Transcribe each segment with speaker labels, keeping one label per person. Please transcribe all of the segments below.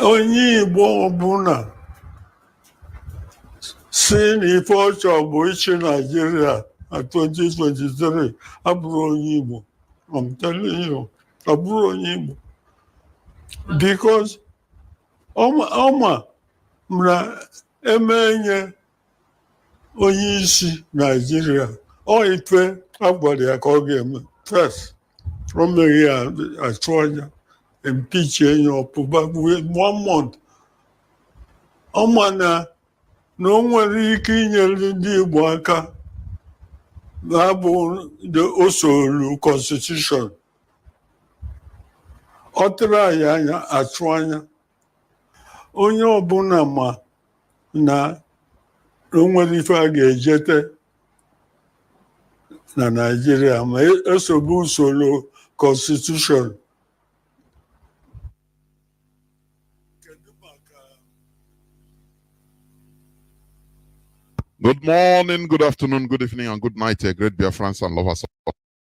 Speaker 1: Onye Igbo ọbụla si n'ife ọchọ bụ ịchị Nigeria na 2023 abụrụ onye Igbo. I'm telling you, abụrụ onye Igbo. Because ọma na emenye onye isi Nigeria ọ ife agwara ya ka ọ ga-eme first o mere ya achụ anya impeach enyi ọpụba 1 month ọma na o nwere ike inyere ndị Igbo aka na-abụ osolu constitution ọ tụrụ anyị anya achụ anya onye ọbụla ma na o nwere ife a ga-ejete na Nigeria ma esobe usoro constitution.
Speaker 2: Good morning, good afternoon, good evening, and good night, great Biafrans and lovers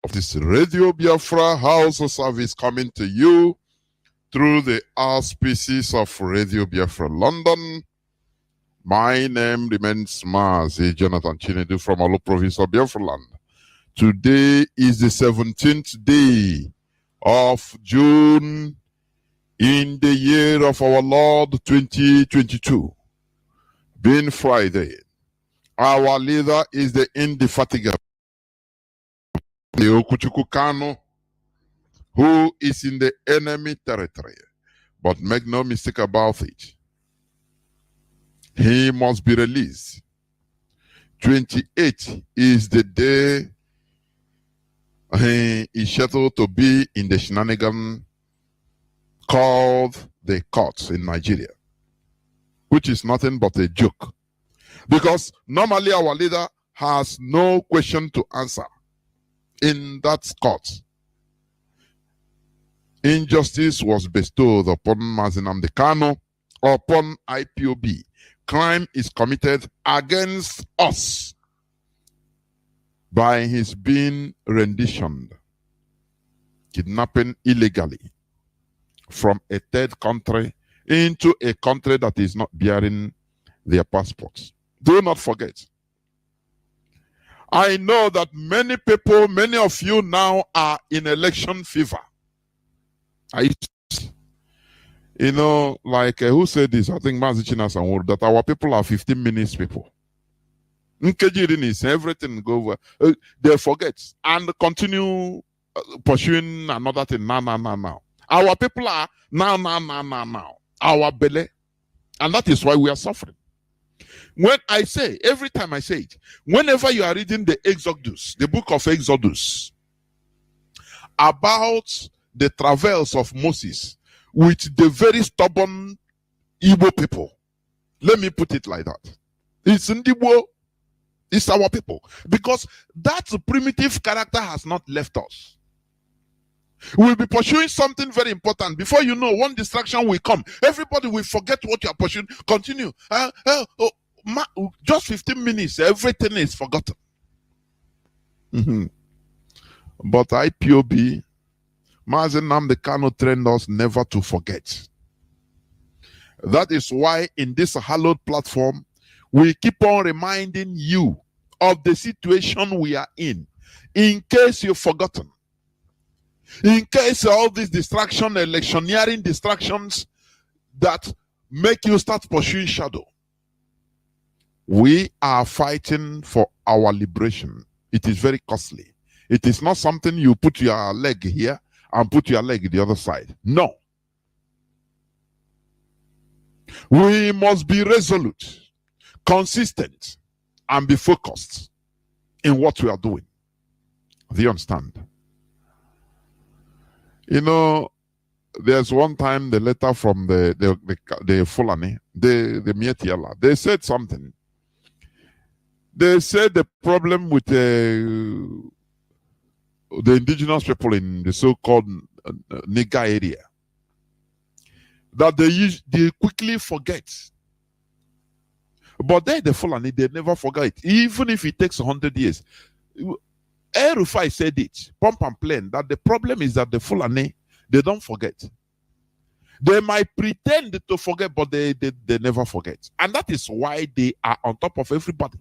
Speaker 2: of this Radio Biafra Hausa service coming to you through the auspices of Radio Biafra London. My name remains Mazi, Jonathan Chinedu from Alo province of Biafra land. Today is the 17th day of June in the year of our Lord 2022, being Friday. Our leader is the indefatigable the Okuchuku Kano, who is in the enemy territory. But make no mistake about it, he must be released. 28 is the day he is scheduled to be in the shenanigan called the courts in Nigeria, which is nothing but a joke. Because normally our leader has no question to answer in that court. Injustice was bestowed upon Mazi Kano, upon IPOB. Crime is committed against us by his being renditioned, kidnapping illegally from a third country into a country that is not bearing their passports. Do not forget. I know that many people, many of you now are in election fever. You know, like who said this? I think Mazi Chinasan, that our people are 15 minutes people. Is everything go over. They forget and continue pursuing another thing now. Our people are now. Our belly. And that is why we are suffering. When I say, every time I say it, whenever you are reading the Exodus, the book of Exodus, about the travels of Moses with the very stubborn Igbo people, let me put it like that. It's Igbo, it's our people. Because that primitive character has not left us. We'll be pursuing something very important. Before you know, one distraction will come. Everybody will forget what you are pursuing. Continue. Just 15 minutes, everything is forgotten. But IPOB, Mazi Kano trained us never to forget. That is why in this hallowed platform, we keep on reminding you of the situation we are in case you've forgotten. In case all these distractions, electioneering distractions that make you start pursuing shadow. We are fighting for our liberation. It is very costly. It is not something you put your leg here and put your leg the other side. No. We must be resolute, consistent, and be focused in what we are doing. Do you understand? You know, there's one time the letter from the Fulani, the Mietiala, they said something. They said the problem with the indigenous people in the so-called Niga area, that they quickly forget. But the Fulani, they never forget, even if it takes 100 years. Rufai said it, pump and plain, that the problem is that the Fulani, they don't forget. They might pretend to forget, but they never forget. And that is why they are on top of everybody.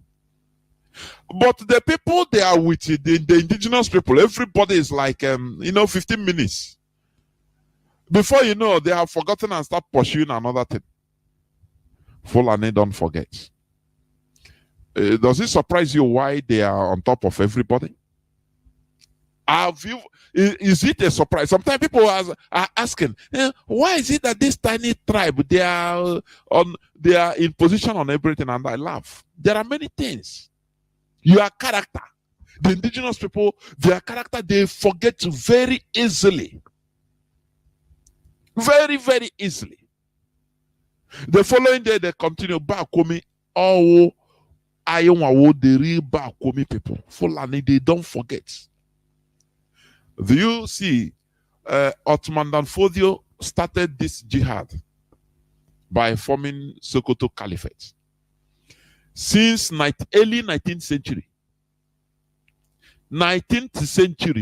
Speaker 2: But the people they are with, the indigenous people, everybody is like, 15 minutes. Before you know, they have forgotten and start pursuing another thing. Fulani don't forget. Does it surprise you why they are on top of everybody? Is it a surprise? Sometimes people are asking, why is it that this tiny tribe, they are in position on everything? And I laugh. There are many things. Your character, the indigenous people, their character, they forget very easily. Very, very easily. The following day, they continue back coming. Oh, the real back coming people. Fulani, they don't forget. Do you see, Ottoman Danfodio started this jihad by forming Sokoto Caliphate. Since early 19th century, 19th century,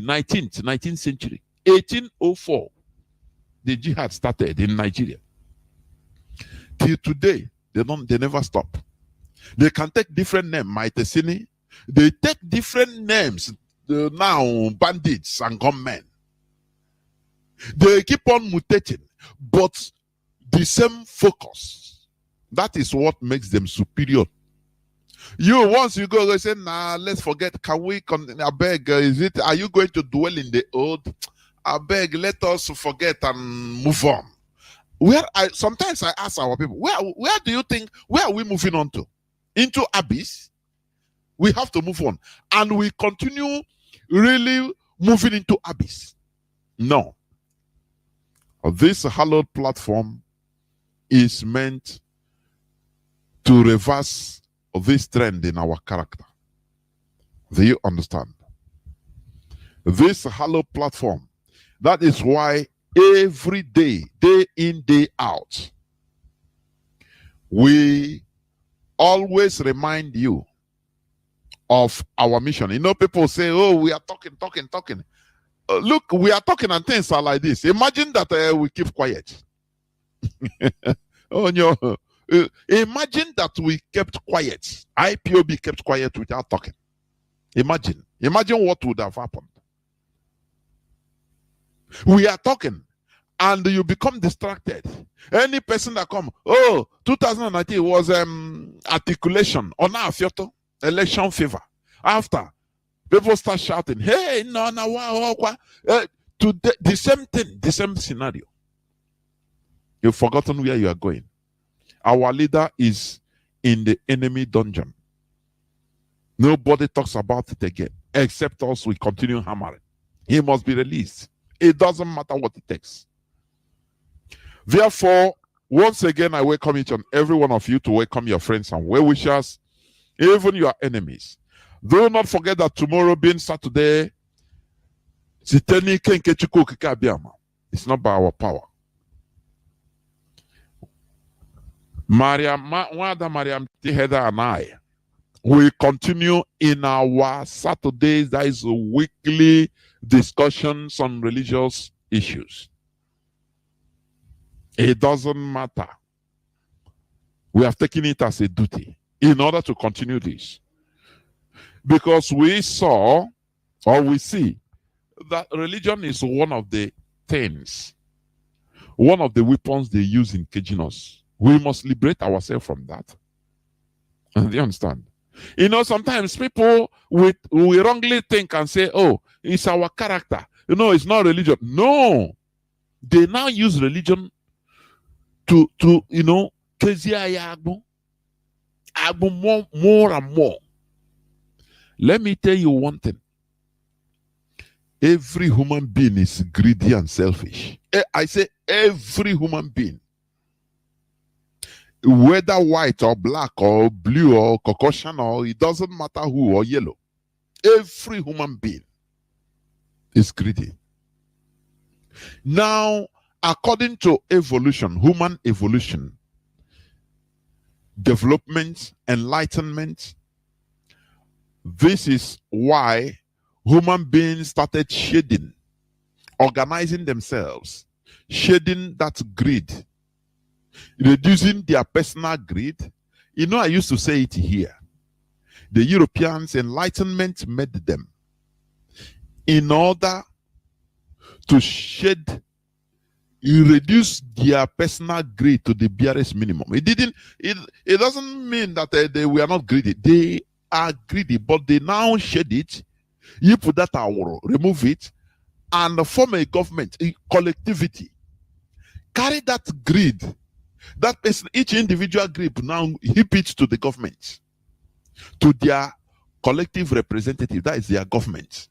Speaker 2: 1804, the jihad started in Nigeria. Till today, they never stop. They can take different names, Maitesini. They take different names now, bandits and gunmen. They keep on mutating, but the same focus. That is what makes them superior. Once you go, say, nah, let's forget. Can we? I beg, are you going to dwell in the old? I beg, let us forget and move on. Sometimes I ask our people, where do you think, where are we moving on to? Into abyss? We have to move on. And we continue really moving into abyss. No. This hallowed platform is meant to reverse this trend in our character. Do you understand? This hallowed platform, that is why every day, day in, day out, we always remind you of our mission. You know, people say, oh, we are talking. Look, we are talking and things are like this. Imagine that we keep quiet. Oh, no. Imagine that we kept quiet. IPOB kept quiet without talking. Imagine what would have happened. We are talking and you become distracted. Any person that come, 2019 was articulation on our election favor. After, people start shouting, hey, no, today, the same thing, the same scenario. You've forgotten where you are going. Our leader is in the enemy dungeon. Nobody talks about it again, except us. We continue hammering. He must be released. It doesn't matter what it takes. Therefore, once again, I welcome each and every one of you to welcome your friends and well-wishers, even your enemies. Do not forget that tomorrow being Saturday, it's not by our power. Mariam Tiheda and I, we continue in our Saturdays, that is weekly discussions on religious issues. It doesn't matter. We have taken it as a duty in order to continue this. Because we saw, or we see, that religion is one of the things, one of the weapons they use in caging us. We must liberate ourselves from that. Do you understand? You know, sometimes people we wrongly think and say, oh, it's our character. You know, it's not religion. No. They now use religion to you know, more and more. Let me tell you one thing. Every human being is greedy and selfish. I say every human being, whether white or black or blue or Caucasian, or it doesn't matter who, or yellow, every human being is greedy. Now, according to evolution, human evolution, development, enlightenment, this is why human beings started shading, organizing themselves, shading that greed, reducing their personal greed. You know, I used to say it here. The Europeans, enlightenment made them in order to shed, reduce their personal greed to the barest minimum. It doesn't mean that they were not greedy. They are greedy, but they now shed it. You put that out, remove it, and form a government, a collectivity. Carry that greed, that person, each individual group now heap it to the government, to their collective representative, that is their government,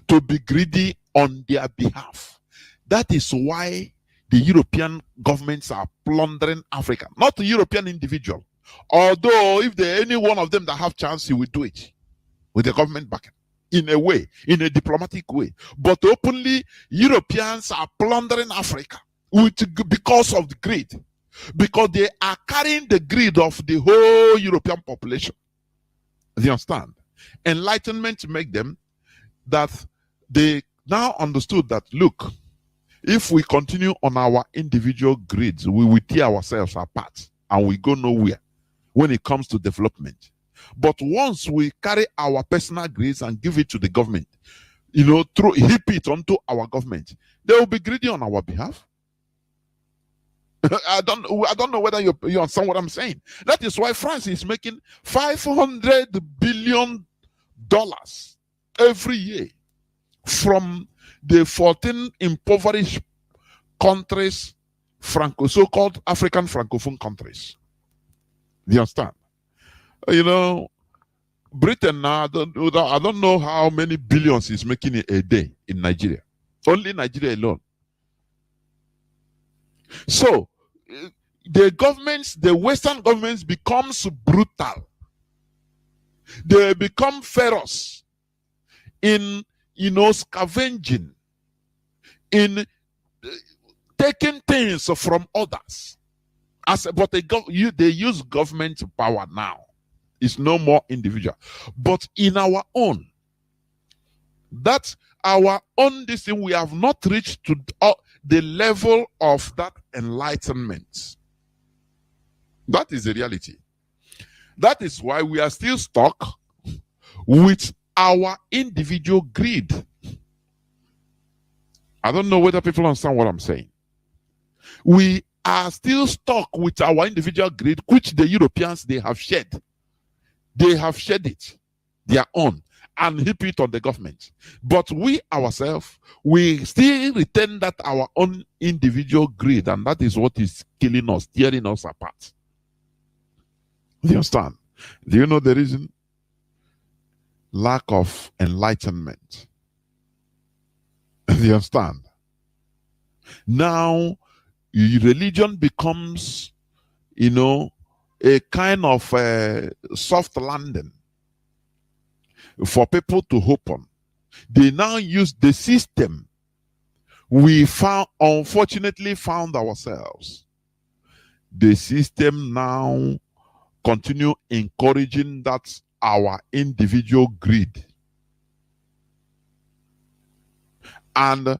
Speaker 2: to be greedy on their behalf. That is why the European governments are plundering Africa, not the European individual. Although if there any one of them that have chance, he will do it with the government backing, in a way, in a diplomatic way. But openly, Europeans are plundering Africa because of the greed, because they are carrying the greed of the whole European population. Do you understand? Enlightenment make them that they now understood that, look, if we continue on our individual grids, we will tear ourselves apart and we go nowhere when it comes to development. But once we carry our personal grids and give it to the government, you know, heap it onto our government, they will be greedy on our behalf. I don't know whether you understand what I'm saying. That is why France is making $500 billion every year from the 14 impoverished countries, so-called African Francophone countries. Do you understand? You know, Britain now, I don't know how many billions is making a day in Nigeria. Only Nigeria alone. So, the governments, the Western governments becomes brutal. They become ferocious in, you know, scavenging, in taking things from others. But they use government power now. It's no more individual. But in our own, that's our own this thing, we have not reached to the level of that enlightenment. That is the reality. That is why we are still stuck with our individual greed. I don't know whether people understand what I'm saying. We are still stuck with our individual greed, which the Europeans, they have shed. They have shed it, their own, and heap it on the government. But we ourselves, we still retain that our own individual greed, and that is what is killing us, tearing us apart. Do you understand? Do you know the reason? Lack of enlightenment. Do you understand? Now, religion becomes, you know, a kind of soft landing for people to hope on. They now use the system we unfortunately found ourselves. The system now continue encouraging that our individual greed, and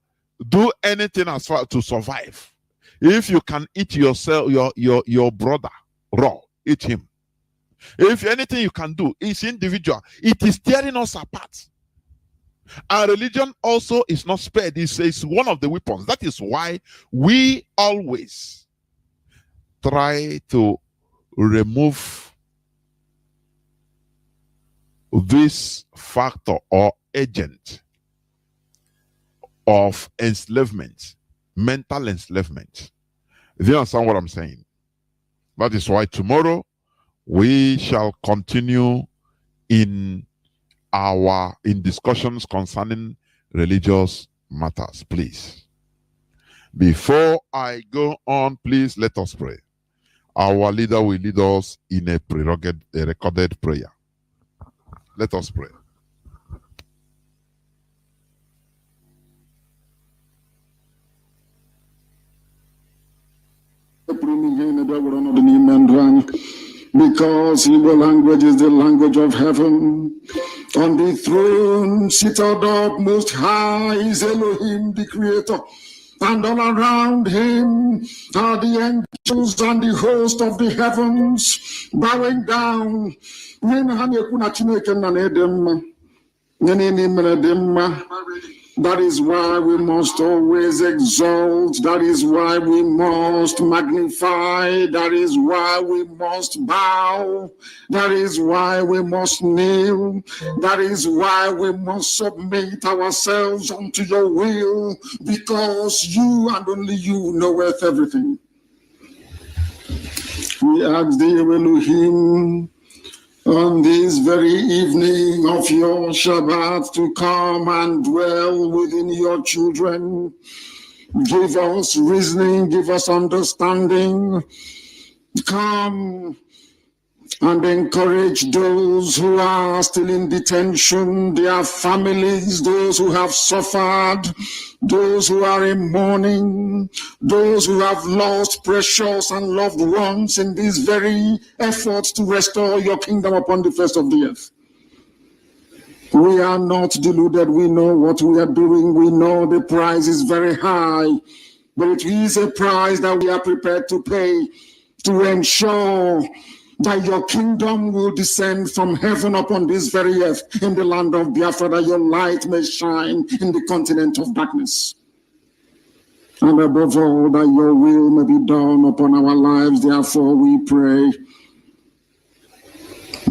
Speaker 2: do anything as far to survive. If you can eat yourself, your brother raw, eat him. If anything you can do is individual, it is tearing us apart. Our religion also is not spared. It's one of the weapons. That is why we always try to remove this factor or agent of enslavement, mental enslavement. Do you understand what I'm saying? That is why tomorrow we shall continue in discussions concerning religious matters, please. Before I go on, please let us pray. Our leader will lead us in a recorded prayer. Let us pray.
Speaker 3: Because Hebrew language is the language of heaven. On the throne, seated up most high, is Elohim, the creator. And all around him are the angels and the host of the heavens, bowing down. That is why we must always exalt. That is why we must magnify. That is why we must bow. That is why we must kneel. That is why we must submit ourselves unto your will, because you and only you knoweth everything. We ask thee, Elohim, on this very evening of your Shabbat, to come and dwell within your children. Give us reasoning, give us understanding. Come and encourage those who are still in detention, their families, those who have suffered, those who are in mourning, those who have lost precious and loved ones in this very effort to restore your kingdom upon the face of the earth. We are not deluded. We know what we are doing. We know the price is very high, but it is a price that we are prepared to pay to ensure that your kingdom will descend from heaven upon this very earth in the land of Biafra, that your light may shine in the continent of darkness. And above all, that your will may be done upon our lives. Therefore, we pray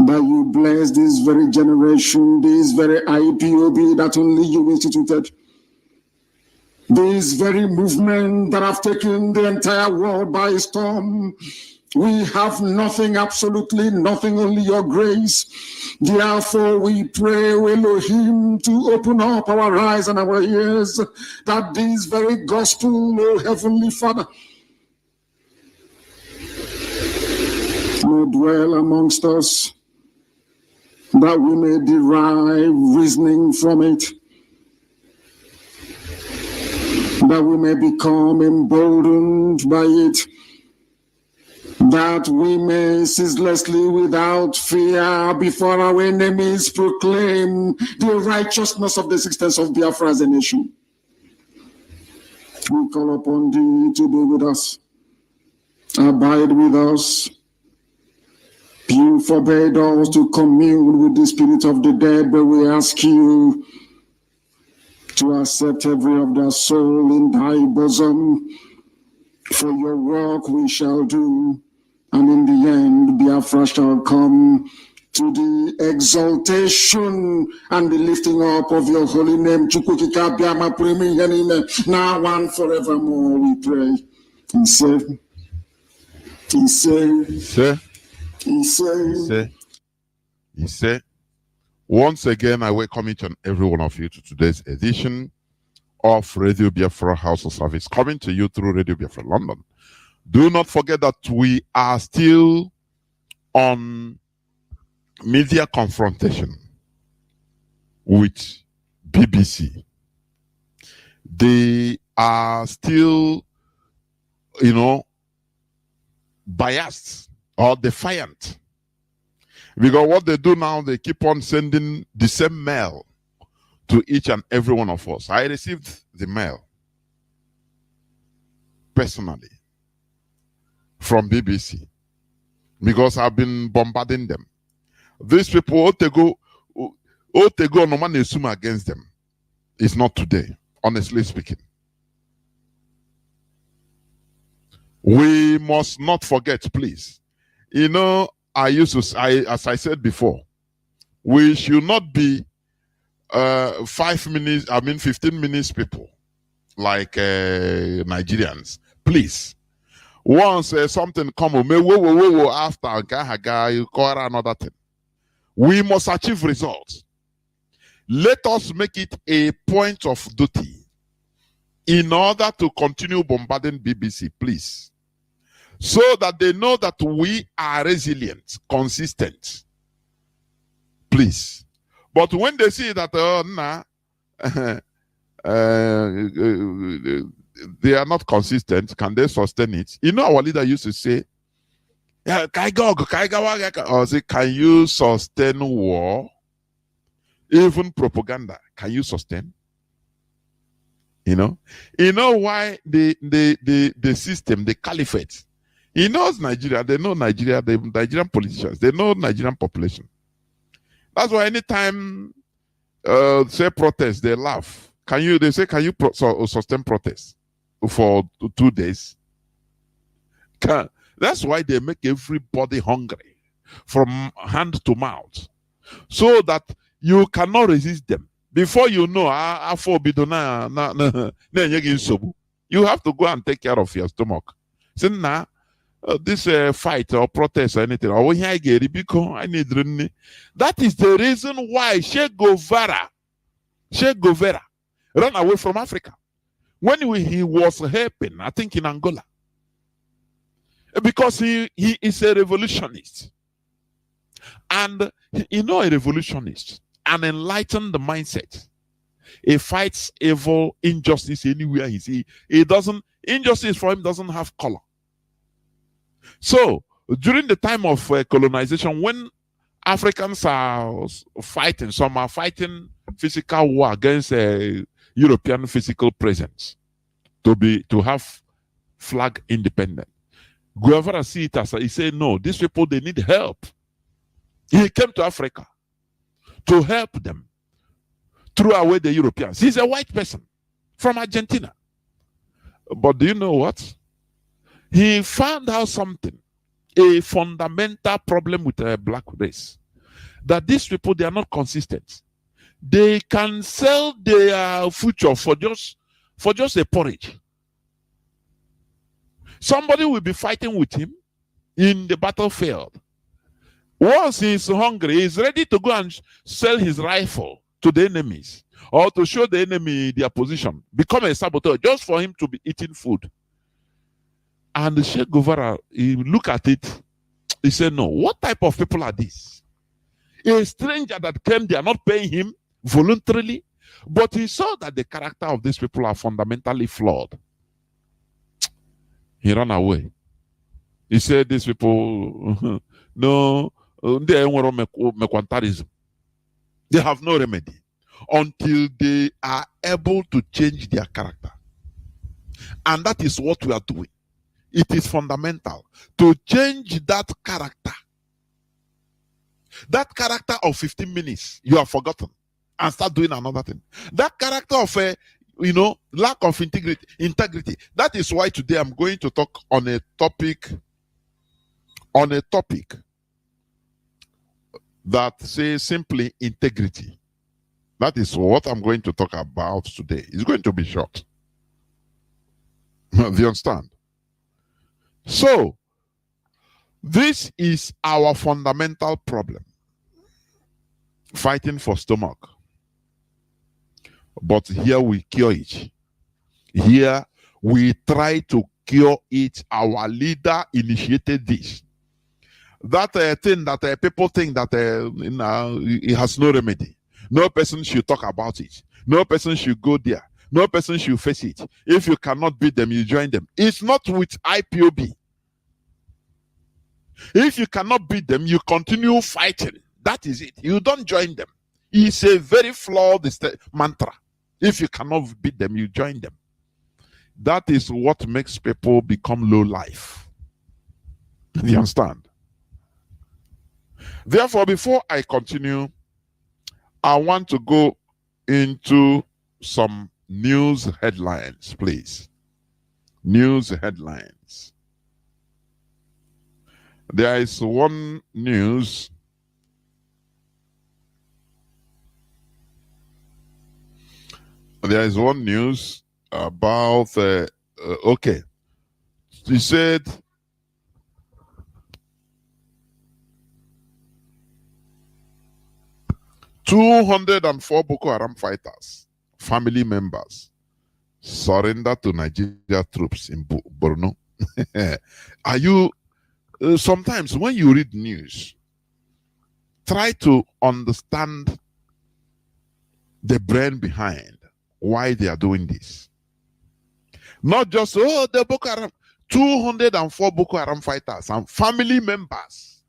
Speaker 3: that you bless this very generation, this very IPOB that only you instituted, this very movement that have taken the entire world by storm. We have nothing, absolutely nothing, only your grace. Therefore, we pray, Elohim, to open up our eyes and our ears, that this very gospel, O Heavenly Father, may dwell amongst us, that we may derive reasoning from it, that we may become emboldened by it, that we may ceaselessly, without fear, before our enemies proclaim the righteousness of the existence of Biafra as a nation. We call upon thee to be with us, abide with us. You forbade us to commune with the spirit of the dead, but we ask you to accept every of their soul in thy bosom. For your work we shall do, and in the end, Biafra shall come to the exaltation and the lifting up of your holy name. Now and forevermore, we pray.
Speaker 2: He said, once again, I welcome each and every one of you to today's edition of Radio Biafra Hausa service, coming to you through Radio Biafra London. Do not forget that we are still on media confrontation with BBC. They are still, biased or defiant. Because what they do now, they keep on sending the same mail to each and every one of us. I received the mail personally from BBC because I've been bombarding them. These people, they go no man assume against them. It's not today, honestly speaking. We must not forget, please. As I said before, We should not be 5 minutes, 15 minutes people like Nigerians. Please. Once something come after you call another thing. We must achieve results. Let us make it a point of duty in order to continue bombarding BBC, please. So that they know that we are resilient, consistent. Please. But when they see that, they are not consistent, can they sustain it? You know, our leader used to say, or say, can you sustain war? Even propaganda, can you sustain? You know why the system, the caliphate, he knows Nigeria, they know Nigeria, the Nigerian politicians, they know Nigerian population. That's why anytime say protest, they laugh. They say, can you sustain protest for 2 days? That's why they make everybody hungry from hand to mouth, so that you cannot resist them. Before you know, you have to go and take care of your stomach. So now, this fight or protest or anything, I need. That is the reason why Che Guevara ran away from Africa when he was helping, I think, in Angola, because he is a revolutionist. And a revolutionist, an enlightened mindset. He fights evil, injustice anywhere he sees. Injustice for him doesn't have color. So, during the time of colonization, when Africans are fighting, some are fighting physical war against European physical presence to have flag independent. Guevara see it as he said, no, these people, they need help. He came to Africa to help them, throw away the Europeans. He's a white person from Argentina. But do you know what? He found out something, a fundamental problem with the black race, that these people, they are not consistent. They can sell their future for just a porridge. Somebody will be fighting with him in the battlefield. Once he's hungry, he's ready to go and sell his rifle to the enemies, or to show the enemy their position, become a saboteur just for him to be eating food. And the Che Guevara, he look at it, he said, no, what type of people are these? A stranger that came, they are not paying him voluntarily, but he saw that the character of these people are fundamentally flawed. He ran away. He said, these people, no, they have no remedy until they are able to change their character. And that is what we are doing. It is fundamental to change that character. That character of 15 minutes, you have forgotten, and start doing another thing. That character of lack of integrity. That is why today I'm going to talk on a topic that says simply integrity. That is what I'm going to talk about today. It's going to be short. Do you understand? So, this is our fundamental problem. Fighting for stomach. But here we cure it. Here we try to cure it. Our leader initiated this. That thing that people think that it has no remedy. No person should talk about it. No person should go there. No person should face it. If you cannot beat them, you join them. It's not with IPOB. If you cannot beat them, you continue fighting. That is it. You don't join them. It's a very flawed mantra. If you cannot beat them, you join them. That is what makes people become low life. Do you understand? Therefore, before I continue, I want to go into some news headlines, please. News headlines. There is one news there is one news about, okay, he said, "204 Boko Haram fighters, family members, surrender to Nigeria troops in Borno." Are you, sometimes when you read news, try to understand the brain behind why they are doing this. Not just, oh, the Boko Haram, 204 Boko Haram fighters and family members.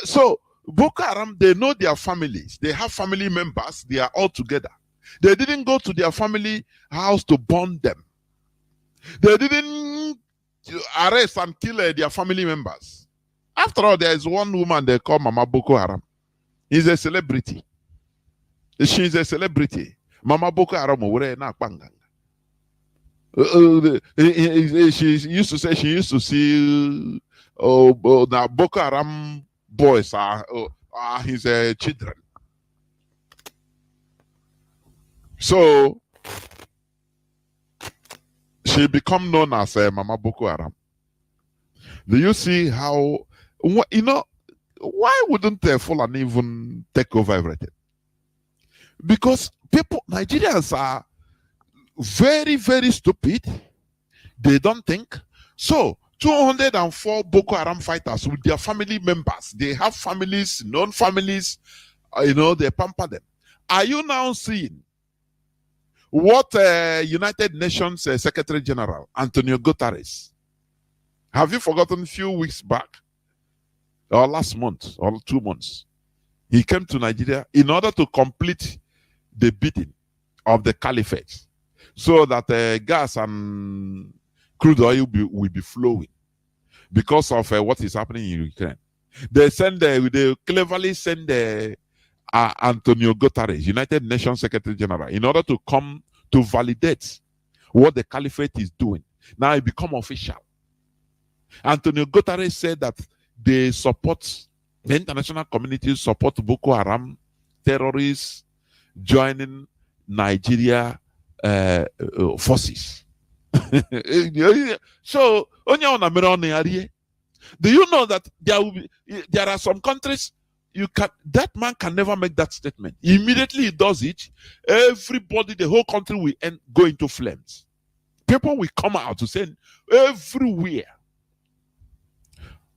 Speaker 2: So Boko Haram, they know their families. They have family members. They are all together. They didn't go to their family house to burn them. They didn't arrest and kill their family members. After all, there is one woman they call Mama Boko Haram. She's a celebrity. She's a celebrity. Mama Boko Haram. She used to say she used to see the Boko Haram boys are his children. So she become known as Mama Boko Haram. Do you see how, you know, why wouldn't Fulani even take over everything? Because people, Nigerians are very, very stupid. They don't think. So 204 Boko Haram fighters with their family members. They have families, known families, you know, they pamper them. Are you now seeing what United Nations Secretary General Antonio Guterres, have you forgotten a few weeks back, or last month, or 2 months, he came to Nigeria in order to complete the bidding of the caliphate so that gas and crude oil will be flowing because of what is happening in Ukraine. They cleverly send Antonio Guterres, United Nations Secretary General, in order to come to validate what the caliphate is doing. Now it become official. Antonio Guterres said that they support, the international community support Boko Haram terrorists joining Nigeria forces. So, do you know that there are some countries that man can never make that statement. Immediately he does it, everybody, the whole country will go into flames. People will come out to say everywhere.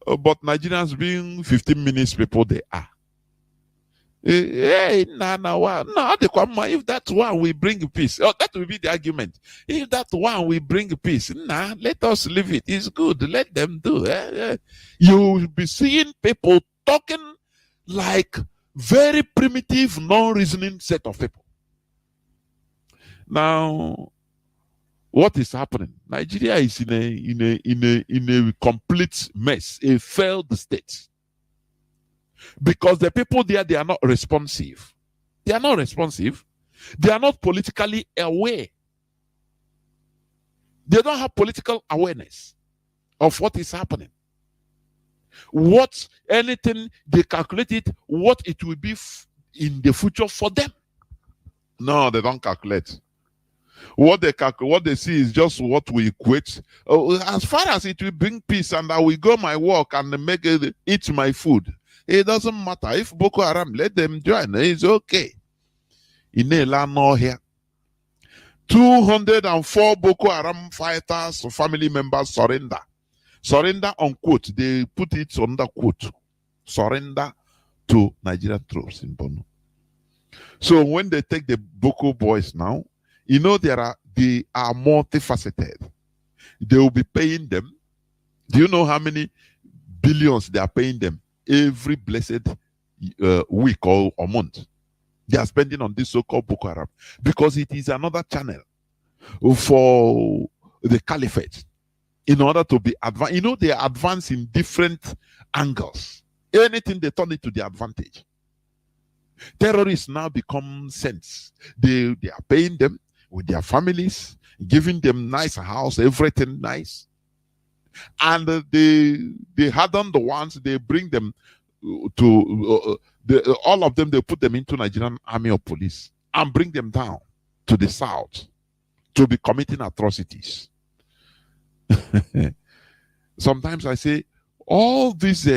Speaker 2: But Nigerians being 15 minutes people they are. Hey, if that one will bring peace, that will be the argument. If that one will bring peace, let us leave it. It's good. Let them do. You will be seeing people talking like very primitive, non-reasoning set of people. Now, what is happening? Nigeria is in a complete mess, a failed state. Because the people there, they are not responsive. They are not responsive. They are not politically aware. They don't have political awareness of what is happening. Anything they calculated, what it will be in the future for them. No, they don't calculate. What they see is just what we equate. As far as it will bring peace and I will go my work and eat my food. It doesn't matter. If Boko Haram, let them join. It's okay. In no here. 204 Boko Haram fighters, family members surrender. Surrender unquote. They put it under quote. Surrender to Nigerian troops in Borno. So when they take the Boko boys now, you know they are multifaceted. They will be paying them. Do you know how many billions they are paying them every blessed week or month? They are spending on this so-called Boko Haram because it is another channel for the caliphate in order to be advanced. You know, they advance in different angles. Anything they turn it to their advantage. Terrorists now become saints. They are paying them with their families, giving them nice house, everything nice. And they harden the ones, they bring them to all of them, they put them into Nigerian army or police. and bring them down to the south to be committing atrocities. Sometimes I say, all this,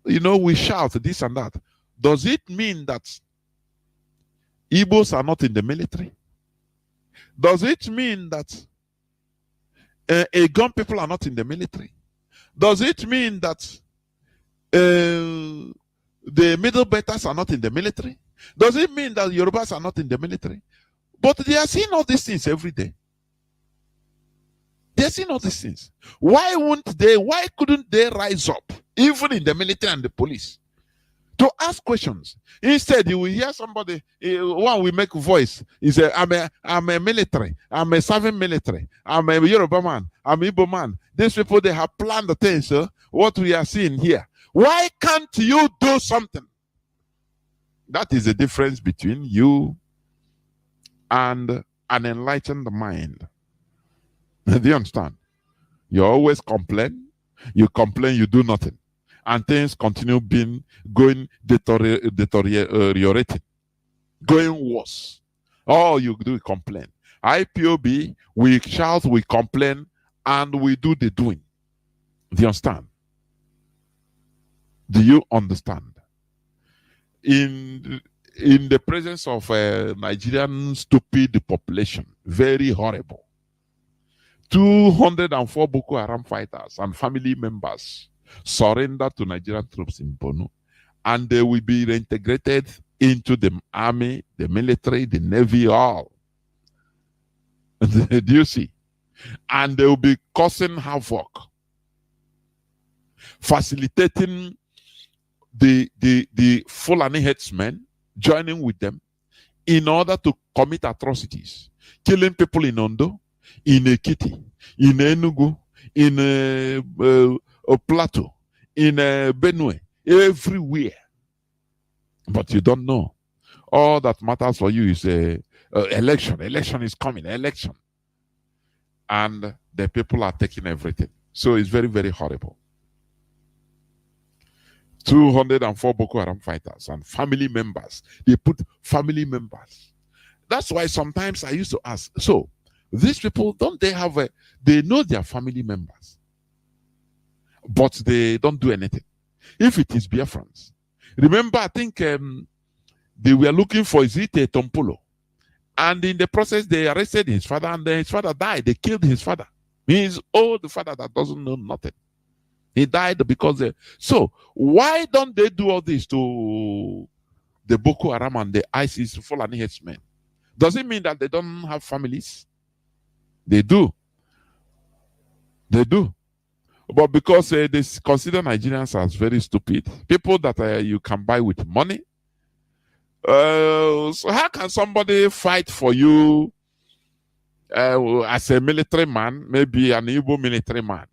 Speaker 2: we shout this and that. Does it mean that Igbos are not in the military? Does it mean that Egon people are not in the military? Does it mean that the Middle Betas are not in the military? Does it mean that Yorubas are not in the military? But they are seeing all these things every day. They are seeing all these things. Why couldn't they rise up, even in the military and the police, to ask questions? Instead, you will hear somebody, one will make voice, he say, I'm a military, I'm a serving military, I'm a Yoruba man, I'm an Igbo man. These people, they have planned the things, what we are seeing here. Why can't you do something? That is the difference between you and an enlightened mind. Do you understand? You always complain, you do nothing, and things continue going deteriorating, going worse. All you do is complain. IPOB, we shout, we complain, and we do the doing. Do you understand? Do you understand? In the presence of a Nigerian stupid population, very horrible, 204 Boko Haram fighters and family members surrendered to Nigerian troops in Borno, and they will be reintegrated into the army, the military, the navy, all. Do you see? And they will be causing havoc, facilitating the Fulani headsmen joining with them in order to commit atrocities, killing people in Ondo, in Ekiti, in Enugu, in Plateau, in Benue, everywhere. But you don't know. All that matters for you is election. Election is coming. Election. And the people are taking everything. So it's very, very horrible. 204 Boko Haram fighters and family members. They put family members. That's why sometimes I used to ask, so these people, don't they have they know their family members, but they don't do anything. If it is Biafrans, remember, I think they were looking for Izite Tompolo, and in the process they arrested his father, and then his father died. They killed his father. His old father that doesn't know nothing. He died because so why don't they do all this to the Boko Haram and the ISIS Fulani headsmen? Does it mean that they don't have families? They do. They do. But because they consider Nigerians as very stupid, people that you can buy with money. So how can somebody fight for you as a military man, maybe an Igbo military man?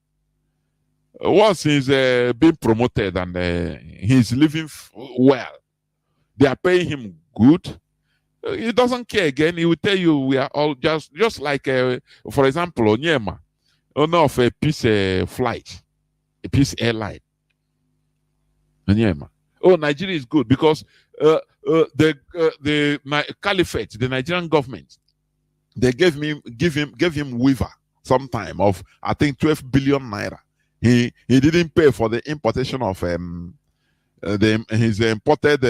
Speaker 2: Once he's being promoted and he's living well, they are paying him good. He doesn't care again. He will tell you we are all just like, for example, Onyema, owner of a peace flight, a peace airline. Onyema. Oh, Nigeria is good because the caliphate, the Nigerian government, they gave him waiver sometime of, I think, 12 billion naira. He didn't pay for the importation of his imported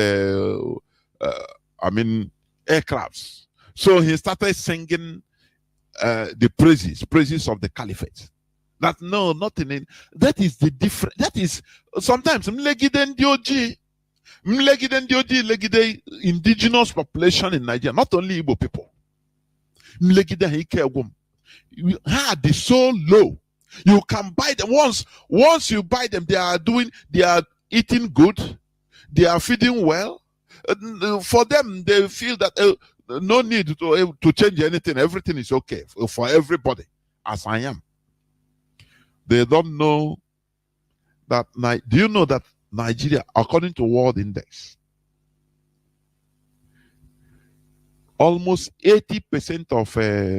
Speaker 2: aircrafts. So he started singing the praises of the caliphate. That no, nothing in that is the different. That is sometimes mlegide indigenous population in Nigeria, not only Igbo people. Mlegide is so low. You can buy them once you buy them, they are eating good, they are feeding well. For them, they feel that no need to change anything. Everything is okay for everybody, as I am. They don't know that. Do you know that Nigeria, according to World Index, almost 80% of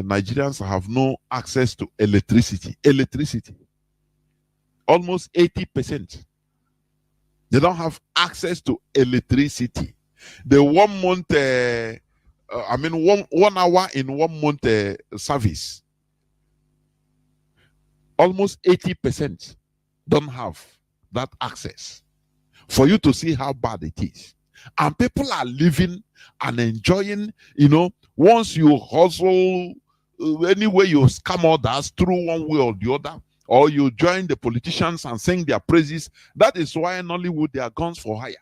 Speaker 2: Nigerians have no access to electricity. Almost 80%. They don't have access to electricity. The 1 month one hour in 1 month service. Almost 80% don't have that access for you to see how bad it is. And people are living and enjoying, once you hustle, anyway you scam others through one way or the other, or you join the politicians and sing their praises. That is why in Nollywood they are guns for hire.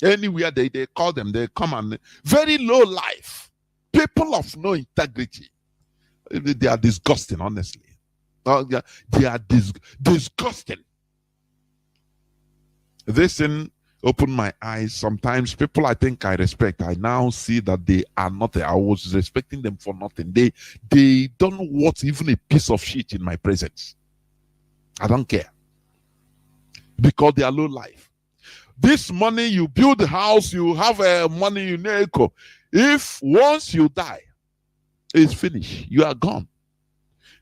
Speaker 2: Anywhere they call them, they come and very low life. People of no integrity. They are disgusting, honestly. They are disgusting. This thing opened my eyes. Sometimes people I think I respect, I now see that they are not. I was respecting them for nothing. They don't want even a piece of shit in my presence. I don't care. Because they are low life. This money, you build a house, you have money, you know. If once you die, it's finished. You are gone.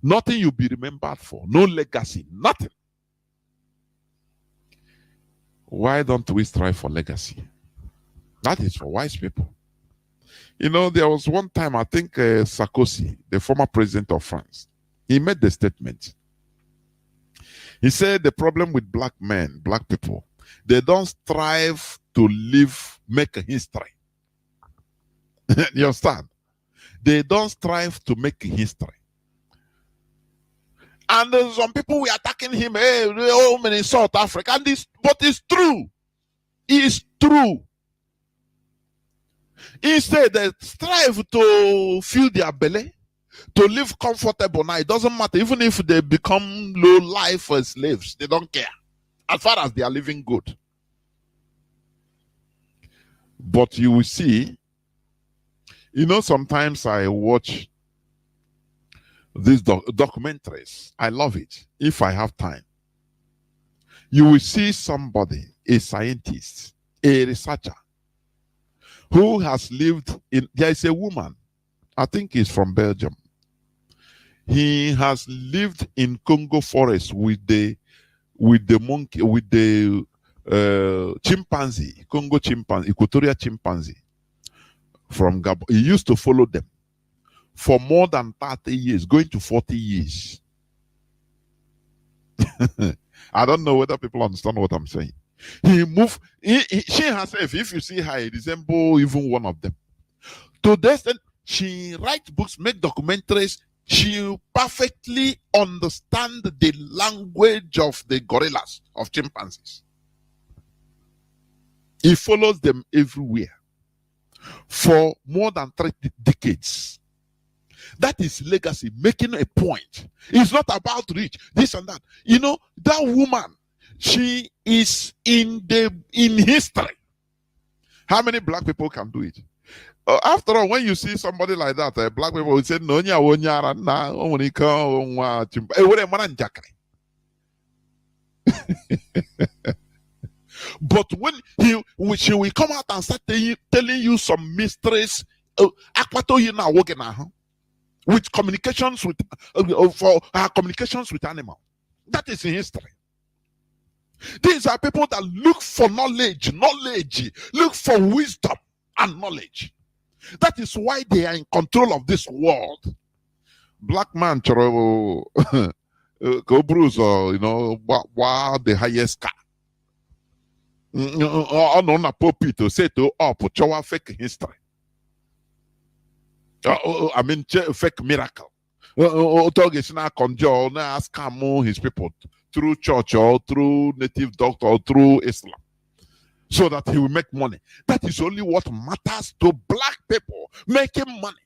Speaker 2: Nothing you'll be remembered for. No legacy. Nothing. Why don't we strive for legacy? That is for wise people. There was one time, I think Sarkozy, the former president of France, he made the statement. He said the problem with black men, black people, they don't strive to make a history. You understand? They don't strive to make a history. And some people were attacking him, in South Africa. But it's true. It's true. Instead, they strive to fill their belly, to live comfortable. Now, it doesn't matter. Even if they become low life slaves, they don't care. As far as they are living good. But you will see, sometimes I watch these documentaries. I love it. If I have time, you will see somebody, a scientist, a researcher, who has lived in. There is a woman, I think he's from Belgium. He has lived in Congo forest with the monkey, with the chimpanzee, Congo chimpanzee, Equatorial chimpanzee from Gabon. He used to follow them for more than 30 years, going to 40 years. I don't know whether people understand what I'm saying. He moved, she herself, if you see her, he resembles even one of them. To this extent, she writes books, make documentaries. She perfectly understands the language of the gorillas, of chimpanzees. He follows them everywhere for more than 3 decades. That is legacy, making a point. It's not about reach, this and that. That woman, she is in history. How many black people can do it? After all, when you see somebody like that, black people will say, "No, but when she will come out and start telling you some mysteries, with communications with for her communications with animals. That is in history. These are people that look for knowledge, look for wisdom and knowledge. That is why they are in control of this world. Black man, go bruise, wow, the highest car. On a pulpit to say to chowa fake history. Fake miracle. Conjure, scam his people through church or through native doctor or through Islam, so that he will make money. That is only what matters to black people, making money.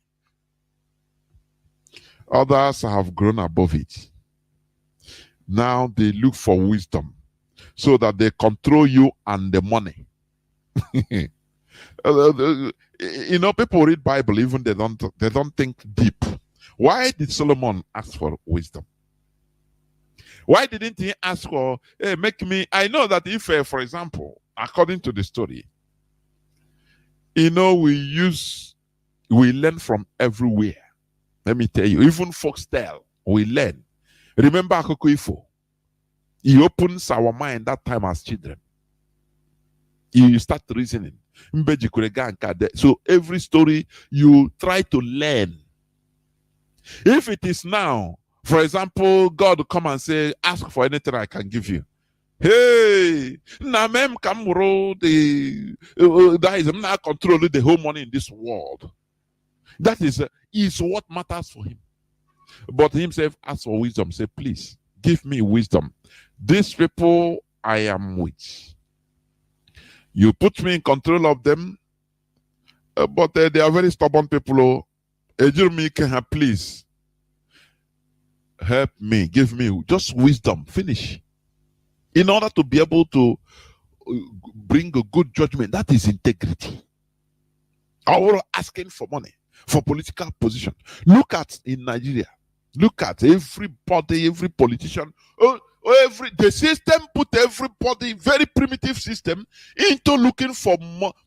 Speaker 2: Others have grown above it. Now they look for wisdom, so that they control you and the money. People read Bible, even they don't think deep. Why did Solomon ask for wisdom? Why didn't he ask for, hey, make me? I know that if, for example, according to the story, we learn from everywhere. Let me tell you, even folktale, we learn. Remember Akoko Ifo? He opens our mind that time as children. You start reasoning. So every story you try to learn. If it is now, for example, God will come and say, ask for anything I can give you. Hey, Namem Kamuro, that is not controlling the whole money in this world. That is what matters for him. But himself asks for wisdom. Say, please give me wisdom. These people I am with. You put me in control of them, but they are very stubborn people. Please help me, give me just wisdom. Finish. In order to be able to bring a good judgment, that is integrity. Or asking for money, for political position. Look at in Nigeria. Look at everybody, every politician. The system put everybody, very primitive system, into looking for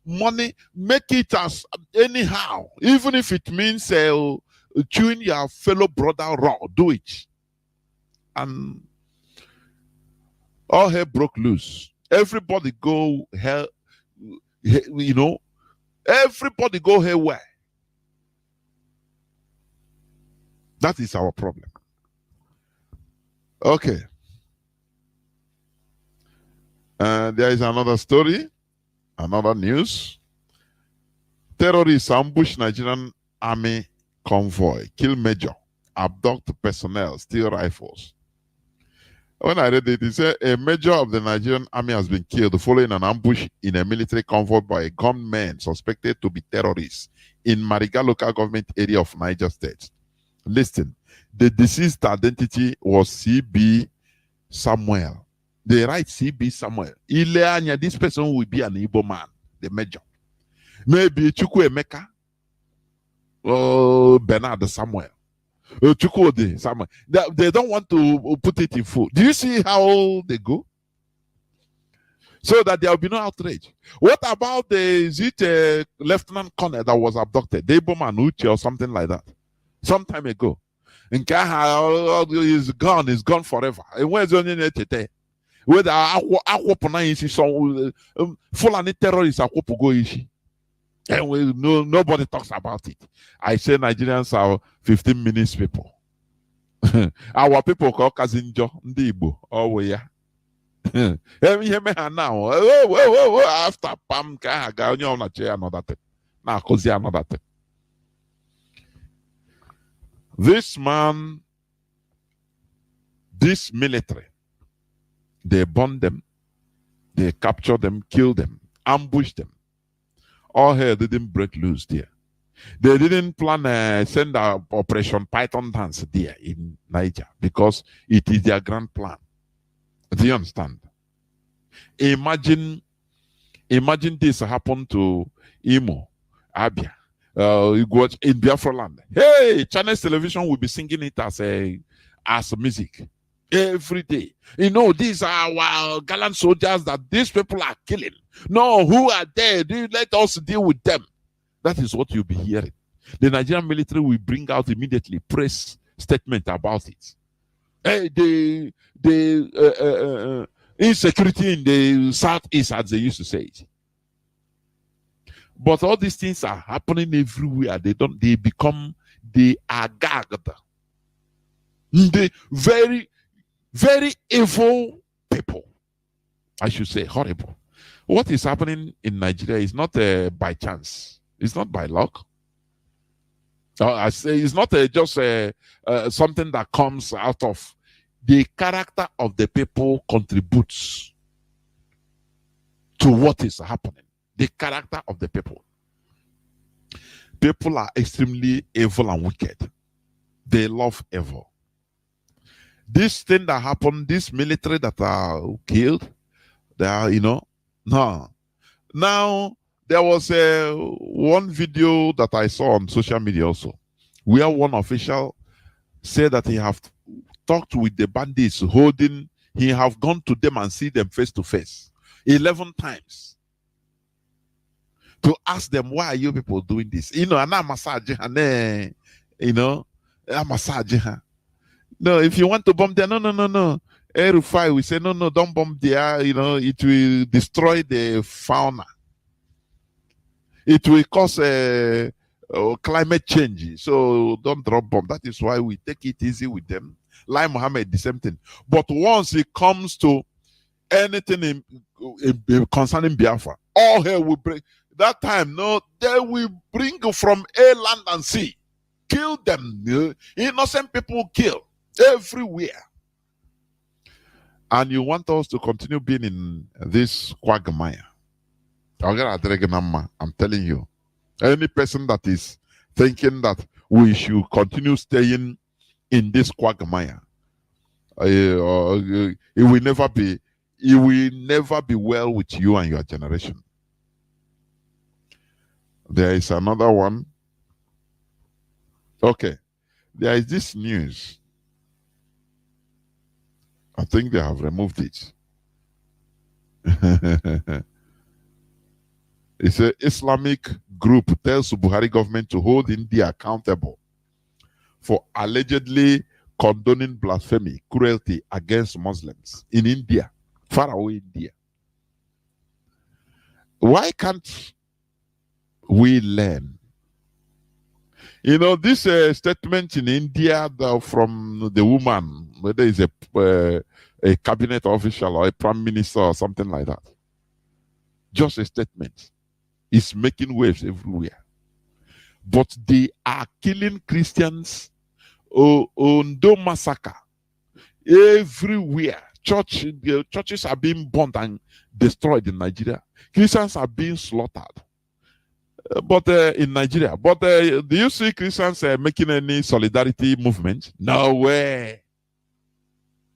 Speaker 2: money, make it as anyhow, even if it means chewing your fellow brother raw, do it. And all hell broke loose. Everybody go hell, everybody go hell where? That is our problem. Okay. There is another story, another news. Terrorists ambush Nigerian army convoy, kill major, abduct personnel, steal rifles. When I read it, it said a major of the Nigerian army has been killed following an ambush in a military convoy by a gunman suspected to be terrorists in Mariga local government area of Niger State. Listen, the deceased identity was CB Samuel. They write CB Samuel. Ileanya, this person will be an Igbo man, the major. Maybe Chukwu Emeka or Bernard Samuel. Chukwudi Samuel. They don't want to put it in full. Do you see how they go? So that there will be no outrage. What about the Lieutenant Colonel that was abducted? The Igbo man Uche or something like that. Some time ago. Is gone forever. And where's the only net? Whether Fulani terrorists are and nobody talks about it. I say Nigerians are 15 minutes people. Our people call Kazinjo, Ndibo, always. Now, after Pam, another thing. Now, cause another thing. This man, this military, they burn them, they capture them, kill them, ambush them. All hell didn't break loose there. They didn't plan send a Operation Python dance there in Niger because it is their grand plan. Do you understand? Imagine this happen to Imo, Abia. You go in Biafra land. Hey, Chinese television will be singing it as music every day. These are our gallant soldiers that these people are killing. No, who are there? Let us deal with them. That is what you'll be hearing. The Nigerian military will bring out immediately press statement about it. The insecurity in the southeast, as they used to say it. But all these things are happening everywhere. They are gagged. The very, very evil people. I should say horrible. What is happening in Nigeria is not by chance. It's not by luck. I say it's not just something that comes out of the character of the people contributes to what is happening. The character of the people. People are extremely evil and wicked. They love evil. This thing that happened, this military that are killed, they are, no. Now, there was one video that I saw on social media also, where one official said that he have talked with the bandits he have gone to them and see them face to face 11 times to ask them, why are you people doing this? And I'm massaging her. No, if you want to bomb there, no. Erufai, we say, no, don't bomb there, it will destroy the fauna. it will cause climate change. So don't drop bomb. That is why we take it easy with them. Like Mohammed, the same thing. But once it comes to anything concerning Biafra, all hell will break. That time, no, they will bring from air, land, and sea. Kill them. Innocent people kill everywhere. And you want us to continue being in this quagmire. I'm telling you. Any person that is thinking that we should continue staying in this quagmire, it will never be well with you and your generation. There is another one. Okay. There is this news. I think they have removed it. It's an Islamic group tells the Buhari government to hold India accountable for allegedly condoning blasphemy, cruelty against Muslims in India, far away India. Why can't we learn? You know, this statement in India from the woman, whether it's a cabinet official or a prime minister or something like that, just a statement, is making waves everywhere. But they are killing Christians. Ondo massacre everywhere. Churches are being burned and destroyed in Nigeria. Christians are being slaughtered. But in Nigeria, but do you see Christians making any solidarity movement? No way.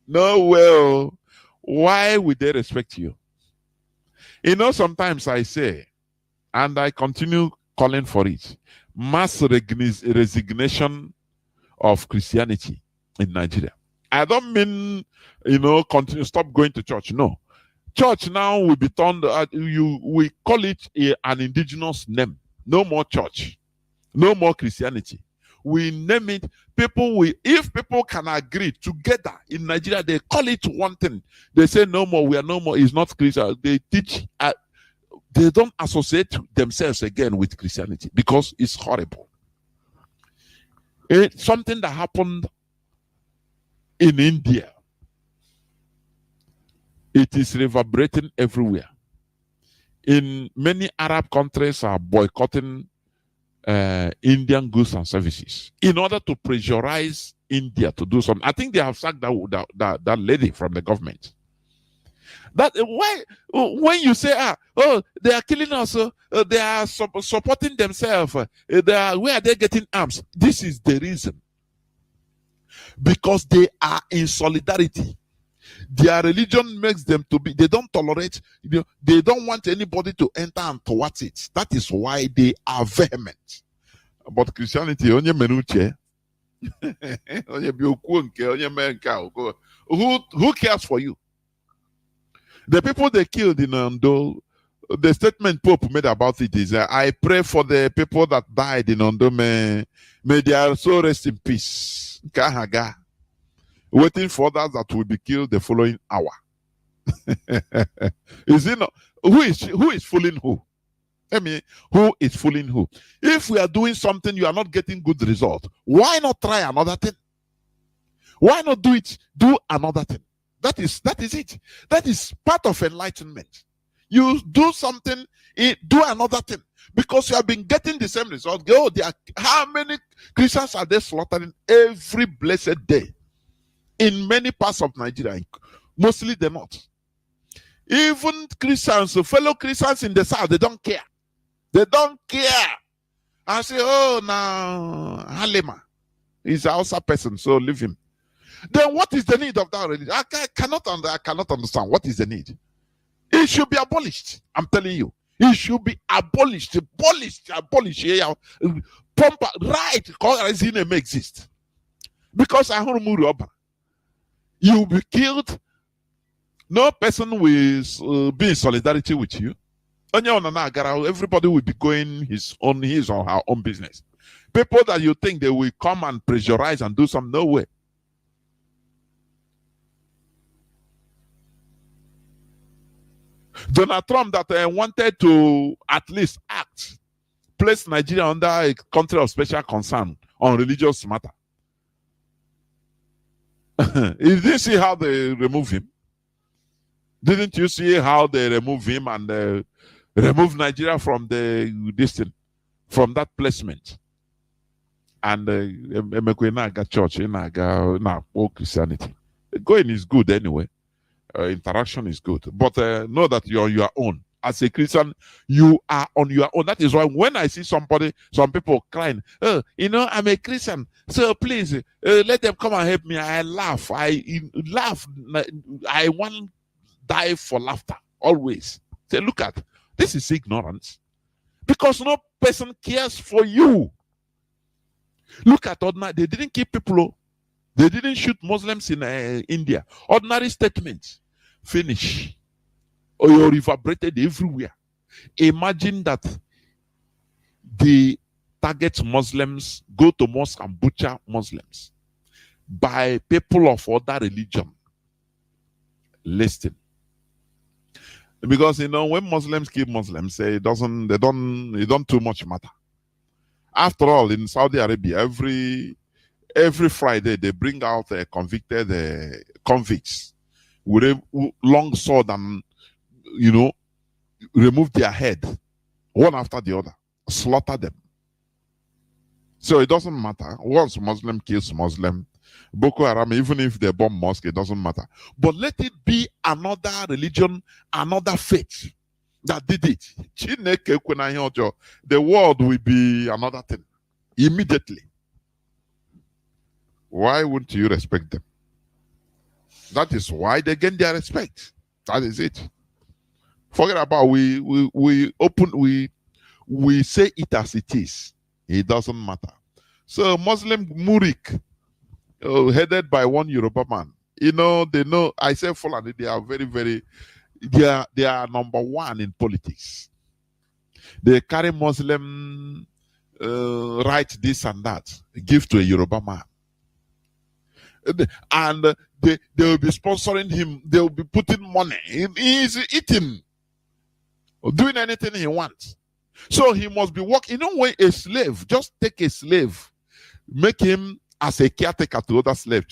Speaker 2: No way. Why would they respect you? You know, sometimes I say, and I continue calling for it, mass resignation of Christianity in Nigeria. I don't mean, you know, stop going to church. No. Church now will be turned, we call it an indigenous name. No more church. No more Christianity. We name it, if people can agree together in Nigeria, they call it one thing. They say no more, we are no more, it's not Christian. They teach, they don't associate themselves again with Christianity because it's horrible. It's something that happened in India. It is reverberating everywhere. In many Arab countries are boycotting Indian goods and services in order to pressurize India to do something. I think they have sacked that lady from the government. That why when you say they are killing us, they are supporting themselves, where are they getting arms? This is the reason. Because they are in solidarity. Their religion makes them to be, they don't tolerate, they don't want anybody to enter and towards it. That is why they are vehement. But Christianity, who cares for you? The people they killed in Ondo, the statement Pope made about it is, I pray for the people that died in Ondo, may their soul rest in peace. Waiting for others that will be killed the following hour. Is it not? Who is fooling who? I mean, who is fooling who? If we are doing something, you are not getting good result. Why not try another thing? Why not do another thing? That is it. That is part of enlightenment. You do something, do another thing. Because you have been getting the same result. How many Christians are they slaughtering every blessed day? In many parts of Nigeria, mostly the north. Even Christians, fellow Christians in the south, they don't care. They don't care. I say, now Halima is a Hausa person, so leave him. Then what is the need of that religion? I cannot understand. What is the need? It should be abolished. I'm telling you. It should be abolished. Abolish. Pump right, because it may exist. Because I heard Muruba. You will be killed. No person will be in solidarity with you. Everybody will be going his or her own business. People that you think they will come and pressurize and do some, no way. Donald Trump that wanted to at least act placed Nigeria under a country of special concern on religious matter. You didn't see how they remove him? Didn't you see how they remove him and remove Nigeria from the distance, from that placement? And church, Christianity. Going is good anyway. Interaction is good. But know that you're on your own. As a Christian, you are on your own. That is why when I see some people crying, oh, I'm a Christian, so please let them come and help me. I laugh. I laugh. I want to die for laughter always. Say, look at this is ignorance, because no person cares for you. Look at ordinary. They didn't keep people. They didn't shoot Muslims in India. Ordinary statements. Finish. Or you're reverberated everywhere. Imagine that the target Muslims go to mosque and butcher Muslims by people of other religion. Listen. Because when Muslims kill Muslims, it don't too much matter. After all, in Saudi Arabia, every Friday they bring out convicted convicts with a long sword and remove their head one after the other, slaughter them. So it doesn't matter. Once Muslim kills Muslim, Boko Haram, even if they bomb mosque, it doesn't matter. But let it be another religion, another faith that did it. The world will be another thing immediately. Why wouldn't you respect them? That is why they gain their respect. That is it. Forget about we say it as it is. It doesn't matter. So Muslim Murik, headed by one Yoruba man, they know. I say Fulani, they are very, very. They are number one in politics. They carry Muslim right this and that, give to a Yoruba man. And they will be sponsoring him. They will be putting money. He is eating, or doing anything he wants. So he must be working. When a slave, just take a slave, make him as a caretaker to other slaves.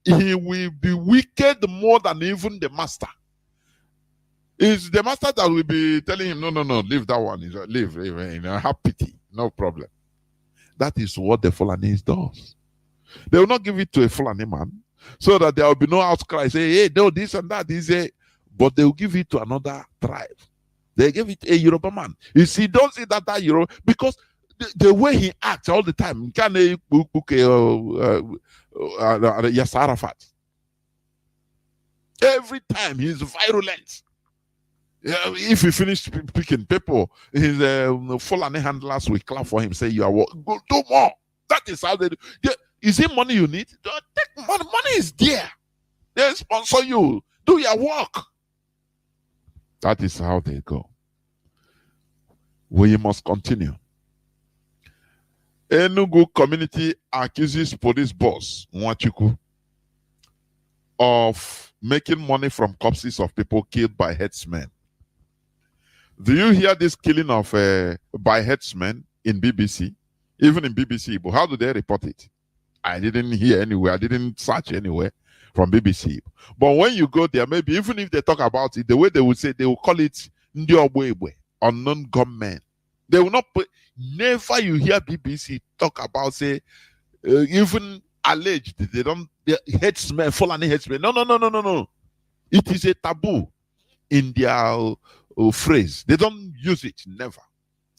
Speaker 2: He will be wicked more than even the master. It's the master that will be telling him, no, leave that one. Leave, have pity, no problem. That is what the Fulanese does. They will not give it to a Fulani man, so that there will be no outcry. Say, hey, no, this and that is a. But they will give it to another tribe. They give it a Yoruba man. You see, don't see that Yoruba, because the way he acts all the time. Can Yasser Arafat. Every time he's violent. If he finished picking people, his Fulani handlers will clap for him. Say, you are go do more. That is how they do. Is it money you need? Don't take money. Money is there. They sponsor you. Do your work. That is how they go. We must continue. Enugu community accuses police boss Nwachuku of making money from corpses of people killed by herdsmen. Do you hear this killing of by herdsmen in BBC? Even in BBC, but how do they report it? I didn't hear anywhere. I didn't search anywhere from BBC. But when you go there, maybe even if they talk about it, the way they will say, they will call it Ndi Ogbuegbe, unknown gunmen. They will not put, never you hear BBC talk about, say, even alleged, they don't, headsmen, Fulani headsmen. No. It is a taboo in their phrase. They don't use it, never.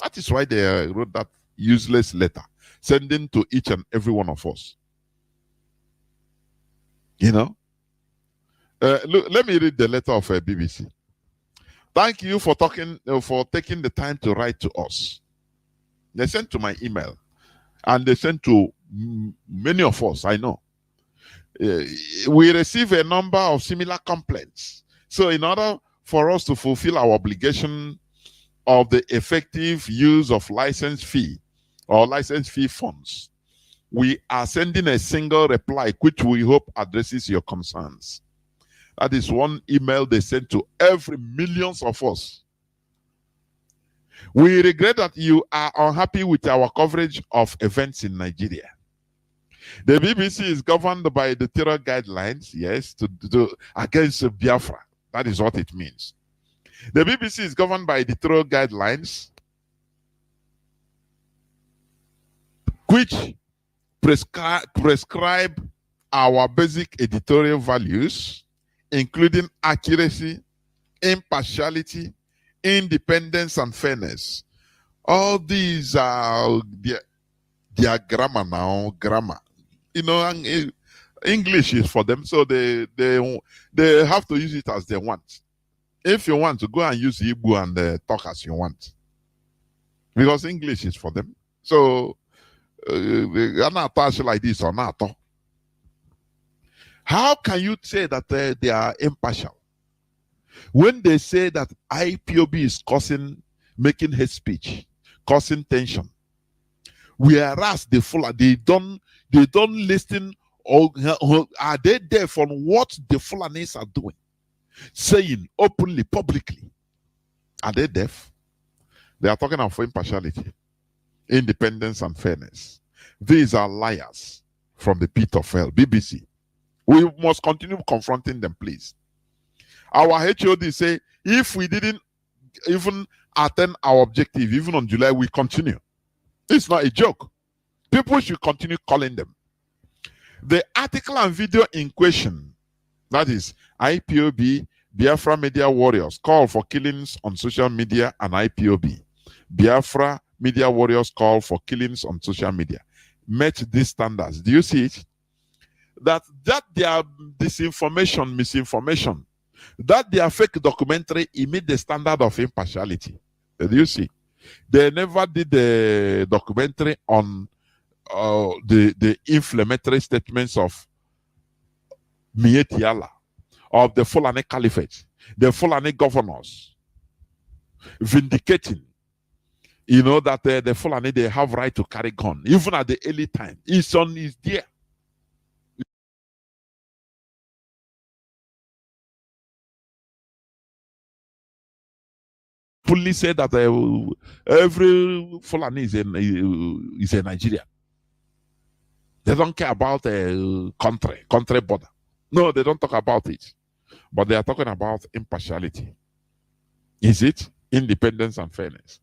Speaker 2: That is why they wrote that useless letter, sending to each and every one of us. Look, let me read the letter of BBC. Thank you for taking the time to write to us. They sent to my email, and they sent to many of us, I know. We receive a number of similar complaints. So in order for us to fulfill our obligation of the effective use of license fee or license fee funds, we are sending a single reply which we hope addresses your concerns. That is one email they sent to every millions of us. We regret that you are unhappy with our coverage of events in Nigeria. The BBC is governed by the terror guidelines, yes, against Biafra. That is what it means. The BBC is governed by the terror guidelines, which prescribe our basic editorial values, including accuracy, impartiality, independence, and fairness. All these are their grammar now, grammar. You know, and English is for them, so they have to use it as they want. If you want to go and use Igbo and talk as you want, because English is for them. So they are not attached like this or not. How can you say that they are impartial when they say that IPOB is making hate speech, causing tension? Whereas they don't listen, or are they deaf on what the Fulanis are doing, saying openly, publicly? Are they deaf? They are talking of impartiality, independence, and fairness. These are liars from the pit of hell. BBC, we must continue confronting them, please. Our HOD say if we didn't even attain our objective, even on July, we continue. It's not a joke. People should continue calling them. The article and video in question, that is IPOB, Biafra Media Warriors call for killings on social media, and IPOB, Biafra Media Warriors call for killings on social media, met these standards. Do you see it? That their disinformation, misinformation, that their fake documentary, it meet the standard of impartiality. Do you see? They never did the documentary on the inflammatory statements of Mietiala, of the Fulani Caliphate, the Fulani governors, vindicating, you know, that the Fulani, they have right to carry gun, even at the early time. His son is there. Police said that every Fulani is a Nigerian. They don't care about a country border. No, they don't talk about it. But they are talking about impartiality. Is it? Independence and fairness.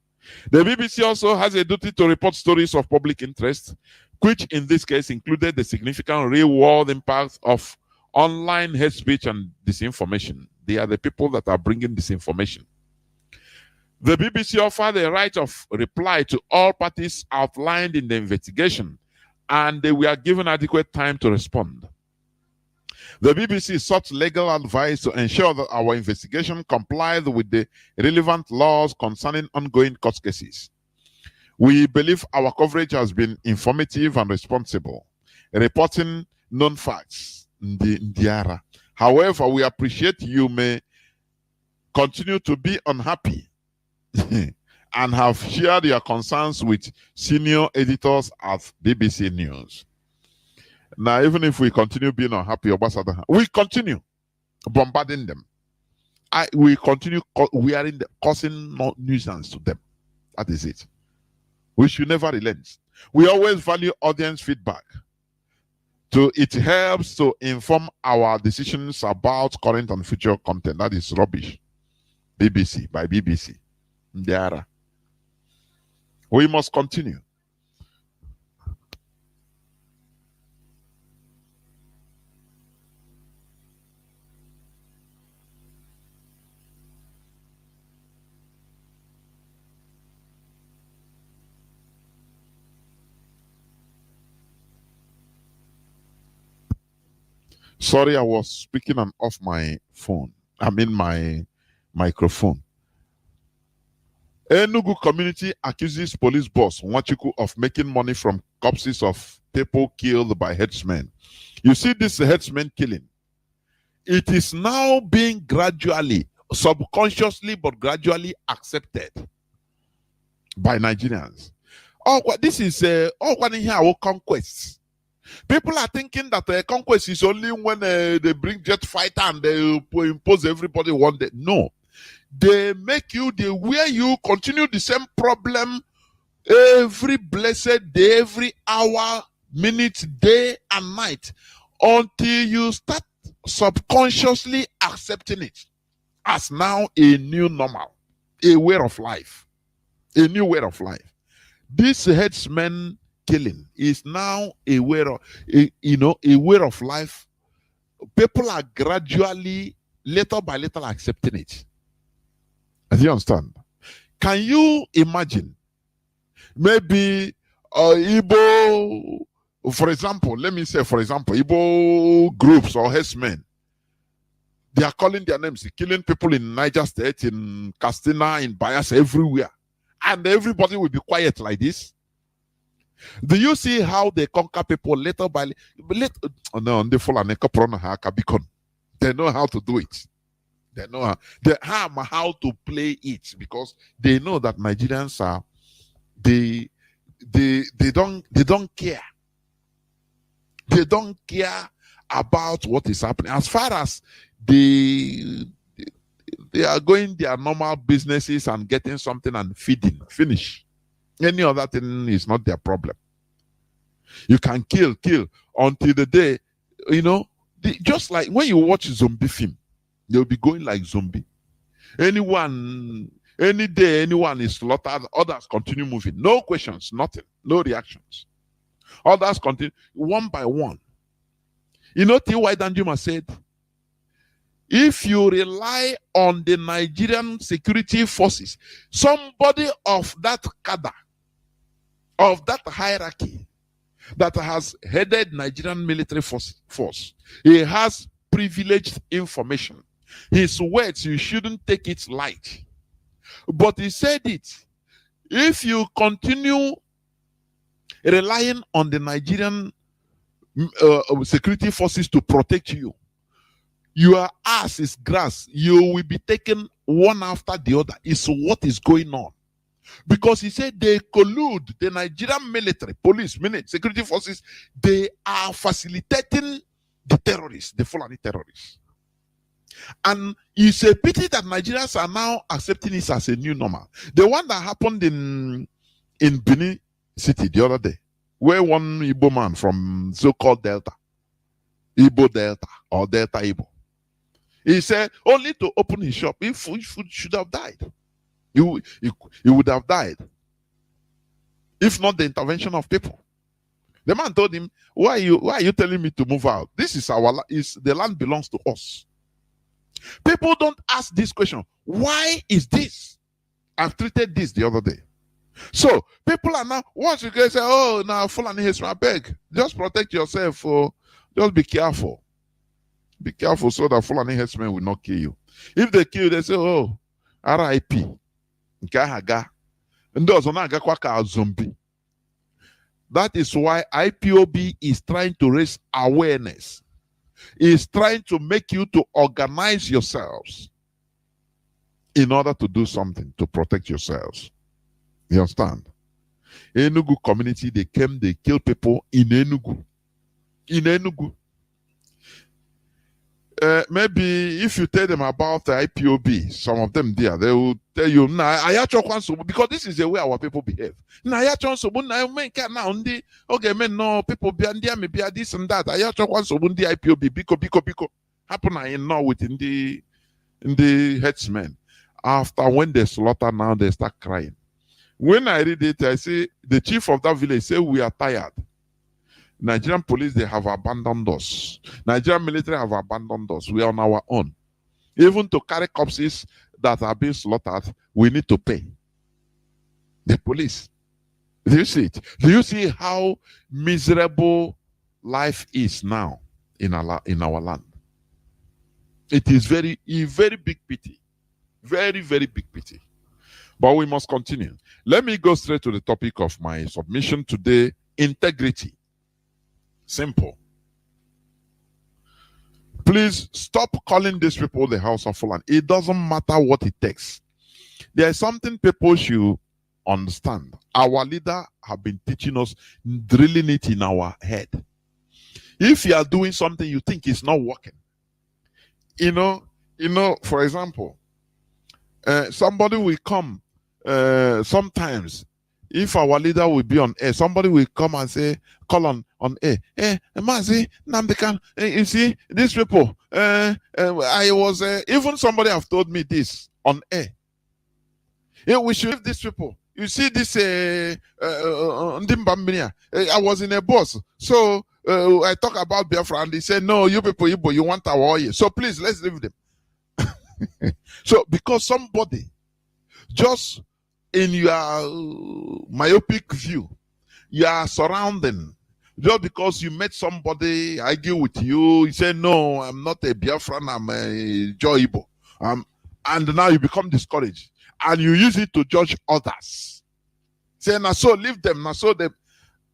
Speaker 2: The BBC also has a duty to report stories of public interest, which in this case included the significant real-world impact of online hate speech and disinformation. They are the people that are bringing disinformation. The BBC offered the right of reply to all parties outlined in the investigation, and they were given adequate time to respond. The BBC sought legal advice to ensure that our investigation complied with the relevant laws concerning ongoing court cases. We believe our coverage has been informative and responsible, reporting known facts. However, we appreciate you may continue to be unhappy and have shared your concerns with senior editors at BBC News. Now, even if we continue being unhappy, we continue bombarding them. We continue causing nuisance to them. That is it. We should never relent. We always value audience feedback. It helps to inform our decisions about current and future content. That is rubbish. BBC, by BBC. We must continue. Sorry, I was speaking on off my phone. I mean my microphone. Enugu community accuses police boss Nwachukwu of making money from corpses of people killed by headsmen. You see this headsman killing? It is now being gradually, subconsciously, but gradually accepted by Nigerians. Oh, this is our conquest. People are thinking that conquest is only when they bring jet fighter and they impose everybody one day. No. They make you, they wear you, continue the same problem every blessed day, every hour, minute, day, and night, until you start subconsciously accepting it as now a new normal, a way of life, a new way of life. This headsman killing is now a way of, a way of life. People are gradually, little by little, accepting it. Do you understand? Can you imagine? Maybe Igbo, for example, let me say, for example, Igbo groups or herdsmen, they are calling their names, killing people in Niger State, in Castina, in Bayelsa, everywhere. And everybody will be quiet like this. Do you see how they conquer people little by little? Oh, no, they know how to do it. They know how to play it, because they know that Nigerians are they don't care. They don't care about what is happening. As far as they are going their normal businesses and getting something and feeding, finish. Any other thing is not their problem. You can kill until the day, just like when you watch zombie film, they'll be going like zombie. Any day anyone is slaughtered, others continue moving. No questions, nothing, no reactions. Others continue one by one. T.Y. Danjuma said, if you rely on the Nigerian security forces, somebody of that cadre, of that hierarchy that has headed Nigerian military force, he has privileged information. His words, you shouldn't take it light. But he said it, if you continue relying on the Nigerian security forces to protect you, your ass is grass. You will be taken one after the other. It's what is going on. Because he said they collude, the Nigerian military, police, security forces, they are facilitating the terrorists, the Fulani terrorists. And it's a pity that Nigerians are now accepting this as a new normal. The one that happened in Benin City the other day, where one Igbo man from so-called Delta, Igbo Delta or Delta Igbo, he said only to open his shop, if food should have died. He would have died if not the intervention of people. The man told him, why are you telling me to move out? This is the land belongs to us. People don't ask this question. Why is this? I've treated this the other day. So people are now, once you guys say, oh, now Fulani has my beg, just protect yourself. Just be careful. Be careful so that Fulani headsmen will not kill you. If they kill you, they say, oh, R.I.P. That is why IPOB is trying to raise awareness. Is trying to make you to organize yourselves in order to do something to protect yourselves. You understand? Enugu community, they kill people in Enugu. In Enugu. Maybe if you tell them about the IPOB, some of them there, they will tell you, because this is the way our people behave. People be this and that. IPOB, biko. Happen now within the headsmen. After when they slaughter, now they start crying. When I read it, I say the chief of that village say we are tired. Nigerian police, they have abandoned us. Nigerian military have abandoned us. We are on our own. Even to carry corpses that are being slaughtered, we need to pay. The police. Do you see it? Do you see how miserable life is now in our land? It is a very big pity. Very, very big pity. But we must continue. Let me go straight to the topic of my submission today, integrity. Simple. Please stop calling these people the House of Fulani. It doesn't matter what it takes. There is something people should understand. Our leader have been teaching us, drilling it in our head. If you are doing something you think is not working, for example, Somebody will come sometimes. If our leader will be on air, somebody will come and say, call on air. Mazi, Namdekan, you see, these people, I was, even somebody have told me this on air. We should leave these people. You see this, I was in a bus. So I talk about Biafra and they said, no, you people, you want our oil. So please, let's leave them. So because somebody just in your myopic view, you are surrounding, just because you met somebody argue with you, you say, no, I'm not a Biafran, I'm a Joibo. And now you become discouraged and you use it to judge others. Say, now so leave them, now so them.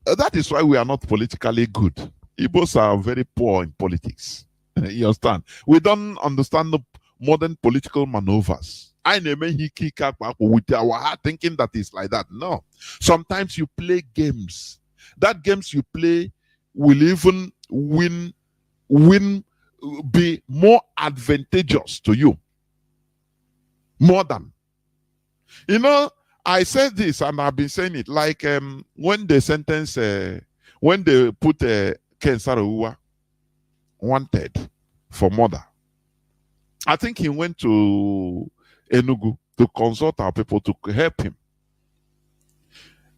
Speaker 2: That is why we are not politically good. Igbos are very poor in politics. You understand? We don't understand the modern political maneuvers. I never kick up with our heart thinking that it's like that. No. Sometimes you play games. That games you play will even be more advantageous to you. More than. You know, I said this and I've been saying it, like when they sentence, when they put Ken Saro-Wiwa wanted for murder. I think he went to Enugu to consult our people to help him.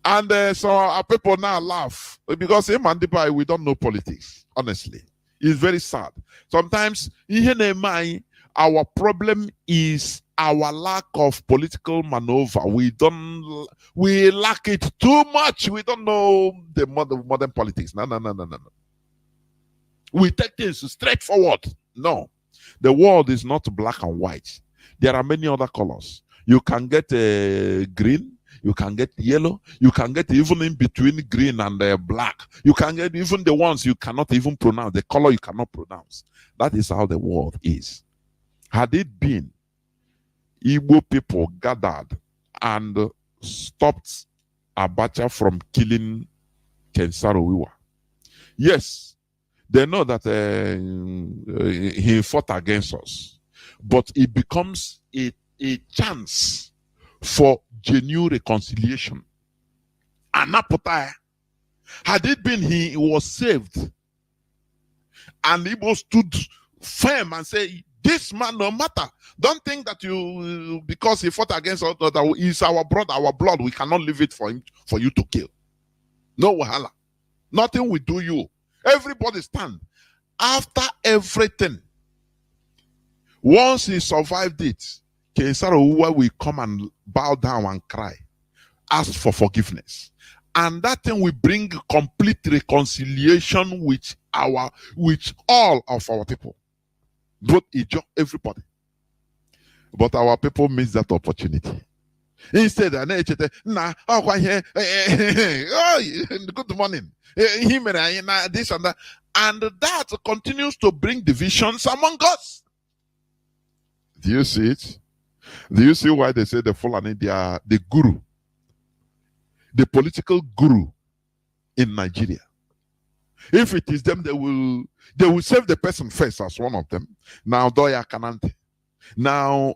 Speaker 2: And so our people now laugh because him and Dipai, we don't know politics, honestly. It's very sad. Sometimes, our problem is our lack of political maneuver. We lack it too much. We don't know the modern politics. No. We take things straightforward. No. The world is not black and white. There are many other colors. You can get green, you can get yellow, you can get even in between green and black. You can get even the ones you cannot even pronounce, the color you cannot pronounce. That is how the world is. Had it been Igbo people gathered and stopped Abacha from killing Ken Saro-Wiwa, yes, they know that he fought against us, but it becomes a chance for genuine reconciliation. Anapotaya, had it been he was saved, and Igbo stood firm and said, this man, no matter, don't think that you, because he fought against us, that he's our brother, our blood, we cannot leave it for him, for you to kill. No wahala. Nothing will do you. Everybody stand. After everything, once he survived it, Ken Saro-Wiwa will come and bow down and cry, ask for forgiveness. And that thing will bring complete reconciliation with all of our people. Both everybody. But our people miss that opportunity. Instead, good morning. This and that. And that continues to bring divisions among us. Do you see it? Do you see why they say the Fulani, they are the guru, the political guru in Nigeria? If it is them, they will save the person first as one of them. Now, Doya Kanante. Now,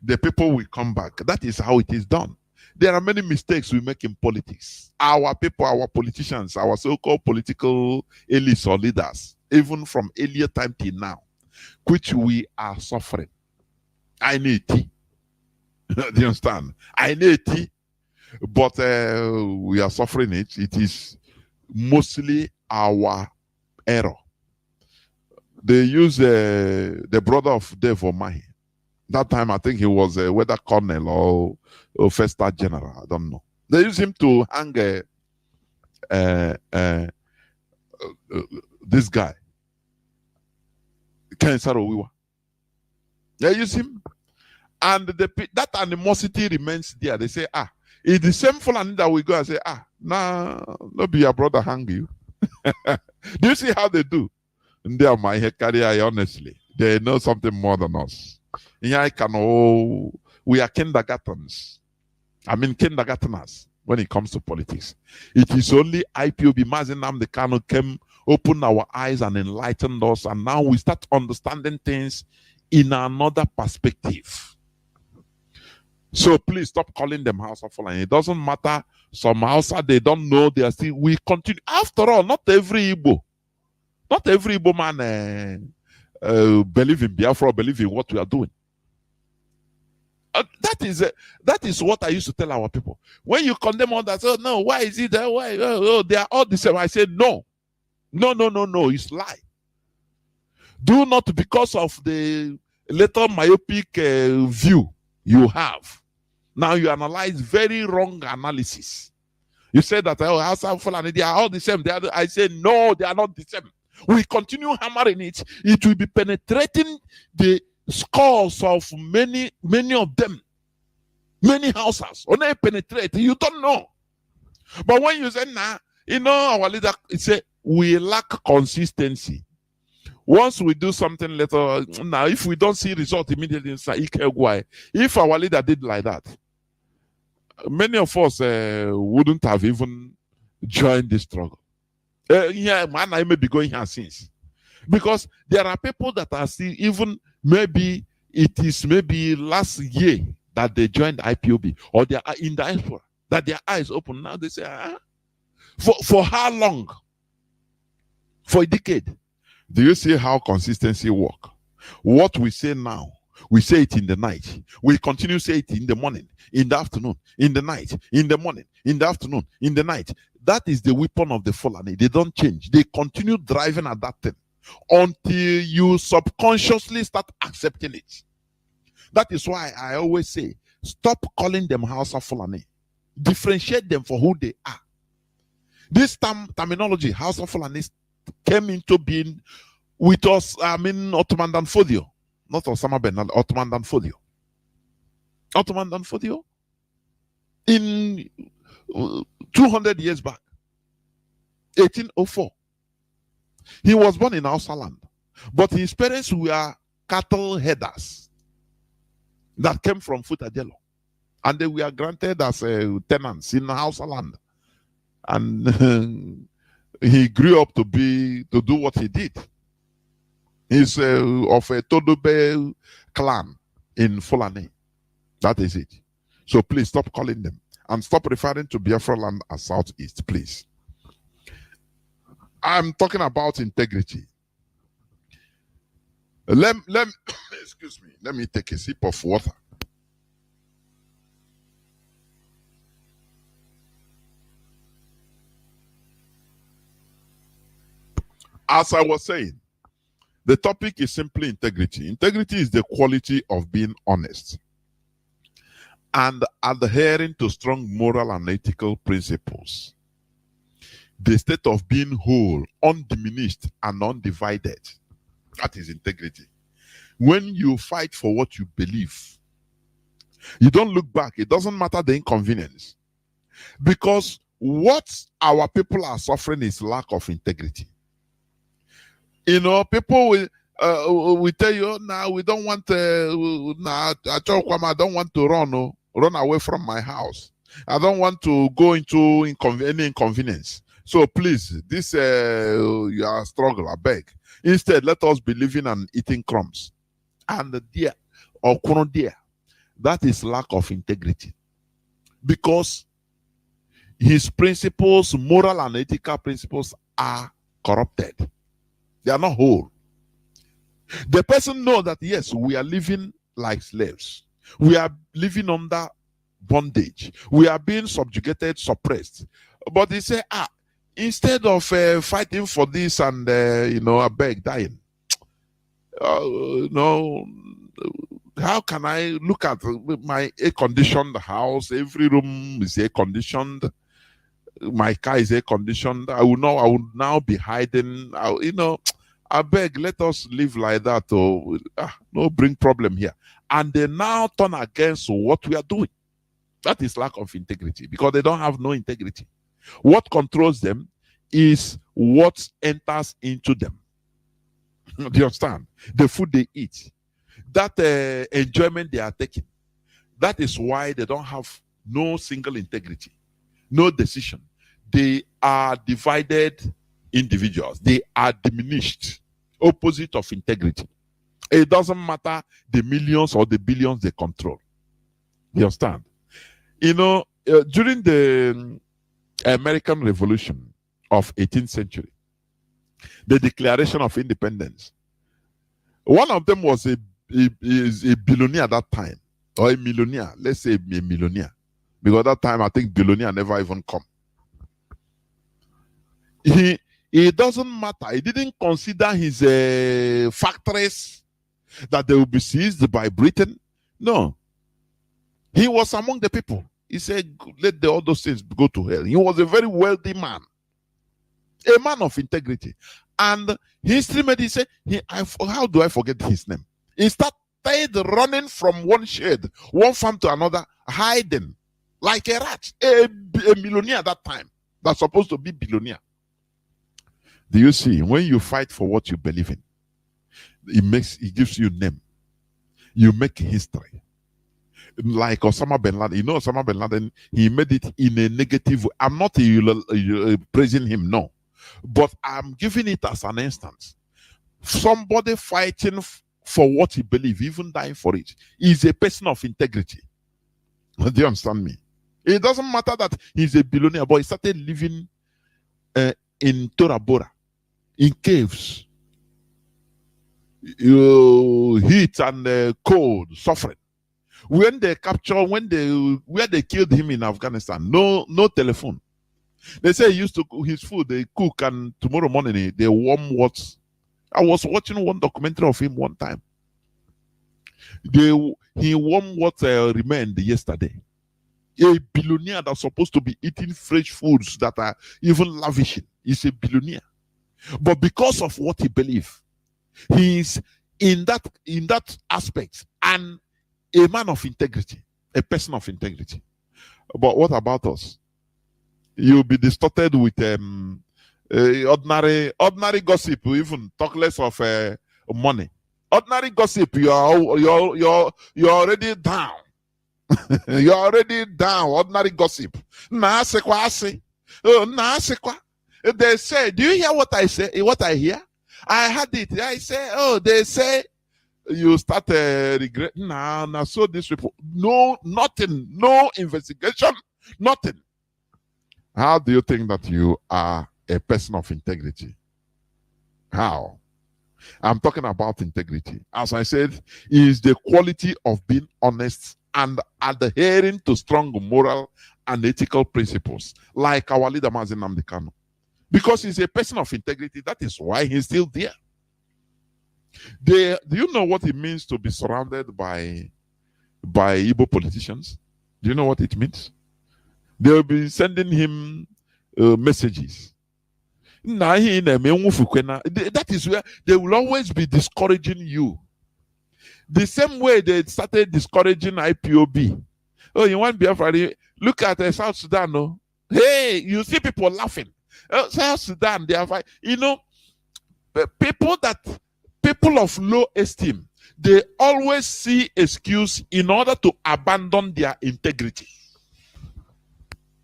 Speaker 2: the people will come back. That is how it is done. There are many mistakes we make in politics. Our people, our politicians, our so-called political elites or leaders, even from earlier time till now, which we are suffering. I need tea. Do you understand? I need tea. But we are suffering it. It is mostly our error. They use the brother of Dave Omahi. That time, I think he was whether colonel or first star general. I don't know. They use him to hang this guy, Ken Saro-Wiwa. They use him. And that animosity remains there. They say, it's the same Fulani that we go and say, no be your brother hang you. Do you see how they do? And they are my head carrier, honestly. They know something more than us. We are kindergartens. I mean kindergarteners when it comes to politics. It is only IPOB Mazi Nnamdi Kanu came, opened our eyes and enlightened us, and now we start understanding things in another perspective. So please stop calling them Hausa Fulani. It doesn't matter. Some Hausa, they don't know. They are still. We continue. After all, not every Igbo man believe in Biafra, believe in what we are doing. That is what I used to tell our people. When you condemn others, oh no, why is it that? Why? Oh, they are all the same. I said no. It's lie. Do not, because of the little myopic view you have. Now you analyze very wrong analysis. You said that Hausa Fulani, they are all the same. I say no, they are not the same. We continue hammering it. It will be penetrating the skulls of many of them. Many houses. When they penetrate, you don't know. But when you say, nah, our leader, it say we lack consistency. Once we do something later, now if we don't see result immediately, if our leader did like that, many of us wouldn't have even joined this struggle. Yeah, man, I may be going here since. Because there are people that are still, even maybe it is maybe last year that they joined IPOB, or they are in diaspora, that their eyes open. Now they say, for how long? For a decade. Do you see how consistency work? What we say now, we say it in the night. We continue to say it in the morning, in the afternoon, in the night, in the morning, in the afternoon, in the night. That is the weapon of the Fulani. They don't change. They continue driving at that thing until you subconsciously start accepting it. That is why I always say, stop calling them Hausa Fulani. Differentiate them for who they are. This terminology, Hausa Fulani, came into being with us, Ottoman Dan Fodio. Not Osama bin Laden, Ottoman Dan Fodio. Ottoman Dan Fodio, in 200 years back, 1804. He was born in Hausa land, but his parents were cattle headers that came from Futadelo, and they were granted as tenants in Hausa land. And he grew up to do what he did. He's of a Todobe clan in Fulani. That is it. So please stop calling them and stop referring to Biafra land as Southeast, please. I'm talking about integrity. Excuse me. Let me take a sip of water. As I was saying, the topic is simply integrity. Integrity is the quality of being honest and adhering to strong moral and ethical principles. The state of being whole, undiminished, and undivided. That is integrity. When you fight for what you believe, you don't look back. It doesn't matter the inconvenience. Because what our people are suffering is lack of integrity. People will tell you, now we don't want to, I don't want to run away from my house. I don't want to go into any inconvenience. So please, this you are struggle, I beg. Instead, let us be living and eating crumbs. And dear, or dear, that is lack of integrity. Because his principles, moral and ethical principles, are corrupted. They are not whole. The person knows that, yes, we are living like slaves. We are living under bondage. We are being subjugated, suppressed. But they say, instead of fighting for this and, I beg, dying, how can I look at my air-conditioned house? Every room is air-conditioned. My car is air-conditioned. I will now be hiding. I beg, let us live like that. No bring problem here. And they now turn against what we are doing. That is lack of integrity, because they don't have no integrity. What controls them is what enters into them. Do you understand? The food they eat, that enjoyment they are taking. That is why they don't have no single integrity, no decision. They are divided individuals. They are diminished, opposite of integrity. It doesn't matter the millions or the billions they control. You understand? You know, during the American Revolution of 18th century, the Declaration of Independence, one of them was a billionaire at that time, or a millionaire. Let's say a millionaire, because at that time I think billionaire never even come. It doesn't matter. He didn't consider his factories that they will be seized by Britain. No, he was among the people. He said, "Let all those things go to hell." He was a very wealthy man, a man of integrity. And history made it say, how do I forget his name? He started running from one shed, one farm to another, hiding like a rat. A millionaire at that time, that's supposed to be billionaire. Do you see? When you fight for what you believe in, it gives you name. You make history. Like Osama bin Laden. You know Osama bin Laden, he made it in a negative way. I'm not praising him, no. But I'm giving it as an instance. Somebody fighting for what he believes, even dying for it, is a person of integrity. Do you understand me? It doesn't matter that he's a billionaire, but he started living in Tora Bora, in caves, heat and cold, suffering. When they captured, where they killed him in Afghanistan, no telephone. They say he used to cook his food, they cook, and tomorrow morning they warm what. I was watching one documentary of him one time. He warm what remained yesterday. A billionaire that's supposed to be eating fresh foods that are even lavishing. He's a billionaire. But because of what he believes, he's in that aspect and a man of integrity, a person of integrity. But what about us? You'll be distorted with ordinary gossip. You even talk less of money. Ordinary gossip, you're already down. You're already down. Ordinary gossip. They say, do you hear what I say? What I hear? I heard it. I say, oh, they say you start regret. Nah, so this report. No, nothing. No investigation. Nothing. How do you think that you are a person of integrity? How? I'm talking about integrity. As I said, is the quality of being honest and adhering to strong moral and ethical principles, like our leader Mazi Namdekano. Because he's a person of integrity, that is why he's still there. Do you know what it means to be surrounded by Igbo politicians? Do you know what it means? They will be sending him messages. That is where they will always be discouraging you. The same way they started discouraging IPOB. Oh, you want Biafra? Look at South Sudan. No? Hey, you see people laughing. South Sudan, they are, people of low esteem, they always see excuse in order to abandon their integrity.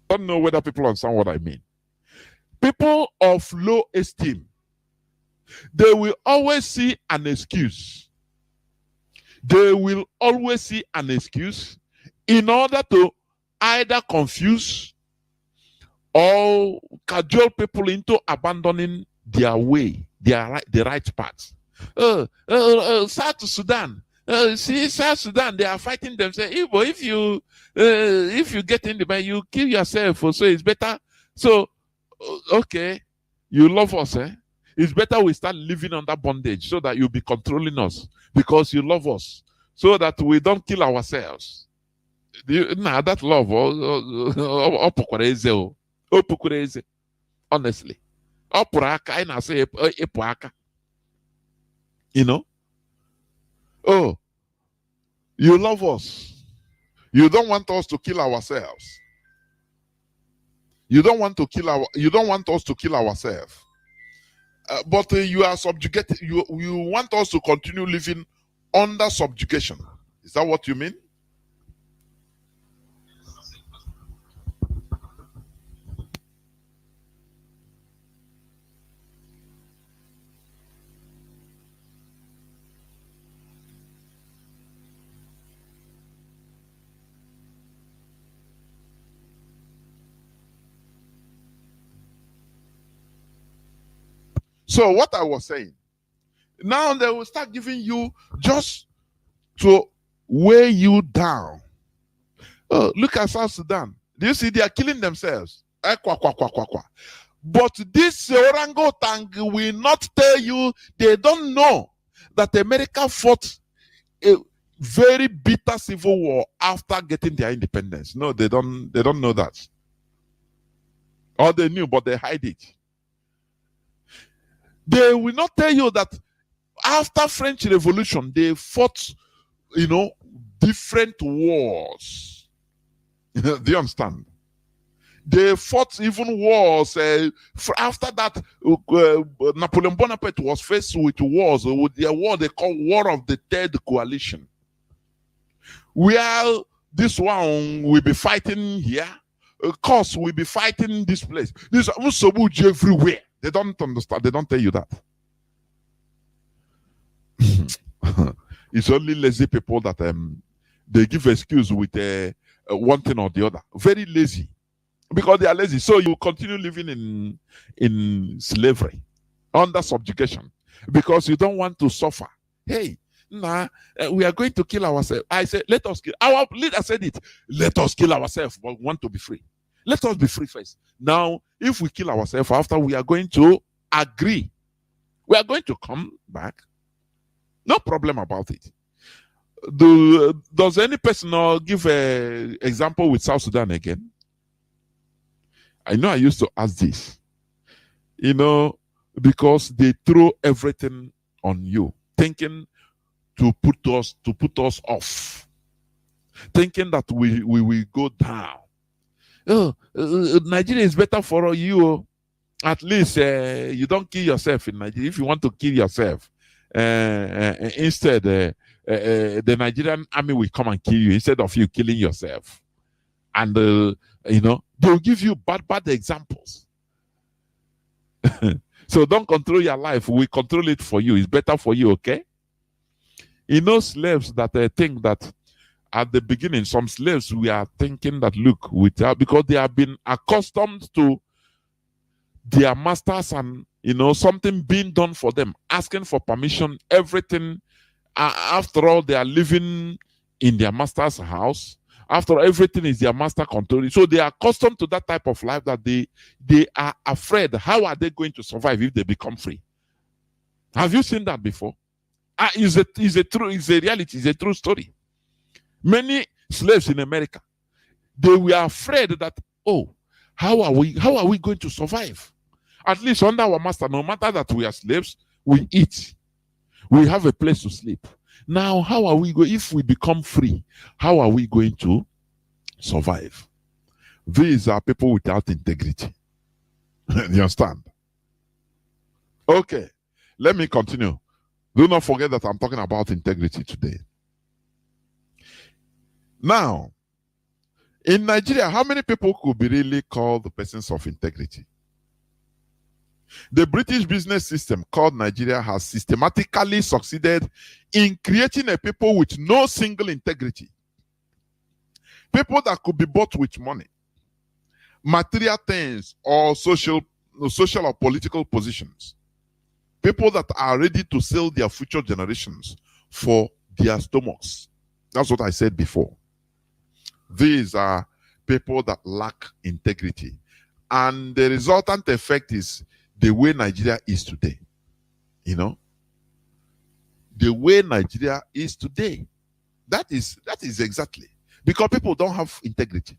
Speaker 2: I don't know whether people understand what I mean. People of low esteem, they will always see an excuse. They will always see an excuse in order to either confuse or cajole people into abandoning their way, the right path. South Sudan. See, South Sudan, they are fighting themselves. If you get in the bed, you kill yourself. So it's better. So, okay, you love us, eh? It's better we start living under bondage so that you'll be controlling us because you love us, so that we don't kill ourselves. That love, honestly. You know? Oh, you love us. You don't want us to kill ourselves. You don't want us to kill ourselves. But you are subjugated. You want us to continue living under subjugation. Is that what you mean? So what I was saying, now they will start giving you just to weigh you down. Oh, look at South Sudan. Do you see they are killing themselves? But this orangutan will not tell you, they don't know that America fought a very bitter civil war after getting their independence. No, they don't know that. Or they knew, but they hide it. They will not tell you that after French Revolution, they fought, different wars. Do you understand? They fought even wars. After that, Napoleon Bonaparte was faced with wars, with the war they call War of the Third Coalition. Where this one will be fighting here, of course, we'll be fighting this place. This is everywhere. They don't understand. They don't tell you that. It's only lazy people that they give excuse with one thing or the other. Very lazy. Because they are lazy. So you continue living in slavery, under subjugation, because you don't want to suffer. Hey, we are going to kill ourselves. I said, let us kill. Our leader said it. Let us kill ourselves, but we want to be free. Let us be free first. Now, if we kill ourselves after, we are going to agree. We are going to come back. No problem about it. Does any person give an example with South Sudan again? I know I used to ask this, because they throw everything on you, thinking to put us off, thinking that we will go down. Oh, Nigeria is better for you. At least you don't kill yourself in Nigeria. If you want to kill yourself, instead the Nigerian army will come and kill you instead of you killing yourself. And they'll give you bad examples. So don't control your life. We control it for you. It's better for you, okay? Slaves that think that at the beginning, some slaves, we are thinking that, look, because they have been accustomed to their masters and, something being done for them, asking for permission, everything. After all, they are living in their master's house. After all, everything is their master control. So they are accustomed to that type of life that they are afraid. How are they going to survive if they become free? Have you seen that before? It's a reality, it's a true story. Many slaves in America, they were afraid that, how are we going to survive? At least under our master, no matter that we are slaves, we eat. We have a place to sleep. Now, how are we going, if we become free, how are we going to survive? These are people without integrity. You understand? Okay, let me continue. Do not forget that I'm talking about integrity today. Now, in Nigeria, how many people could be really called the persons of integrity? The British business system called Nigeria has systematically succeeded in creating a people with no single integrity. People that could be bought with money, material things, or social or political positions. People that are ready to sell their future generations for their stomachs. That's what I said before. These are people that lack integrity. And the resultant effect is the way Nigeria is today. The way Nigeria is today. That is exactly. Because people don't have integrity.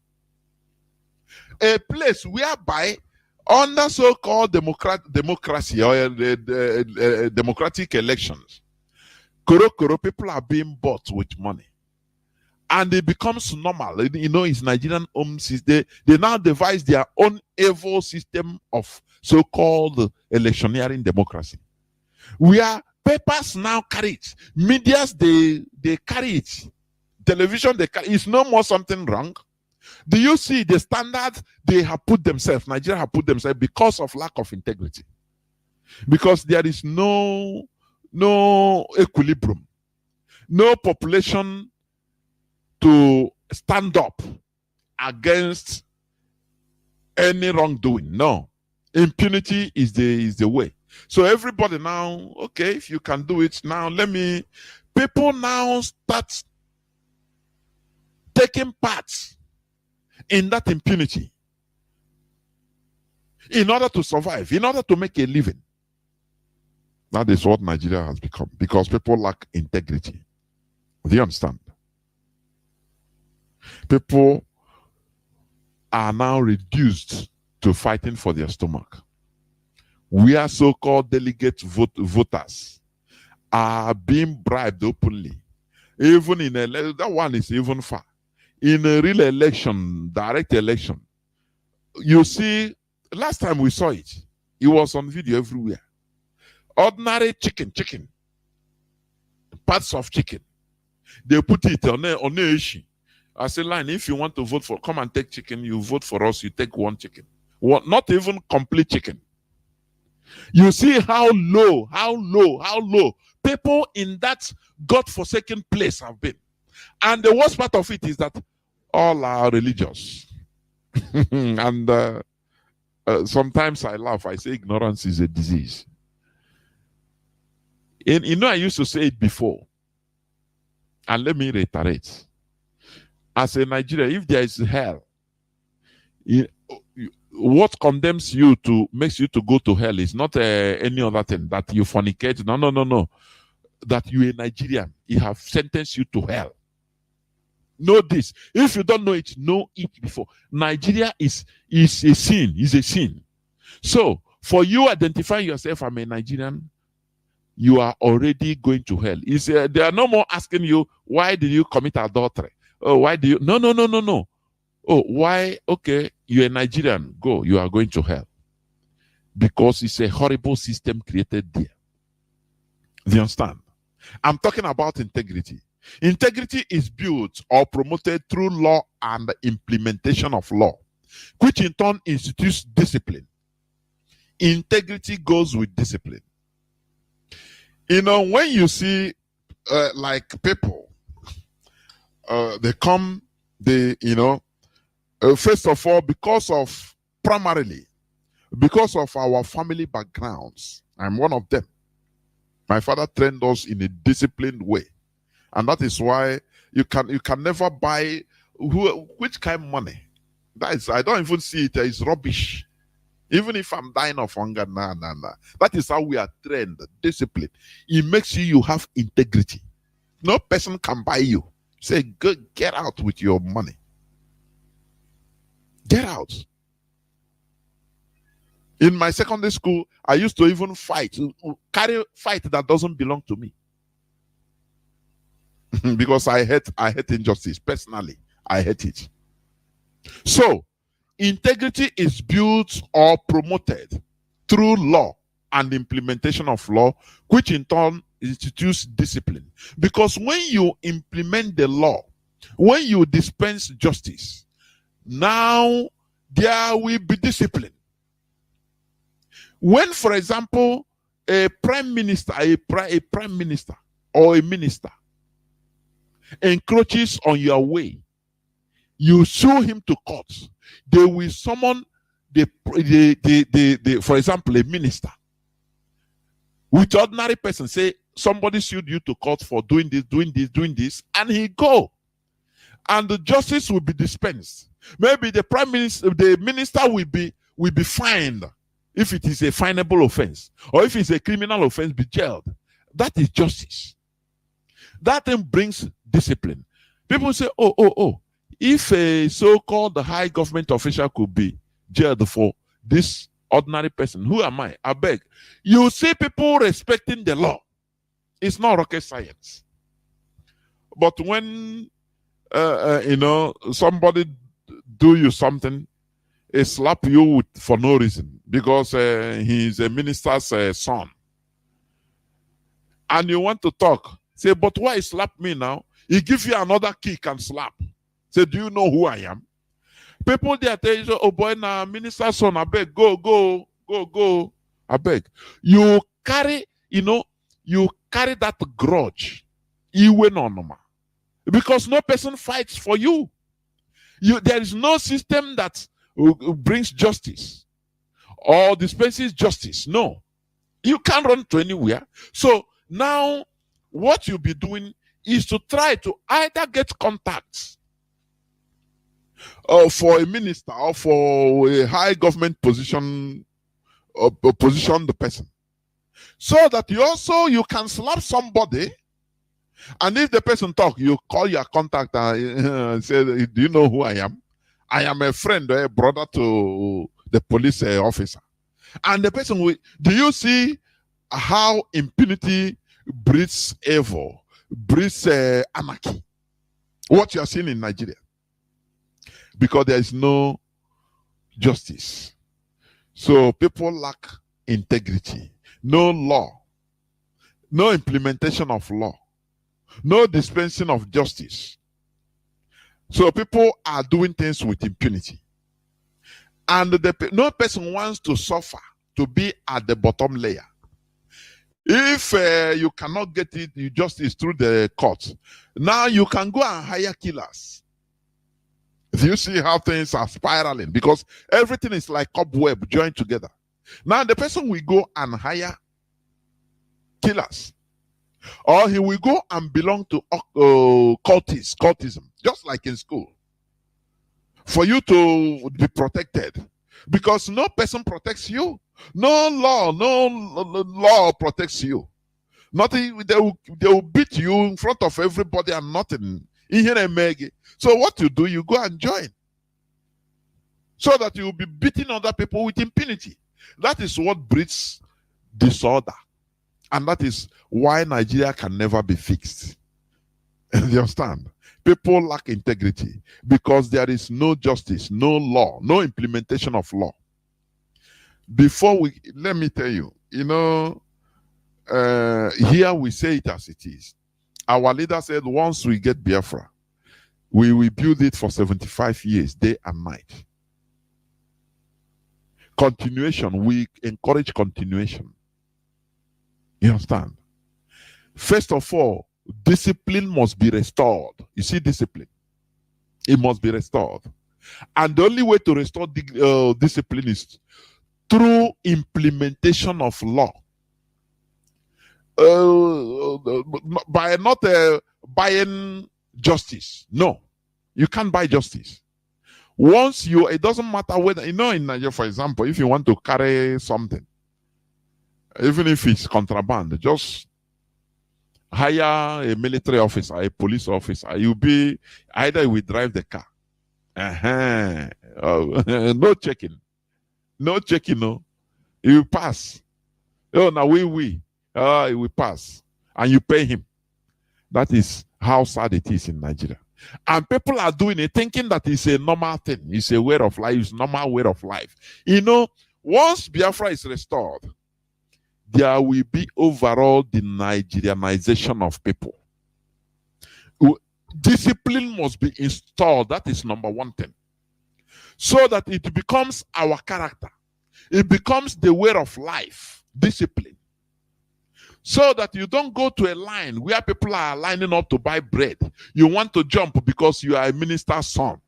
Speaker 2: A place whereby under so-called democracy or democratic elections, people are being bought with money. And it becomes normal. It's Nigerian they now devise their own evil system of so-called electioneering democracy. Where papers now carry it. Medias, they carry it. Television, they carry it. It's no more something wrong. Do you see the standard they have put themselves, Nigeria have put themselves because of lack of integrity? Because there is no equilibrium, no population to stand up against any wrongdoing. No. Impunity is the way. So everybody now, okay, if you can do it now, people now start taking part in that impunity in order to survive, in order to make a living. That is what Nigeria has become, because people lack integrity. Do you understand? People are now reduced to fighting for their stomach. We are so-called delegate voters are being bribed openly. Even in that one is even far. In a real election, direct election, you see, last time we saw it, it was on video everywhere. Ordinary chicken, parts of chicken. They put it on a issue. I say, line, if you want to vote for, come and take chicken, you vote for us, you take one chicken. Not even complete chicken. You see how low people in that God-forsaken place have been. And the worst part of it is that all are religious. And sometimes I laugh. I say ignorance is a disease. And I used to say it before. And let me reiterate. As a Nigerian, if there is hell, what condemns you makes you to go to hell is not any other thing, that you fornicate. No. That you a Nigerian, he have sentenced you to hell. Know this. If you don't know it, know it before. Nigeria is a sin. So, for you identifying yourself as a Nigerian, you are already going to hell. They are no more asking you, why did you commit adultery? Oh, why do you? No. Oh, why? Okay, you're a Nigerian. Go. You are going to hell. Because it's a horrible system created there. Do you understand? I'm talking about integrity. Integrity is built or promoted through law and implementation of law, which in turn institutes discipline. Integrity goes with discipline. When you see like people, they come, first of all, primarily because of our family backgrounds. I'm one of them. My father trained us in a disciplined way. And that is why you can never buy which kind of money. I don't even see it as rubbish. Even if I'm dying of hunger, nah. That is how we are trained, discipline. It makes you have integrity. No person can buy you. Say, get out with your money. Get out. In my secondary school, I used to even carry fight that doesn't belong to me. Because I hate injustice. Personally, I hate it. So, integrity is built or promoted through law and implementation of law, which in turn institutes discipline. Because when you implement the law, when you dispense justice, now there will be discipline. When, for example, a prime minister or a minister encroaches on your way, you sue him to court. They will summon for example, a minister. With ordinary person, say somebody sued you to court for doing this, and he go, and the justice will be dispensed. Maybe the minister will be fined if it is a finable offense, or if it's a criminal offense, be jailed. That is justice. That then brings discipline. People say, oh, if a so-called high government official could be jailed for this ordinary person, who am I? I beg. You see people respecting the law. It's not rocket science. But when somebody do you something, they slap you for no reason because he's a minister's son, and you want to talk, say, but why slap me now? He give you another kick and slap. Say, do you know who I am? People there tell you, oh boy, now minister's son, I beg, go, I beg. You carry that grudge, because no person fights for you. There is no system that brings justice or dispenses justice. No. You can't run to anywhere. So now what you'll be doing is to try to either get contacts for a minister or for a high government position, or position the person, so that you can slap somebody, and if the person talk, you call your contact and say, do you know who I am? I am a friend or a brother to the police officer. And the person will, do you see how impunity breeds evil, breeds anarchy? What you are seeing in Nigeria. Because there is no justice. So people lack integrity, no law, no implementation of law, no dispensing of justice. So people are doing things with impunity. And no person wants to suffer, to be at the bottom layer. If you cannot get it, you justice through the courts. Now you can go and hire killers. Do you see how things are spiraling? Because everything is like cobweb joined together. Now the person will go and hire killers. Or he will go and belong to cultism, just like in school. For you to be protected. Because no person protects you. No law protects you. Nothing, they will beat you in front of everybody and nothing. So what you do, you go and join. So that you will be beating other people with impunity. That is what breeds disorder. And that is why Nigeria can never be fixed. You understand? People lack integrity because there is no justice, no law, no implementation of law. Let me tell you, here we say it as it is. Our leader said once we get Biafra, we will build it for 75 years, day and night. Continuation, we encourage continuation. You understand? First of all, discipline must be restored. You see, discipline. It must be restored. And the only way to restore discipline is through implementation of law. By not buying justice. No. You can't buy justice. Once it doesn't matter whether, in Nigeria, for example, if you want to carry something, even if it's contraband, just hire a military officer, a police officer. Either you will drive the car. No checking. No checking, no. You pass. Oh, now it will pass. And you pay him. That is how sad it is in Nigeria. And people are doing it thinking that it's a normal thing. It's a way of life. It's a normal way of life. Once Biafra is restored, there will be overall the Nigerianization of people. Discipline must be installed. That is number one thing. So that it becomes our character. It becomes the way of life. Discipline. So that you don't go to a line where people are lining up to buy bread. You want to jump because you are a minister's son.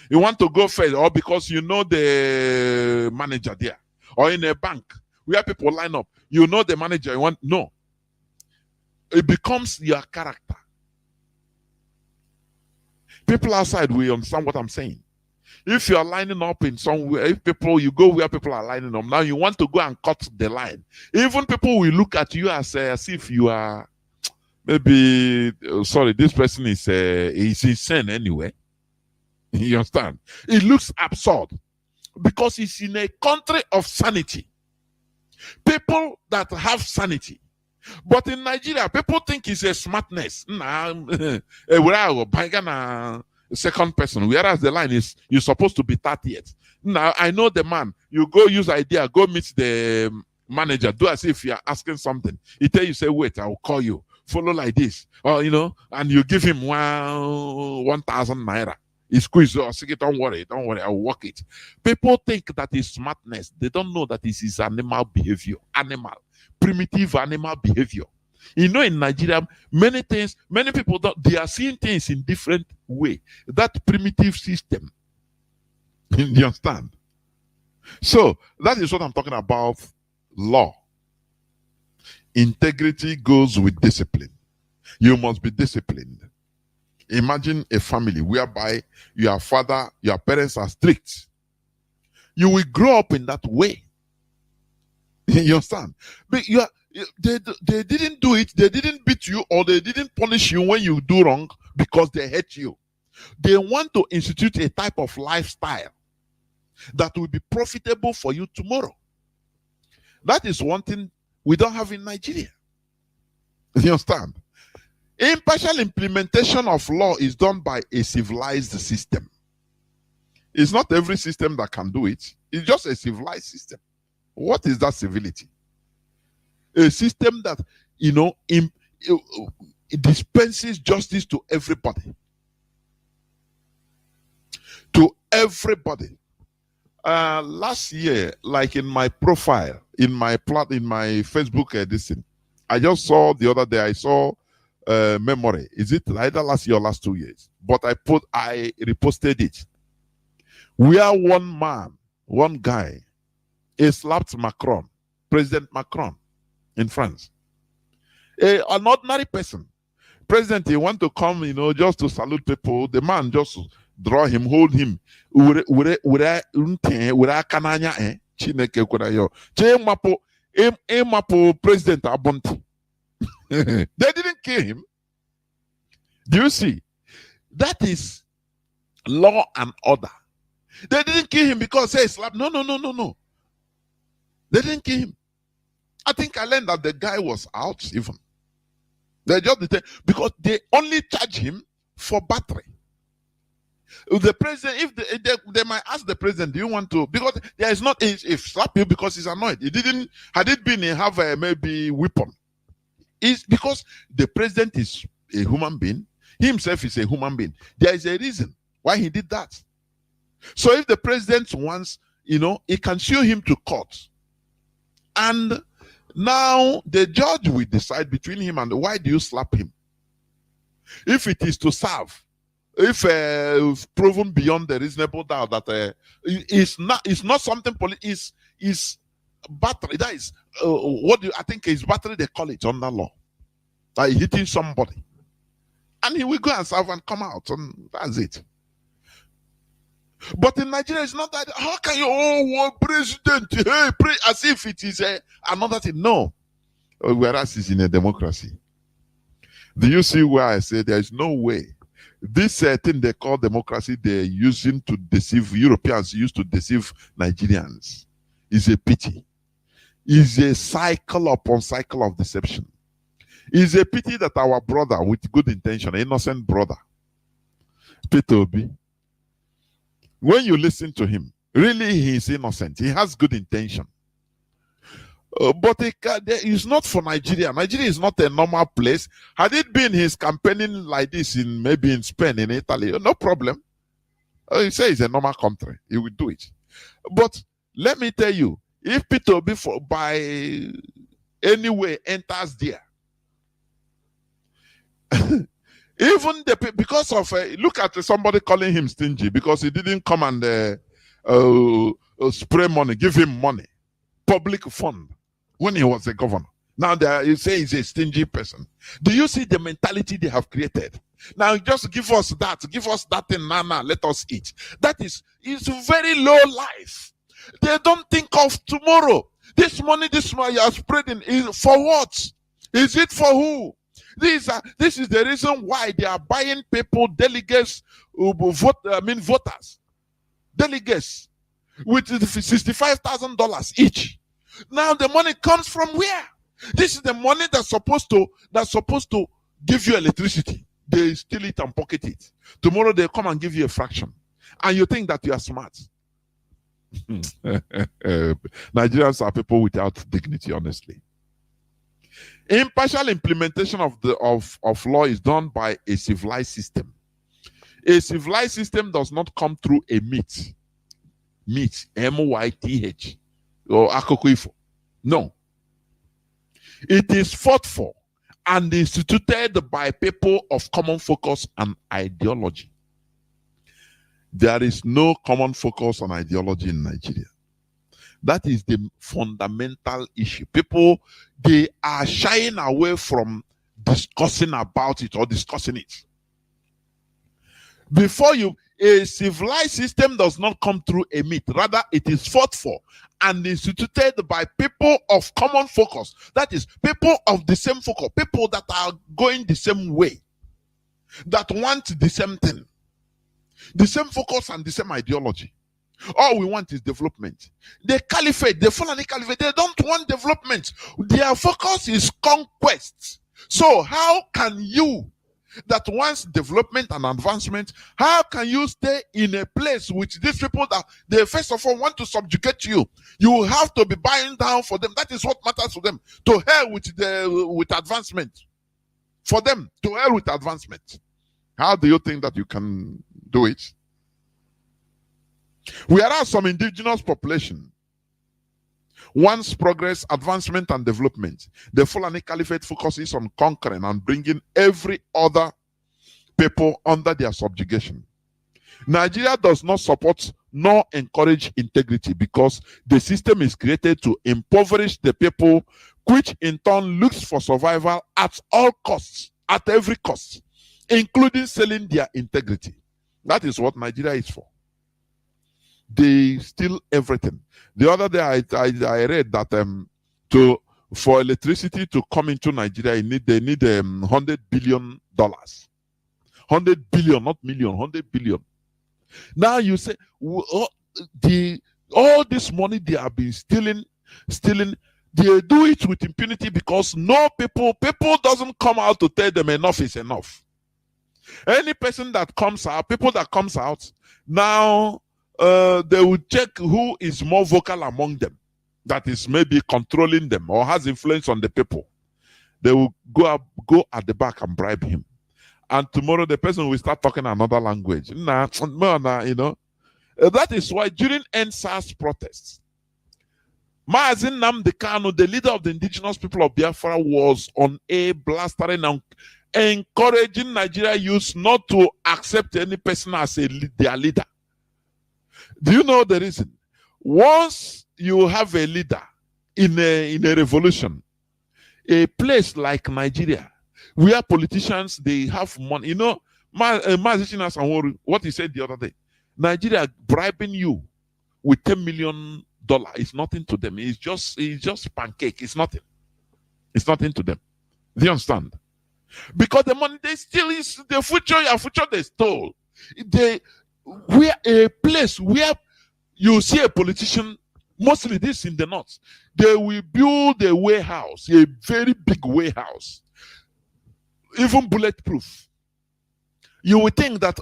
Speaker 2: You want to go first or because you know the manager there. Or in a bank where people line up. You know the manager. No. It becomes your character. People outside will understand what I'm saying. If you are lining up in somewhere, you go where people are lining up, now you want to go and cut the line. Even people will look at you as if you are maybe, sorry, this person is insane anyway. You understand? It looks absurd because it's in a country of sanity. People that have sanity. But in Nigeria, people think it's a smartness. Second person, whereas the line is you're supposed to be 30th. Now I know the man. You go use idea, go meet the manager, do as if you're asking something. He tell you, say, wait, I will call you. Follow like this. Or and you give him 1,000 naira. He squeeze or say, don't worry, I will work it. People think that is smartness. They don't know that this is animal behavior. Primitive animal behavior. In Nigeria, many people they are seeing things in different way. That primitive system. You understand? So that is what I'm talking about. Law. Integrity goes with discipline. You must be disciplined. Imagine a family whereby your parents are strict. You will grow up in that way. You understand? But they didn't do it, they didn't beat you, or they didn't punish you when you do wrong because they hate you. They want to institute a type of lifestyle that will be profitable for you tomorrow. That is one thing we don't have in Nigeria. You understand? Impartial implementation of law is done by a civilized system. It's not every system that can do it. It's just a civilized system. What is that civility? A system that, it dispenses justice to everybody. To everybody. Last year, like in my profile, in my Facebook edition, I just saw the other day, I saw memory. Is it either last year or last 2 years? But I reposted it. Where one guy, he slapped Macron, President Macron in France. An ordinary person. President, he want to come, just to salute people. The man just draw him, hold him. President Abonti. They didn't kill him. Do you see? That is law and order. They didn't kill him because he slapped. No. They didn't kill him. I think I learned that the guy was out even. They just detained because they only charge him for battery. The president, if they might ask the president, do you want to? Because there is not if slap you because he's annoyed. He didn't. Had it been have a maybe weapon. It's because the president is a human being. He himself is a human being. There is a reason why he did that. So if the president wants, he can sue him to court. And now the judge will decide between him and why do you slap him? If it is to serve, if proven beyond the reasonable doubt that it's not something is battery. That is I think is battery they call it under law. Like hitting somebody. And he will go and serve and come out, and that's it. But in Nigeria, it's not that. How can you, one president, hey, pray as if it is another thing? No. Whereas it's in a democracy. Do you see where I say there is no way? This thing they call democracy, they're using to deceive Europeans, used to deceive Nigerians, is a pity. Is a cycle upon cycle of deception. It's a pity that our brother with good intention, innocent brother, Peter Obi, when you listen to him, really he is innocent. He has good intention. But it's not for Nigeria. Nigeria is not a normal place. Had it been his campaigning like this maybe in Spain, in Italy, no problem. He says it's a normal country. He will do it. But let me tell you, if Peter Obi by any way enters there, even because of look at somebody calling him stingy because he didn't come and spray money, give him money, public fund when he was a governor. Now you say he's a stingy person. Do you see the mentality they have created? Now just give us that thing now, let us eat. That is very low life. They don't think of tomorrow. This money you are spreading is for what? Is it for who? This is the reason why they are buying people, delegates, voters, delegates with $65,000 each. Now the money comes from where? This is the money that's supposed to give you electricity. They steal it and pocket it. Tomorrow they come and give you a fraction, and you think that you are smart. Nigerians are people without dignity, honestly. Impartial implementation of law is done by a civilized system. A civilized system does not come through a myth, M-Y-T-H, or Akokoifo. No. It is fought for and instituted by people of common focus and ideology. There is no common focus on ideology in Nigeria. That is the fundamental issue. People, they are shying away from discussing about it or discussing it. Before you, a civilized system does not come through a myth. Rather, it is fought for and instituted by people of common focus. That is, people of the same focus, people that are going the same way, that want the same thing, the same focus and the same ideology. All we want is development. The caliphate, the Fulani caliphate, they don't want development. Their focus is conquest. So how can you, that wants development and advancement, how can you stay in a place with these people that they first of all want to subjugate you? You have to be buying down for them. That is what matters to them. To hell with advancement. For them, to hell with advancement. How do you think that you can do it? Whereas some indigenous population wants progress, advancement, and development, the Fulani Caliphate focuses on conquering and bringing every other people under their subjugation. Nigeria does not support nor encourage integrity because the system is created to impoverish the people, which in turn looks for survival at all costs, at every cost, including selling their integrity. That is what Nigeria is for. They steal everything. The other day I read that for electricity to come into Nigeria, they need $100 billion. 100 billion, not million, 100 billion. Now you say all this money they have been stealing, they do it with impunity because no people doesn't come out to tell them enough is enough. Any person that comes out, people that comes out, now they will check who is more vocal among them, that is maybe controlling them or has influence on the people. They will go at the back and bribe him. And tomorrow the person will start talking another language. You know. That is why during NSAS protests, Mazi, the leader of the indigenous people of Biafra, was on a blastering and encouraging Nigeria youth not to accept any person as their leader. Do you know the reason? Once you have a leader in a revolution, a place like Nigeria, where politicians, they have money. You know, Mazi, what he said the other day, Nigeria bribing you with $10 million is nothing to them. It's just pancake. It's nothing. It's nothing to them. Do you understand? Because the money they steal is the future. Your future they stole. We are a place where you see a politician, mostly this in the north, they will build a warehouse, a very big warehouse, even bulletproof. You would think that,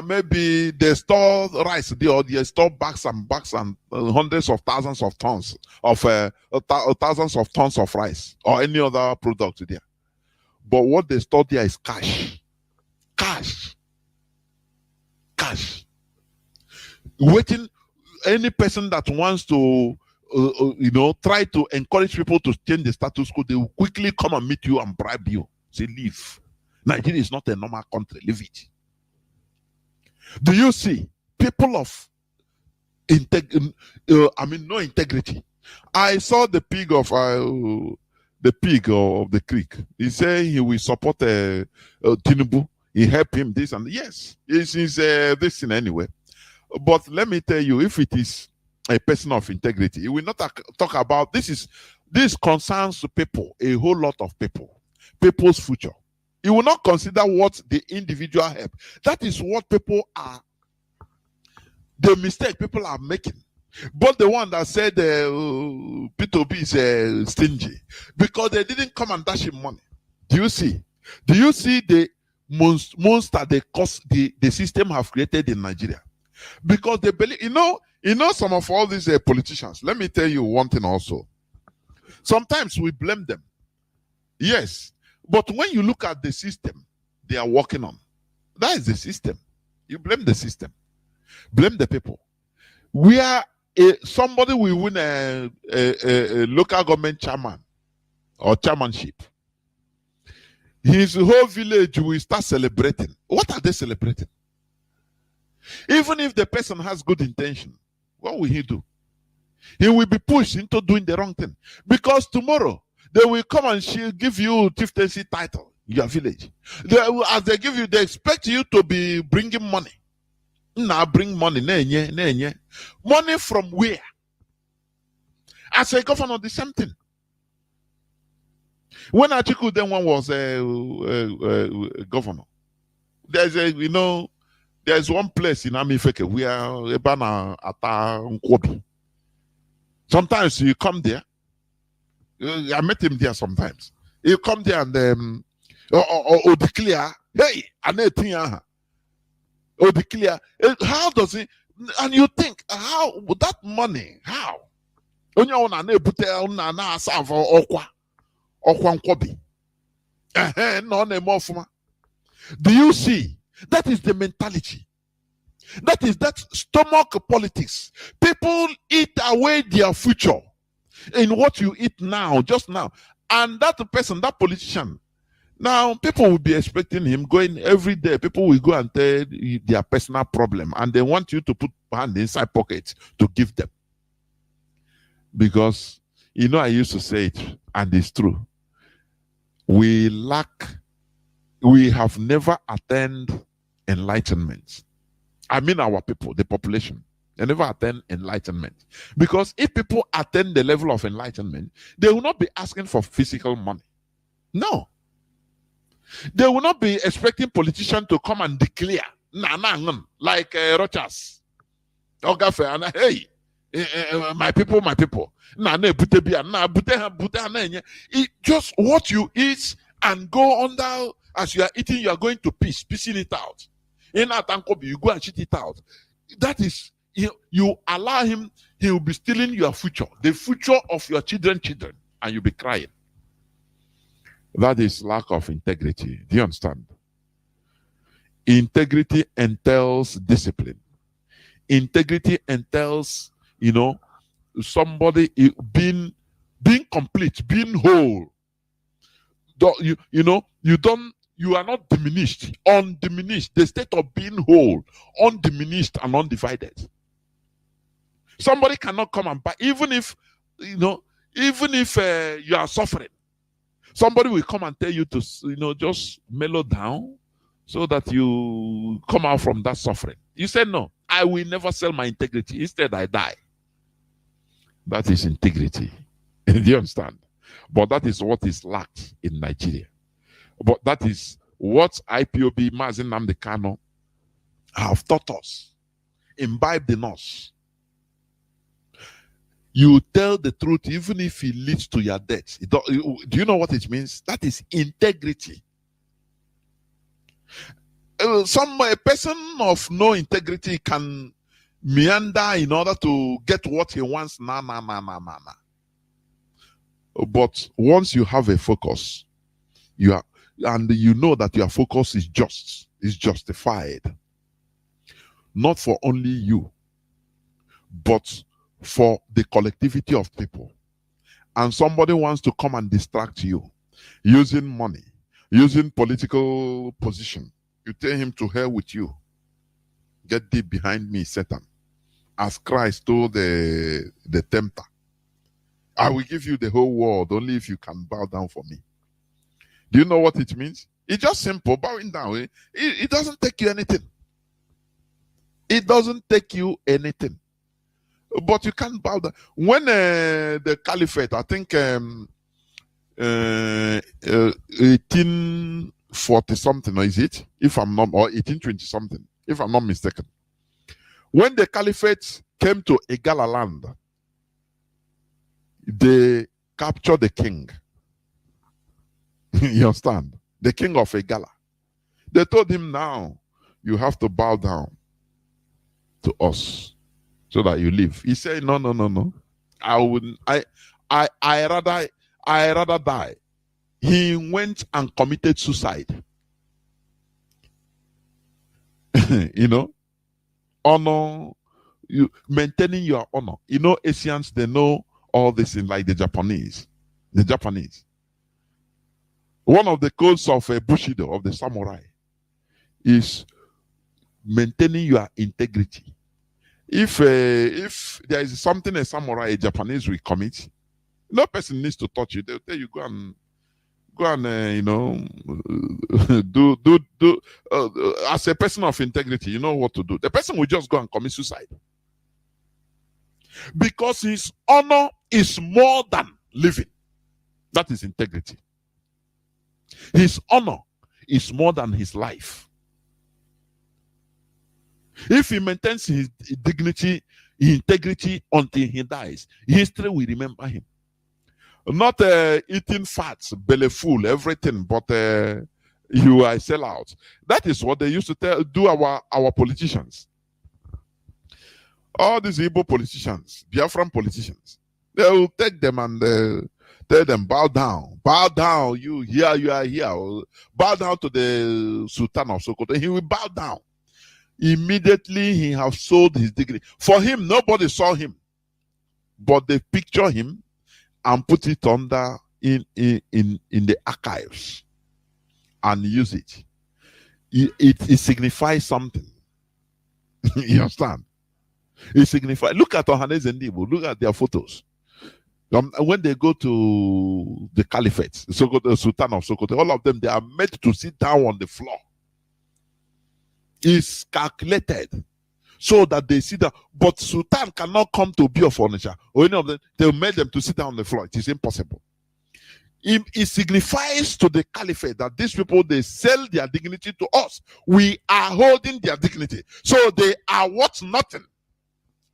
Speaker 2: maybe they store rice there, or they store bags and hundreds of thousands of tons of thousands of tons of rice or any other product there. But what they store there is cash. Waiting, any person that wants to try to encourage people to change the status quo, they will quickly come and meet you and bribe you. Say, leave. Nigeria is not a normal country. Leave it. Do you see people of no integrity? I saw the pig of the creek. He said he will support Tinubu. He helped him this and yes, it's this thing anyway. But let me tell you, if it is a person of integrity, he will not talk about this. This concerns people, a whole lot of people's future. He will not consider what the individual help. That is what people are. The mistake people are making. But the one that said P2B is stingy because they didn't come and dash him money. Do you see? Do you see the monster the system have created in Nigeria? Because they believe, you know some of all these politicians. Let me tell you one thing also. Sometimes we blame them. Yes. But when you look at the system they are working on, that is the system. You blame the system. Blame the people. Somebody will win a local government chairman or chairmanship. His whole village will start celebrating. What are they celebrating? Even if the person has good intention, what will he do? he will be pushed into doing the wrong thing. Because tomorrow, they will come and she'll give you chieftaincy title in your village. As they give you, they expect you to be bringing money. Now bring money. Money from where? As a governor, the same thing. When Atiku then one was a governor, there's one place in Amifeke where Ebana Ata Nkwobi. Sometimes you come there. I met him there sometimes. You come there and or declare, hey, I need to or declare. How does it? And you think, how would that money? How? Do you see? That is the mentality. That is that stomach politics. People eat away their future in what you eat now, just now. And that person, that politician, now people will be expecting him going every day. People will go and tell their personal problem, and they want you to put hand inside pockets to give them. Because, I used to say it, and it's true. We have never attained enlightenment. I mean our people, the population. They never attain enlightenment. Because if people attain the level of enlightenment, they will not be asking for physical money. No. They will not be expecting politicians to come and declare, like Rochas. Hey, my people. It just what you eat and go under as you are eating, you are going to piecing it out. In Atankobi, you go and shit it out. That is, you allow him, he will be stealing your future, the future of your children, and you'll be crying. That is lack of integrity. Do you understand? Integrity entails discipline. Integrity entails, somebody being complete, being whole. You are not diminished, undiminished. The state of being whole, undiminished and undivided. Somebody cannot come and buy, even if you are suffering. Somebody will come and tell you to, just mellow down so that you come out from that suffering. You say, no, I will never sell my integrity. Instead, I die. That is integrity. Do you understand? But that is what is lacked in Nigeria. But that is what IPOB, Mazi Nnamdi Kanu, have taught us, imbibed in us. You tell the truth even if it leads to your death. Do you know what it means? That is integrity. A person of no integrity can meander in order to get what he wants. But once you have a focus, and you know that your focus is justified, not for only you, but for the collectivity of people. And somebody wants to come and distract you using money, using political position. You tell him to hell with you. Get thee behind me, Satan. As Christ told the tempter, I will give you the whole world only if you can bow down for me. Do you know what it means? It's just simple. Bowing down. It doesn't take you anything. It doesn't take you anything. But you can't bow down. When the caliphate, I think 1840 something, or is it? If I'm not, or 1820 something, if I'm not mistaken. When the caliphate came to Igala land, they captured the king. You understand? The king of Igala. They told him, now you have to bow down to us so that you live. He said, no. I wouldn't. I rather die. He went and committed suicide. Honor, maintaining your honor. Asians, they know all this in like the Japanese. One of the codes of a Bushido, of the samurai, is maintaining your integrity. If there is something a samurai, a Japanese will commit, no person needs to touch you. They'll tell you go and do as a person of integrity, you know what to do. The person will just go and commit suicide because his honor is more than living. That is integrity. His honor is more than his life. If he maintains his dignity, integrity until he dies, history will remember him. Not eating fats, belly full, everything, but you are a sellout. That is what they used to do our politicians. All these Igbo politicians, Biafran politicians, they will take them and tell them, bow down, you here, you are here. Bow down to the Sultan of Sokoto. He will bow down. Immediately he has sold his dignity. For him, nobody saw him, but they picture him and put it under in the archives and use it. It signifies something. You understand? It signifies. Look at Ohanes and Igbo. Look at their photos. When they go to the caliphate, Sokoto, Sultan of Sokoto, all of them, they are made to sit down on the floor. It's calculated so that they sit down. But Sultan cannot come to be of furniture or any of them. They made them to sit down on the floor. It is impossible. It signifies to the caliphate that these people, they sell their dignity to us. We are holding their dignity. So they are worth nothing.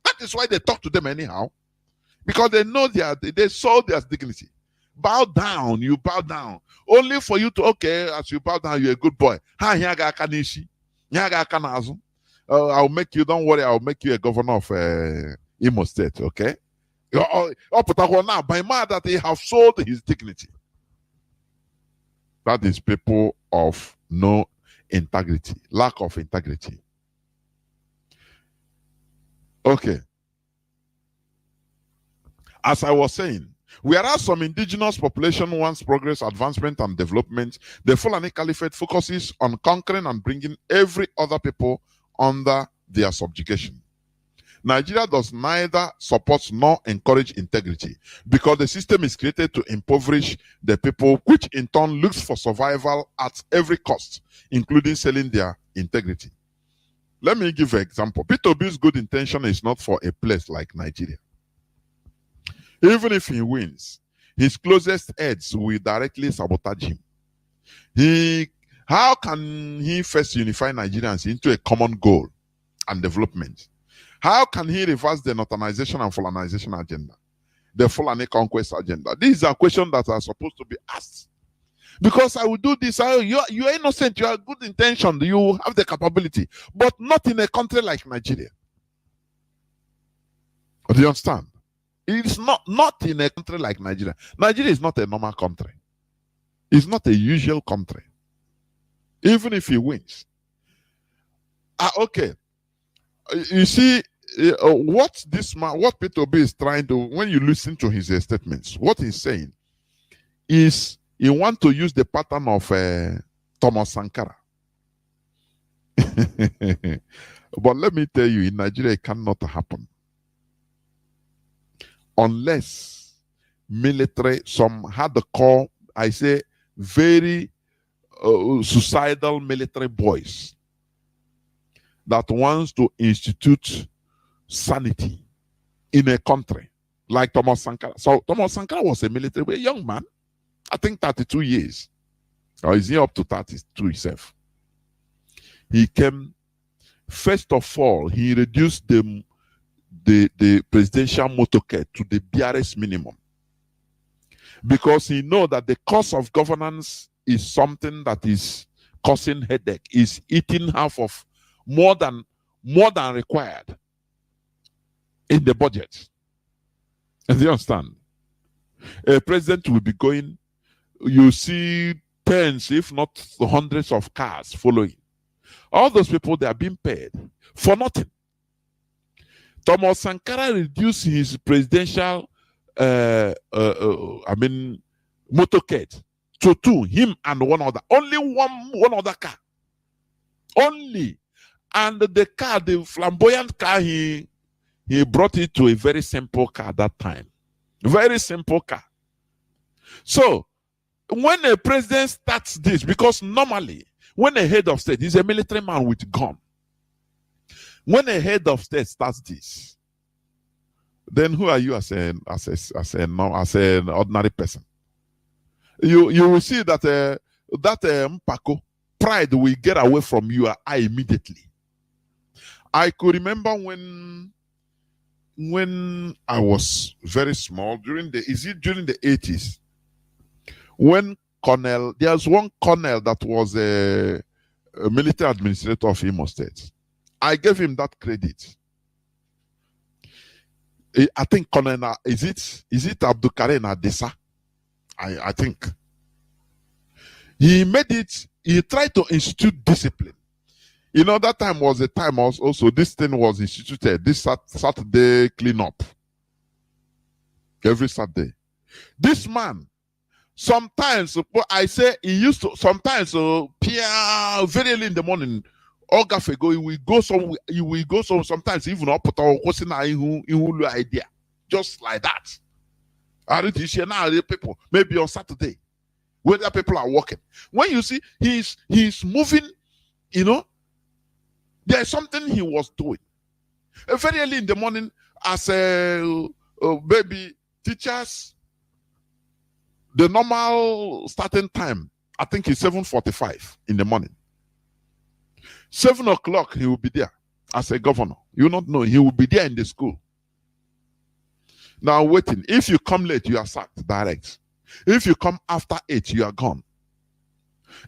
Speaker 2: That is why they talk to them anyhow. Because they know they sold their dignity. Bow down, you bow down. Only for you to, okay, as you bow down, you're a good boy. I'll make you, don't worry, I'll make you a governor of Imo State, okay? By man that he have sold his dignity. That is people of no integrity, lack of integrity. Okay. As I was saying, whereas some indigenous population wants progress, advancement, and development, the Fulani Caliphate focuses on conquering and bringing every other people under their subjugation. Nigeria does neither support nor encourage integrity because the system is created to impoverish the people, which in turn looks for survival at every cost, including selling their integrity. Let me give an example. Peter Obi's good intention is not for a place like Nigeria. Even if he wins, his closest aides will directly sabotage him. How can he first unify Nigerians into a common goal and development? How can he reverse the northernization and Fulanization agenda, the Fulani conquest agenda? These are questions that are supposed to be asked. Because I will do this, you are innocent, you are good intention, you have the capability, but not in a country like Nigeria. Do you understand? It's not in a country like Nigeria. Nigeria is not a normal country. It's not a usual country. Even if he wins. Okay. You see, what Peter Obi is trying to, when you listen to his statements, what he's saying is he wants to use the pattern of Thomas Sankara. But let me tell you, in Nigeria, it cannot happen. Unless military, some hardcore, I say very suicidal military boys that wants to institute sanity in a country like Thomas Sankara. So Thomas Sankara was a military, a young man, I think 32 years. Or is he up to 32 himself? He came, first of all, he reduced the presidential motorcade to the barest minimum. Because he know that the cost of governance is something that is causing headache, is eating half of more than required in the budget. And you understand? A president will be going, you see tens, if not hundreds of cars following. All those people, they are being paid for nothing. Thomas Sankara reduced his presidential motorcade to two, him and one other. Only one other car. Only. And the car, the flamboyant car he he brought it to a very simple car that time. Very simple car. So, when a president starts this, because normally, when a head of state is a military man with gun, when a head of state starts this, then who are you as an ordinary person? You will see that mpako, pride will get away from your eye immediately. I could remember when I was very small, during the 80s, when there's one colonel that was a military administrator of Imo State. I gave him that credit. I think Colonel, is it Abdul Karim Adesa? I think. He tried to institute discipline. You know, that time was a time also this thing was instituted, this Saturday cleanup. Every Saturday. This man, sometimes, I say he used to, sometimes, very early in the morning, he will go sometimes even up to idea. Just like that. I read this here now, people, maybe on Saturday, whether people are working. When you see he's moving, you know, there's something he was doing. Very early in the morning, as baby teachers, the normal starting time, I think is 7:45 in the morning. 7 o'clock, he will be there as a governor. You will not know. He will be there in the school. Now waiting. If you come late, you are sacked direct. If you come after 8, you are gone.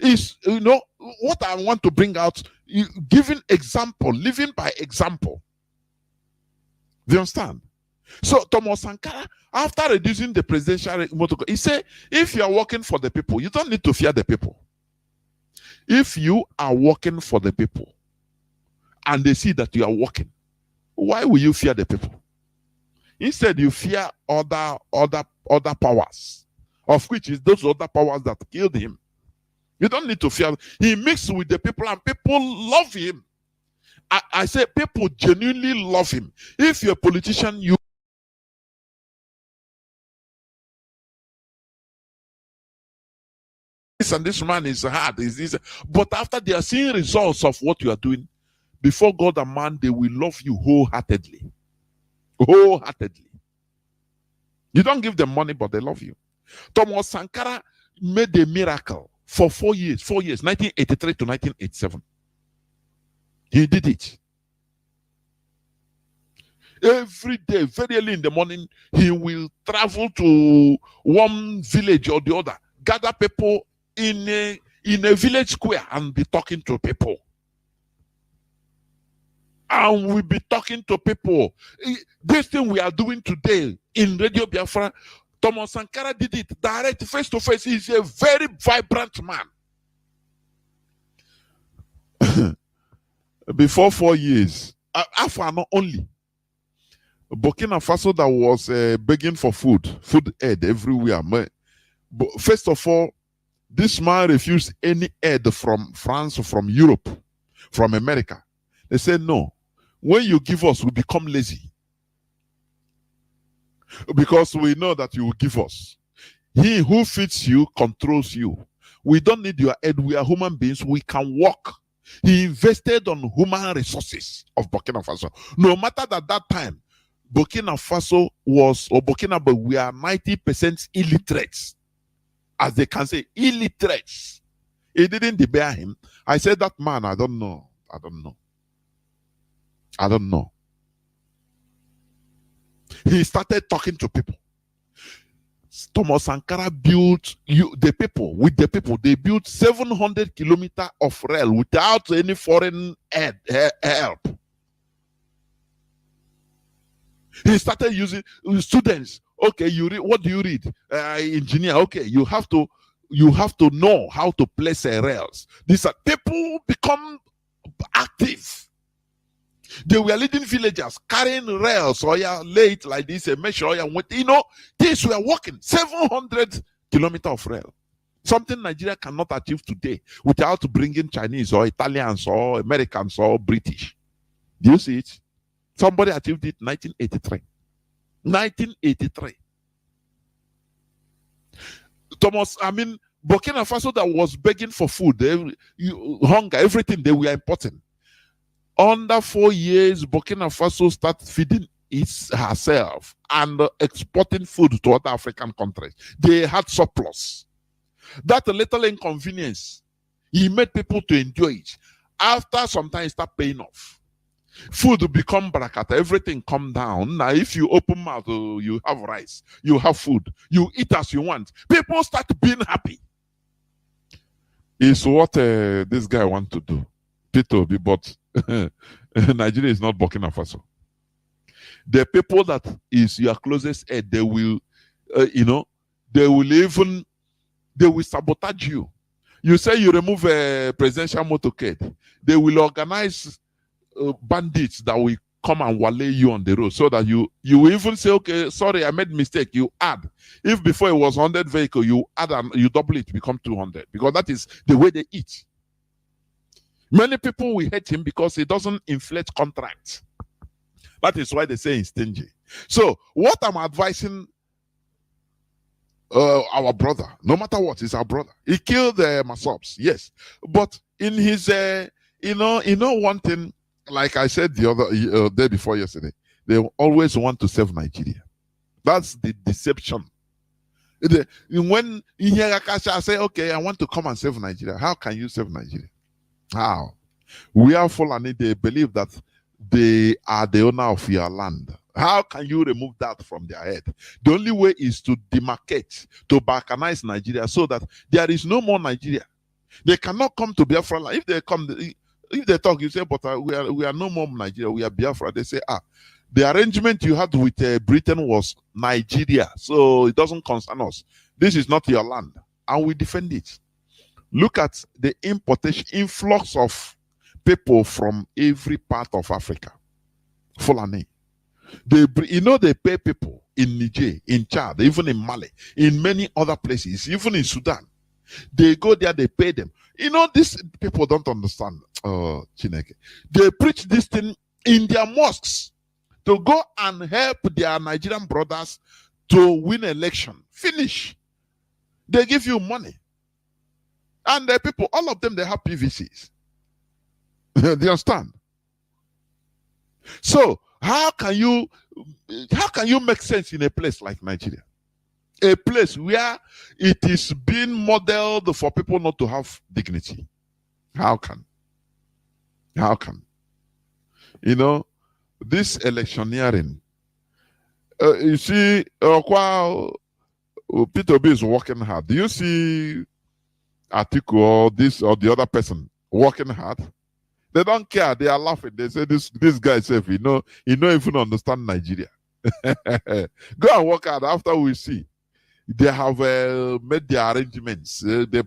Speaker 2: Is, you know, what I want to bring out, giving example, living by example. Do you understand? So Thomas Sankara, after reducing the presidential protocol, he said, if you are working for the people, you don't need to fear the people. If you are working for the people and they see that you are working, why will you fear the people? Instead, you fear other powers, of which is those other powers that killed him. You don't need to fear. He mixed with the people and people love him. I say people genuinely love him. If you're a politician, you and this man is hard, but after they are seeing results of what you are doing, before God and man, they will love you wholeheartedly. Wholeheartedly. You don't give them money, but they love you. Thomas Sankara made a miracle for 4 years, 1983 to 1987. He did it. Every day, very early in the morning, he will travel to one village or the other, gather people in a village square and be talking to people. And we'll be talking to people. This thing we are doing today in Radio Biafra, Thomas Sankara did it direct, face to face. He's a very vibrant man. Before 4 years, Afra not only, Burkina Faso that was begging for food aid everywhere. But first of all, this man refused any aid from France, from Europe, from America. They said, no, when you give us, we become lazy. Because we know that you will give us. He who feeds you controls you. We don't need your aid. We are human beings. We can walk. He invested on human resources of Burkina Faso. No matter that time, Burkina Faso was, or Burkina, but we are 90% illiterates. As they can say, illiterates. It didn't debar him. I said, that man, I don't know. He started talking to people. Thomas Sankara built the people. They built 700 kilometers of rail without any foreign help. He started using students. Okay, you read. What do you read? Engineer. Okay, you have to know how to place rails. These are people become active. They were leading villagers carrying rails, or late like this, a measure, this were working 700 kilometers of rail. Something Nigeria cannot achieve today without bringing Chinese or Italians or Americans or British. Do you see it? Somebody achieved it in 1983. 1983. Burkina Faso that was begging for food, hunger, everything they were importing. Under 4 years, Burkina Faso started feeding herself and exporting food to other African countries. They had surplus. That little inconvenience, he made people to enjoy it. After some time, it started paying off. Food become barakata, everything come down. Now, if you open mouth, you have rice, you have food, you eat as you want. People start being happy. It's what this guy want to do. Peter, but Nigeria is not Burkina Faso. The people that is your closest aid, they will, they will sabotage you. You say you remove a presidential motorcade, they will organize bandits that will come and waylay you on the road, so that you will even say, okay, sorry, I made mistake. You add. If before it was 100 vehicle, you add and you double it, become 200, because that is the way they eat. Many people will hate him because he doesn't inflate contracts. That is why they say he's stingy. So what I'm advising our brother, no matter what, is our brother. He killed Masobs, yes, but in his, one thing, like I said the other day before yesterday, they always want to save Nigeria. That's the deception. When you hear Akasha say, okay, I want to come and save Nigeria, how can you save Nigeria? How? We are Fulani, they believe that they are the owner of your land. How can you remove that from their head? The only way is to demarcate, to balkanize Nigeria, so that there is no more Nigeria. They cannot come to Biafra land. If they come, if they talk, you say, but we are no more Nigeria, we are Biafra. They say, the arrangement you had with Britain was Nigeria, so it doesn't concern us. This is not your land, and we defend it. Look at the influx of people from every part of Africa. Fulani. They pay people in Niger, in Chad, even in Mali, in many other places, even in Sudan. They go there, they pay them. These people don't understand. Chineke. They preach this thing in their mosques to go and help their Nigerian brothers to win election. Finish. They give you money. And the people, all of them, they have PVCs. Do you understand? So how can you make sense in a place like Nigeria? A place where it is being modeled for people not to have dignity. How can? This electioneering, you see, Peter B is working hard. Do you see Atiku or this or the other person working hard? They don't care. They are laughing. They say this guy says, he don't even understand Nigeria. Go and work hard. After we see, they have made their arrangements. The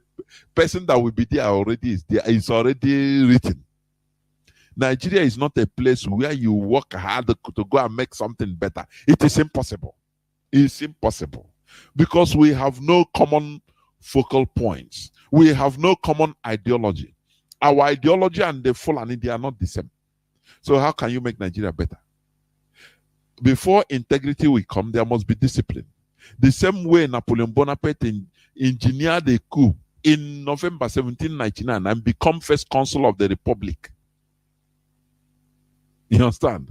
Speaker 2: person that will be there already is already written. Nigeria is not a place where you work hard to go and make something better. It is impossible. It's impossible because we have no common focal points. We have no common ideology. Our ideology and the Fulani, they are not the same. So how can you make Nigeria better? Before integrity will come, there must be discipline. The same way Napoleon Bonaparte engineered a coup in November 1799 and become first consul of the Republic. You understand?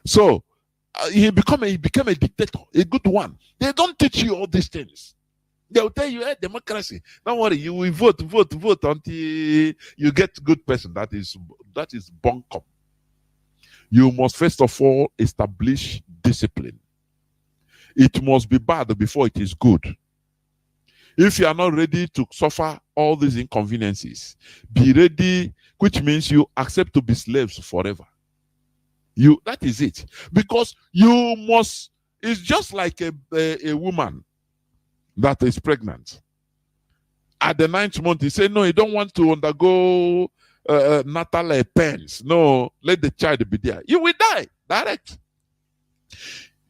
Speaker 2: So he became a dictator, a good one. They don't teach you all these things. They will tell you, hey, democracy. Don't worry, you will vote until you get good person. That is bunkum. You must first of all establish discipline. It must be bad before it is good. If you are not ready to suffer all these inconveniences, be ready, which means you accept to be slaves forever. That is it. Because you must, it's just like a woman that is pregnant. At the 9th month, he said, no, you don't want to undergo natal pains. No, let the child be there. You will die, direct.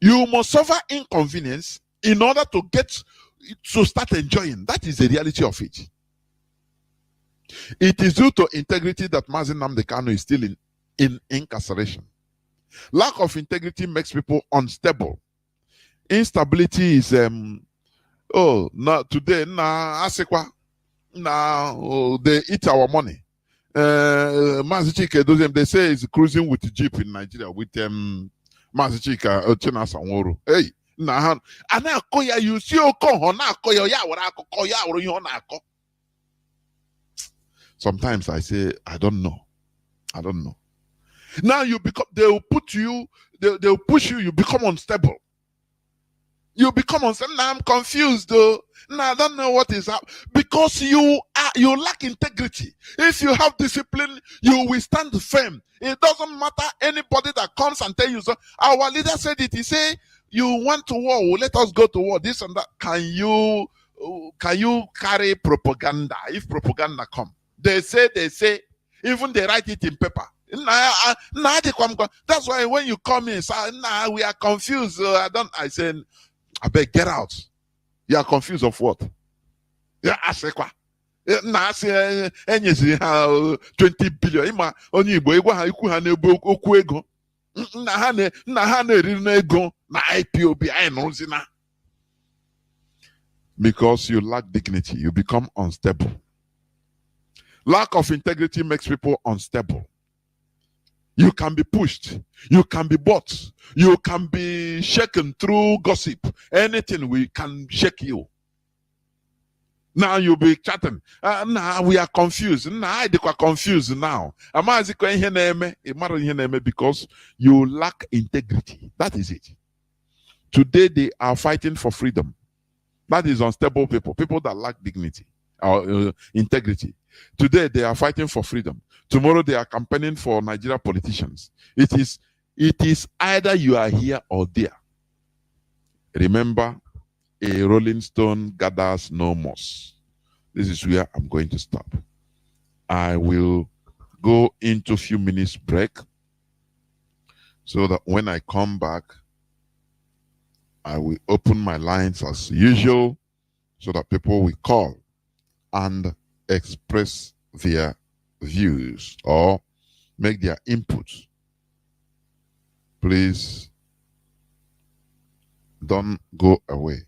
Speaker 2: You must suffer inconvenience in order to start enjoying. That is the reality of it. It is due to integrity that Mazi Nnamdi Kanu is still in incarceration. Lack of integrity makes people unstable. Instability is today asekwa they eat our money. Mazi Chike, they say is cruising with the jeep in Nigeria with Mazi Chika Ochina Sanworo. Hey, anakoya you see oko na akoya ya wara akoko ya woro yo na ako. Sometimes I say I don't know. Now you become, they'll push you, you become unstable. You become unstable. Now I'm confused though. Now I don't know what is up. Because you lack integrity. If you have discipline, you will stand firm. It doesn't matter anybody that comes and tell you so. Our leader said it. He said, you want to war, well, let us go to war, this and that. Can you carry propaganda? If propaganda come, they say, even they write it in paper. That's why when you come in, we are confused. I say, I beg, get out. You are confused of what? Yeah, I say, 20 billion. Ima onye Igbo egwa ha ikwu ha na-ebu okwu ego. Na ha na-eri n'ego na IPOB anyị nụrụzi na. Because you lack dignity, you become unstable. Lack of integrity makes people unstable. You can be pushed, you can be bought, you can be shaken through gossip. Anything we can shake you. Now you'll be chatting. Now we are confused. Now I are confused now. Because you lack integrity. That is it. Today they are fighting for freedom. That is unstable people. People that lack dignity or integrity. Today they are fighting for freedom. Tomorrow they are campaigning for Nigeria politicians. It is either you are here or there. Remember, a rolling stone gathers no moss. This is where I'm going to stop. I will go into a few minutes break so that when I come back, I will open my lines as usual so that people will call and express their views or make their inputs. Please don't go away.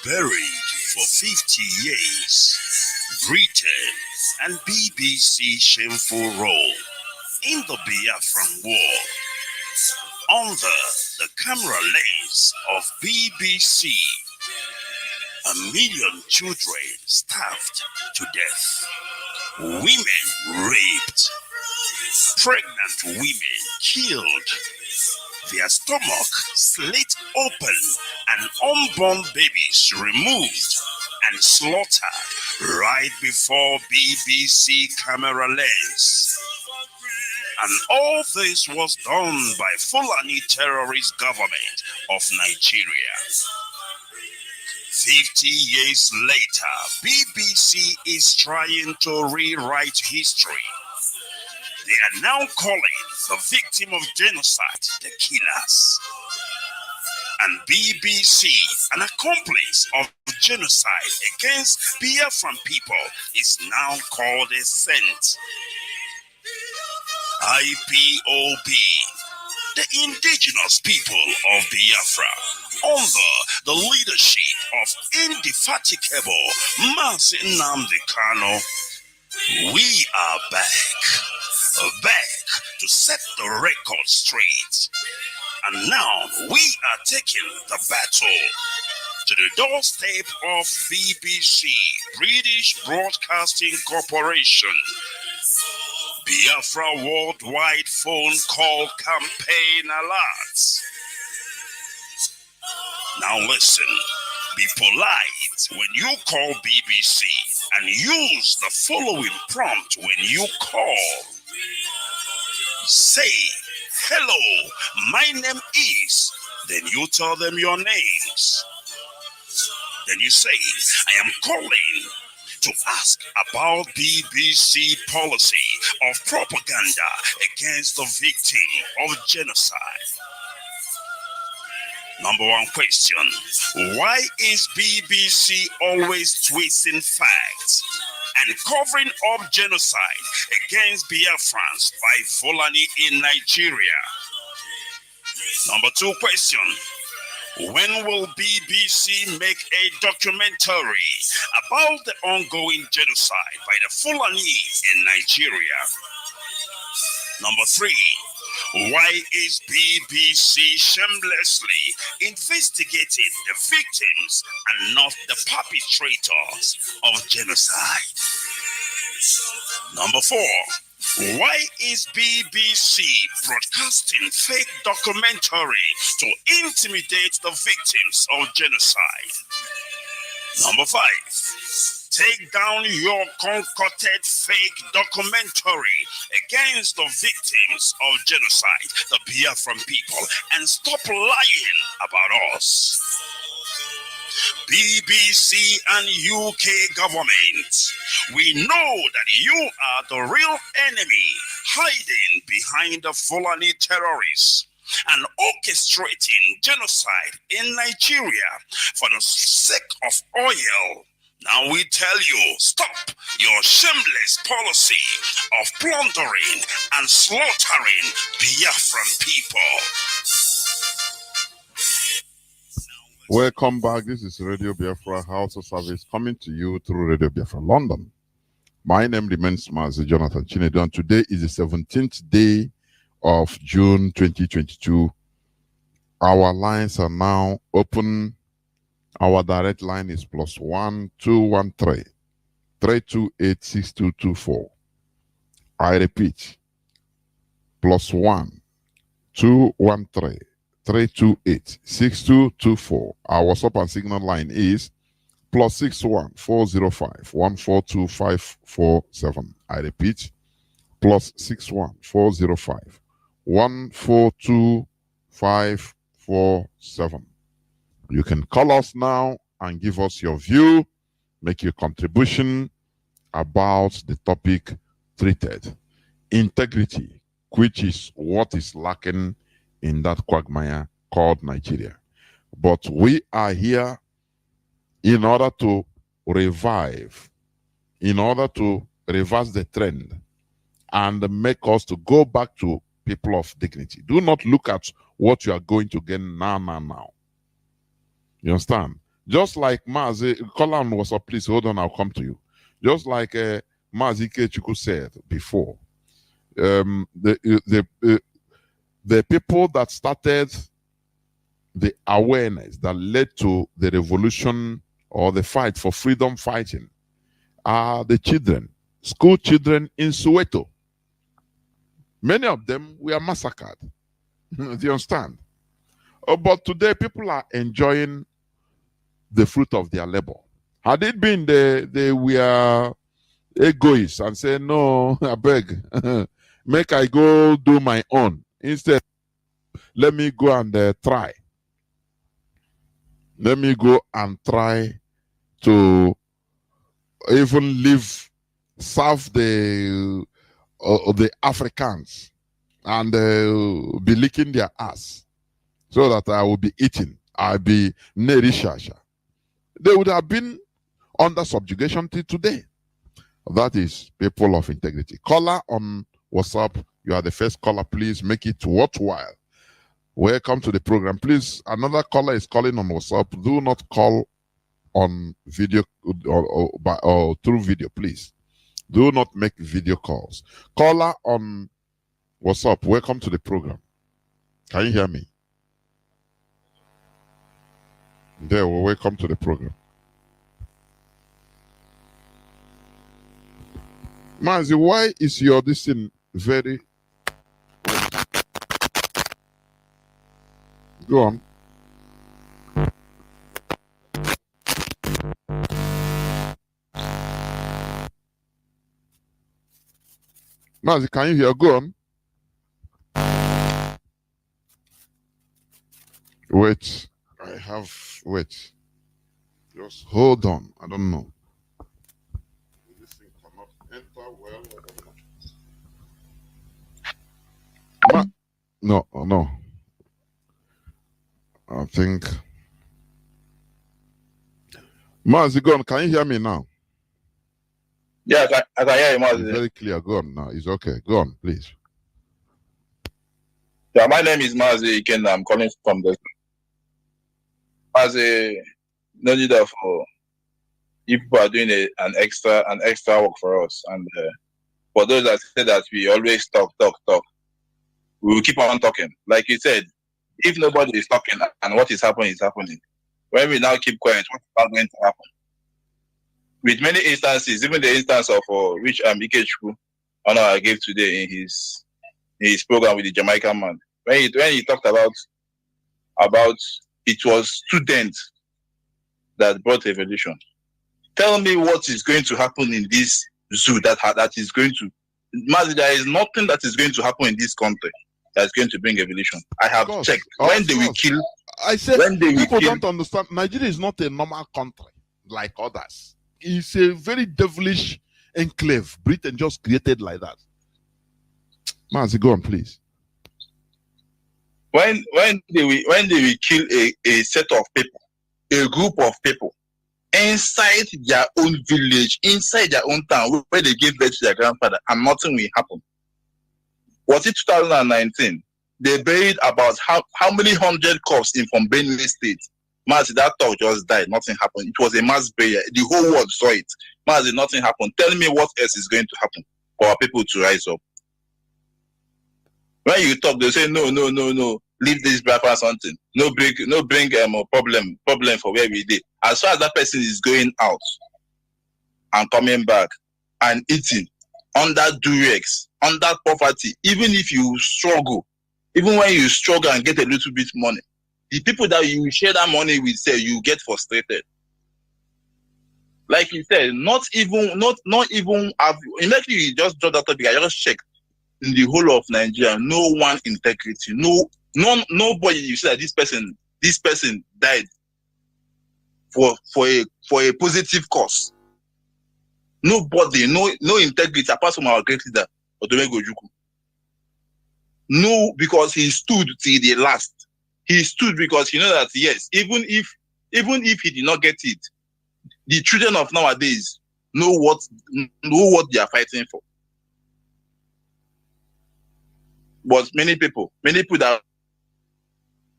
Speaker 4: Buried for 50 years, Britain and BBC shameful role in the Biafran War. Under the camera lens of BBC, 1 million children starved to death, women raped, pregnant women killed, their stomach slit open and unborn babies removed and slaughtered right before BBC camera lens. And all this was done by Fulani terrorist government of Nigeria. 50 years later, BBC is trying to rewrite history. They are now calling the victim of genocide the killers. And BBC, an accomplice of genocide against Biafran people, is now called a saint. IPOB, the indigenous people of Biafra, under the leadership of indefatigable Mazi Nnamdi Kanu, we are back to set the record straight. And now we are taking the battle to the doorstep of BBC, British Broadcasting Corporation. Biafra Worldwide Phone Call Campaign Alerts. Now listen, be polite when you call BBC and use the following prompt when you call. Say, hello, my name is, then you tell them your names. Then you say, I am calling to ask about BBC policy of propaganda against the victim of genocide. Number one question, why is BBC always twisting facts and covering up genocide against Biafrans by Fulani in Nigeria? Number two question, when will BBC make a documentary about the ongoing genocide by the Fulani in Nigeria? Number three, why is BBC shamelessly investigating the victims and not the perpetrators of genocide? Number four, why is BBC broadcasting fake documentary to intimidate the victims of genocide? Number five, take down your concocted fake documentary against the victims of genocide, the Biafran people, and stop lying about us. BBC and UK government, we know that you are the real enemy hiding behind the Fulani terrorists and orchestrating genocide in Nigeria for the sake of oil. Now we tell you, stop your shameless policy of plundering and slaughtering Biafran people.
Speaker 2: Welcome back. This is Radio Biafra Hausa service coming to you through Radio Biafra London. My name remains Mazi Jonathan Chinedu, and today is the 17th day of June 2022. Our lines are now open. Our direct line is +1 213 328 6224. I repeat, +1 213 328 6224. Our WhatsApp and Signal line is +61 405 142 547. I repeat, +61 405 142 547. You can call us now and give us your view, make your contribution about the topic treated. Integrity, which is what is lacking in that quagmire called Nigeria. But we are here in order to revive, in order to reverse the trend and make us to go back to people of dignity. Do not look at what you are going to get now. You understand? Just like Mazi, call on WhatsApp, please. Hold on, I'll come to you. Just like Mazi Kechuku said before, the people that started the awareness that led to the revolution or the fight for freedom fighting are the children, school children in Soweto. Many of them were massacred. Do you understand? But today people are enjoying the fruit of their labor. Had it been they were egoists and say, no, I beg, make I go do my own. Instead, let me go and try. Let me go and try to even serve the Africans and be licking their ass so that I will be eating. I'll be nerishasha. They would have been under subjugation till today. That is people of integrity. Caller on WhatsApp, you are the first caller. Please make it worthwhile. Welcome to the program. Please, another caller is calling on WhatsApp. Do not call on video or through video, please. Do not make video calls. Caller on WhatsApp, welcome to the program. Can you hear me? There, well, welcome to the program. Mazi, why is your this thing very... Go on. Mazi, can you hear? Go on. Wait. Wait. Just hold on. I don't know. This thing cannot enter well. I don't know. No. I think... Mazi, go on. Can you hear me now?
Speaker 5: Yeah, I can hear you, Mazi.
Speaker 2: It's very clear. Go on now. It's okay. Go on, please.
Speaker 5: Yeah, my name is Mazi Ken. I'm calling from the... Mazi, no need of... if people are doing an extra work for us. And for those that say that we always talk, we will keep on talking. Like you said, if nobody is talking and what is happening is happening, when we now keep quiet, what is not going to happen? With many instances, even the instance of which Ikechukwu Honor gave today in his program with the Jamaican man, when he talked about it was students that brought evolution. Tell me what is going to happen in this zoo that is going to... Mazi, there is nothing that is going to happen in this country that's going to bring evolution. I have checked. When they will kill...
Speaker 2: I said, people don't understand. Nigeria is not a normal country like others. It's a very devilish enclave. Britain just created like that. Mazi, go on, please.
Speaker 5: When they will kill a set of people, a group of people, inside their own village, inside their own town, where they gave birth to their grandfather, and nothing will happen. Was it 2019? They buried about how many hundred corpses from Benue State. Mazi, that talk just died. Nothing happened. It was a mass burial. The whole world saw it. Mazi, nothing happened. Tell me what else is going to happen for our people to rise up. When you talk, they say no. Leave this Biafra something. No bring problem for where we did. As far as that person is going out and coming back and eating under durex, under poverty, even if you struggle, even when you struggle and get a little bit money, the people that you share that money with, say, you get frustrated. Like you said, not even immediately you just draw that topic. I just checked in the whole of Nigeria, no one integrity, nobody. You see that this person died for a positive cause. Nobody, no integrity apart from our great leader, Odumegwu Ojukwu. No, because he stood till the last. He stood because he knows that yes, even if he did not get it, the children of nowadays know what they are fighting for. But many people that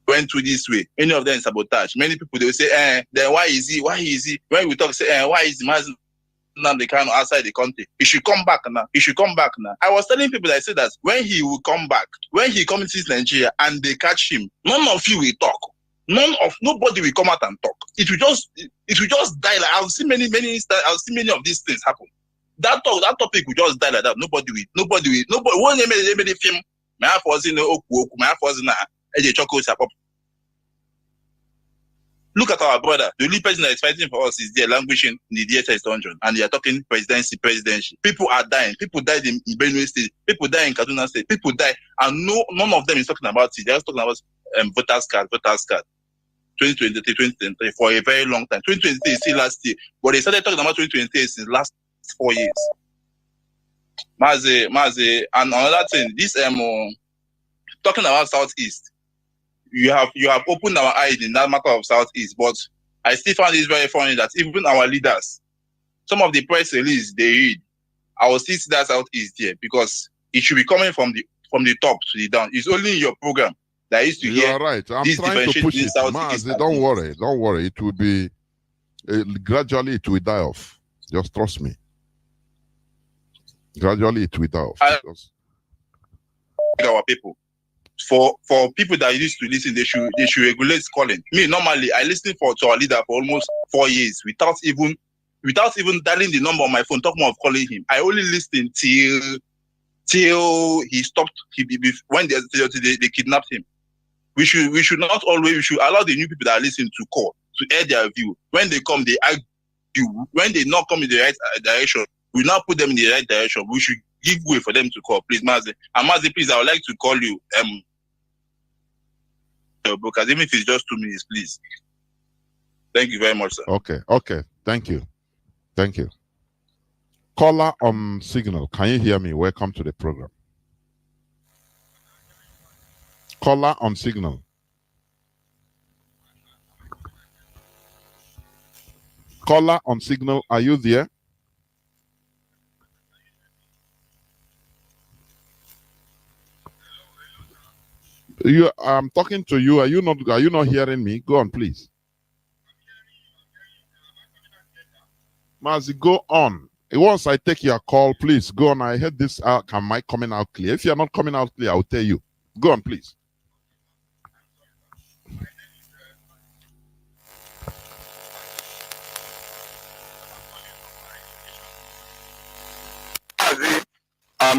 Speaker 5: went through this way, many of them sabotage. Many people, they will say, then why is he? When we talk, say, why is Mazi Nnamdi Kanu outside the country? He should come back now. I was telling people, I said that when he will come back, when he comes to Nigeria and they catch him, none of you will talk. Nobody will come out and talk. It will just die. Like, I've seen many of these things happen. That topic will just die like that. Nobody will. When they made the film, look at our brother. The only person that is fighting for us is there languishing in the DTH dungeon, and they are talking presidency. People are dying. People died in Benue State. People die in Kaduna State. People die, and none of them is talking about it. They're just talking about voters card. 2023, 2023 for a very long time. 2023 is still last year, but they started talking about 2023 since last 4 years. Mazi, and another thing, this talking about Southeast, you have opened our eyes in that matter of Southeast, but I still find it very funny that even our leaders, some of the press release they read, I will still see that Southeast here because it should be coming from the top to the down. It's only in your program that is to hear.
Speaker 2: You are right. I'm trying to push it. Mazi, don't worry. It will be gradually it will die off. Just trust me. Gradually it will die off.
Speaker 5: Our people. for people that used to listen, they should regulate calling. Me, normally I listen to our leader for almost 4 years without even dialing the number on my phone, talking of calling him. I only listen till he stopped. When they kidnapped him. We should not always. We should allow the new people that listen to call, to air their view. When they come, they argue. When they not come in the right direction, we now put them in the right direction. We should give way for them to call, please, Mazi. And Mazi, please, I would like to call you. Because even if it's just 2 minutes, please. Thank you very much, sir.
Speaker 2: Okay. Thank you. Caller on signal. Can you hear me? Welcome to the program. Caller on signal. Caller on signal. Are you there? I'm talking to you. Are you not hearing me? Go on, please. Mazi, go on. Once I take your call, please go on. I heard this. Am I coming out clear? If you're not coming out clear, I'll tell you. Go on, please.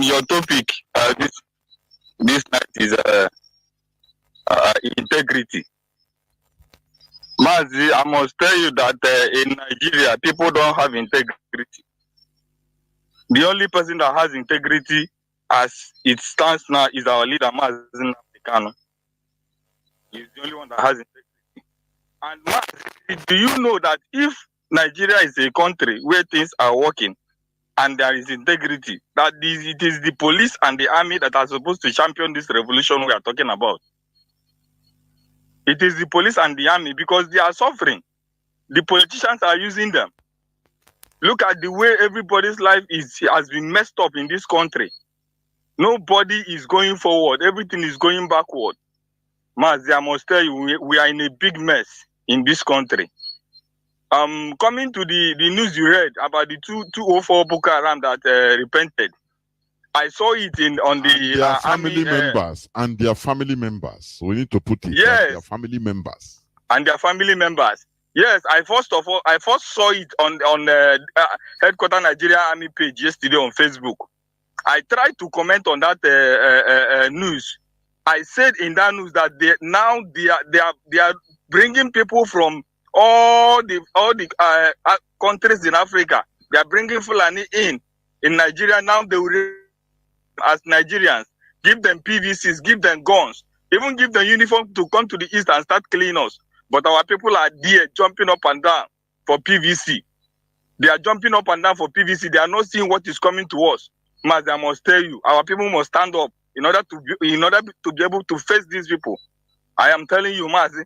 Speaker 6: Your topic this night is integrity. Mazi, I must tell you that in Nigeria, people don't have integrity. The only person that has integrity as it stands now is our leader, Mazi Kano. He's the only one that has integrity. And Mazi, do you know that if Nigeria is a country where things are working and there is integrity, that it is the police and the army that are supposed to champion this revolution we are talking about? It is the police and the army because they are suffering. The politicians are using them. Look at the way everybody's life has been messed up in this country. Nobody is going forward. Everything is going backward. Mazi, I must tell you, we are in a big mess in this country. Coming to the news you read about the 204 Boko Haram that repented. I saw it on the
Speaker 2: their family
Speaker 6: army,
Speaker 2: members and their family members. We need to put it.
Speaker 6: Yes.
Speaker 2: Their family members.
Speaker 6: And their family members. Yes, I first saw it on Headquarter Nigeria Army page yesterday on Facebook. I tried to comment on that news. I said in that news that they are bringing people from all the countries in Africa. They are bringing Fulani in Nigeria. Now they will, as Nigerians, give them PVCs, give them guns, even give them uniform to come to the east and start killing us. But our people are there jumping up and down for PVC. They are jumping up and down for PVC. They are not seeing what is coming to us. Mazi, I must tell you, our people must stand up in order to be able to face these people. I am telling you, Mazi.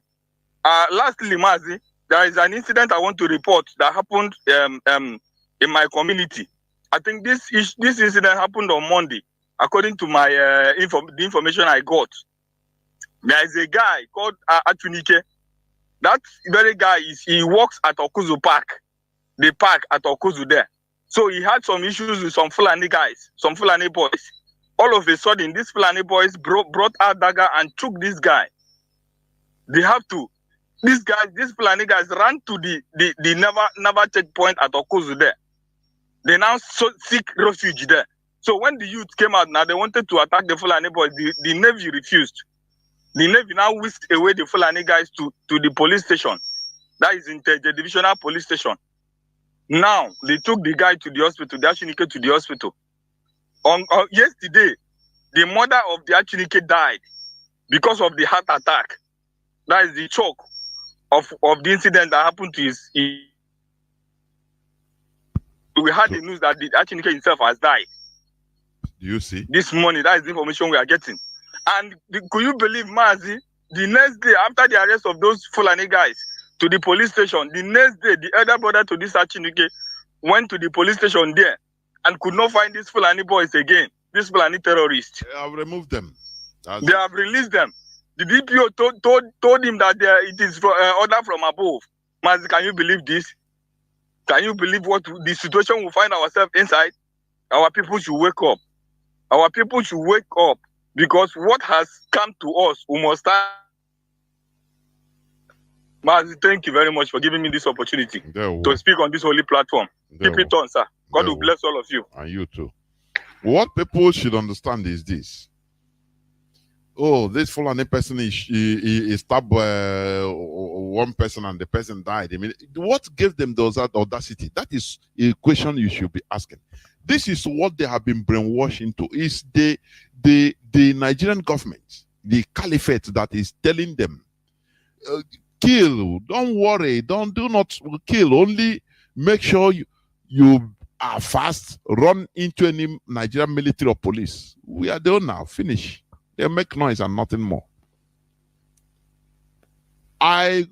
Speaker 6: Lastly, Mazi, there is an incident I want to report that happened in my community. I think this incident happened on Monday, according to my the information I got. There is a guy called Atunike. That very guy he works at Okuzu Park, the park at Okuzu there. So he had some issues with some Fulani guys, some Fulani boys. All of a sudden, these Fulani boys brought out dagger and took this guy. These Fulani guys ran to the Naval checkpoint at Okuzu there. They now seek refuge there. So when the youth came out, now they wanted to attack the Fulani boys. The Navy refused. The Navy now whisked away the Fulani guys to the police station. That is in the divisional police station. Now, they took the guy to the hospital, the Achinike to the hospital. Yesterday, the mother of the Achinike died because of the heart attack. That is the shock of the incident that happened to his. We had the news that the Achinike himself has died.
Speaker 2: Do you see?
Speaker 6: This morning, that is the information we are getting. And could you believe, Mazi, the next day after the arrest of those Fulani guys to the police station, the next day, the elder brother to this Achinike went to the police station there and could not find these Fulani boys again, these Fulani terrorists.
Speaker 2: They have removed them.
Speaker 6: They have released them. The DPO told him that it is order from above. Mazi, can you believe this? Can you believe what the situation we find ourselves inside? Our people should wake up. Our people should wake up. Because what has come to us, we must start. Mazi, thank you very much for giving me this opportunity to speak on this holy platform. Keep it on, sir. God will bless all of you.
Speaker 2: And you too. What people should understand is this. Oh, this Fulani person is stabbed one person and the person died. I mean, what gave them that audacity? That is a question you should be asking. This is what they have been brainwashed into. Is the Nigerian government, the caliphate, that is telling them, kill, don't worry, do not kill, only make sure you are fast, run into any Nigerian military or police. We are there now, finish. They make noise and nothing more. I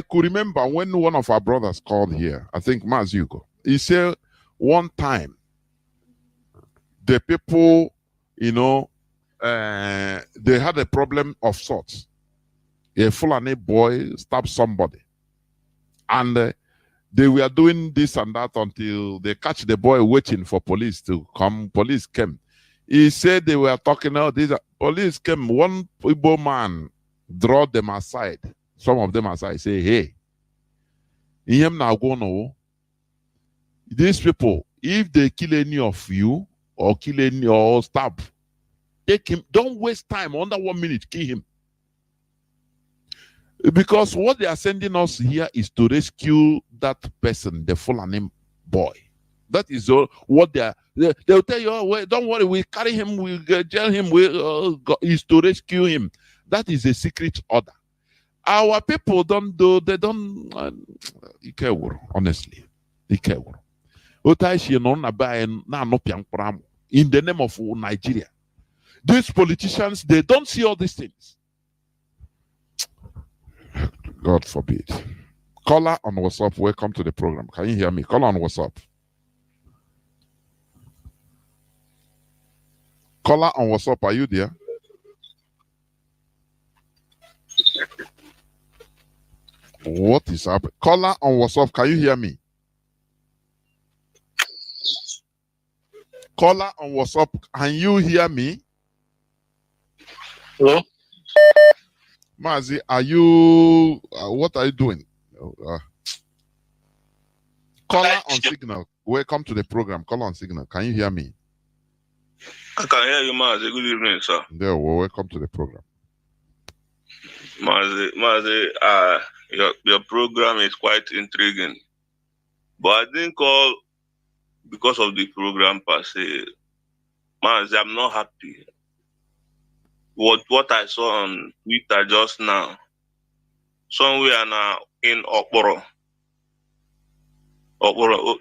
Speaker 2: could remember when one of our brothers called here, I think Mazi, he said one time, the people, you know, they had a problem of sorts. A Fulani boy stabbed somebody. And they were doing this and that until they catch the boy waiting for police to come. Police came. He said they were talking out. Police came. One Igbo man draw them aside. Some of them aside. Say, hey, him now go no. These people, if they kill any of you or kill any or stab, take him. Don't waste time. Under 1 minute, kill him. Because what they are sending us here is to rescue that person, the Fulani boy. That is all what they'll tell you, oh, wait, don't worry, we carry him, we jail him, is to rescue him. That is a secret order. Our people don't do, they don't, honestly. In the name of Nigeria. These politicians, they don't see all these things. God forbid. Caller on WhatsApp, welcome to the program. Can you hear me? Caller on WhatsApp. Caller on WhatsApp, are you there? What is happening? Caller on WhatsApp, can you hear me? Caller on WhatsApp, can you hear me?
Speaker 6: Hello?
Speaker 2: Mazi, are you, what are you doing? Caller on Signal, welcome to the program. Caller on Signal, can you hear me?
Speaker 6: I can hear you, Mazi. Good evening, sir.
Speaker 2: There, well, welcome to the program.
Speaker 6: Mazi, your program is quite intriguing. But I didn't call because of the program per se. Mazi, I'm not happy. What I saw on Twitter just now, somewhere now in Okporo,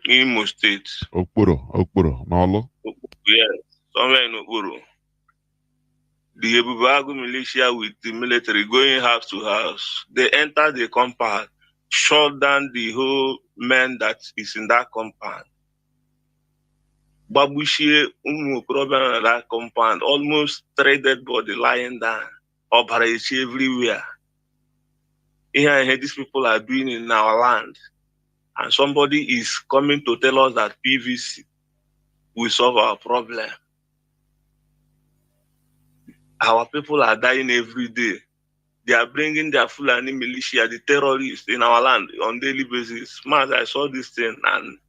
Speaker 6: Imo State.
Speaker 2: Okporo, Nolo?
Speaker 6: Yes, somewhere in Okporo. The Ebubagu militia with the military going house to house. They enter the compound, shut down the whole men that is in that compound. Babushi problem in that compound, almost 3 dead body lying down, operation everywhere. Here these people are doing in our land, and somebody is coming to tell us that PVC will solve our problem. Our people are dying every day. They are bringing their Fulani militia, the terrorists in our land on daily basis. Man, I saw this thing and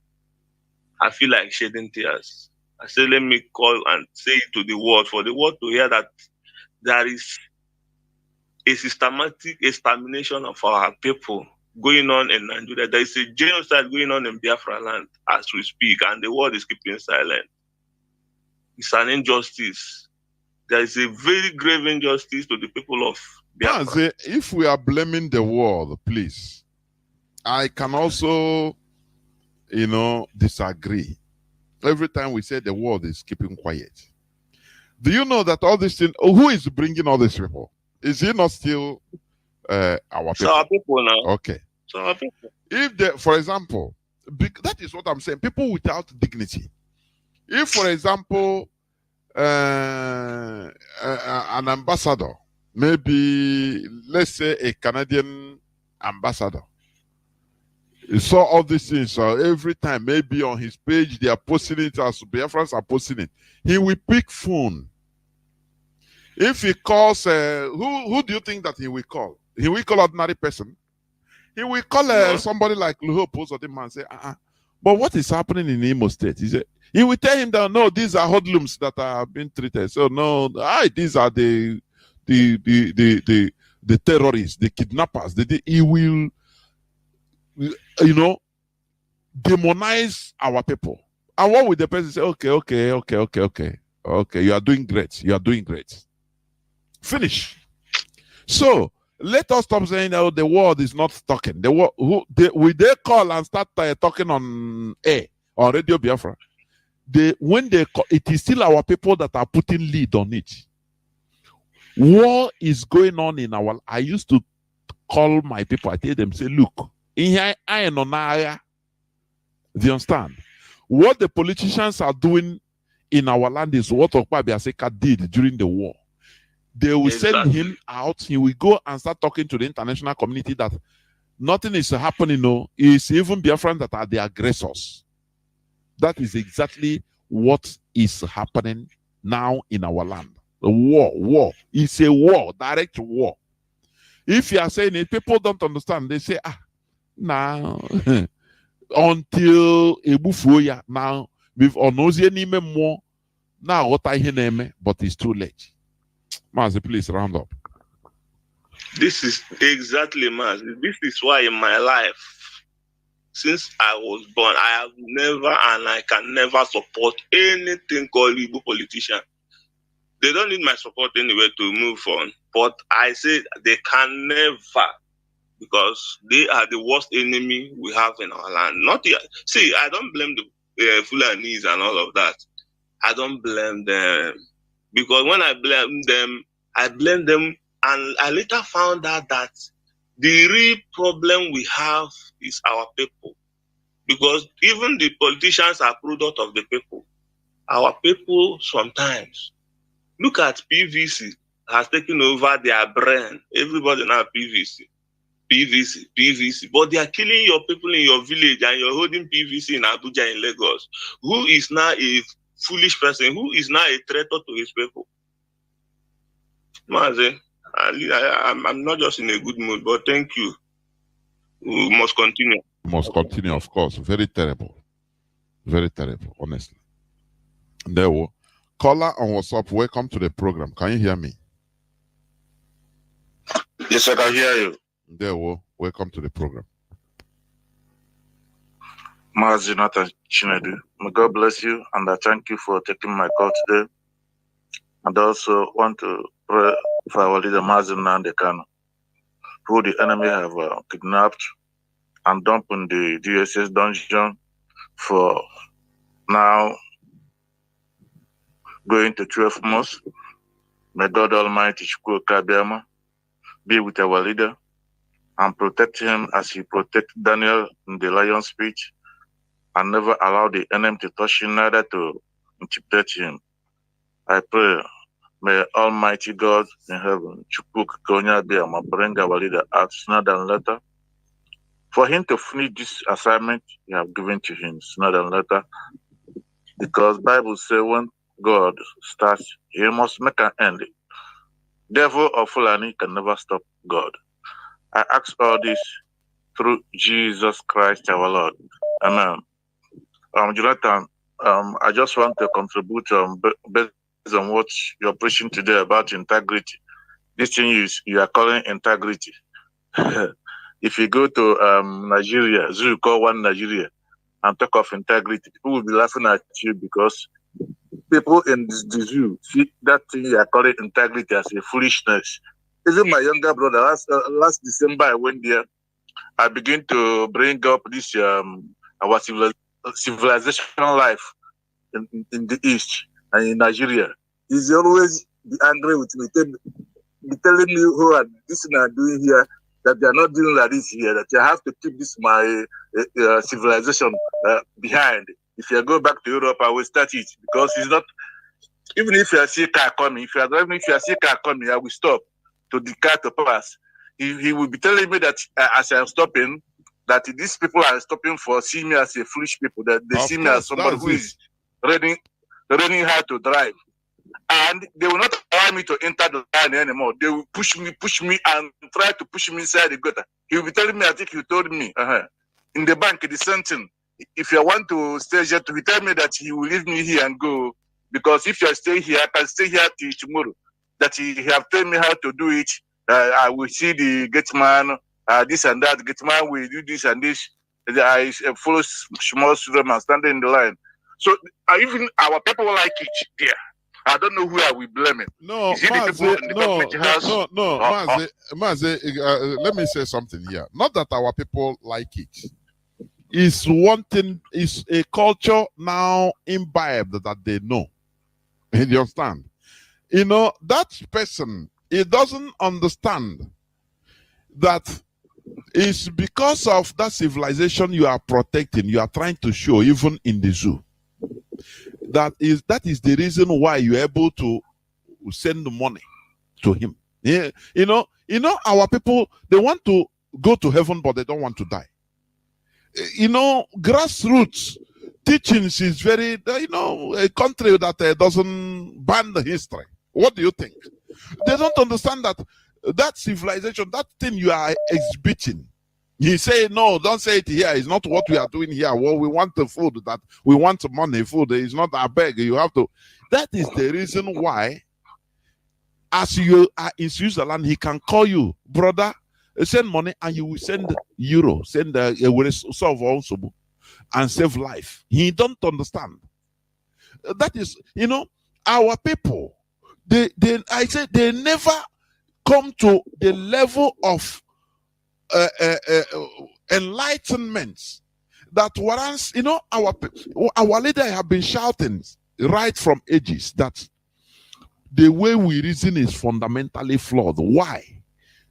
Speaker 6: I feel like shedding tears. I said, let me call and say it to the world, for the world to hear that there is a systematic extermination of our people going on in Nigeria. There is a genocide going on in Biafra land as we speak, and the world is keeping silent. It's an injustice. There is a very grave injustice to the people of Biafra.
Speaker 2: If we are blaming the world, please, I can also, disagree. Every time we say the world is keeping quiet. Do you know that all these things, who is bringing all these people? Is it not still our people?
Speaker 6: It's our people now.
Speaker 2: Okay.
Speaker 6: It's our people.
Speaker 2: If, for example, that is what I'm saying, people without dignity. If, for example, an ambassador, maybe, let's say a Canadian ambassador, he saw all these things every time, maybe on his page, they are posting it, as Biafrans are posting it. He will pick phone. If he calls, who do you think that he will call? He will call ordinary person. He will call somebody like Luho Pozodima and say, but what is happening in Imo State? He will tell him that, no, these are hoodlums that are being treated. So no, these are the terrorists, the kidnappers. He will, demonize our people. And what will the person say? Okay, you are doing great. You are doing great. Finish. So let us stop saying that the world is not talking. Will they call and start talking on air, on Radio Biafra? When they call, it is still our people that are putting lead on it. War is going on in our. I used to call my people. I tell them, say, look, in here I am on area. Do you understand? What the politicians are doing in our land is what Okpa Biaseka did during the war. They will send him out. He will go and start talking to the international community that nothing is happening. No, it's even Biafran that are the aggressors. That is exactly what is happening now in our land. The war. It's a war, direct war. If you are saying it, people don't understand. They say, now, until Ebufoya, now, with Onozie Nime more, now what I hear, but it's too late. Mazi, please round up.
Speaker 7: This is exactly, Mazi. This is why in my life, since I was born, I have never and I can never support anything called Igbo politician. They don't need my support anyway to move on. But I say they can never, because they are the worst enemy we have in our land. See, I don't blame the Fulanis and all of that. I don't blame them. Because when I blame them, and I later found out that the real problem we have is our people. Because even the politicians are product of the people. Our people sometimes, look at PVC, has taken over their brain. Everybody now PVC. But they are killing your people in your village and you're holding PVC in Abuja, in Lagos. Who is now a foolish person? Who is now a traitor to his people? Mazi, I'm not just in a good mood, but thank you. We must continue.
Speaker 2: Must continue, of course. Very terrible. Very terrible, honestly. There we caller on WhatsApp, welcome to the program. Can you hear me?
Speaker 8: Yes, I can hear you.
Speaker 2: There we welcome to the program.
Speaker 8: Mazi Nathan Chinedu. May God bless you, and I thank you for taking my call today. And I also want to pray for our leader Mazi Nandekano, who the enemy have kidnapped and dumped in the DSS dungeon for now going to 12 months. May God Almighty be with our leader and protect him as he protected Daniel in the lion's speech, and never allow the enemy to touch him, neither to intimidate him. I pray, may Almighty God in heaven bring our leader out sooner than later, for him to finish this assignment you have given to him sooner than later, because Bible says when God starts, he must make an end. Devil or Fulani can never stop God. I ask all this through Jesus Christ our Lord. Amen. Jonathan, I just want to contribute based on what you're preaching today about integrity. This thing you are calling integrity. If you go to Nigeria, Zoo call one Nigeria, and talk of integrity, people will be laughing at you because people in the zoo see that thing you are calling integrity as a foolishness. Even my younger brother, last December I went there, I began to bring up this our civilization life in the East and in Nigeria. He's always be angry with me, be telling me who are this and are doing here, that they are not doing like this here, that you have to keep this my civilization behind. If you go back to Europe, I will start it, because it's not, even if you see a car coming, if you see a car coming, I will stop to the car to pass. He will be telling me that as I'm stopping, that these people are stopping for see me as a foolish people, that they see me as somebody who is learning how to drive. And they will not allow allow me to enter the line anymore. They will push me, and try to push me inside the gutter. He will be telling me, I think he told me, in the bank, the same thing. If you want to stay here, he tell me that he will leave me here and go. Because if you stay here, I can stay here till tomorrow. That he have told me how to do it. I will see the gateman, this and that. Gateman will do this and this. I follow small children and stand in the line. So even our people like it there. I don't know who I will blame it.
Speaker 2: No, Mazi, let me say something here. Not that our people like it. It's one thing, it's a culture now imbibed that they know. You understand? You know, that person, he doesn't understand that it's because of that civilization you are protecting, you are trying to show, even in the zoo. That is the reason why you're able to send money to him. Yeah, you know, our people, they want to go to heaven, but they don't want to die. You know, grassroots teachings is very, you know, a country that doesn't ban the history. What do you think? They don't understand that civilization, that thing you are exhibiting. You say, no, don't say it here. It's not what we are doing here. Well, we want the food, that we want money. Food is not a beg. You have to. That is the reason why, as you are in Switzerland, he can call you, brother, send money, and you will send euro, send solve also and save life. He don't understand. That is, you know, our people, I say they never come to the level of enlightenment that warrants, you know, our leader have been shouting right from ages that the way we reason is fundamentally flawed. Why?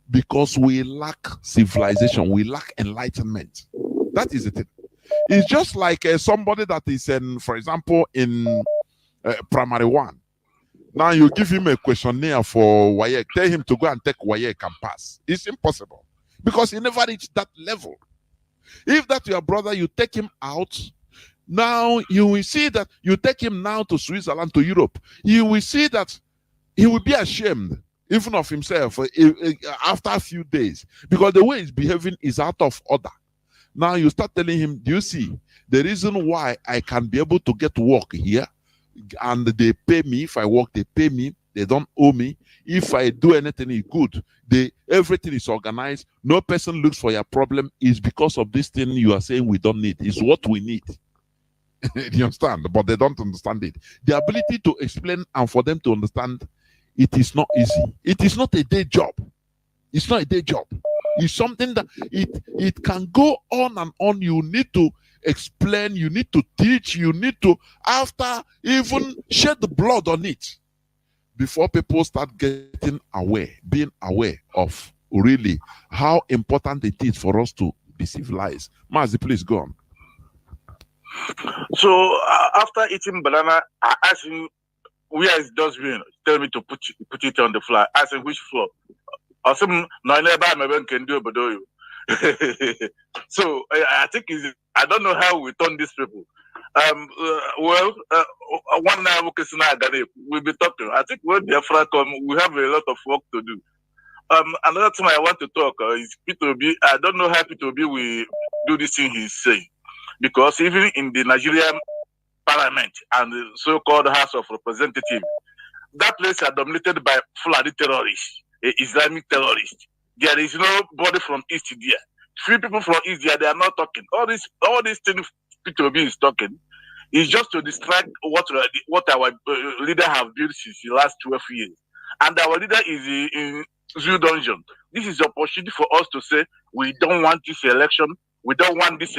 Speaker 2: Because we lack civilization, we lack enlightenment. That is the thing. It's just like somebody that is in, for example, in primary one. Now you give him a questionnaire for WAEC, tell him to go and take WAEC and pass. It's impossible because he never reached that level. If that's your brother, you take him out. Now you will see that you take him now to Switzerland, to Europe. You will see that he will be ashamed even of himself after a few days because the way he's behaving is out of order. Now you start telling him, do you see the reason why I can be able to get work here and they pay me? If I work, they pay me. They don't owe me. If I do anything good, everything is organized. No person looks for your problem. Is because of this thing you are saying we don't need. It's what we need. You understand? But they don't understand it. The ability to explain and for them to understand, it is not easy. It is not a day job. It's not a day job. It's something that it can go on and on. You need to explain, you need to teach, you need to, after even shed the blood on it, before people start getting aware, being aware of really how important it is for us to be civilized. Mazi, please go on.
Speaker 8: So after eating banana, I asked him where is dustbin. Tell me to put it on the floor. I said, which floor? I said, no, I never can do it. So I think I don't know how we turn these people. One night we'll be talking. I think when Biafra come, we have a lot of work to do. Another thing I want to talk is P2B. I don't know how P2B will do this thing he's saying. Because even in the Nigerian parliament and the so-called House of Representatives, that place are dominated by Fulani terrorists, Islamic terrorists. There is nobody from East there. Few people from East there, they are not talking. All these things P2B is talking is just to distract what our leader have built since the last 12 years. And our leader is in Zoo Dungeon. This is the opportunity for us to say, we don't want this election. We don't want this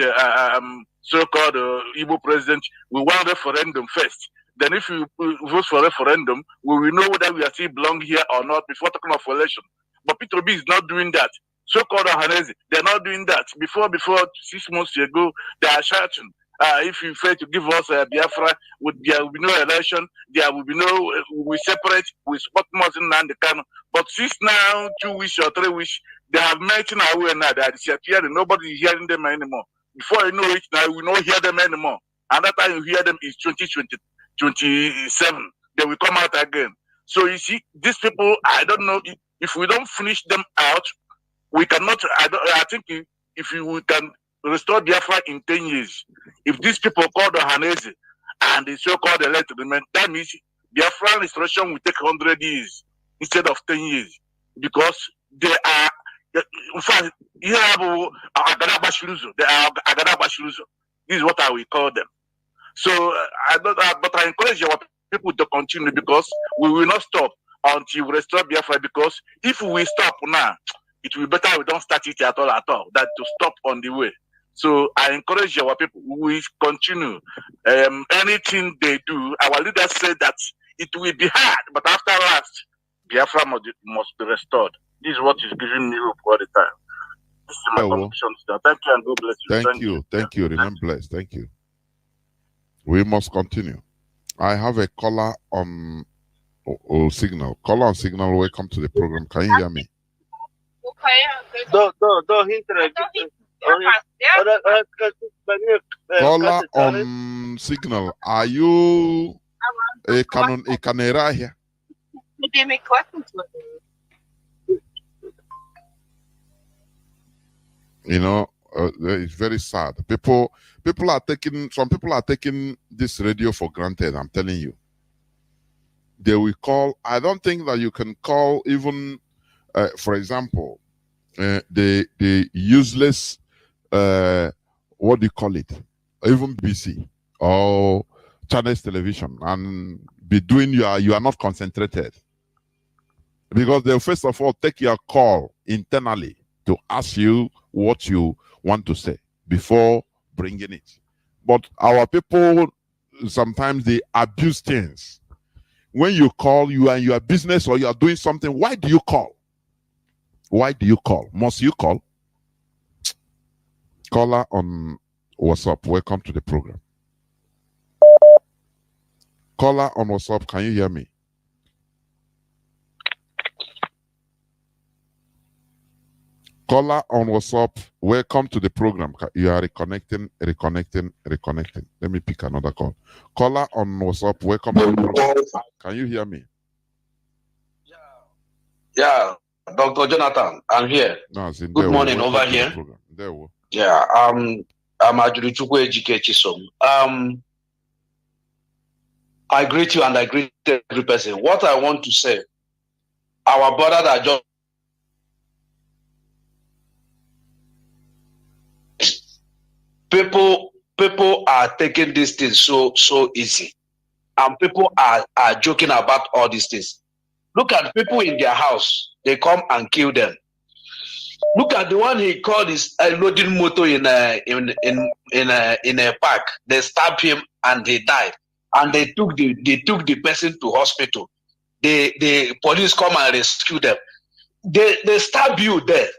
Speaker 8: so-called Igbo president. We want referendum first. Then if we vote for referendum, we will know whether we are still belong here or not before talking of election. But P2B is not doing that. So-called Ohanese, they're not doing that. Before 6 months ago, they are shouting. If you fail to give us Biafra, there will be no election. There will be no, we separate, we support Muslim and the Kano. But since now, 2 weeks or 3 weeks, they have mentioned away now that disappeared and nobody is hearing them anymore. Before you know it, now we don't hear them anymore. And that time you hear them is 2027. They will come out again. So you see, these people, I don't know if we don't finish them out, we cannot. I think if we can restore Biafra in 10 years, if these people called the Hanese and the so-called elected men, that means Biafra restoration will take 100 years instead of 10 years, because they are, in fact, you have Agada Bashiruzo. They are Agada Bashiruzo. This is what I will call them. So but I encourage our people to continue, because we will not stop until we restore Biafra, because if we stop now, it will be better we don't start it at all than to stop on the way. So I encourage our people, we continue. Anything they do, our leaders said that it will be hard, but after last, Biafra must be restored. This is what is giving me hope all the time. This is my conviction. Thank you and God bless you.
Speaker 2: Thank you. Remain blessed. Thank you. We must continue. I have a caller on signal. Caller on signal, welcome to the program. Can you hear me? Caller on signal, are you a canera here? You know, it's very sad. Some people are taking this radio for granted. I'm telling you. They will call. I don't think that you can call even, for example, the useless, what do you call it? Even BBC or Channels Television, and be doing you are not concentrated, because they'll first of all take your call internally to ask you what you want to say before bringing it. But our people, sometimes they abuse things. When you call, you are in your business or you are doing something, why do you call? Why do you call? Must you call? Caller on WhatsApp, welcome to the program. Caller on WhatsApp, can you hear me? Caller on WhatsApp, welcome to the program. You are reconnecting. Let me pick another call. Caller on WhatsApp, welcome to the program. Can you hear me?
Speaker 9: Yeah, Dr. Jonathan, I'm here.
Speaker 2: No,
Speaker 9: good morning over here.
Speaker 2: There we
Speaker 9: Yeah, I'm Ajurichukwu Ejike Chisom. I greet you and I greet every person. What I want to say, our brother that just people are taking these things so easy, and people are joking about all these things. Look at people in their house, they come and kill them. Look at the one he called his loading motor in a park. They stabbed him and he died, and they took the person to hospital. The police come and rescue them. They stab you there,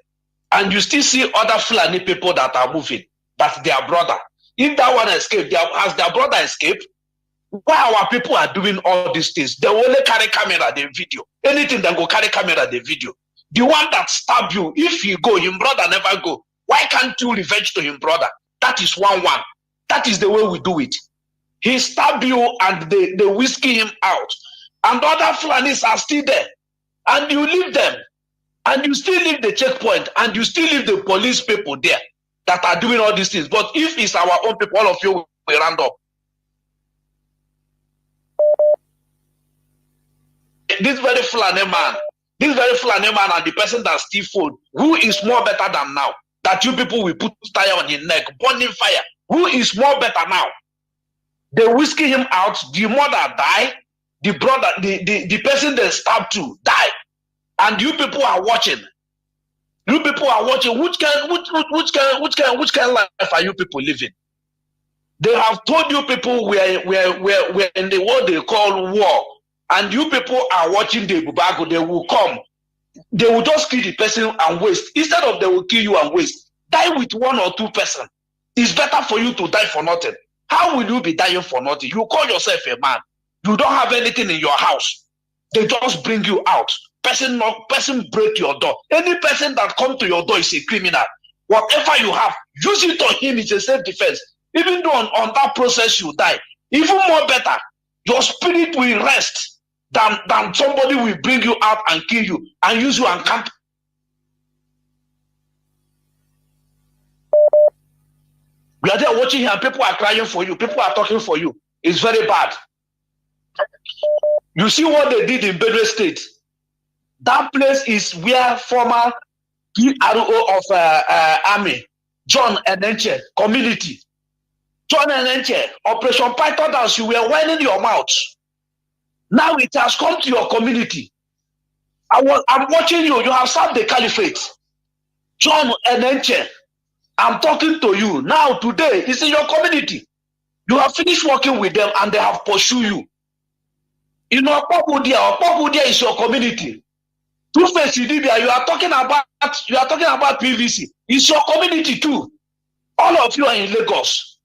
Speaker 9: and you still see other Fulani people that are moving. That's their brother. If that one escaped, has their brother escaped? Why our people are doing all these things? They only carry camera, the video. Anything they go carry camera, the video. The one that stabbed you, if he go, his brother never go. Why can't you revenge to his brother? That is 1-1. That is the way we do it. He stabbed you and they whiskey him out. And other Fulanis are still there. And you leave them. And you still leave the checkpoint. And you still leave the police people there that are doing all these things. But if it's our own people, all of you will round up. This very Fulani man and the person that steal phone, who is more better than now? That you people will put tire on his neck, burning fire. Who is more better now? They whiskey him out, the mother die, the brother, the person they stabbed to die. And you people are watching. You people are watching. Which kind of life are you people living? They have told you people we're in the what they call war. And you people are watching the Bubago. They will come. They will just kill the person and waste. Instead of they will kill you and waste. Die with 1 or 2 persons. It's better for you to die for nothing. How will you be dying for nothing? You call yourself a man. You don't have anything in your house. They just bring you out. Person break your door. Any person that come to your door is a criminal. Whatever you have, use it on him. It's a self-defense. Even though on that process you die, even more better, your spirit will rest. than somebody will bring you out and kill you and use you and camp. We are there watching here and people are crying for you. People are talking for you. It's very bad. You see what they did in Benue State. That place is where former PRO of Army, John Enenche, community. John Enenche, Operation Python Dance, you were whining your mouth. Now it has come to your community. I'm watching you. You have served the caliphate. John Enenche, I'm talking to you. Now today, it's in your community. You have finished working with them and they have pursued you. You know, Opobudia is your community. Two-Face Idibia, you are talking about PVC. It's your community too. All of you are in Lagos,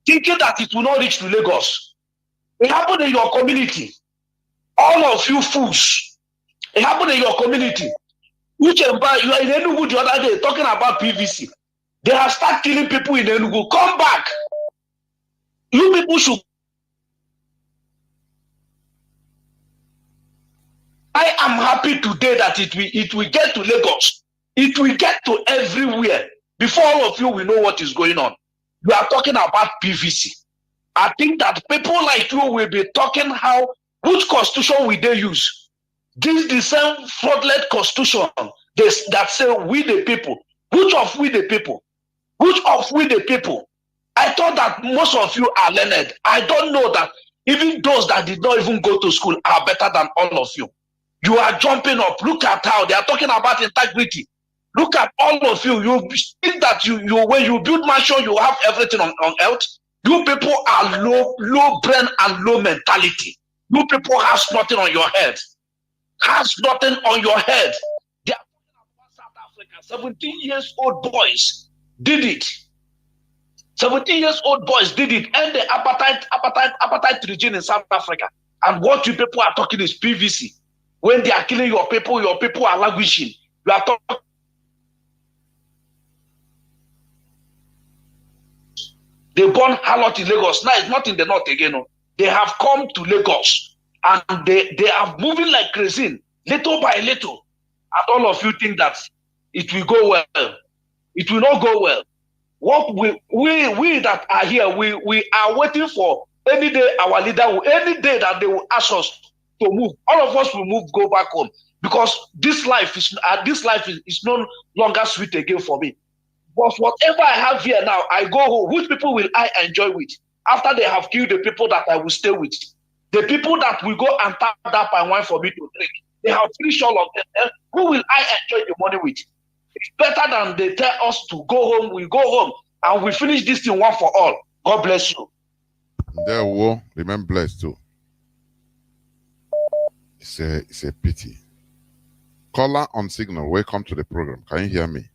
Speaker 9: thinking that it will not reach to Lagos. It happened in your community. All of you fools. It happened in your community. You are in Enugu the other day talking about PVC. They have started killing people in Enugu. Come back. You people should. I am happy today that it will get to Lagos. It will get to everywhere. Before all of you will know what is going on. You are talking about PVC. I think that people like you will be talking which constitution will they use? This is the same fraudulent constitution that say we the people. Which of we the people? Which of we the people? I thought that most of you are learned. I don't know that even those that did not even go to school are better than all of you. You are jumping up. Look at how they are talking about integrity. Look at all of you. You think that you when you build mansion, you have everything on earth. You people are low brain and low mentality. You people have nothing on your head. Has nothing on your head. They are talking about South Africa. 17 years old boys did it. 17 years old boys did it. And the apartheid regime in South Africa. And what you people are talking is PVC. When they are killing your people are languishing. You are talking. They born harlot in Lagos. Now it's not in the north again. No. They have come to Lagos and they are moving like crazy, little by little. And all of you think that it will go well. It will not go well. What we that are here, we are waiting for any day our leader will, any day that they will ask us to move. All of us will move, go back home because this life is no longer sweet again for me. But whatever I have here now, I go home. Which people will I enjoy with? After they have killed the people that I will stay with. The people that will go and tap that and wine for me to drink. They have finished all of them. Who will I enjoy the money with? It's better than they tell us to go home. We go home and we finish this thing one for all. God bless you.
Speaker 2: There will remain blessed too. It's a pity. Caller on signal, welcome to the program. Can you hear me?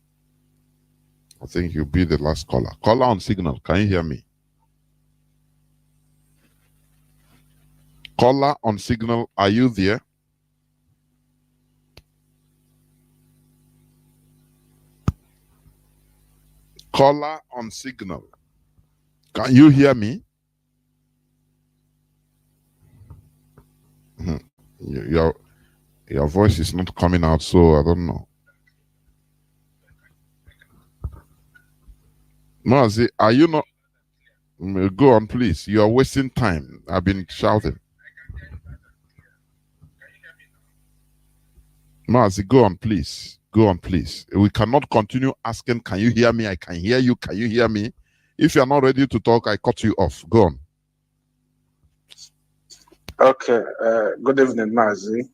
Speaker 2: I think you'll be the last caller. Caller on signal, can you hear me? Caller on signal, are you there? Caller on signal, can you hear me? Your voice is not coming out, so I don't know. Mazi, are you not? Go on, please. You are wasting time. I've been shouting. Mazi, go on, please. Go on, please. We cannot continue asking, can you hear me? I can hear you. Can you hear me? If you are not ready to talk, I cut you off. Go on.
Speaker 10: Okay. Good evening, Mazi.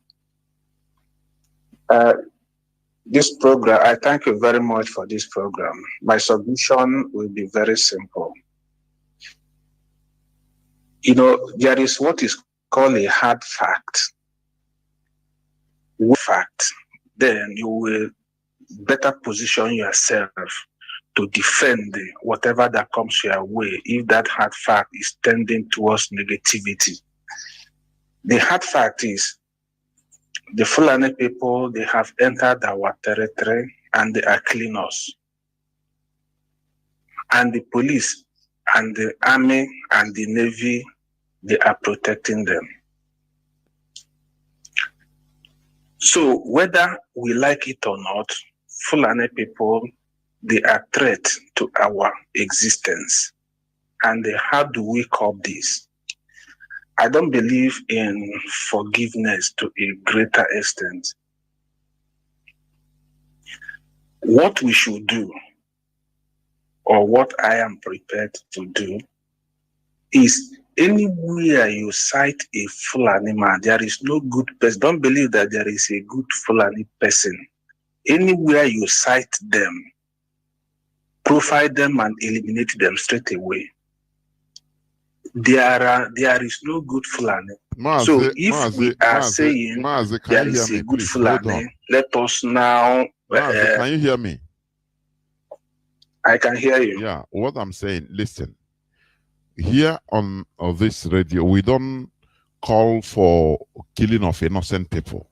Speaker 10: This program, I thank you very much for this program. My submission will be very simple. You know, there is what is called a hard fact. With fact, then you will better position yourself to defend whatever that comes your way if that hard fact is tending towards negativity. The hard fact is the Fulani people, they have entered our territory and they are killing us. And the police and the army and the navy, they are protecting them. So whether we like it or not, Fulani people, they are threat to our existence. And how do we curb this? I don't believe in forgiveness to a greater extent. What we should do, or what I am prepared to do, is anywhere you cite a Fulani man, there is no good person. Don't believe that there is a good Fulani person. Anywhere you cite them, profile them and eliminate them straight away. There is no good Fulani.
Speaker 2: Mazi,
Speaker 10: So if we are saying
Speaker 2: Mazi, can
Speaker 10: there
Speaker 2: you
Speaker 10: is
Speaker 2: hear
Speaker 10: a
Speaker 2: me,
Speaker 10: good
Speaker 2: please? Hold
Speaker 10: Fulani,
Speaker 2: on.
Speaker 10: let us now.
Speaker 2: Mazi, can you hear me?
Speaker 10: I can hear you.
Speaker 2: Yeah, what I'm saying, listen. Here on this radio, we don't call for killing of innocent people.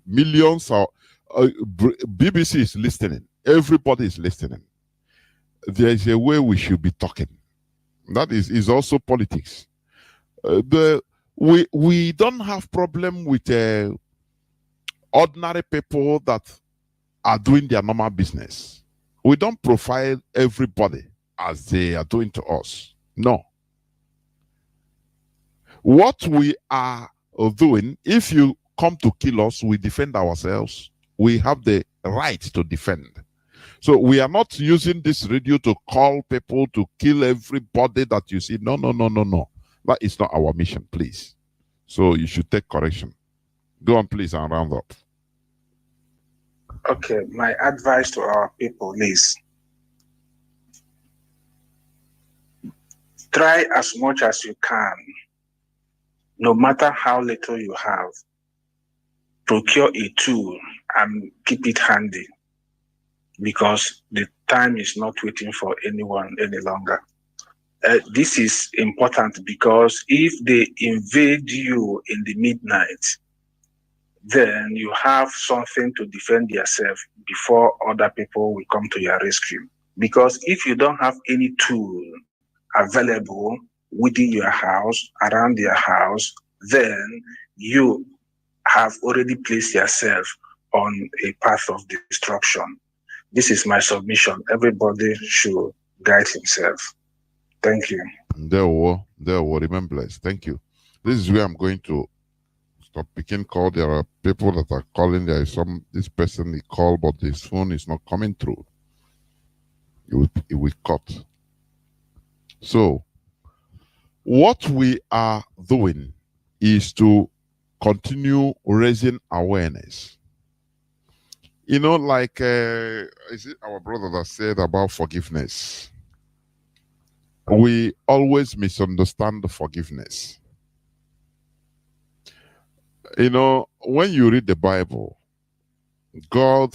Speaker 2: Millions of BBC is listening. Everybody is listening. There is a way we should be talking. That is also politics. We don't have problem with ordinary people that are doing their normal business. We don't profile everybody as they are doing to us. No. What we are doing, if you come to kill us, we defend ourselves. We have the right to defend. So we are not using this radio to call people to kill everybody that you see. No, no, no, no, no. That is not our mission, please. So you should take correction. Go on, please, and round up.
Speaker 10: Okay, my advice to our people is try as much as you can, no matter how little you have, procure a tool and keep it handy, because the time is not waiting for anyone any longer. This is important because if they invade you in the midnight, then you have something to defend yourself before other people will come to your rescue. Because if you don't have any tool available within your house, around your house, then you have already placed yourself on a path of destruction. This is my submission. Everybody should guide himself. Thank you.
Speaker 2: There were remembrance. Thank you. This is where I'm going to stop picking call. There are people that are calling. There is this person he called, but his phone is not coming through. It will cut. So what we are doing is to continue raising awareness. You know, like is it our brother that said about forgiveness? We always misunderstand the forgiveness. You know, when you read the Bible, God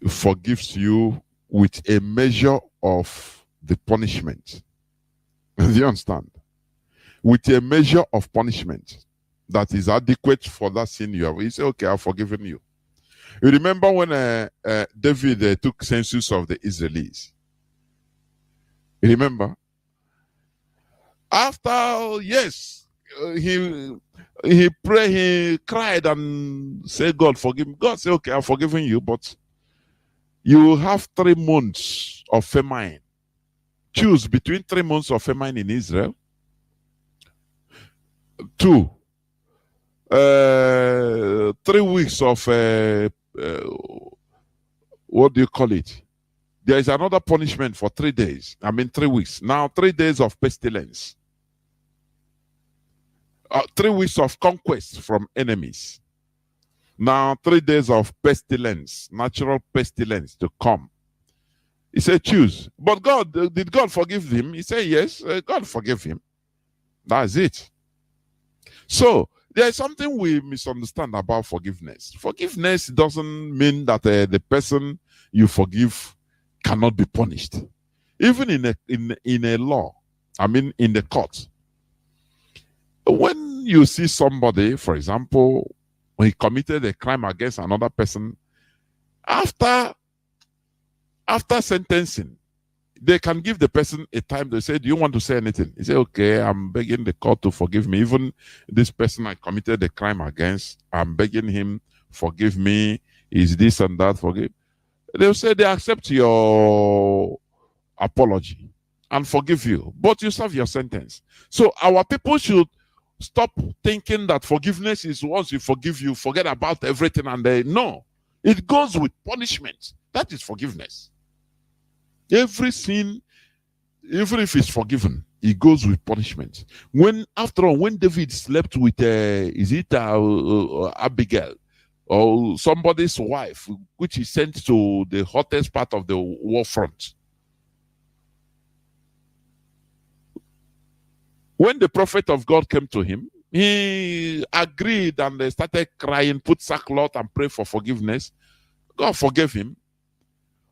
Speaker 2: forgives you with a measure of the punishment. Do you understand? With a measure of punishment that is adequate for that sin you have. He said, okay, I've forgiven you. You remember when David took census of the Israelites? You remember? After, yes, he prayed, he cried and said, God, forgive me. God said, okay, I've forgiven you, but you will have 3 months of famine. Choose between 3 months of famine in Israel. 2, 3 weeks of, what do you call it? There is another punishment for 3 days. 3 weeks. Now 3 days of pestilence. 3 weeks of conquest from enemies. Now 3 days of pestilence, natural pestilence to come. He said, choose. But God, did God forgive him? He said, yes, God forgave him. That's it. So there is something we misunderstand about forgiveness. Forgiveness doesn't mean that the person you forgive cannot be punished. Even in a law, in the court. When you see somebody, for example, when he committed a crime against another person, after sentencing, they can give the person a time. They say, do you want to say anything? He say, okay, I'm begging the court to forgive me. Even this person I committed a crime against, I'm begging him, forgive me. Is this and that, forgive. They'll say they accept your apology and forgive you, but you serve your sentence. So our people should stop thinking that forgiveness is once you forgive, you forget about everything, and no, it goes with punishment. That is forgiveness. Every sin, even if it's forgiven, it goes with punishment. When, after all, when David slept with Abigail or somebody's wife, which he sent to the hottest part of the war front, when the prophet of God came to him, he agreed and they started crying, put sackcloth and pray for forgiveness. God forgave him,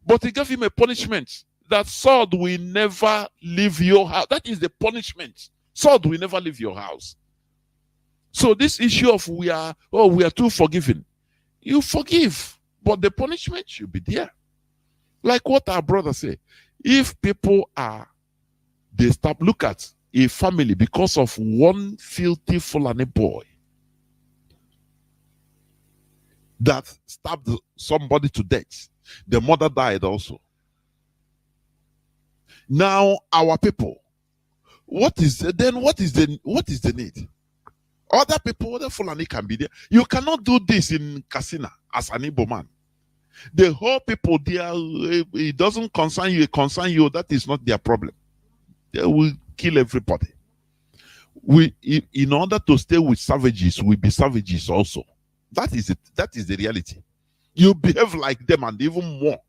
Speaker 2: but he gave him a punishment. That sword will never leave your house. That is the punishment. Sword will never leave your house. So this issue of we are too forgiving. You forgive, but the punishment should be there. Like what our brother said. If people they stop, look at a family because of one filthy Fulani boy that stabbed somebody to death. The mother died also. Now our people, what is the need? Other people, other Fulani can be there. You cannot do this in Katsina as an Igbo man. The whole people there, it doesn't concern you, it concerns you. That is not their problem. They will kill everybody. In order to stay with savages, we be savages also. That is it. That is the reality. You behave like them and even more.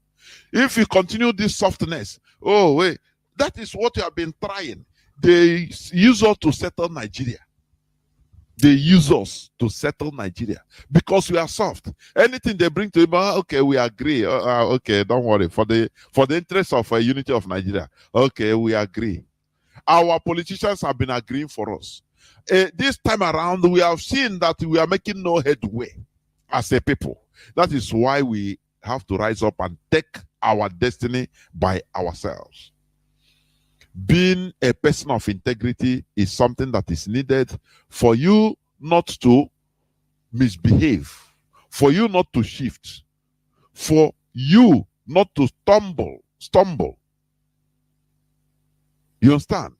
Speaker 2: If you continue this softness, oh wait, that is what you have been trying. They use us to settle Nigeria. They use us to settle Nigeria because we are soft. Anything they bring to him, okay, we agree. Okay, don't worry. For the interest of unity of Nigeria, okay, we agree. Our politicians have been agreeing for us. This time around, we have seen that we are making no headway as a people. That is why we have to rise up and take our destiny by ourselves. Being a person of integrity is something that is needed for you not to misbehave, for you not to shift, for you not to stumble. You understand?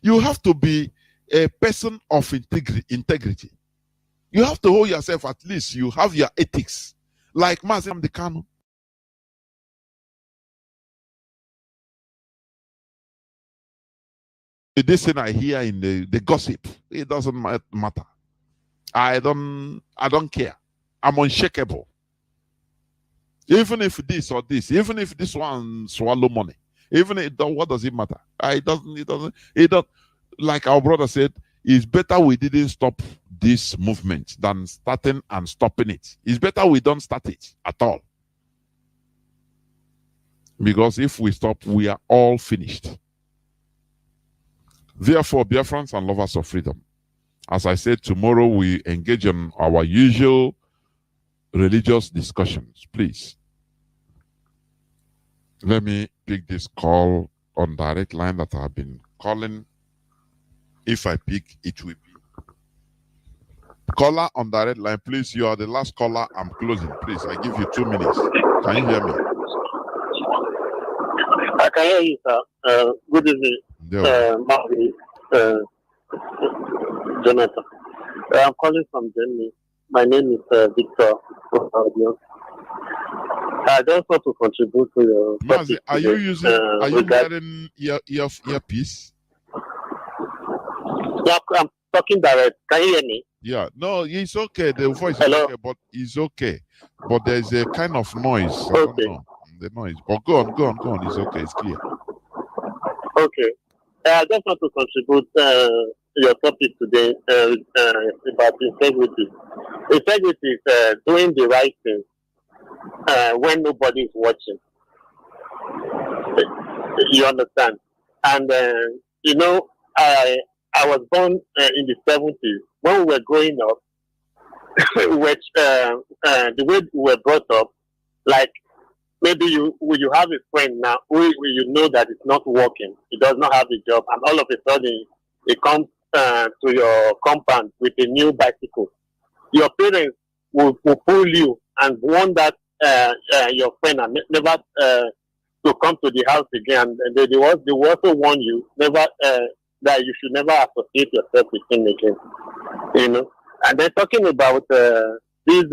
Speaker 2: You have to be a person of integrity. You have to hold yourself, at least you have your ethics. Like Mazi Kanu. This thing I hear in the gossip, it doesn't matter. I don't care. I'm unshakable. Even if this or this, even if this one swallow money, even if what does it matter? It doesn't. Like our brother said, it's better we didn't stop this movement than starting and stopping it. It's better we don't start it at all. Because if we stop, we are all finished. Therefore, Biafrans and lovers of freedom, as I said, tomorrow we engage in our usual religious discussions. Please, let me pick this call on direct line that I've been calling. If I pick, it will be. Caller on direct line, please. You are the last caller. I'm closing. Please, I give you 2 minutes. Can you hear me?
Speaker 11: I can hear you, sir. Good evening, Mazi, Jonathan. I'm calling from Germany. My name is Victor. I just want to contribute to your
Speaker 2: Mazi, are you using? Are you wearing earpiece?
Speaker 11: Yeah, I'm talking direct. Can you hear me?
Speaker 2: Yeah. No, it's okay. The voice is
Speaker 11: Hello?
Speaker 2: okay, but it's okay. But there's a kind of noise. I
Speaker 11: Okay.
Speaker 2: don't know the noise. But go on. It's okay. It's clear.
Speaker 11: Okay. I just want to contribute your topic today about integrity. Integrity is doing the right thing when nobody is watching. You understand? And you know, I was born in the 70s. When we were growing up, which the way we were brought up, like maybe you have a friend now who you know that it's not working. He does not have a job, and all of a sudden he comes to your compound with a new bicycle. Your parents will pull you and warn that your friend and never to come to the house again. And they will also warn you never that you should never associate yourself with him again. You know, and then talking about this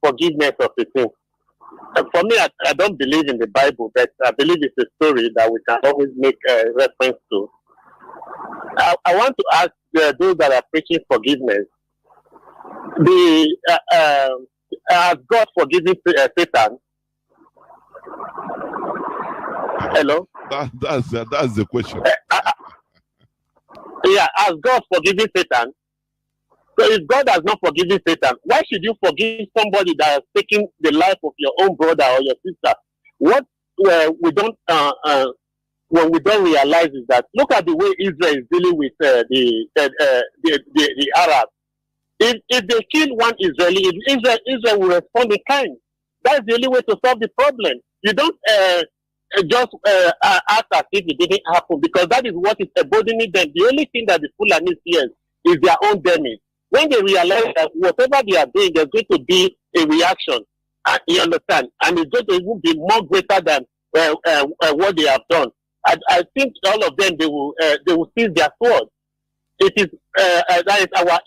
Speaker 11: forgiveness of the thing. For me, I don't believe in the Bible, but I believe it's a story that we can always make reference to. I want to ask those that are preaching forgiveness: has God forgiven Satan? Hello.
Speaker 2: That's the question.
Speaker 11: Yeah, has God forgiven Satan? So if God has not forgiven Satan, why should you forgive somebody that has taken the life of your own brother or your sister? What we don't when we don't realize is that look at the way Israel is dealing with the Arabs. If they kill one Israeli, Israel will respond in kind. That's the only way to solve the problem. You don't just act as if it didn't happen, because that is what is emboldening them. The only thing that the Fulani fears is their own damage. When they realize that whatever they are doing, there's going to be a reaction. You understand? And it's going to even be more greater than what they have done. I think all of them, they will seize their sword. It is that is our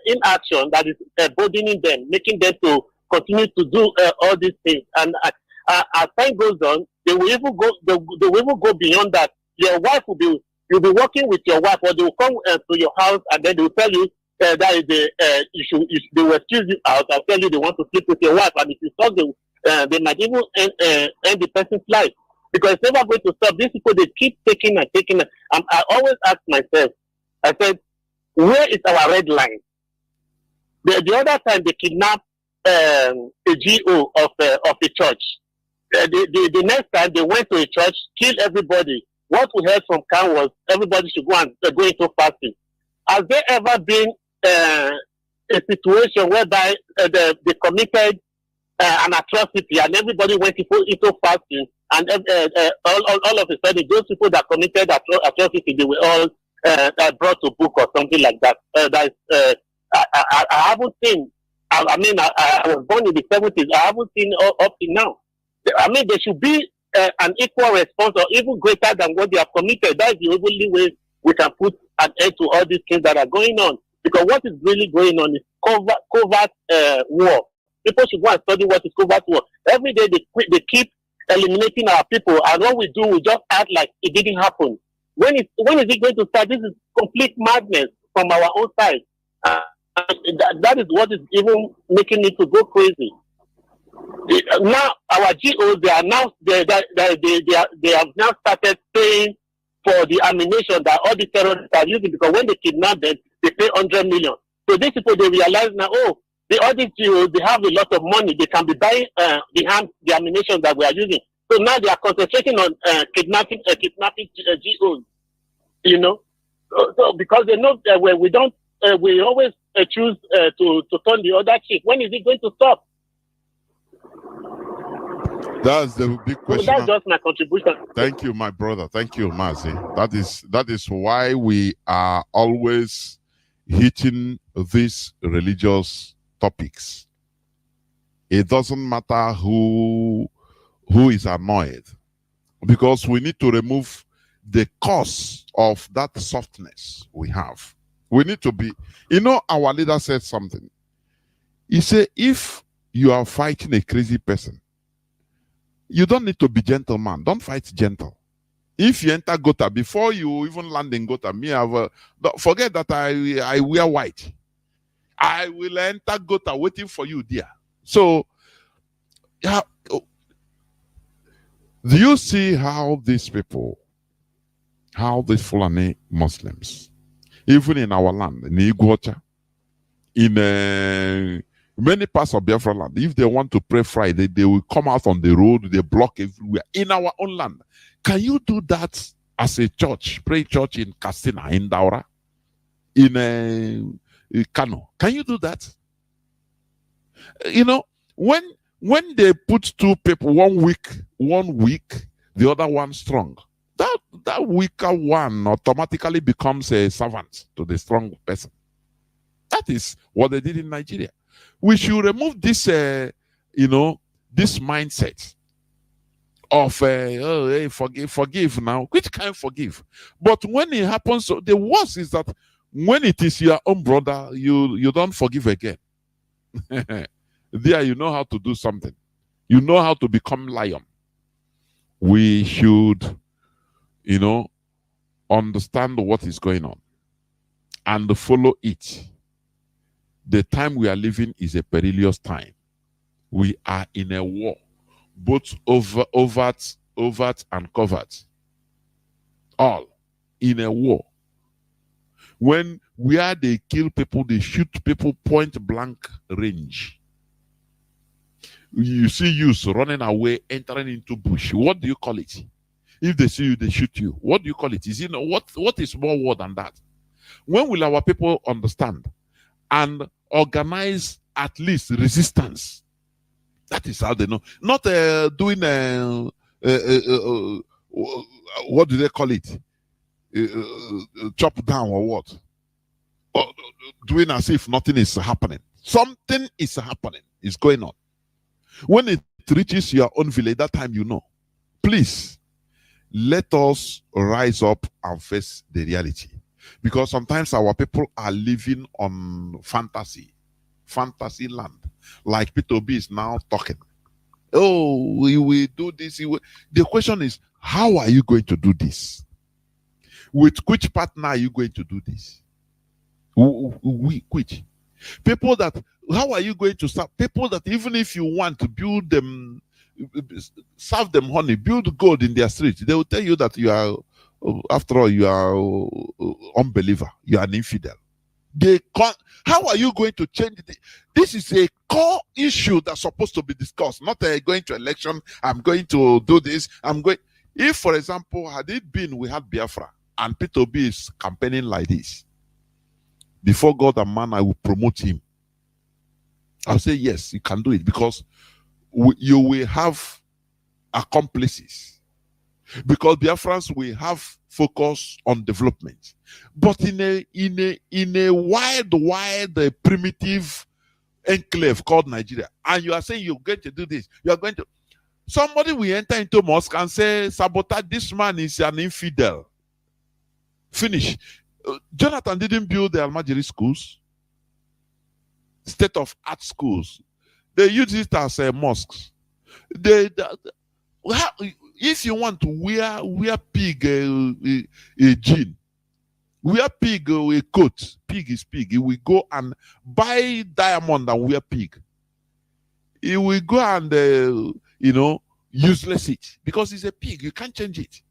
Speaker 11: inaction that is burdening them, making them to continue to do all these things. And as time goes on, they will even go. They will even go beyond that. Your wife will be. You'll be working with your wife, or they will come to your house, and then they will tell you that is they will excuse you out and tell you they want to sleep with your wife, and if you talk, they might even end the person's life, because it's never going to stop. These people, they keep taking and taking. I always ask myself, I said, where is our red line? The other time they kidnapped a GO of a church. The next time they went to a church, killed everybody. What we heard from Khan was everybody should go into fasting. Has there ever been a situation whereby they committed an atrocity and everybody went into fasting, and all of a sudden those people that committed atrocity, they were all brought to book or something like that? I haven't seen. I mean, I was born in the 70s. I haven't seen up to now. I mean, there should be an equal response, or even greater than what they have committed. That is the only way we can put an end to all these things that are going on. Because what is really going on is covert war. People should go and study what is covert war. Every day they keep eliminating our people, and what we do, we just act like it didn't happen. When is it going to start? This is complete madness from our own side. That is what is even making me to go crazy. Now our GOs, they have now started paying for the ammunition that all the terrorists are using, because when they kidnap them, they pay 100 million. So these people, they realize now, all these GOs, they have a lot of money. They can be buying the ammunition that we are using. So now they are concentrating on kidnapping GOs. You know, so because they know that we always choose to turn the other cheek. When is it going to stop?
Speaker 2: That's the big question.
Speaker 11: So that's just my contribution.
Speaker 2: Thank you, my brother. Thank you, Mazi. That is why we are always hitting these religious topics. It doesn't matter who is annoyed, because we need to remove the cause of that softness we have. We need to be, our leader said something. He said, if you are fighting a crazy person, you don't need to be gentleman. Don't fight gentle. If you enter Gotha, before you even land in Gotha, forget that I wear white. I will enter Gotha waiting for you there. So, yeah, do you see how these people, how these Fulani Muslims, even in our land, in Iguacha, in many parts of Biafra land, if they want to pray Friday, they will come out on the road, they block everywhere in our own land. Can you do that as a church, pray church in Castina, in Daura, in Kano? Can you do that? When When they put two people, one weak, the other one strong, that weaker one automatically becomes a servant to the strong person. That is what they did in Nigeria. We should remove this, this mindset of oh, hey, forgive now. Which kind forgive? But when it happens, the worst is that when it is your own brother, you don't forgive again. There, you know how to do something. You know how to become lion. We should, understand what is going on and follow it. The time we are living is a perilous time. We are in a war, both overt and covert. All in a war. Where they kill people, they shoot people point blank range. You see youths running away, entering into bush. What do you call it? If they see you, they shoot you. What do you call it? Is what is more war than that? When will our people understand and organize at least resistance? That is how they know. Not doing what do they call it? Chop down or what? Or doing as if nothing is happening. Something is happening. It's going on. When it reaches your own village, that time you know. Please, let us rise up and face the reality. Because sometimes our people are living on fantasy land. Like Peter B is now talking. Oh, we will do this. The question is, how are you going to do this? With which partner are you going to do this? Which? People that, how are you going to start? People that even if you want to build them, serve them honey, build gold in their streets, they will tell you that you are, after all, you are unbeliever, you are an infidel. How are you going to change it? This is a core issue that's supposed to be discussed, not going to election, I'm going to do this, If, for example, had it been we had Biafra and Peter Obi is campaigning like this, before God and man, I will promote him. I'll say, yes, you can do it because you will have accomplices. Because Biafrans will have focus on development. But in a wide, primitive enclave called Nigeria, and you are saying you're going to do this, you are going to... Somebody will enter into mosque and say, sabotage, this man is an infidel. Finish. Jonathan didn't build the Almajiri schools, state-of-art schools. They use it as mosques. If you want to wear pig a jean, wear pig a coat, pig is pig. He will go and buy diamond and wear pig. He will go and useless it because he's a pig. You can't change it.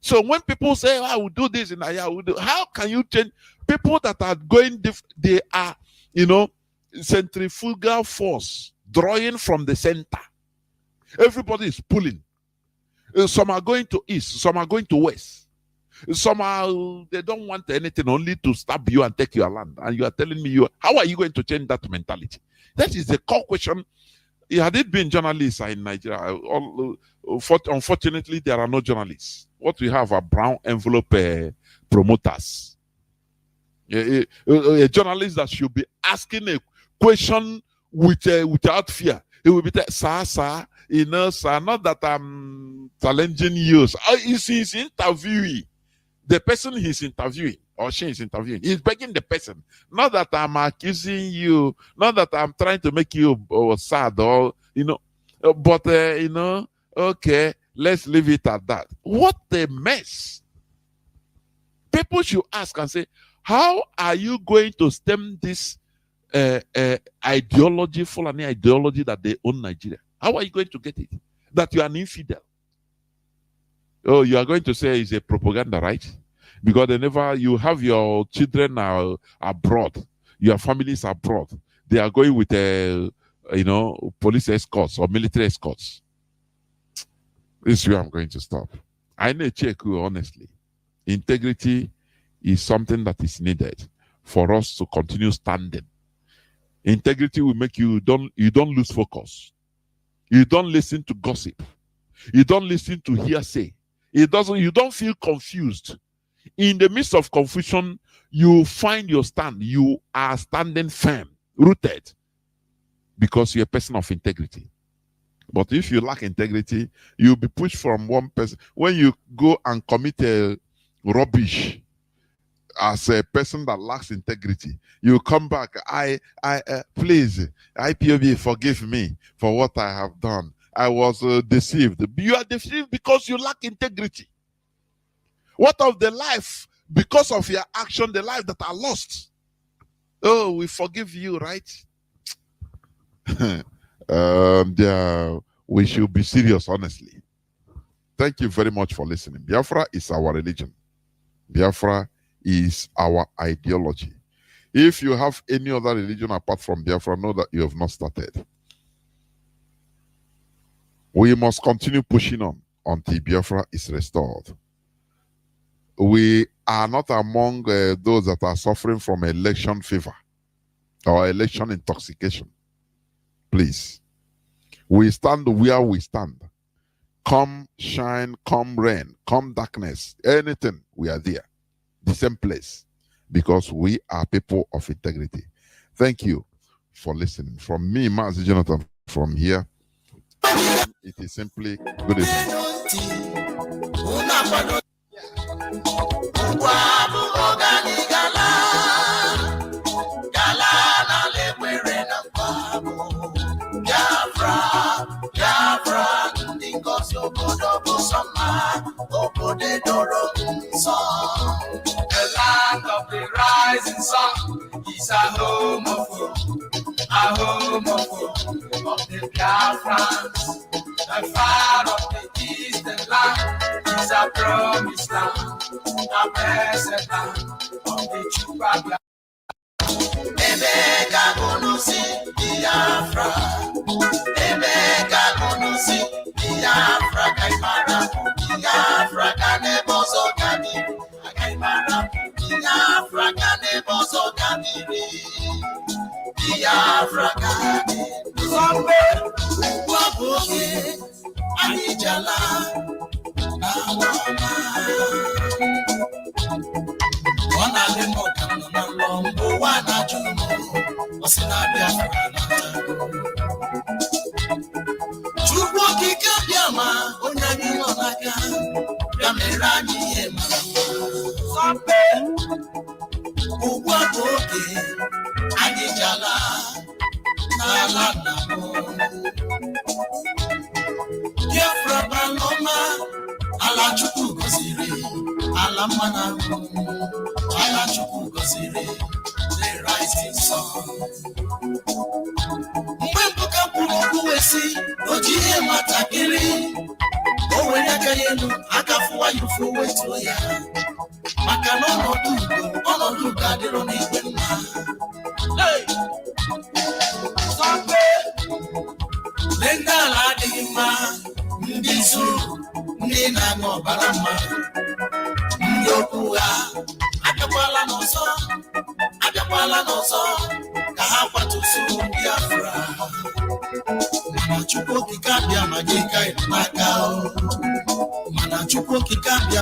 Speaker 2: So when people say, I will do this and I will do, how can you change? People that are going, they are, centrifugal force drawing from the center. Everybody is pulling. Some are going to east, some are going to west. Some are, they don't want anything, only to stab you and take your land. And you are telling me, how are you going to change that mentality? That is the core question. Had it been journalists in Nigeria, unfortunately, there are no journalists. What we have are brown envelope promoters. A journalist that should be asking a question without fear. He will be there, sir, sir, sir, not that I'm challenging you. He's interviewing. The person he's interviewing, or she is interviewing, he's begging the person. Not that I'm accusing you, not that I'm trying to make you sad, or, but, okay, let's leave it at that. What a mess. People should ask and say, how are you going to stem this ideology, Fulani ideology that they own Nigeria? How are you going to get it? That you are an infidel. Oh, you are going to say it's a propaganda, right? Because you have your children are abroad, your families abroad. They are going with police escorts or military escorts. This is where I'm going to stop. I need to check you honestly. Integrity is something that is needed for us to continue standing. Integrity will make you don't lose focus. You don't listen to gossip. You don't listen to hearsay. You don't feel confused. In the midst of confusion, you find your stand. You are standing firm, rooted, because you're a person of integrity. But if you lack integrity, you'll be pushed from one person. When you go and commit a rubbish as a person that lacks integrity, you come back. Please, IPOB, forgive me for what I have done. I was deceived. You are deceived because you lack integrity. What of the life, because of your action, the life that are lost? Oh, we forgive you, right? We should be serious, honestly. Thank you very much for listening. Biafra is our religion. Biafra is our ideology. If you have any other religion apart from Biafra, know that you have not started. We must continue pushing on until Biafra is restored. We are not among those that are suffering from election fever or election intoxication. Please. We stand where we stand. Come shine, come rain, come darkness, anything, we are there. The same place. Because we are people of integrity. Thank you for listening. From me, Mazi Jonathan, from here, it is simply good evening.
Speaker 12: The land of the rising sun is a home of the Biafrans. The fire of the eastern land is a promised land, a blessed land of the Chupa. Emeka Bonusi Biafra, Emeka Bonusi Biafra, Kaimara, Biafra, Kanebozo Kamiri, Kaimara, Biafra, Kanebozo Kamiri, Biafra, Kanebozo Kamiri, Waboge, Anijala, Ala Chukwu goziri, ala mana ala Chukwu goziri, the rising sun. Mgbe mpuka kwuru okwu wesi, ojihe matakịrị, o were aka ya elu, aka fụwa ya ụfụ wetuo ya. Maka na ọnọdụ ugo adịrọ n'igwe mma. Sọmpe, ndị ala adịghị mma, ndị zuru, ndị na-aṅụ ọbara mmadụ, ndị okwu ha abịakwala n'ọzọ ka ha kwatụsụ Biafra. Mana Chukwu okike abịa ma gị ka ịdị n'aka o. Mana Chukwu okike abịa.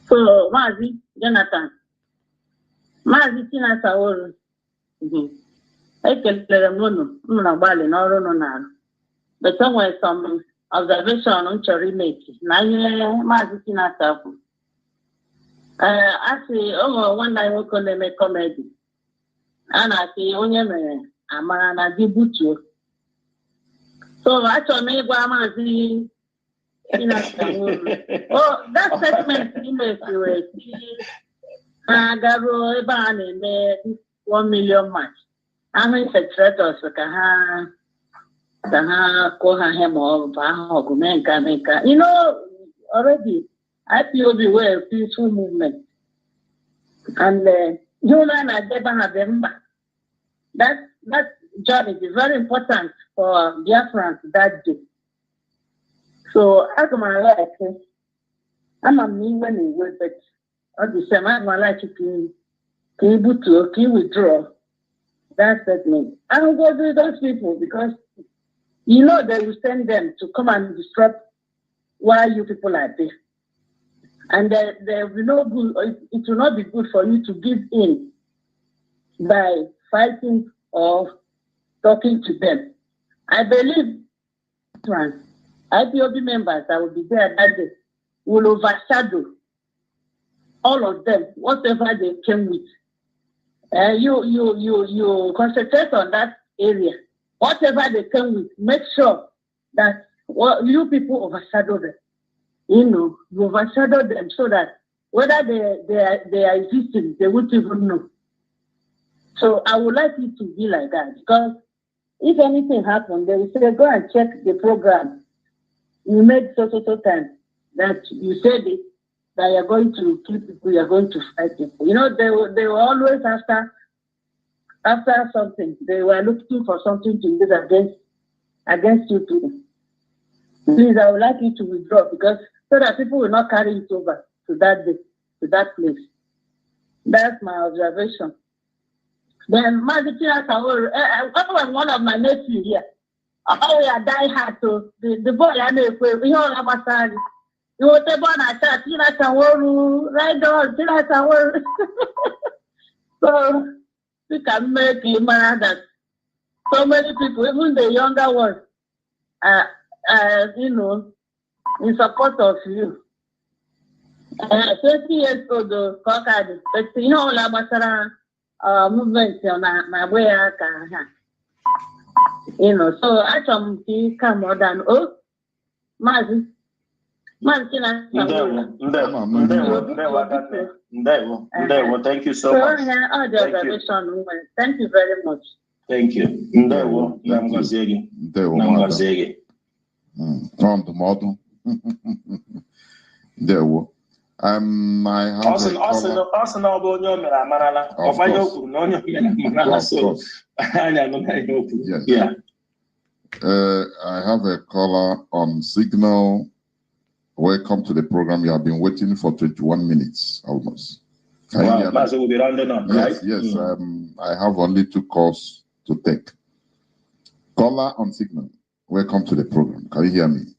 Speaker 13: So, Mazi, Jonathan, Mazi Chinasa Olu, ekelere m unu na-agbalị n'ọrụ unu na-arụ. But o nwere some observation m chọrọ imeki na ihe Mazi Chinasa kwuru. Asị o nwere nwanne anyị nwoke na-eme kọmedi. A na-asị onye mere amara na di butuo. So, achọrọ m ịgwa Mazi oh, that statement you make Garo ebe a na-eme 1 million match. Ahụ secretors ka ha kụọ ha ihe ma ọ bụ ahụ ọgụ mee nka. You know, already IPOB were a peaceful movement. And human agenda have them. That journey is very important for Biafrans that day. So as my life, I'm a me when you will, but at the same time, my life can withdraw that statement. I don't go to those people because you know they will send them to come and disrupt why you people are there. And there will no good, it will not be good for you to give in by fighting or talking to them. I believe IPOB members that will be there that day will overshadow all of them, whatever they came with. You concentrate on that area. Whatever they came with, make sure that you people overshadow them. You overshadow them so that whether they are existing, they won't even know. So I would like it to be like that, because if anything happens, they will say, go and check the program. You made so time that you said it, that you're going to kill people, you're going to fight people. They were always after something. They were looking for something to use against you people. Please, I would like you to withdraw, because so that people will not carry it over to that place. That's my observation. Then Mazi, one of my nephews here. Oh, we are die hard. So the boy I know, we all have a son. You want to born a child, you like a world, right on, you like a world. So we can make him that so many people, even the younger ones, in support of you. 20 years old, but movement on my way. So I come more than Mazi.
Speaker 9: Thank you so much.
Speaker 13: Thank you very much.
Speaker 9: Thank you.
Speaker 2: On the model. There were. I have
Speaker 9: also
Speaker 2: yes. I have a caller on Signal. Welcome to the program. You have been waiting for 21 minutes almost.
Speaker 9: Wow, Mazi will be rounding up, right?
Speaker 2: Yes. I have only 2 calls to take. Caller on Signal. Welcome to the program. Can you hear me?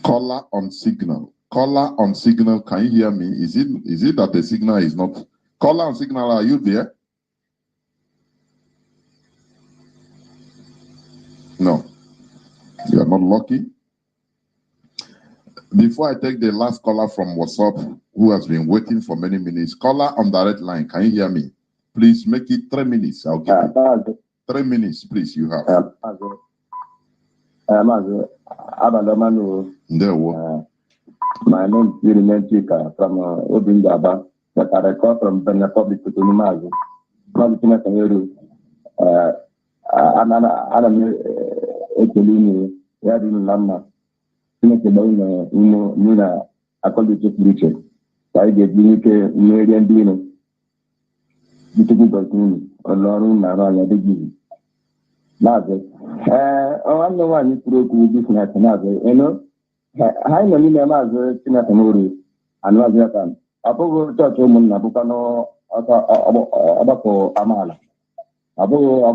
Speaker 2: Caller on Signal. Caller on Signal. Can you hear me? Is it that the signal is not? Caller on Signal, are you there? No. You are not lucky. Before I take the last caller from WhatsApp, who has been waiting for many minutes, caller on direct line, can you hear me? Please make it 3 minutes. I'll give you 3 minutes, please. You have.
Speaker 14: My name is Yuri from Obindaba, but I record from the Republic to Mazi. Nina according to preacher. I get Vinike Meridian Dino. You took it on Lorun Naraya de Gizi. Mazi. I'm the one who broke this night. I know Nina Mazi, Sinatamuri, and Maziatan. Abu Church woman, Abukano, Abako Amala. Abu,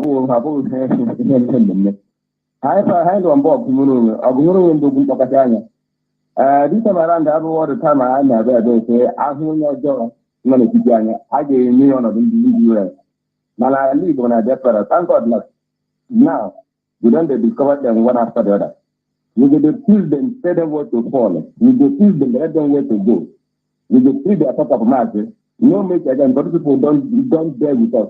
Speaker 14: I know on board Guru and Dugu Pakatanya. This time around, all the time I never say, I know your job, Monetijanya. I gave me on of the Now I live on a desperate. Thank God, luck. Now, we don't discover them one after the other. We get to teach them, tell them where to fall. We get to teach them, let them where to go. We get to teach their top of master. No make again, but people don't bear with us.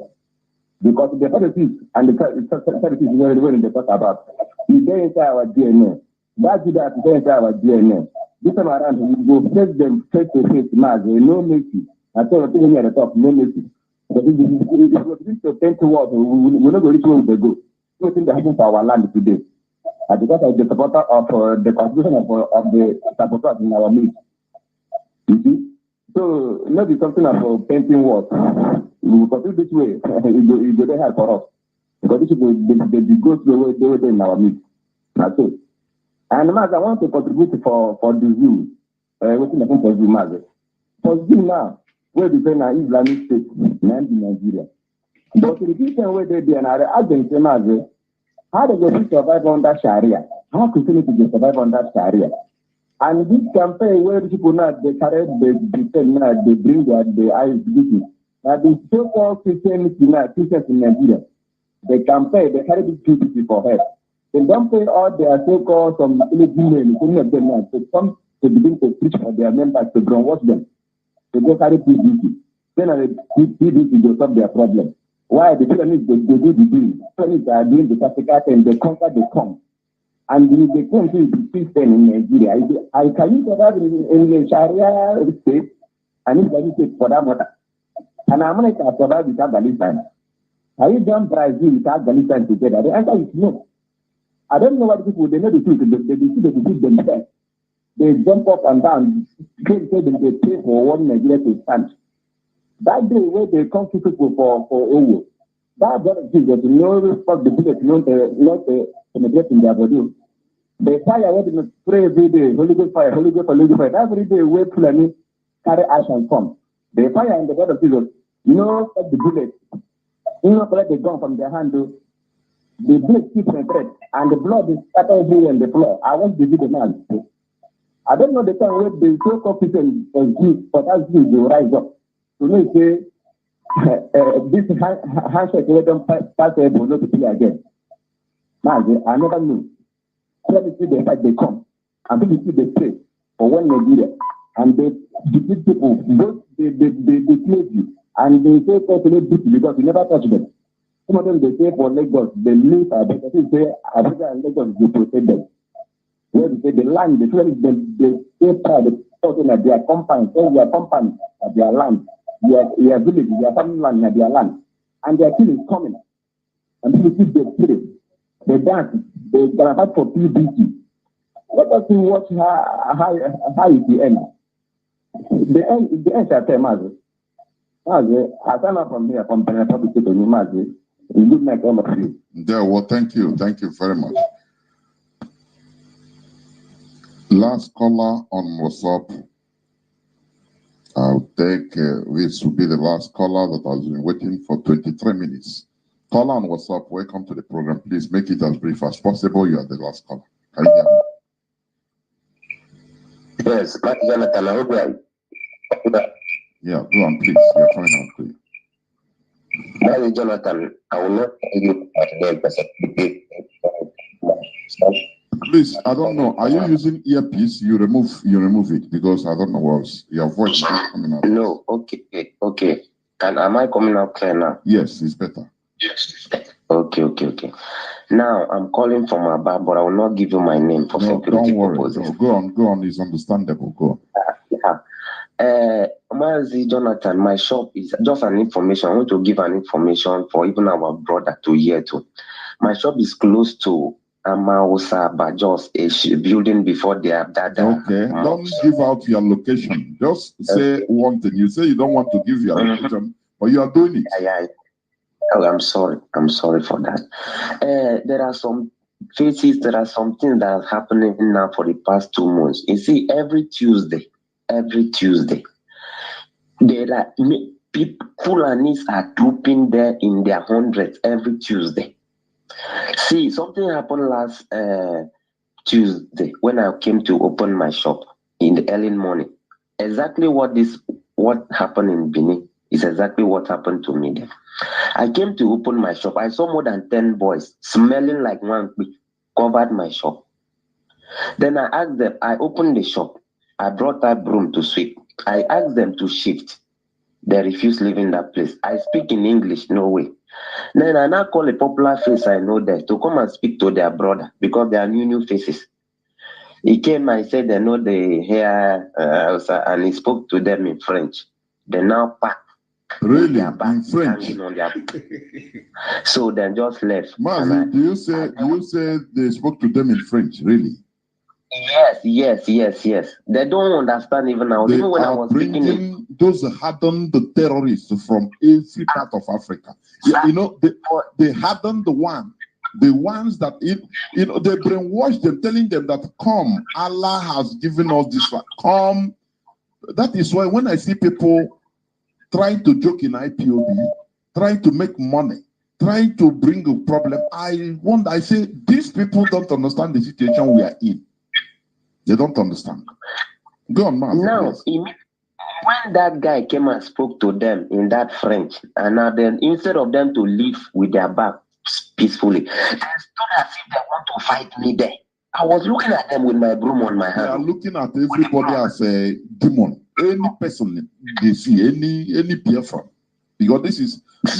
Speaker 14: Because the politics and the politics is when they talk about. We go inside our DNA. That's that we go inside our DNA. This time around, we go face them face to face, no mercy. I tell you, people at the top, no mercy. But if we reach to 10 towards, we're not going to reach where they go. Nothing that happens to our land today. because I'm the supporter of the constitution of the saboteurs in our midst. You see? So, not be something of painting walls. We will continue this way. It will help for us. Because this is the go through the way in our midst. That's it. And Mazi, I want to contribute for the zoo. What's the for zoo, Mazi? For zoo now, where the China Islamic State, in Nigeria. But the Christian way they do, and I ask them, Mazi, how do they survive under Sharia? How Christianity can survive under Sharia? And this campaign where people now they carry they bring their eyes business. Now the so-called Christianity now, Christians in Nigeria, they campaign, they carry this PPC for help. They don't pay all their so-called some women, some of them now to come to begin to preach for their members to brainwash them. They go carry PPC. Then the PPC will solve their problem. Why? The pyramids, they do the deal. Pyramids are doing the practical and they conquer the come. And they come to the system in Nigeria. I can you survive in the Sharia state and Islamic state for that matter. And America survive without Palestine. Have you done Brazil without Palestine together? The answer is no. I don't know what people, they know the truth. They defeat themselves. They jump up and down. They pay for one Nigeria to stand. That day where they come to people for Owo, that brother Jesus, no respect the bullet, not penetrate in their body. The fire where they pray every day, Holy Ghost fire, Holy Ghost, Holy Ghost fire. Every day where Fulani carry ash and come. The fire in the blood of Jesus, no stop the bullet. You know, collect the gun from their hand. The bullet keeps penetrate, and the blood is scattered everywhere on the floor. I want to see the man. I don't know the time where the so-called people for that Jews will rise up. So no say this handshake where them pass able not to play again. Mazi, I never knew. Let me see the fight they come. And then you see they pray for one Nigeria. And they defeat people, both they slave you. And they say totally beat you because you never touch them. Some of them they say for Lagos, they live Abuja. They say Abuja and Lagos will protect them. Where they say the land, they say proud, they talking at their compound, say their compound at their land. Their village, their family land, their land. And their king is coming. And people see they pray, they dance, they fight for PBC. Let us see what how is the end. The end shall tell Mazi. Mazi, I stand up from here from Benin Public to Mazi. Good night, all of you.
Speaker 2: Yeah, well, thank you very much. Last caller on WhatsApp. I'll take this will be the last caller that has been waiting for 23 minutes. Caller on WhatsApp, welcome to the program. Please make it as brief as possible. You are the last caller. Can you hear me?
Speaker 15: Yes, Jonathan, I hope
Speaker 2: yeah, go on, please. You're coming on, please.
Speaker 15: Jonathan, I will not tell you
Speaker 2: Please, I don't know. Are you using earpiece? You remove it because I don't know what's your voice is coming out.
Speaker 15: No, okay. Am I coming out clear now?
Speaker 2: Yes, it's better.
Speaker 15: Yes. Okay. Now I'm calling from Aba, but I will not give you my name for security purposes.
Speaker 2: No, go on. It's understandable. Go on.
Speaker 15: Mazi, Jonathan, my shop is just an information. I want to give an information for even our brother to hear too. My shop is close to Yamal-402 but just a building before they have that.
Speaker 2: Okay, don't give out your location. Just say one thing. You say you don't want to give your location, but you are doing it.
Speaker 15: Yeah. Oh, I'm sorry for that. There are some cases, there are some things that are happening now for the past 2 months. You see, every Tuesday, there are people, Fulanis are trooping there in their hundreds every Tuesday. See, something happened last Tuesday when I came to open my shop in the early morning. Exactly what happened in Benin is exactly what happened to me there. I came to open my shop. I saw more than 10 boys smelling like one covered my shop. Then I asked them, I opened the shop. I brought that broom to sweep. I asked them to shift. They refused leaving that place. I speak in English, no way. Then I now call a popular face I know there to come and speak to their brother because they are new faces. He came and said they know the hair and he spoke to them in French. They now packed
Speaker 2: Really? In French?
Speaker 15: On their so then just left.
Speaker 2: Mazi, do you say they spoke to them in French? Really?
Speaker 15: Yes. They don't understand even now.
Speaker 2: They
Speaker 15: even when I
Speaker 2: are
Speaker 15: was
Speaker 2: bringing those hardened terrorists from every part of Africa. Yeah, you know, they hardened the ones that they brainwash them, telling them that come, Allah has given us this one. Come. That is why when I see people trying to joke in IPOB, trying to make money, trying to bring a problem, I say these people don't understand the situation we are in. They don't understand. Go on, Mazi.
Speaker 15: Now, when that guy came and spoke to them in that French, and now then instead of them to leave with their back peacefully, they stood as if they want to fight me there. I was looking at them with my broom on my hand.
Speaker 2: They are looking at everybody as a demon. Any person they see, any Biafra. Because this is they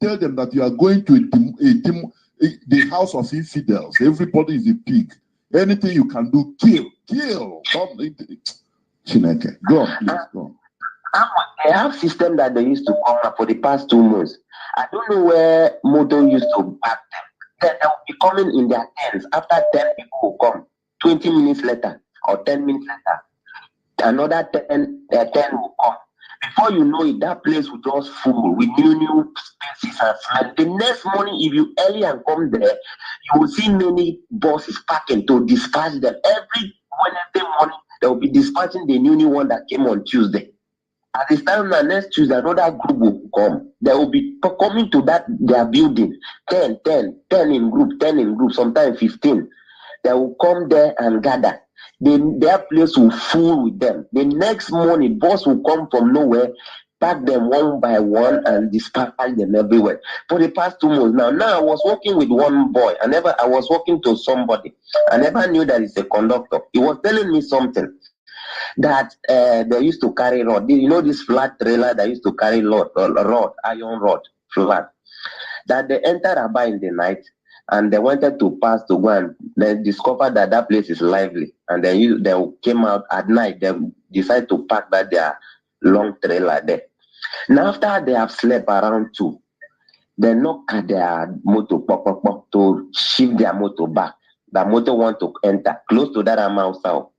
Speaker 2: tell them that you are going to the house of infidels. Everybody is a pig. Anything you can do, kill. Chineke. Go on, please. Go on.
Speaker 15: They have system that they used to come up for the past 2 months. I don't know where Moto used to back them. Then they will be coming in their tents. After 10 people will come, 20 minutes later or 10 minutes later, another 10 will come. Before you know it, that place will just full with new spaces and smell. The next morning, if you early and come there, you will see many buses parking to dispatch them. Every Wednesday morning, they will be dispatching the new one that came on Tuesday. At this time, next Tuesday, another group will come. They will be coming to their building. 10 in group, sometimes 15. They will come there and gather. Their place will full with them. The next morning, boss will come from nowhere, pack them one by one and dispatch them everywhere. For the past 2 months now I was working with one boy. I was working to somebody. I never knew that it's a conductor. He was telling me something that they used to carry rod. You know this flat trailer that used to carry iron rod, flat. That they entered Aba in the night and they wanted to pass to go and they discovered that place is lively. And they came out at night. They decided to park their long trailer there. Now after they have slept around 2, they knock at their motor to shift their motor back. The motor want to enter close to that amount south.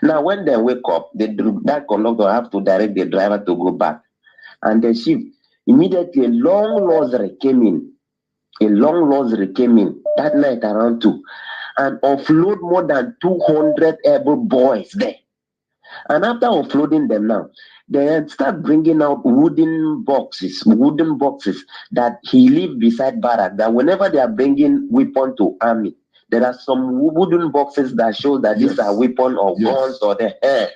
Speaker 15: Now when they wake up, that conductor have to direct the driver to go back. And they shift. Immediately a long lorry came in that night around 2 and offload more than 200 able boys there. And after offloading them now, they start bringing out wooden boxes that he leave beside barrack, that whenever they are bringing weapon to army, there are some wooden boxes that show that these are weapon or guns or the head.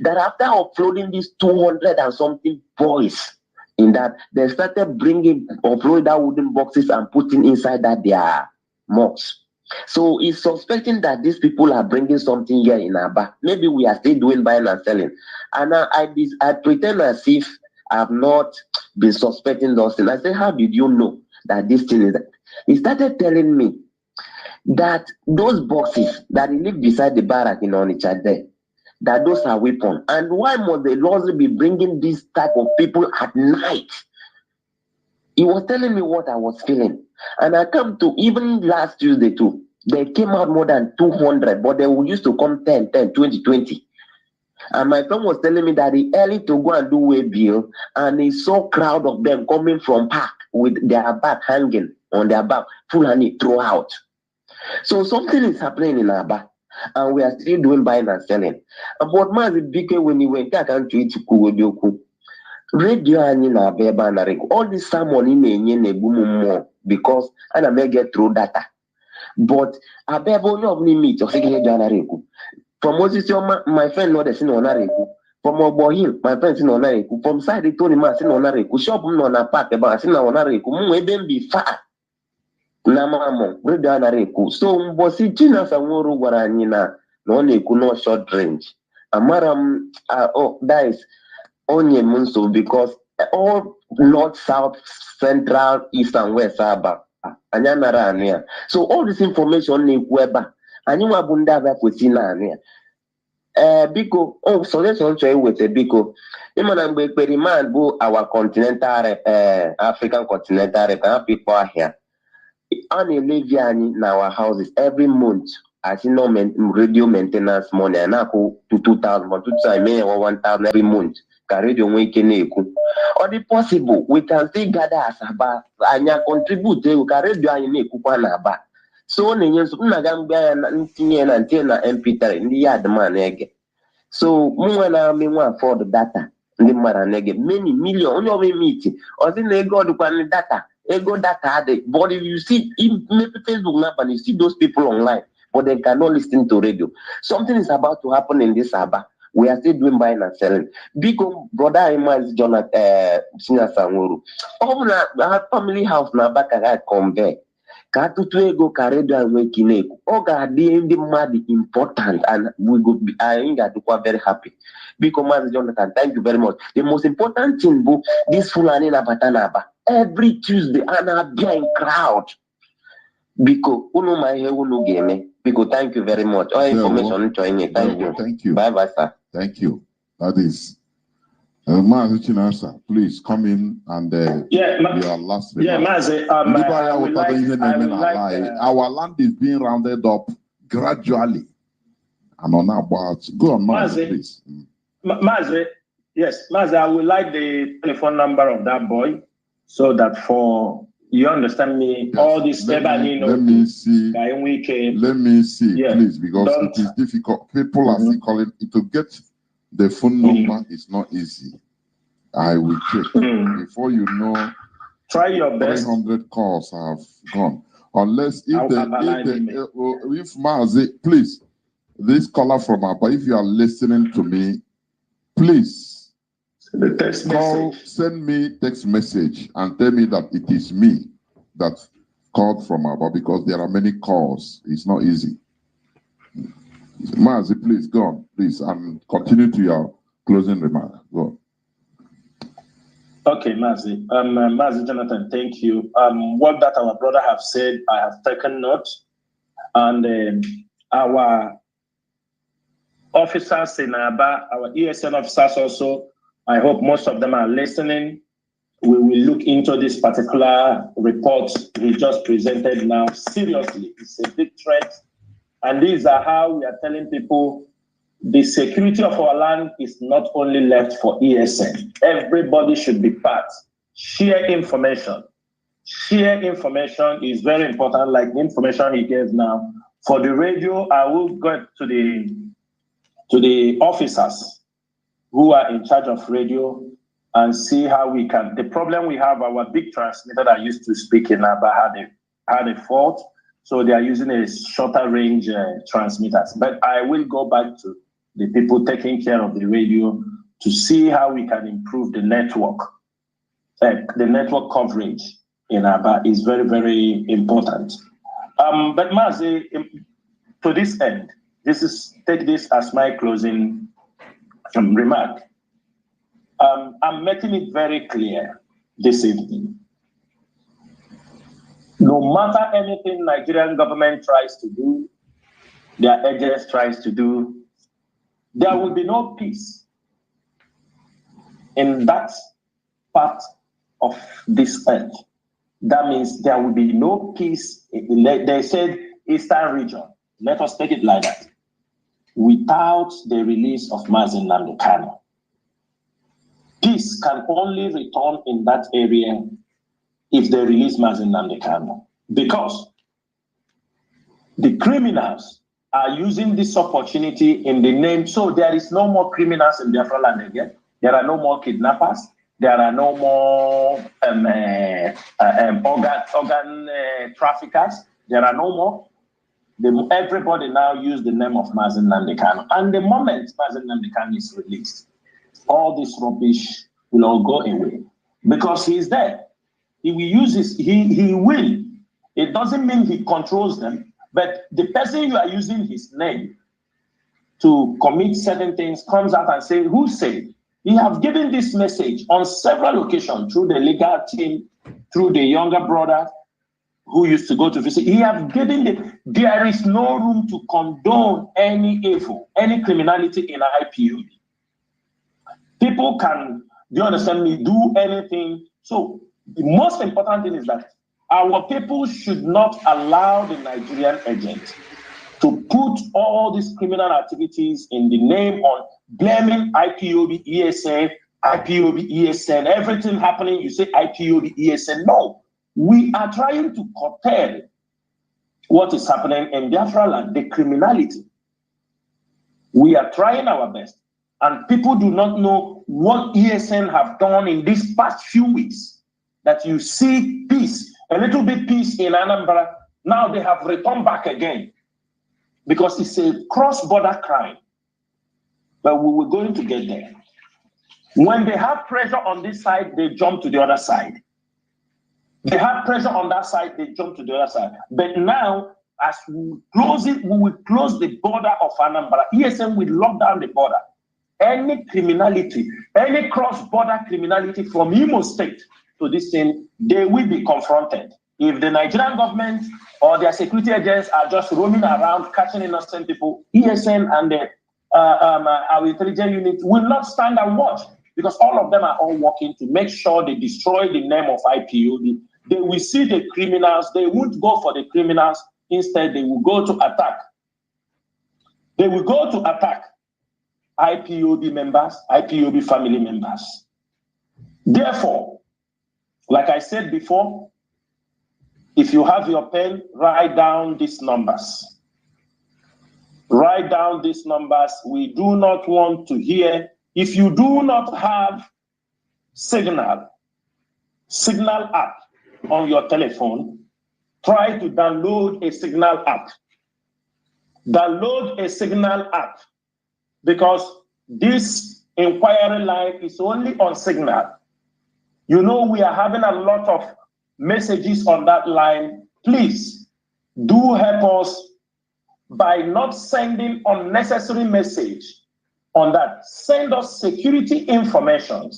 Speaker 15: That after offloading these 200 and something boys in that, they started offloading that wooden boxes and putting inside their mocks. So he's suspecting that these people are bringing something here in Aba. Maybe we are still doing buying and selling. And I pretend as if I have not been suspecting those things. I said, how did you know that this thing is that? He started telling me that those boxes that he lived beside the barrack in Onitsha there, that those are weapons. And why must the laws be bringing this type of people at night? He was telling me what I was feeling. And I come to, even last Tuesday too, they came out more than 200, but they used to come 10, 20. And my friend was telling me that he early to go and do way bill, and he saw crowd of them coming from park with their back hanging on their back, full honey throughout. So something is happening in Aba, and we are still doing buying and selling. But Mazi Bike, when he went back and to it, radio anyị na-abịa ebe a na-arịgo all this sermon ị na-enye na-egbu m mmụọ because ana m get through data, but abịa ebe onye ọbụla ime ite ọsịghị ihe anara ekwu. From osisi ọma, my friend nọ dị si na ọ nara ekwu. From Ogbo Hill, my friend si na ọ nara ekwu. From side Tony Ma si na ọ nara ekwu. Shop m nọ na park ebe a si na ọ nara ekwu. M ebe m bi far na mamụ radio anara ekwu. So mbọsị Chinasa Nworu gwara anyị na ọ na-ekwu no short range. Amara m that is onye munso, because all north, south, central, east and west Aba anya nara anu ya. So all this information na-ekwu ebe a anyị nwa bụ ndị Aba kwesị na anu ya. Biko, so let's also with a Biko. Iman Beriman go our continental African continental rep, people are here. On a Leviani in our houses every month. As you know, radio maintenance money, and I go to 2,000, but 1,000 every month. Radio or the possible, we can still gather as about and contribute to radio and so MP3 in the yard man egg. So Mwana afford data, the maraneg, many million only meet or then they go to data, ego data, but if you see in Facebook map and you see those people online, but they cannot listen to radio. Something is about to happen in this Sabah. We are still doing buying and selling. Because brother Iman's Jonathan Senior Sanguru. Our family house na baka convey. Katutu ego karedo and waking Oga the mad important and we go be very happy. Because Jonathan, thank you very much. The most important thing, this Fulani na Batanaba every Tuesday and a being crowd. Because uno my uno game. Because thank you very much. All information joining. Thank you.
Speaker 2: Thank you.
Speaker 15: Bye bye, sir.
Speaker 2: Thank you. That is Mazi Chinasa, please come in and your last remark.
Speaker 10: Yeah, Mazi,
Speaker 2: our land is being rounded up gradually. And on about go on, Mazi, please.
Speaker 10: Mazi, yes, Mazi, I would like the telephone number of that boy so that for you understand me, yes, all this
Speaker 2: let me see,
Speaker 10: yeah,
Speaker 2: please, because it is difficult. People are still calling it to get the phone number is not easy. I will check before you know.
Speaker 10: Try your best.
Speaker 2: 300 calls have gone. Unless if Mazi, please, this caller from Abba, if you are listening to me, please send me text message and tell me that it is me that called from Abba, because there are many calls. It's not easy. Mazi, please go on, please, and continue to your closing remark. Go on.
Speaker 10: Okay, Mazi. Mazi Jonathan, thank you. What that our brother have said, I have taken note, and our officers in Aba, our ESN officers also, I hope most of them are listening. We will look into this particular report we just presented now. Seriously, it's a big threat. And these are how we are telling people the security of our land is not only left for ESN. Everybody should be part. Share information. Share information is very important, like the information he gave now. For the radio, I will go to the officers who are in charge of radio and see how we can. The problem we have, our big transmitter that used to speak in Aba had a fault, so they are using a shorter range transmitters. But I will go back to the people taking care of the radio to see how we can improve the network. The network coverage in Aba is very, very important. But Mazi, to this end, take this as my closing remark. I'm making it very clear this evening. No matter anything Nigerian government tries to do, their agents tries to do, there will be no peace in that part of this earth. That means there will be no peace. They said Eastern region. Let us take it like that. Without the release of Mazi Nnamdi Kanu. Peace can only return in that area if they release Mazi Nnamdi Kanu. Because the criminals are using this opportunity in the name, so there is no more criminals in Biafra land again. There are no more kidnappers. There are no more organ traffickers. There are no more. Everybody now use the name of Mazi Nnamdi Kanu. And the moment Mazi Nnamdi Kanu is released, all this rubbish will all go away. Because he is there. He will use this, he will. It doesn't mean he controls them, but the person you are using his name to commit certain things comes out and says, who said? He have given this message on several occasions through the legal team, through the younger brother who used to go to visit. He have given There is no room to condone any evil, any criminality in IPOB. People can, do you understand me, do anything. So the most important thing is that our people should not allow the Nigerian agent to put all these criminal activities in the name of blaming IPOB, ESN, IPOB, ESN, everything happening, you say IPOB, ESN. No, we are trying to curtail what is happening in Biafra land, the criminality. We are trying our best, and people do not know what ESN have done in these past few weeks. That you see peace, a little bit peace in Anambra, now they have returned back again because it's a cross-border crime. But we were going to get there. When they have pressure on this side, they jump to the other side. They have pressure on that side, they jump to the other side. But now, as we close it, we will close the border of Anambra. ESN will lock down the border. Any criminality, any cross-border criminality from Imo State to this thing, they will be confronted. If the Nigerian government or their security agents are just roaming around catching innocent people, ESN and our intelligence unit will not stand and watch, because all of them are all working to make sure they destroy the name of IPOB. They will see the criminals, they won't go for the criminals, instead they will go to attack. They will go to attack IPOB members, IPOB family members. Therefore, like I said before, if you have your pen, write down these numbers. Write down these numbers. We do not want to hear. If you do not have Signal app on your telephone, try to download a Signal app. Download a Signal app, because this inquiry line is only on Signal. You know, we are having a lot of messages on that line. Please do help us by not sending unnecessary message on that. Send us security information.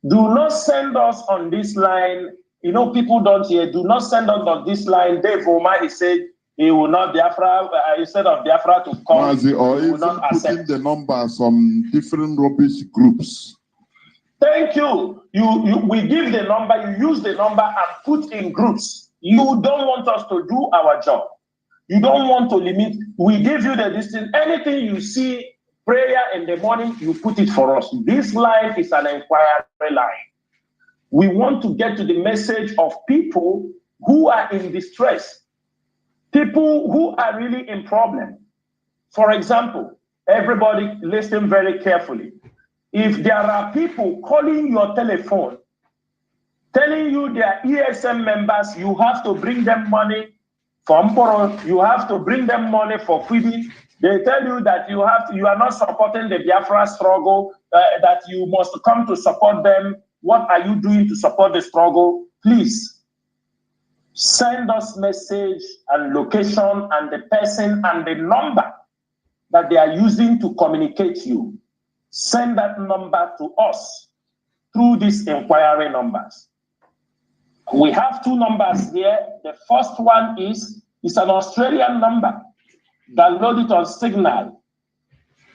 Speaker 10: Do not send us on this line. You know, people don't hear. Do not send us on this line. Dave Omar, he said he will not Biafra, instead of Biafra to come,
Speaker 2: Mazi, or
Speaker 10: he will
Speaker 2: even
Speaker 10: not accept.
Speaker 2: putting the numbers on different rubbish groups.
Speaker 10: Thank you. We give the number, you use the number and put in groups. You don't want us to do our job. You don't want to limit. We give you the distance. Anything you see, prayer in the morning, you put it for us. This line is an inquiry line. We want to get to the message of people who are in distress, people who are really in problem. For example, everybody listen very carefully. If there are people calling your telephone, telling you they are ESM members, you have to bring them money for Mporo, you have to bring them money for feeding. They tell you that you are not supporting the Biafra struggle, that you must come to support them. What are you doing to support the struggle? Please send us message and location and the person and the number that they are using to communicate you. Send that number to us through these inquiry numbers. We have two numbers here. The first one is an Australian number. Download it on Signal.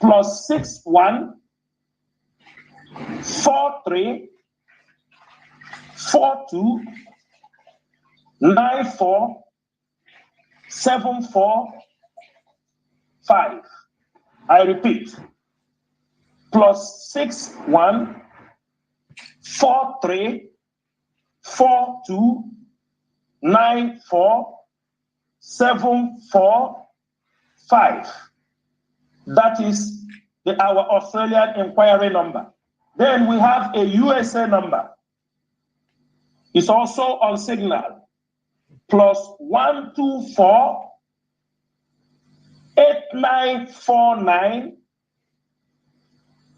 Speaker 10: +61 43 42 94 74 5. I repeat. +61 43 42 94 74 5. That is our Australian inquiry number. Then we have a USA number. It's also on Signal. +124 8949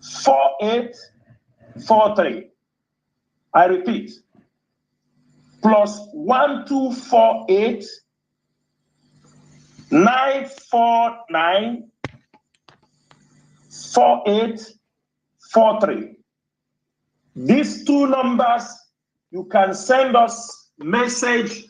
Speaker 10: 4843. I repeat, +1248 949 4843. These two numbers, you can send us message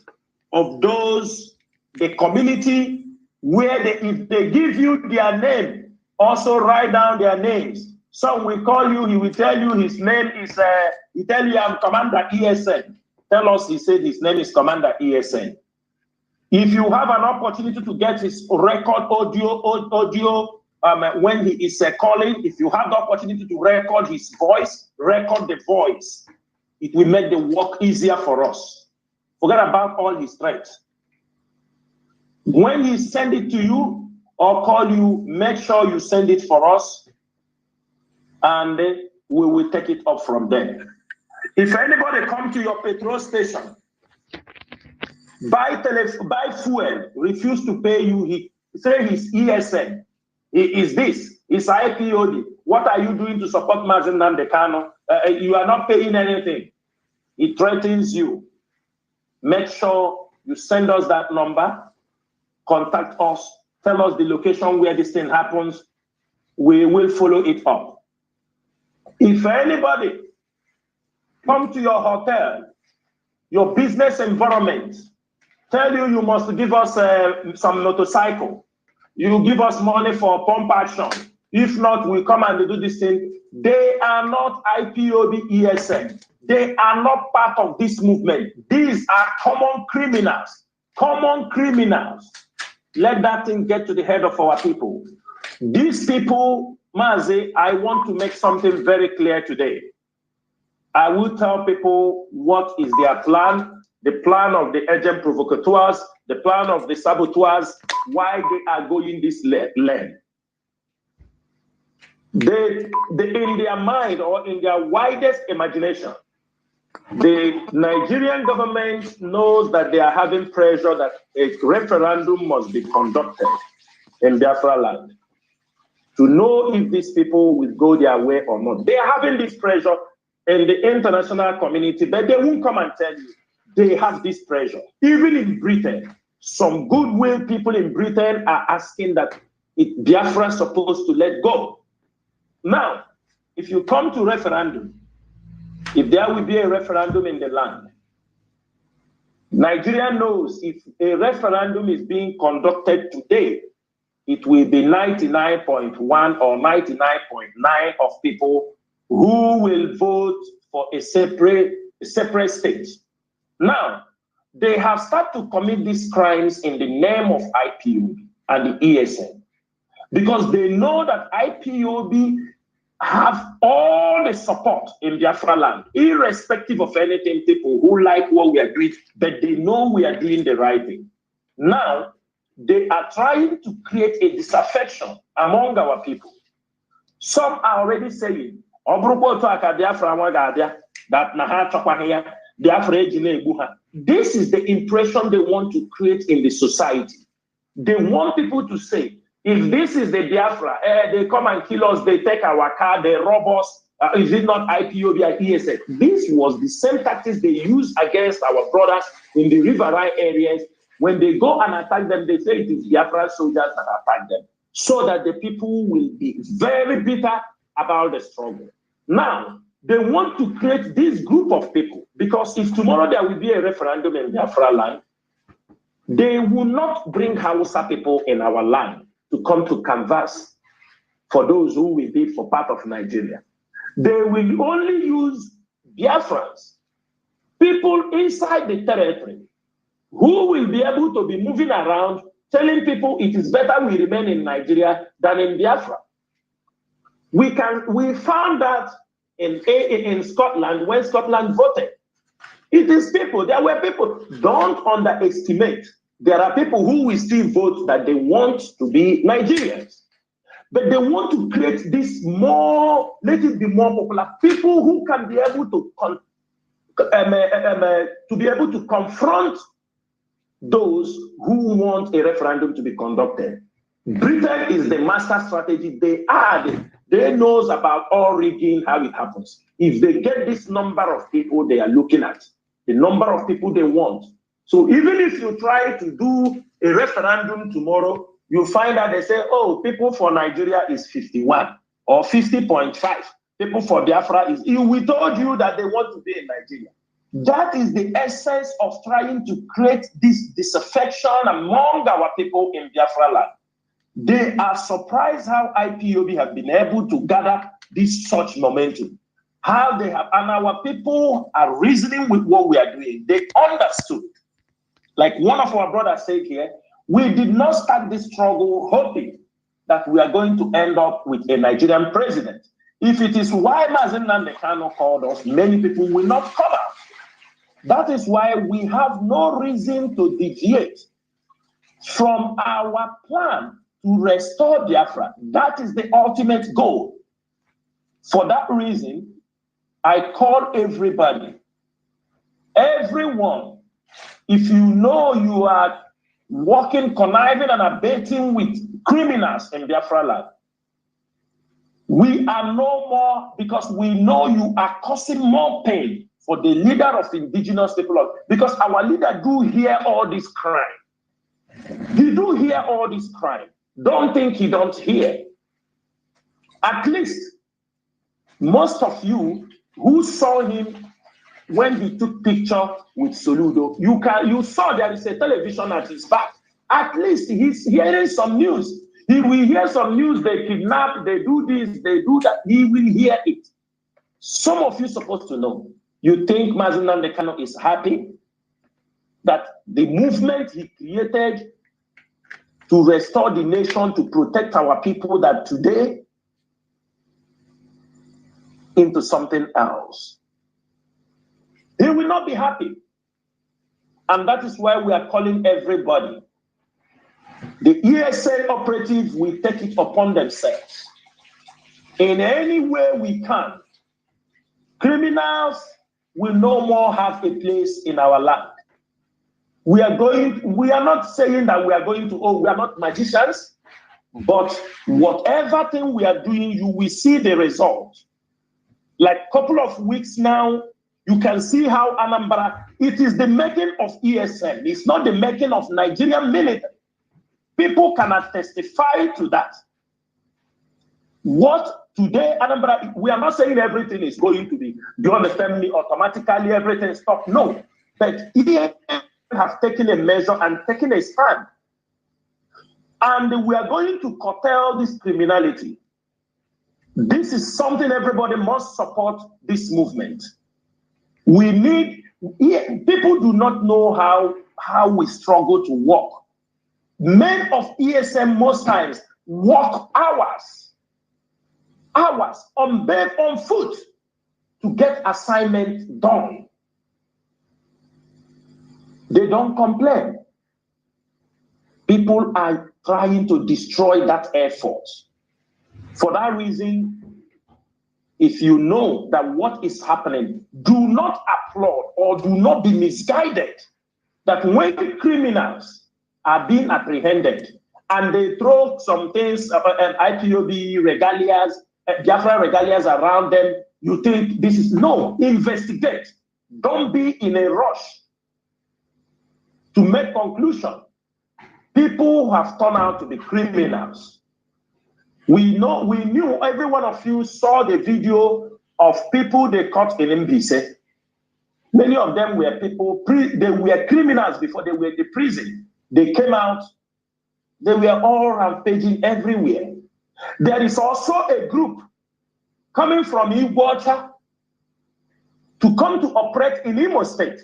Speaker 10: of those, the community
Speaker 16: where if they give you their name, also write down their names. Some will call you, he will tell you his name is, he tell you I'm Commander ESN. Tell us, he said his name is Commander ESN. If you have an opportunity to get his record audio when he is calling, if you have the opportunity to record his voice, record the voice. It will make the work easier for us. Forget about all his threats. When he send it to you or call you, make sure you send it for us, and we will take it up from there. If anybody come to your petrol station, buy fuel, refuse to pay you, he say his ESN, is this, is IPOD. What are you doing to support Mazi Nnamdi Kanu? You are not paying anything. It threatens you. Make sure you send us that number, contact us, tell us the location where this thing happens. We will follow it up. If anybody come to your hotel, your business environment, tell you you must give us some motorcycle, you give us money for pump action. If not, we come and do this thing. They are not IPOB ESN. They are not part of this movement. These are common criminals. Common criminals. Let that thing get to the head of our people. These people, Mazi, I want to make something very clear today. I will tell people what is their plan, the plan of the agent provocateurs, the plan of the saboteurs, why they are going this lane. They, in their mind or in their widest imagination, the Nigerian government knows that they are having pressure that a referendum must be conducted in Biafra land to know if these people will go their way or not. They are having this pressure in the international community, but they won't come and tell you they have this pressure. Even in Britain, some goodwill people in Britain are asking that Biafra is supposed to let go. Now, if you come to referendum, if there will be a referendum in the land, Nigeria knows if a referendum is being conducted today, it will be 99.1 or 99.9 of people who will vote for a separate state. Now, they have started to commit these crimes in the name of IPOB and the ESN because they know that IPOB have all the support in Biafra land, irrespective of anything, people who like what we are doing, but they know we are doing the right thing. Now, they are trying to create a disaffection among our people. Some are already saying, this is the impression they want to create in the society. They want people to say, if this is the Biafra, they come and kill us, they take our car, they rob us, is it not IPOB and ESN? This was the same tactics they used against our brothers in the riverine areas. When they go and attack them, they say it is Biafra soldiers that attack them, so that the people will be very bitter about the struggle. Now, they want to create this group of people, because if tomorrow there will be a referendum in Biafra land, they will not bring Hausa people in our land to come to canvass for those who will be for part of Nigeria. They will only use Biafrans, people inside the territory, who will be able to be moving around telling people it is better we remain in Nigeria than in Biafra. We found that in Scotland when Scotland voted. It is people, there were people. Don't underestimate. There are people who will still vote that they want to be Nigerians. But they want to create this more, let it be more popular. People who can be able to confront those who want a referendum to be conducted. Britain is the master strategy. They knows about all rigging, how it happens. If they get this number of people they are looking at, the number of people they want. So even if you try to do a referendum tomorrow, you find out they say, oh, people for Nigeria is 51 or 50.5. People for Biafra is, we told you that they want to be in Nigeria. That is the essence of trying to create this disaffection among our people in Biafra land. They are surprised how IPOB have been able to gather this such momentum. How they have, and our people are reasoning with what we are doing. They understood. Like one of our brothers said here, we did not start this struggle hoping that we are going to end up with a Nigerian president. If it is why Mazi Nnamdi Kanu called us, many people will not come out. That is why we have no reason to deviate from our plan to restore Biafra. That is the ultimate goal. For that reason, I call everybody, everyone, if you know you are working, conniving, and abetting with criminals in Biafra land, we are no more, because we know you are causing more pain for the leader of indigenous people, because our leader do hear all this crime. He do hear all this crime. Don't think he don't hear. At least most of you who saw him when he took picture with Soludo, you saw there is a television at his back. At least he's hearing some news. He will hear some news, they kidnap, they do this, they do that. He will hear it. Some of you supposed to know. You think Mazi Nnamdi Kanu is happy that the movement he created to restore the nation, to protect our people, that today into something else. He will not be happy. And that is why we are calling everybody. The ESN operatives will take it upon themselves. In any way we can, criminals will no more have a place in our land. We are not saying that we are going to, we are not magicians, but whatever thing we are doing, you will see the result. Like a couple of weeks now, you can see how Anambra, it is the making of ESN. It's not the making of Nigerian military. People cannot testify to that. What today, Anambra, we are not saying everything is going to be, do you understand me, automatically everything stop. No, but ESN have taken a measure and taken a stand. And we are going to curtail this criminality. This is something everybody must support this movement. We need, people do not know how we struggle to work. Men of ESM most times work hours on bed, on foot to get assignment done. They don't complain. People are trying to destroy that effort. For that reason, if you know that what is happening, do not applaud or do not be misguided that when criminals are being apprehended and they throw some things, IPOB regalias, Biafra regalias around them, you think this is, no, investigate. Don't be in a rush to make conclusion. People who have turned out to be criminals. We knew, every one of you saw the video of people they caught in Mbise. Many of them were people, they were criminals before they were in the prison. They came out, they were all rampaging everywhere. There is also a group coming from Iguacha to come to operate in Imo State.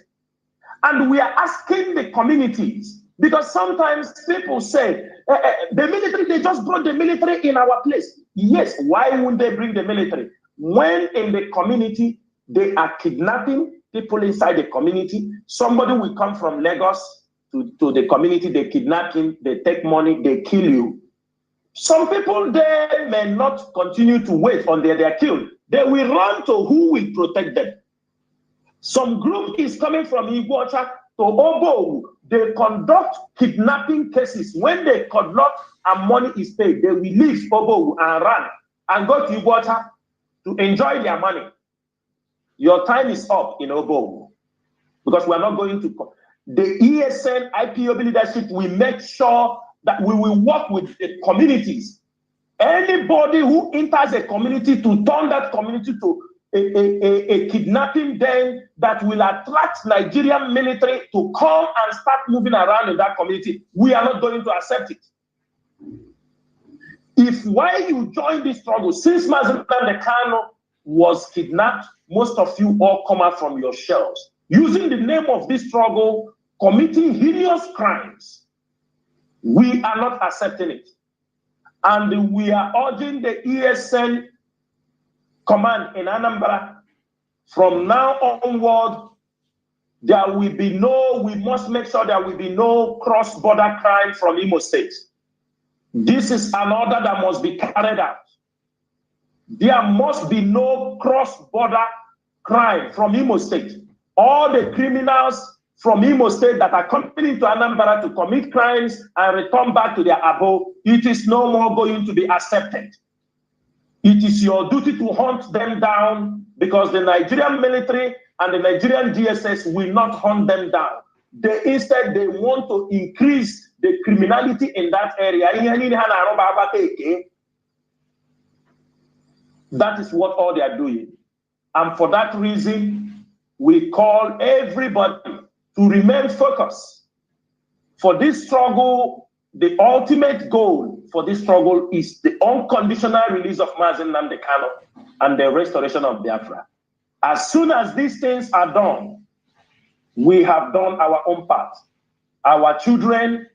Speaker 16: And we are asking the communities, because sometimes people say, the military, they just brought the military in our place. Yes, why would they bring the military? When in the community, they are kidnapping people inside the community, somebody will come from Lagos to the community, they kidnap him, they take money, they kill you. Some people, they may not continue to wait until they are killed. They will run to who will protect them. Some group is coming from Iguacha to Obo. They conduct kidnapping cases. When they conduct and money is paid, they will leave Obo and run and go to Iguacha to enjoy their money. Your time is up in Obo because we are not going to. The ESN IPOB leadership will make sure that we will work with the communities. Anybody who enters a community to turn that community a kidnapping den that will attract Nigerian military to come and start moving around in that community. We are not going to accept it. If while you join this struggle, since Mazi Kano was kidnapped, most of you all come out from your shells, using the name of this struggle, committing heinous crimes. We are not accepting it. And we are urging the ESN command in Anambra, from now onward, there will be no, we must make sure there will be no cross-border crime from Imo State. This is an order that must be carried out. There must be no cross-border crime from Imo State. All the criminals from Imo State that are coming into Anambra to commit crimes and return back to their abode, it is no more going to be accepted. It is your duty to hunt them down, because the Nigerian military and the Nigerian DSS will not hunt them down. Instead, they want to increase the criminality in that area. That is what all they are doing. And for that reason, we call everybody to remain focused. For this struggle, the ultimate goal for this struggle is the unconditional release of Mazi Nnamdi Kanu and the restoration of Biafra. As soon as these things are done, we have done our own part. Our children,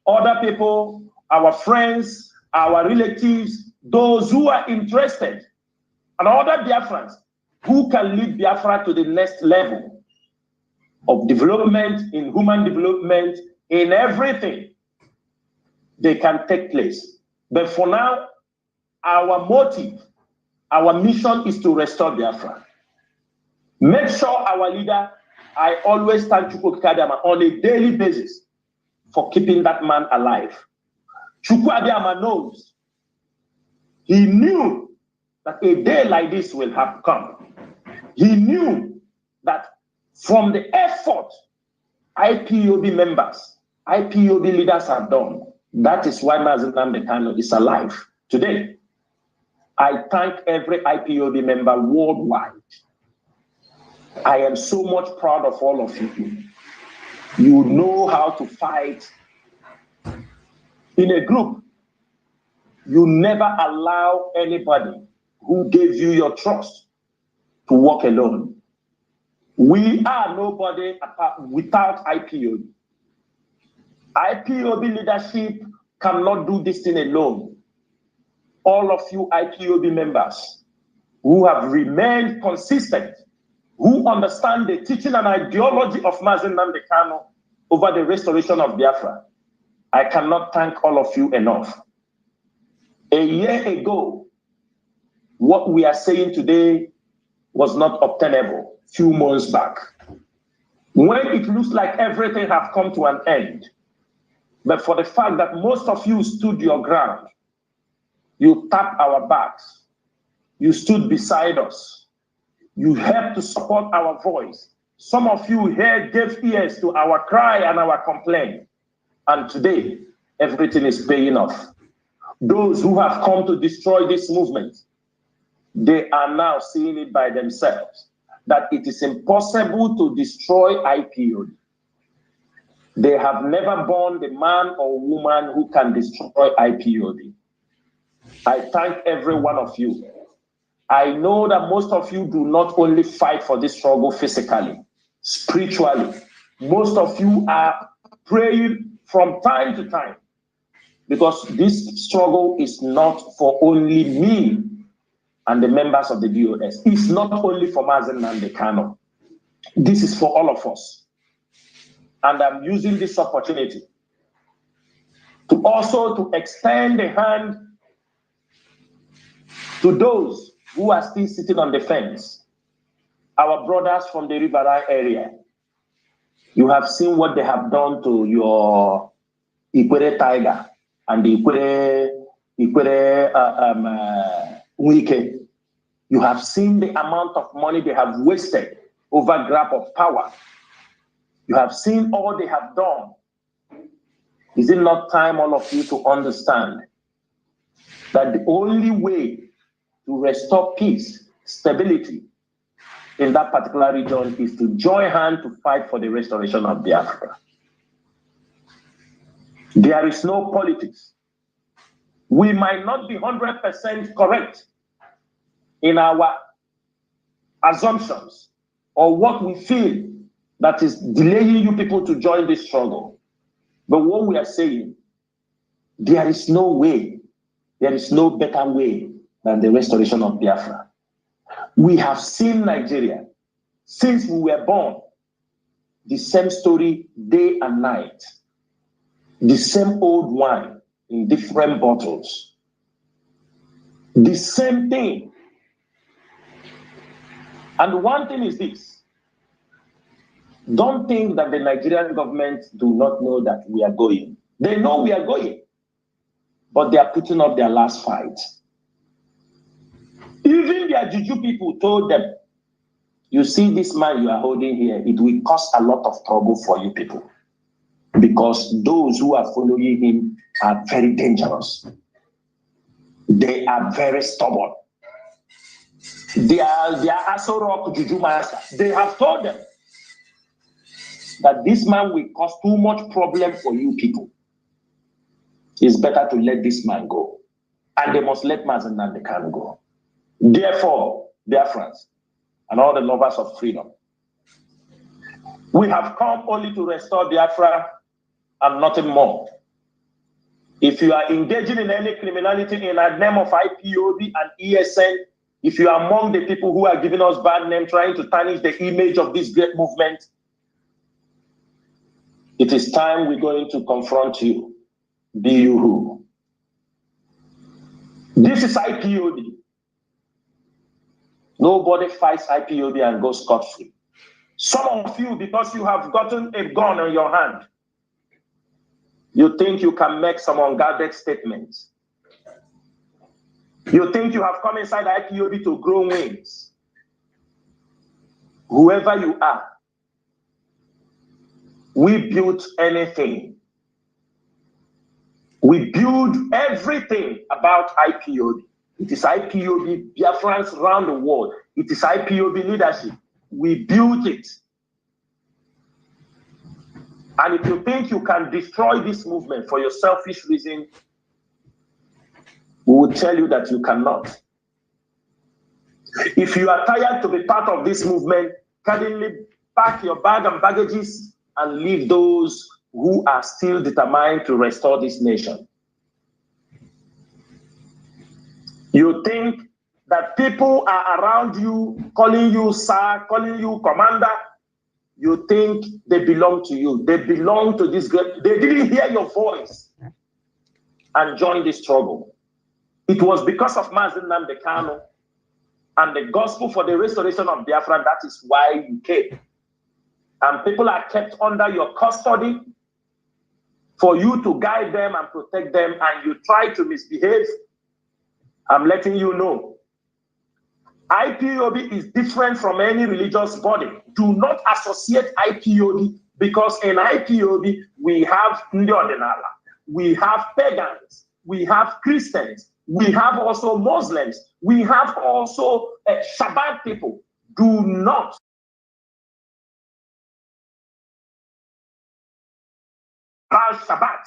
Speaker 16: other people, our friends, our relatives, those who are interested, and other Biafrans who can lead Biafra to the next level of development, in human development, in everything, they can take place. But for now, our motive, our mission is to restore Biafra. Make sure our leader, I always thank Chukwu Abiyama on a daily basis for keeping that man alive. Chukwu Abiyama knows. He knew that a day like this will have come. He knew that from the effort IPOB members, IPOB leaders have done, that is why Mazi Nnamdi Kanu is alive today. I thank every IPOB member worldwide. I am so much proud of all of you. You know how to fight in a group. You never allow anybody who gave you your trust to walk alone. We are nobody without IPOB. IPOB leadership cannot do this thing alone. All of you IPOB members who have remained consistent, who understand the teaching and ideology of Mazi Nnamdi Kanu over the restoration of Biafra, I cannot thank all of you enough. A year ago, what we are saying today was not obtainable few months back. When it looks like everything has come to an end, but for the fact that most of you stood your ground, you tapped our backs, you stood beside us, you helped to support our voice. Some of you here gave ears to our cry and our complaint. And today, everything is paying off. Those who have come to destroy this movement, they are now seeing it by themselves, that it is impossible to destroy IPOB. They have never born the man or woman who can destroy IPOB. I thank every one of you. I know that most of you do not only fight for this struggle physically, spiritually. Most of you are praying from time to time, because this struggle is not for only me and the members of the DOS. It's not only for Mazi Nnamdi Kanu. This is for all of us. And I'm using this opportunity to also to extend the hand to those who are still sitting on the fence, our brothers from the Riverine area. You have seen what they have done to your Ikwere Tiger and the Ikwere Wike. You have seen the amount of money they have wasted over grab of power. You have seen all they have done. Is it not time, all of you, to understand that the only way to restore peace, stability, in that particular region is to join hands to fight for the restoration of Biafra. There is no politics. We might not be 100% correct in our assumptions or what we feel that is delaying you people to join this struggle. But what we are saying, there is no way, there is no better way than the restoration of Biafra. We have seen Nigeria since we were born, the same story day and night, the same old wine in different bottles, the same thing. And one thing is this: don't think that the Nigerian government do not know that we are going. They know we are going, but they are putting up their last fight. Even their juju people told them, you see this man you are holding here, it will cause a lot of trouble for you people, because those who are following him are very dangerous. They are very stubborn. They are Aso Rock juju master. They have told them that this man will cause too much problem for you people. It's better to let this man go. And they must let Mazi go. Therefore, dear friends, and all the lovers of freedom, we have come only to restore Biafra and nothing more. If you are engaging in any criminality in the name of IPOB and ESN, if you are among the people who are giving us bad name, trying to tarnish the image of this great movement, it is time we're going to confront you. Be you who? This is IPOB. Nobody fights IPOB and goes scot-free. Some of you, because you have gotten a gun in your hand, you think you can make some unguarded statements. You think you have come inside IPOB to grow wings. Whoever you are, we built anything. We build everything about IPOB. It is IPOB, Biafrans around the world. It is IPOB leadership. We built it. And if you think you can destroy this movement for your selfish reason, we will tell you that you cannot. If you are tired to be part of this movement, kindly pack your bag and baggages and leave those who are still determined to restore this nation. You think that people are around you, calling you sir, calling you commander. You think they belong to you. They belong to this great. They didn't hear your voice and join this struggle. It was because of Mazi and the gospel for the restoration of Biafra. That is why you came. And people are kept under your custody for you to guide them and protect them, and you try to misbehave. I'm letting you know, IPOB is different from any religious body. Do not associate IPOB, because in IPOB, we have Ndi Ordinala, we have pagans, we have Christians, we have also Muslims, we have also Shabbat people. Do not have Shabbat.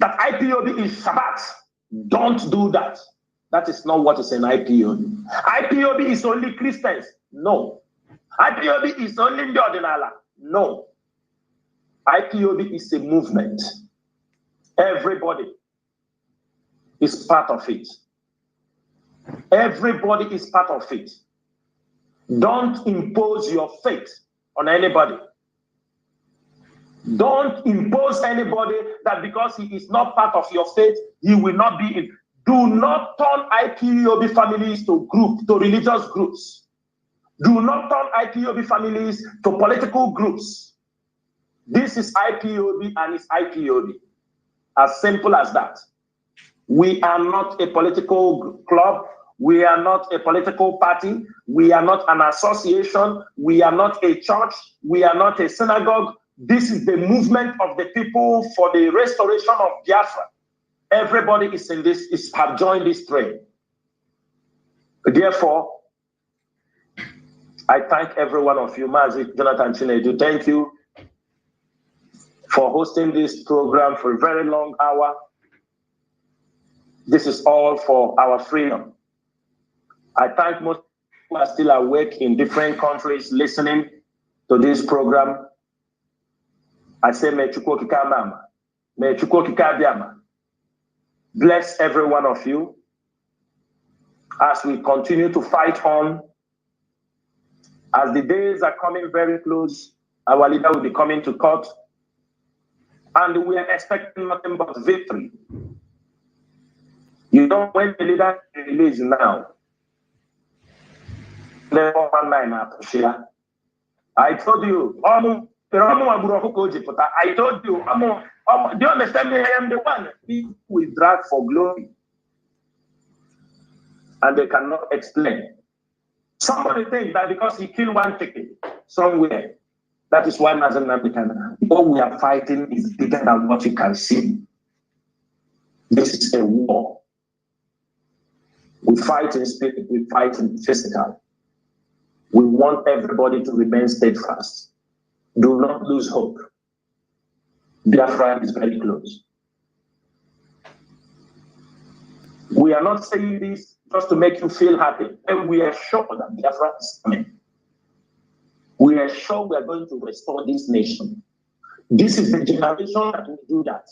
Speaker 16: That IPOB is Shabbat. Don't do that. That is not what is in IPOB. IPOB is only Christians. No. IPOB is only the Ordinala. No. IPOB is a movement. Everybody is part of it. Everybody is part of it. Don't impose your faith on anybody. Don't impose anybody that because he is not part of your faith, he will not be in. Do not turn IPOB families to religious groups. Do not turn IPOB families to political groups. This is IPOB and it's IPOB. As simple as that. We are not a political club. We are not a political party. We are not an association. We are not a church. We are not a synagogue. This is the movement of the people for the restoration of Biafra. Everybody is in this, have joined this train. Therefore, I thank every one of you, Mazi, Jonathan Chinedu. Thank you for hosting this program for a very long hour. This is all for our freedom. I thank most who are still awake in different countries listening to this program. I say, may Chukwu Okike Mama, may Chukwu Okike Abiyama bless every one of you as we continue to fight on. As the days are coming very close, our leader will be coming to court, and we are expecting nothing but victory. You know, when the leader is released now, I told you, I told you, do you understand me? I am the one people will drag for glory, and they cannot explain. Somebody thinks that because he killed one chicken somewhere, that is why Mazi Nnamdi Kanu. What we are fighting is bigger than what you can see. This is a war. We fight in spirit, we fight in physical. We want everybody to remain steadfast. Do not lose hope. Biafra is very close. We are not saying this just to make you feel happy, and we are sure that Biafra is coming. We are sure we are going to restore this nation. This is the generation that will do that.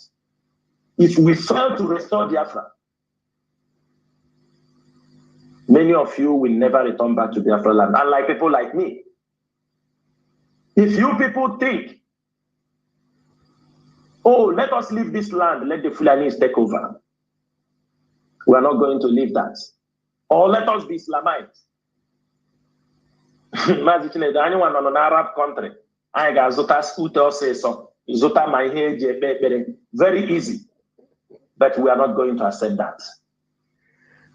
Speaker 16: If we fail to restore Biafra, many of you will never return back to Biafra land, unlike people like me. If you people think, oh, let us leave this land, let the Fulanis take over, we are not going to leave that. Or let us be Islamites. Anyone on an Arab country, I got Zota scooter say so. Zota my hair, very easy. But we are not going to accept that.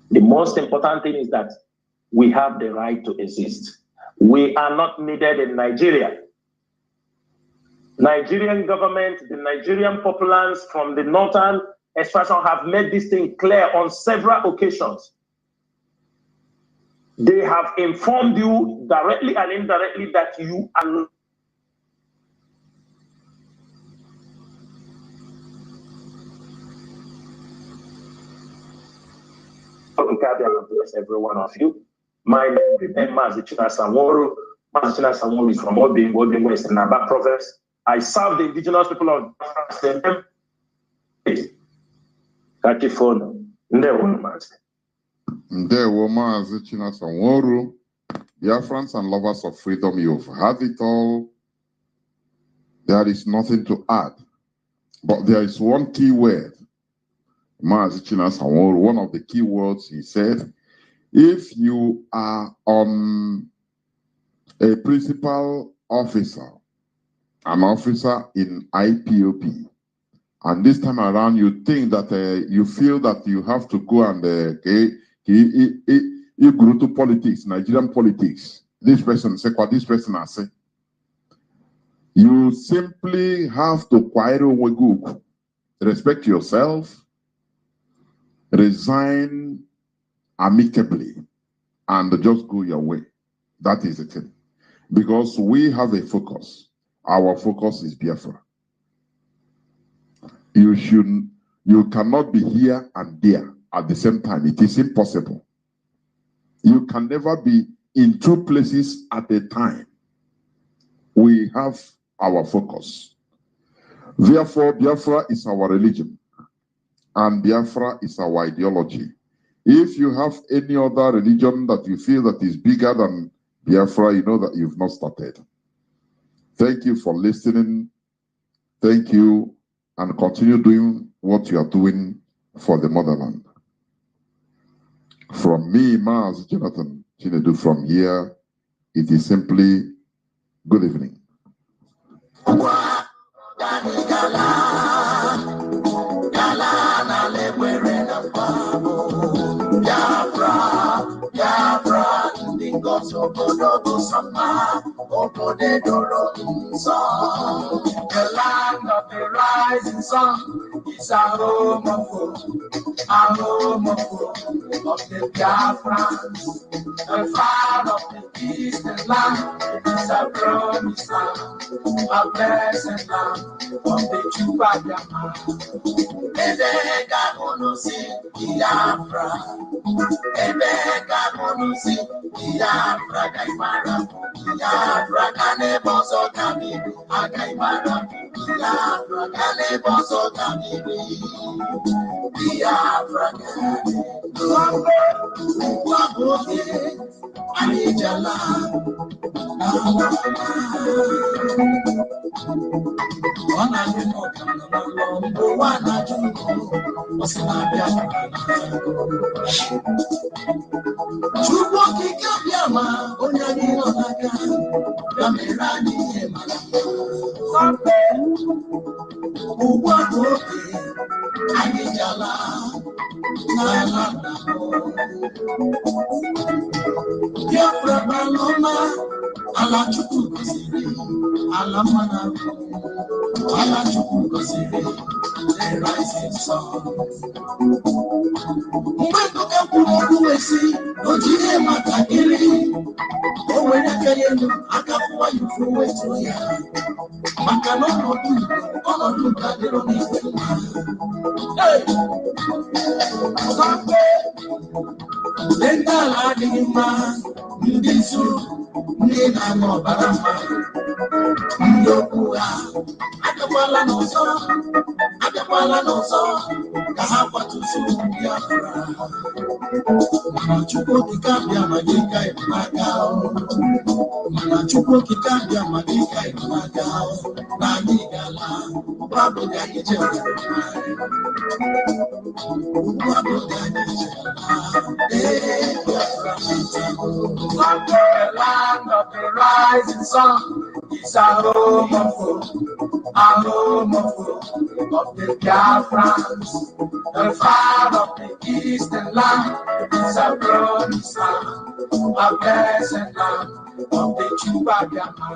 Speaker 16: The most important thing is that we have the right to exist. We are not needed in Nigeria. Nigerian government, the Nigerian populace from the northern expression have made this thing clear on several occasions. They have informed you directly and indirectly that you are not. Bless every one of you. My name is Mazi Samoro. Mazi Samoro is from Obing West and Aba Province. I serve the indigenous people of Biafra.
Speaker 2: Ndewo Mazi Samoro. Biafrans and lovers of freedom, you've had it all. There is nothing to add. But there is one key word. Mazi Samoro, one of the key words he said, if you are a principal officer, an officer in IPOP, and this time around you think that you feel that you have to go and you go to politics, Nigerian politics, this person say what this person has said, you simply have to respect yourself, resign amicably, and just go your way. That is the thing. Because we have a focus. Our focus is Biafra. You cannot be here and there at the same time. It is impossible. You can never be in two places at a time. We have our focus. Therefore, Biafra is our religion, and Biafra is our ideology. If you have any other religion that you feel that is bigger than Biafra, you know that you've not started. Thank you for listening. Thank you, and continue doing what you are doing for the motherland. From me, Mazi Jonathan Chinedu, from here, it is simply good evening. Biafra,
Speaker 12: The land of the rising sun is a home of the Biafrans. The fire of the eastern land is a promised land, a blessed land of the Chupacabra. Ebeka monusi Biafra, Ebeka monusi Biafra, Gaimara, Biafra, Kaneboso Kamibi, Agaimara, Biafra, Kaneboso Kamibi, Biafra, Waboke, Anijala, Allah Chukwu gosiri, Allah mana, Allah Chukwu gosiri, the rising sun. Mgbe nduka kwuru okwu esi, o jiri matakịrị, o were aka ya elu, aka fụwa ya ụfụ wetuo ya. Maka na ọnọdụ nke adịrọ n'ife mma. Sọmpe, ndị ala adịghị mma, ndị zuru, ndị na-ama ọbara mmadụ, ndị okwu ha abịakwala n'ọzọ ka ha kwatusu Biafra. Mana Chukwu okike abịa ma gị ka enyemaka, mana Chukwu okike abịa ma gị ka enyemaka, na anyị gala ugbu abụghị anyị chere ugbu abụghị anyị chere Biafra. The land of the rising sun is a home of the Biafrans. The fire of the eastern land is a promised land, a blessed land of the Chupacabra.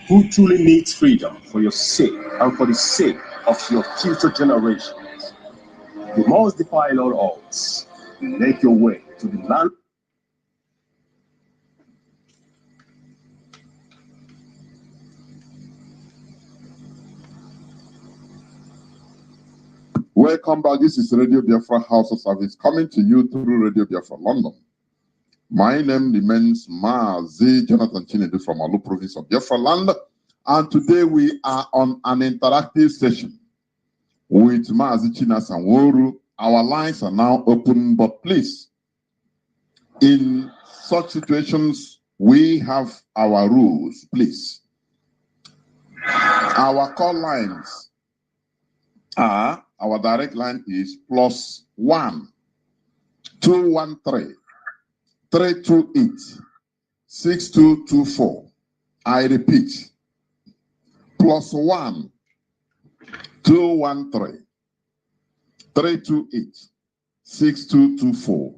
Speaker 17: Who truly needs freedom for your sake and for the sake of your future generations? You must defy all odds. Make your way to the land.
Speaker 2: Welcome back. This is Radio Biafra Hausa service coming to you through Radio Biafra London. My name remains Mazi Jonathan Chinedu from Alu province of Biafra land. And today we are on an interactive session with Mazi Chinas and Woru. Our lines are now open, but please, in such situations, we have our rules, please. Our call lines are, our direct line is +1 213 328 6224. I repeat, +1 213 328 6224.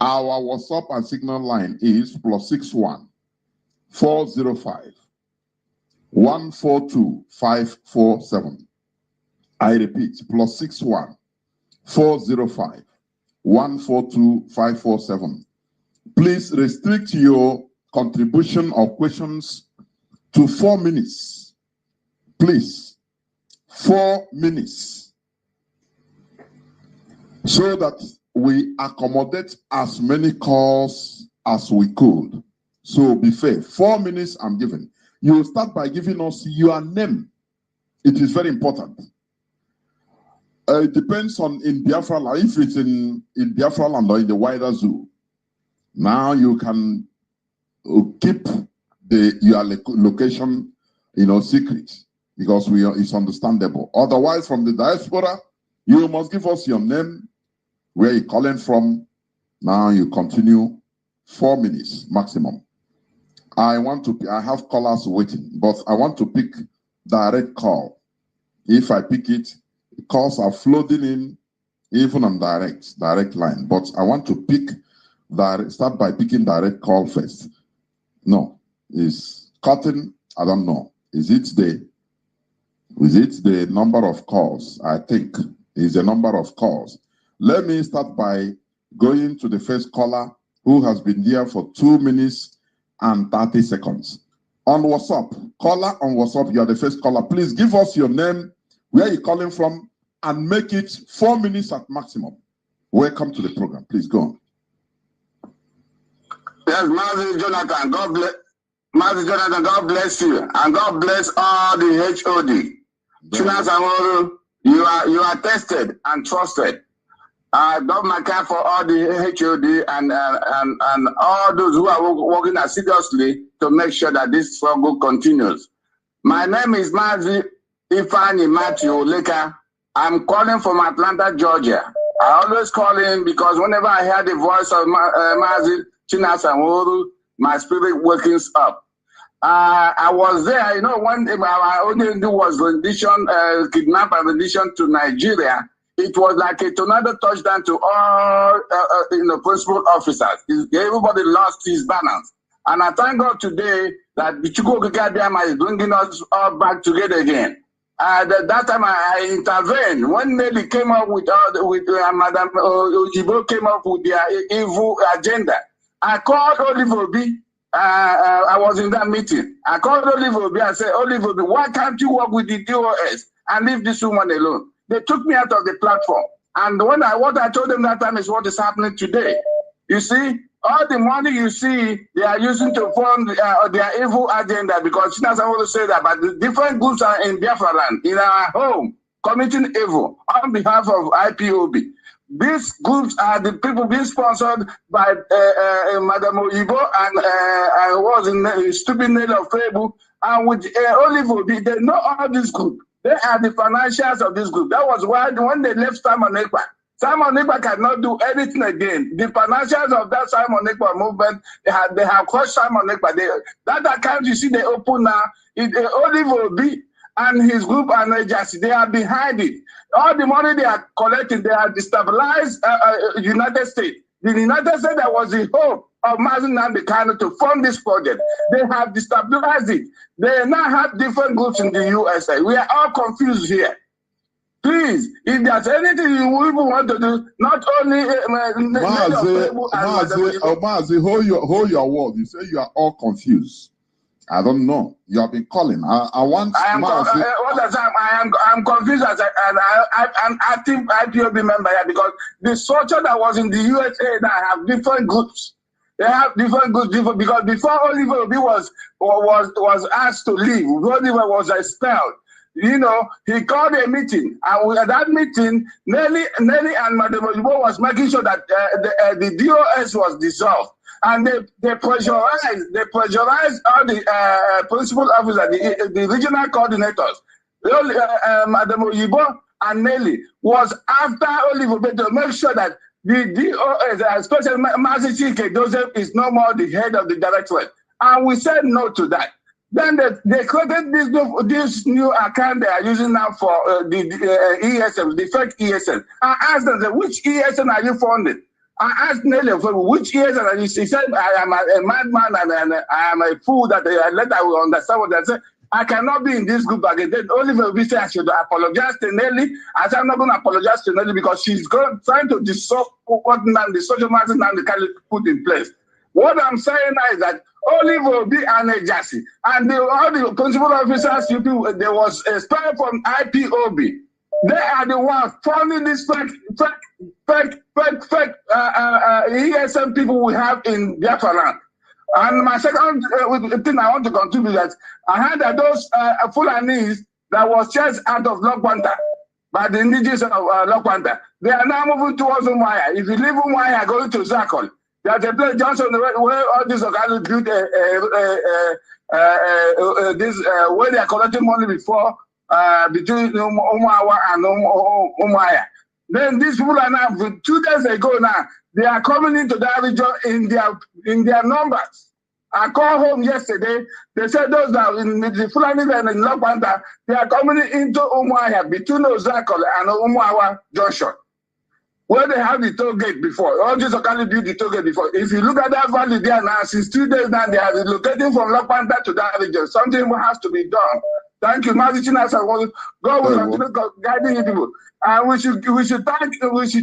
Speaker 2: Our WhatsApp and Signal line is +61 405 142 547. I repeat, +61 405 142 547. Please restrict your contribution or questions to 4 minutes. Please, 4 minutes, so that we accommodate as many calls as we could. So be fair. 4 minutes I'm giving. You will start by giving us your name. It is very important. It depends on in Biafra land. If it's in Biafra land or in the wider zoo, now you can keep your location, secret, because it's understandable. Otherwise, from the diaspora, you must give us your name, where you're calling from. Now you continue 4 minutes maximum. I have callers waiting, but I want to pick direct call. If I pick it, calls are flooding in, even on direct line. But I want to pick start by picking direct call first. No, is cutting, I don't know. Is it the number of calls? I think is the number of calls. Let me start by going to the first caller who has been there for 2 minutes and 30 seconds. On WhatsApp, caller on WhatsApp, you are the first caller. Please give us your name, where you're calling from, and make it 4 minutes at maximum. Welcome to the program. Please go on.
Speaker 3: Yes, Mazi Jonathan, God bless. Mazi Jonathan, God bless you, and God bless all the HOD. You are tested and trusted. God my care for all the HOD and all those who are working assiduously to make sure that this struggle continues. My name is Mazi Ifani Matthew Leka. I'm calling from Atlanta, Georgia. I always call in because whenever I hear the voice of Mazi Chinasanworu, my spirit wakens up. I was there, one thing I only do was rendition, kidnap and rendition to Nigeria. It was like a tornado touchdown to all principal officers. Everybody lost his balance. And I thank God today that Bichuko Gagadiama is bringing us all back together again. That time I intervened. When Nelly came up with Madam Ojibo came up with their evil agenda, I called Olive Obi. I was in that meeting. I called Olive Obi and said, Olive Obi, why can't you work with the DOS and leave this woman alone? They took me out of the platform. And what I told them that time is what is happening today. You see, all the money you see, they are using to fund their evil agenda, because I want to say that, but the different groups are in Biafra land, in our home, committing evil on behalf of IPOB. These groups are the people being sponsored by Madam Oyibo and was in stupid name of Facebook, and with Olive Obi. They know all this group. They are the financiers of this group. That was why when they left Simon Ekpa cannot do anything again. The financiers of that Simon Ekpa movement, they have crushed Simon Ekpa. That account you see they open now, Olive Obi and his group and agency, they are behind it. All the money they are collecting, they are destabilized United States. The United States, that was the hope of Mazi Nnamdi Kanu to fund this project. They have destabilized it. They now have different groups in the USA. We are all confused here. Please, if there's anything you even want to do, not only
Speaker 2: Mazi, hold your word. You say you are all confused. I don't know. You have been calling. I'm
Speaker 3: confused as an active IPOB member here, because the structure that was in the USA now have different groups. They have different groups, because before Oliver Obi was asked to leave, Oliver was expelled. He called a meeting, and at that meeting, Nelly and Madam Ojibo was making sure that the DOS was dissolved. And they pressurized all the principal officers, the regional coordinators. Madam Ojibo and Nelly was after Oliver to make sure that the DOS, especially Mazi Chike Joseph, is no more the head of the directorate. And we said no to that. Then they created this new account they are using now for the ESM, the fake ESM. I asked them, which ESM are you funding? I asked Nelly, which ESM are you? He said, I am a madman and I am a fool that I will understand what they said. I cannot be in this group again. Then Oliver will say I should apologize to Nelly. I said I'm not going to apologize to Nelly because she's trying to dissolve what the social market and put in place. What I'm saying now is that Oliver will be an agency, and all the principal officers, there was a spy from IPOB. They are the ones funding this fake ESM people we have in Biafra land. And my second thing I want to contribute that I heard that those Fulanis that was chased out of Lokwanta by the indigenous of Lokwanta, they are now moving towards Umuahia. If you leave Umuahia, going to Zakol, there's a place Johnson where all these organizations built where they are collecting money before between Umuahia and Umuahia. Then these people are now 2 days ago now. They are coming into that region in their numbers. I called home yesterday. They said those that are in the Fulani and in Lokwanta, they are coming into Umuahia between Ozakol and Umuahia Junction. where they have the toll gate before. All this Okali built the toll gate before. If you look at that valley there now, since 2 days now, they are relocating from Lokpanta to that region. Something has to be done. Thank you, Mazi. God will continue guiding you people. And we should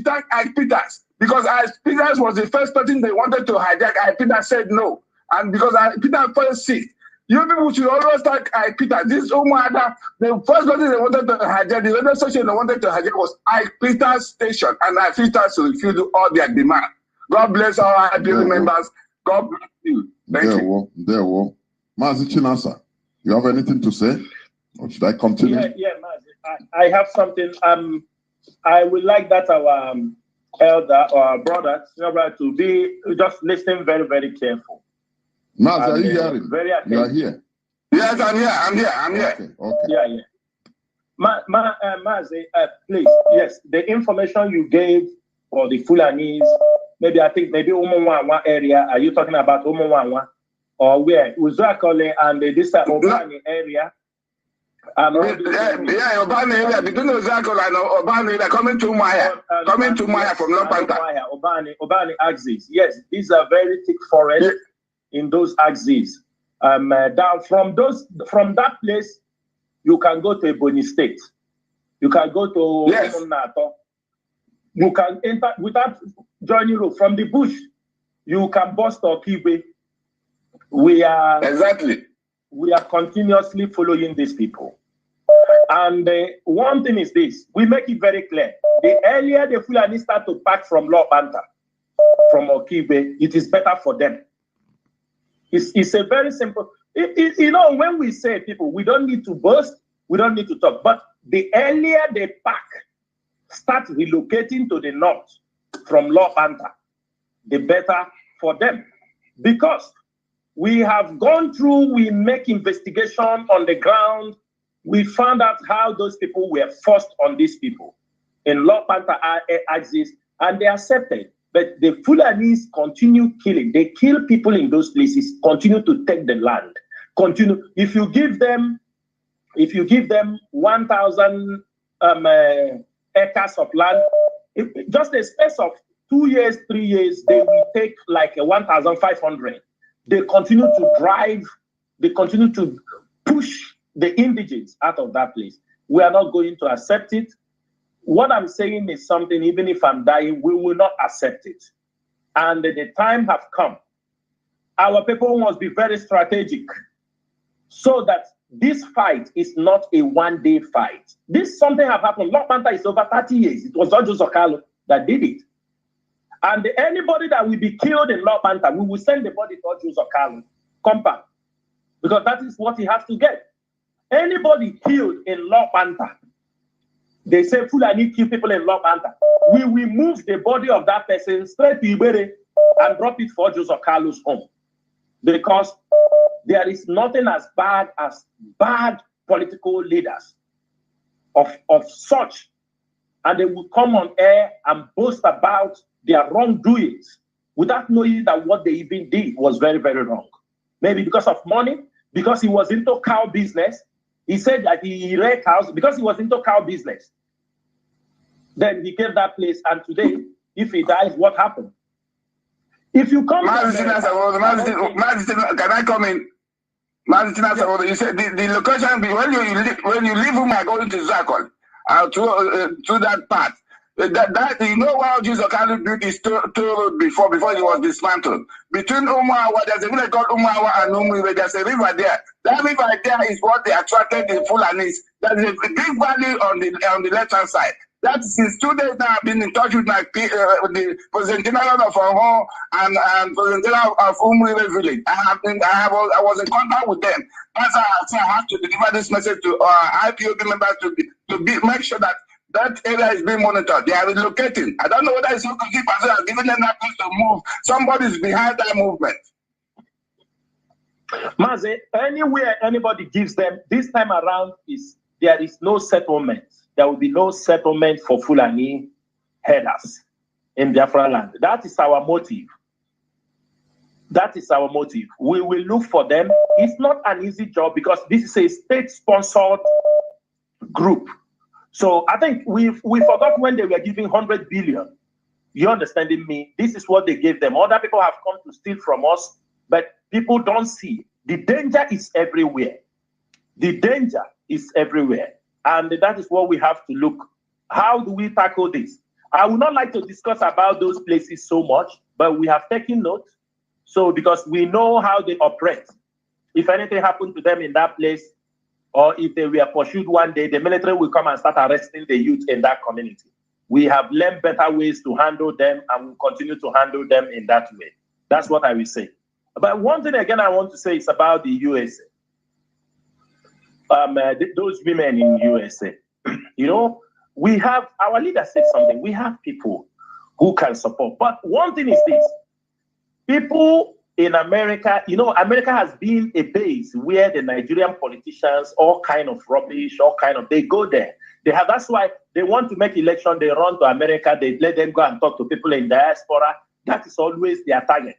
Speaker 3: thank Ike Peters, because Ike Peters was the first person they wanted to hijack. Ike Peters said no, and because Ike Peters first sick. You people should always thank Ike Peters. This Umuada, the first person they wanted to hijack, the other station they wanted to hijack was Ike Peters station, and Ike Peters refused all their demand. God bless our IPO members. God bless you. Thank you.
Speaker 2: There we Mazi Chinasa, you have anything to say? Or should I continue?
Speaker 16: Yeah, Mazi. I have something. I would like that our elder or our brother to be just listening very, very careful.
Speaker 2: Mazi, are you hearing?
Speaker 16: Very attentive.
Speaker 2: You are here.
Speaker 3: Yes, I'm here.
Speaker 2: Okay.
Speaker 16: Yeah. Mazi, please, yes, the information you gave for the Fulanis, maybe Umuwawa area. Are you talking about Umuwawa or where? Uzakole and this Obani area.
Speaker 3: Obani area between Uzakole and Obani area coming to Maya from Lokpanta.
Speaker 16: Obani axis. Yes, these are very thick forests in those axes. Down from that place, you can go to Ebonyi State. You can go to Nato. You can enter without joining road from the bush. You can bust or Kiwe. We are continuously following these people. And one thing is this: we make it very clear. The earlier the Fulani start to pack from Lokpanta, from Okibe, it is better for them. It's a very simple. When we say people, we don't need to boast, we don't need to talk. But the earlier they pack, start relocating to the north from Lokpanta, the better for them. Because we have gone through, we make investigation on the ground. We found out how those people were forced on these people in Lokpanta axis, and they accepted. But the Fulanis continue killing. They kill people in those places, continue to take the land. Continue. If you give them 1,000 acres of land, just a space of 2 years, 3 years, they will take like 1,500. They continue to drive, they continue to push the indigents out of that place. We are not going to accept it. What I'm saying is something, even if I'm dying, we will not accept it. And the time have come. Our people must be very strategic so that this fight is not a one-day fight. This something have happened. Lokpanta is over 30 years. It was Ojo Zokalo that did it. And anybody that will be killed in Lokpanta, we will send the body to Ojo Zokalo compound, because that is what he has to get. Anybody killed in Lokpanta, they say Fulani kill people in Lokpanta, we will move the body of that person straight to Ibere and drop it for Joseph Carlos' home. Because there is nothing as bad political leaders of such, and they will come on air and boast about their wrongdoings without knowing that what they even did was very, very wrong. Maybe because of money, because he was into cow business. He said that he read cows because he was into cow business. Then he gave that place, and today, if he dies, what happened? If you come
Speaker 3: can I come in? You said the location, when you leave home, going to Zakon, to that part. That you know why Jesus Okalu built his toll road before he was dismantled. Between Umuawa, there's a village called Umuawa and Umuiwe. There's a river there. That river there is what they attracted the Fulanis. There's a big valley on the left-hand side. That since 2 days now, I've been in touch with the President General of Oho and President General of Umuiwe village. I was in contact with them. That's why I have to deliver this message to IPOB members to make sure that area is being monitored. They are relocating. I don't know whether it's Okoki Pazo has given them that place to move. Somebody's behind that movement.
Speaker 16: Mazi, anywhere anybody gives them, this time around there is no settlement. There will be no settlement for Fulani headers in Biafra land. That is our motive. That is our motive. We will look for them. It's not an easy job because this is a state-sponsored group. So I think we forgot when they were giving 100 billion You understanding me? This is what they gave them. Other people have come to steal from us, but people don't see. The danger is everywhere. The danger is everywhere. And that is what we have to look. How do we tackle this? I would not like to discuss about those places so much, but we have taken note. So because we know how they operate. If anything happened to them in that place, or if they were pursued one day, the military will come and start arresting the youth in that community. We have learned better ways to handle them, and we'll continue to handle them in that way. That's what I will say. But one thing again I want to say is about the USA. Those women in USA, you know, we have, our leader said something, we have people who can support. But one thing is this, people in America, you know, America has been a base where the Nigerian politicians, all kind of rubbish, they go there. They have, that's why they want to make election, they run to America, they let them go and talk to people in diaspora. That is always their target.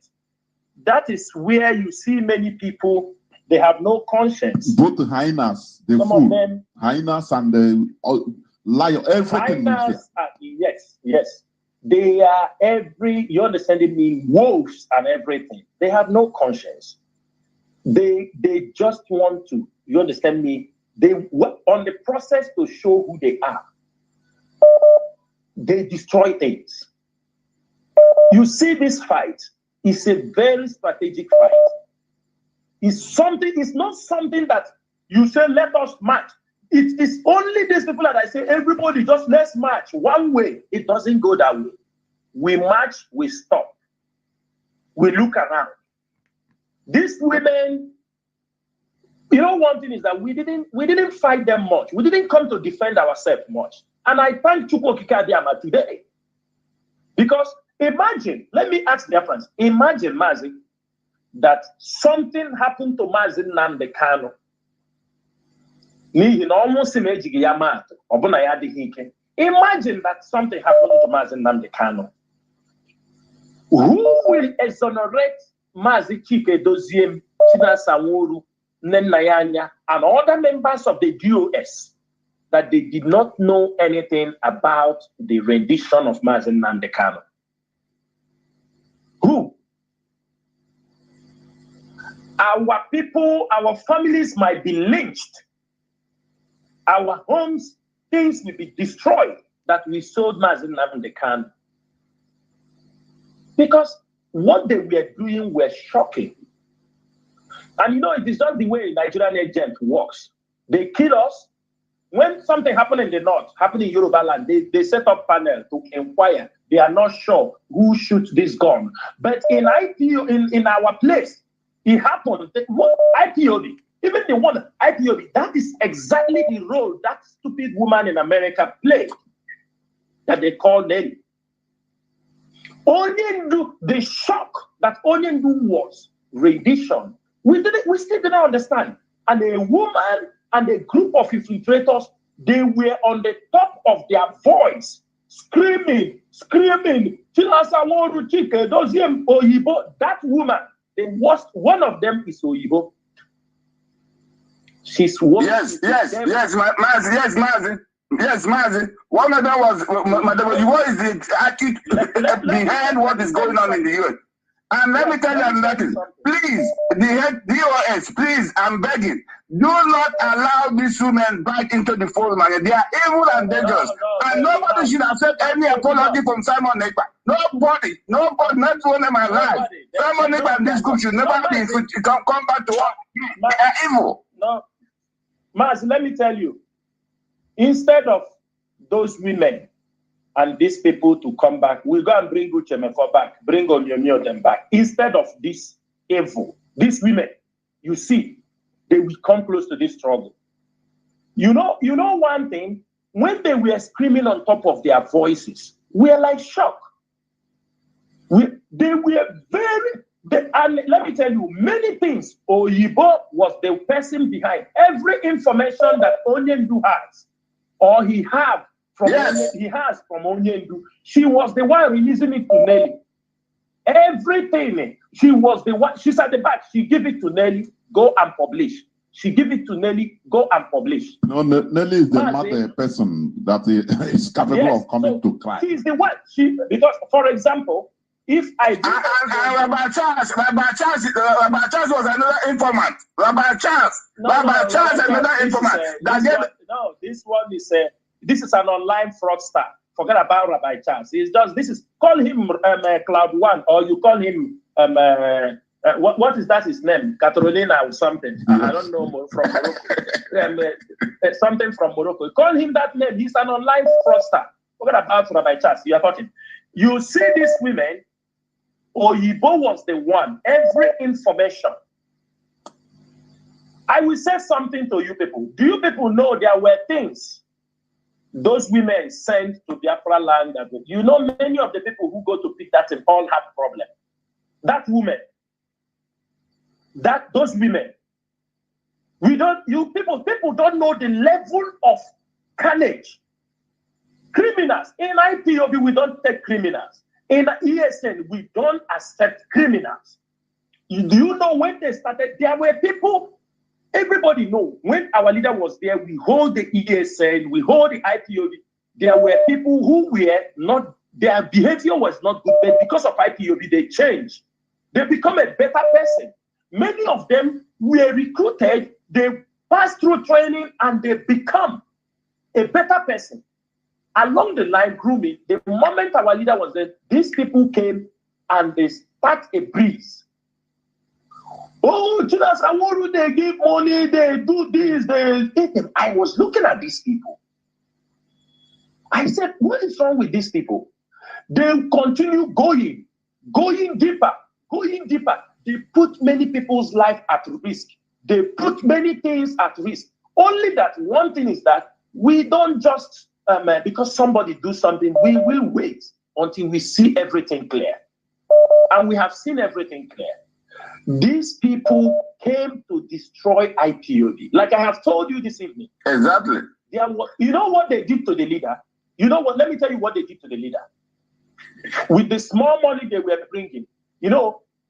Speaker 16: That is where you see many people, they have no conscience.
Speaker 2: Both the hyenas, the
Speaker 16: Some of them,
Speaker 2: hyenas and the lion, everything.
Speaker 16: Hyenas, yes. They are you understand me, wolves and everything. They have no conscience. They just want to, you understand me, they work on the process to show who they are. They destroy things. You see this fight, it's a very strategic fight. It's not something that you say, let us march. It is only these people that I say, everybody just let's march one way. It doesn't go that way. We march, we stop. We look around. These women, you know, one thing is that we didn't fight them much. We didn't come to defend ourselves much. And I thank Chukwu Kikadiama today. Because imagine, let me ask the difference. Imagine, Mazi, that something happened to Mazi Nnamdi Kanu. Imagine that something happened to Mazi Nnamdi Kanu. Who will exonerate Mazi Chike Doziem, China Sanwo-Olu, Nnenayanya, and other members of the DOS that they did not know anything about the rendition of Mazi Nnamdi Kanu? Who? Our people, our families might be lynched. Our homes, things will be destroyed that we sold Mazi Nnamdi Kanu. Because what they were doing were shocking. And you know, it is not the way a Nigerian agent works. They kill us. When something happened in the north, happened in Yoruba land, they set up panel to inquire. They are not sure who shoots this gun. But in IPO, in our place, it happened. What IPOD, even the one IPOD, that is exactly the role that stupid woman in America played, that they call Nelly. Onyendu, the shock that Onyendu was rendition, we still didn't understand. And a woman and a group of infiltrators, they were on the top of their voice, screaming. That woman, the worst, one of them is Oyibo. She's one.
Speaker 14: Yes, Mazi. Yes, Mazi. One of them was Madam Oyibo is the active behind what is going on in the US. And let me tell you another thing. Please, the head DOS, please, I'm begging, do not allow these women back into the fold, man. They are evil and dangerous. And nobody should accept any apology from Simon Ekpa. Nobody, not one in my life. Simon Ekpa and this group should never be come back to work. They are evil.
Speaker 16: No. Maz, let me tell you, instead of those women and these people to come back, we'll go and bring Uchemefo back, bring Onyonyo them back. Instead of this evil, these women, you see, they will come close to this struggle. You know one thing, when they were screaming on top of their voices, we are like shocked. They were and let me tell you, many things, Oyibo was the person behind every information that Onyendu has, or he has from Onyendu. She was the one releasing it to Nelly. Everything, she was the one, she's at the back, she gave it to Nelly, go and publish. She give it to Nelly, go and publish.
Speaker 18: No, Nelly is the
Speaker 16: Mazi,
Speaker 18: mother person that is capable
Speaker 16: yes,
Speaker 18: of coming
Speaker 16: so
Speaker 18: to crime.
Speaker 16: she is the one. Because, for example, if I do
Speaker 9: Rabbi Charles was another informant. Rabbi Charles another informant.
Speaker 16: No, this one is this is an online fraudster. Forget about Rabbi Charles. Call him Cloud One, or you call him what is that his name? Carolina or something.
Speaker 18: Yes.
Speaker 16: I don't know from Morocco. Something from Morocco. Call him that name. He's an online fraudster. Forget about Rabbi Charles. You are talking. You see these women, Oyibo was the one. Every information. I will say something to you people. Do you people know there were things those women sent to Biafra land? You know, many of the people who go to pick that thing all have problem. That woman, those women, people don't know the level of carnage. Criminals in IPOB, we don't take criminals. In ESN, we don't accept criminals. Do you know when they started? There were people. Everybody know when our leader was there. We hold the ESN, we hold the IPOB. There were people who were not. Their behavior was not good, but because of IPOB, they changed. They become a better person. Many of them were recruited, they passed through training, and they become a better person. Along the line, grooming, the moment our leader was there, these people came and they start a breeze. Oh, Jesus, I want you, they give money, they do this, I was looking at these people. I said, what is wrong with these people? They continue going deeper, going deeper. They put many people's life at risk. They put many things at risk. Only that one thing is that we don't just, because somebody do something, we will wait until we see everything clear. And we have seen everything clear. These people came to destroy IPOB. Like I have told you this evening.
Speaker 9: Exactly.
Speaker 16: You know what they did to the leader? You know what? Let me tell you what they did to the leader. With the small money they were bringing,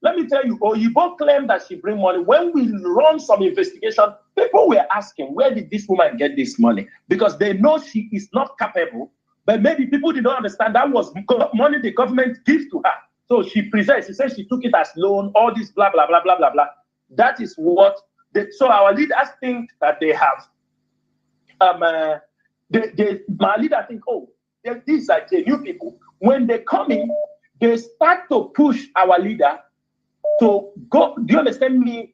Speaker 16: let me tell you, Oyibo claimed that she bring money. When we run some investigation, people were asking, where did this woman get this money? Because they know she is not capable, but maybe people did not understand that was money the government gives to her. So she presents, she says she took it as loan, all this blah, blah, blah, blah, blah, blah. That is what, so our leaders think that they have, my leader think, these are the new people. When they come in, they start to push our leader to go, do you understand me?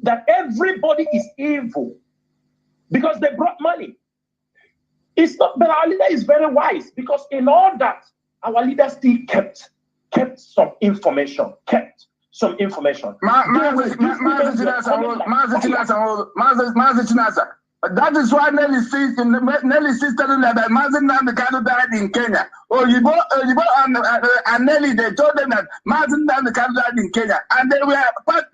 Speaker 16: That everybody is evil because they brought money. It's not, but our leader is very wise because in all that, our leader still kept some information,
Speaker 9: That is why Nelly sees telling that Mazi Nnamdi died in Kenya. Oyibo and Nelly, they told them that Mazi Nnamdi died in Kenya, and they were part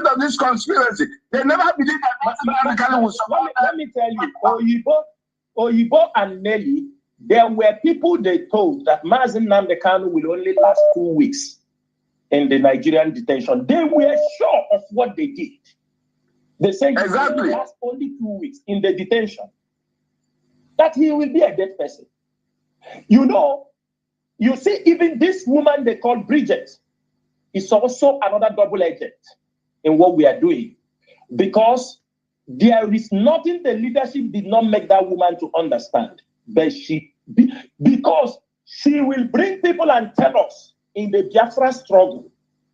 Speaker 9: of this conspiracy. They never believed that Mazi Nnamdi was.
Speaker 16: Let me tell you, Oyibo and Nelly, there were people they told that Mazi Nnamdi will only last 2 weeks in the Nigerian detention. They were sure of what they did. They say he will last only 2 weeks in the detention. That he will be a dead person. You see, even this woman they call Bridget is also another double agent in what we are doing. Because there is nothing the leadership did not make that woman to understand. But because she will bring people and tell us in the Biafra struggle,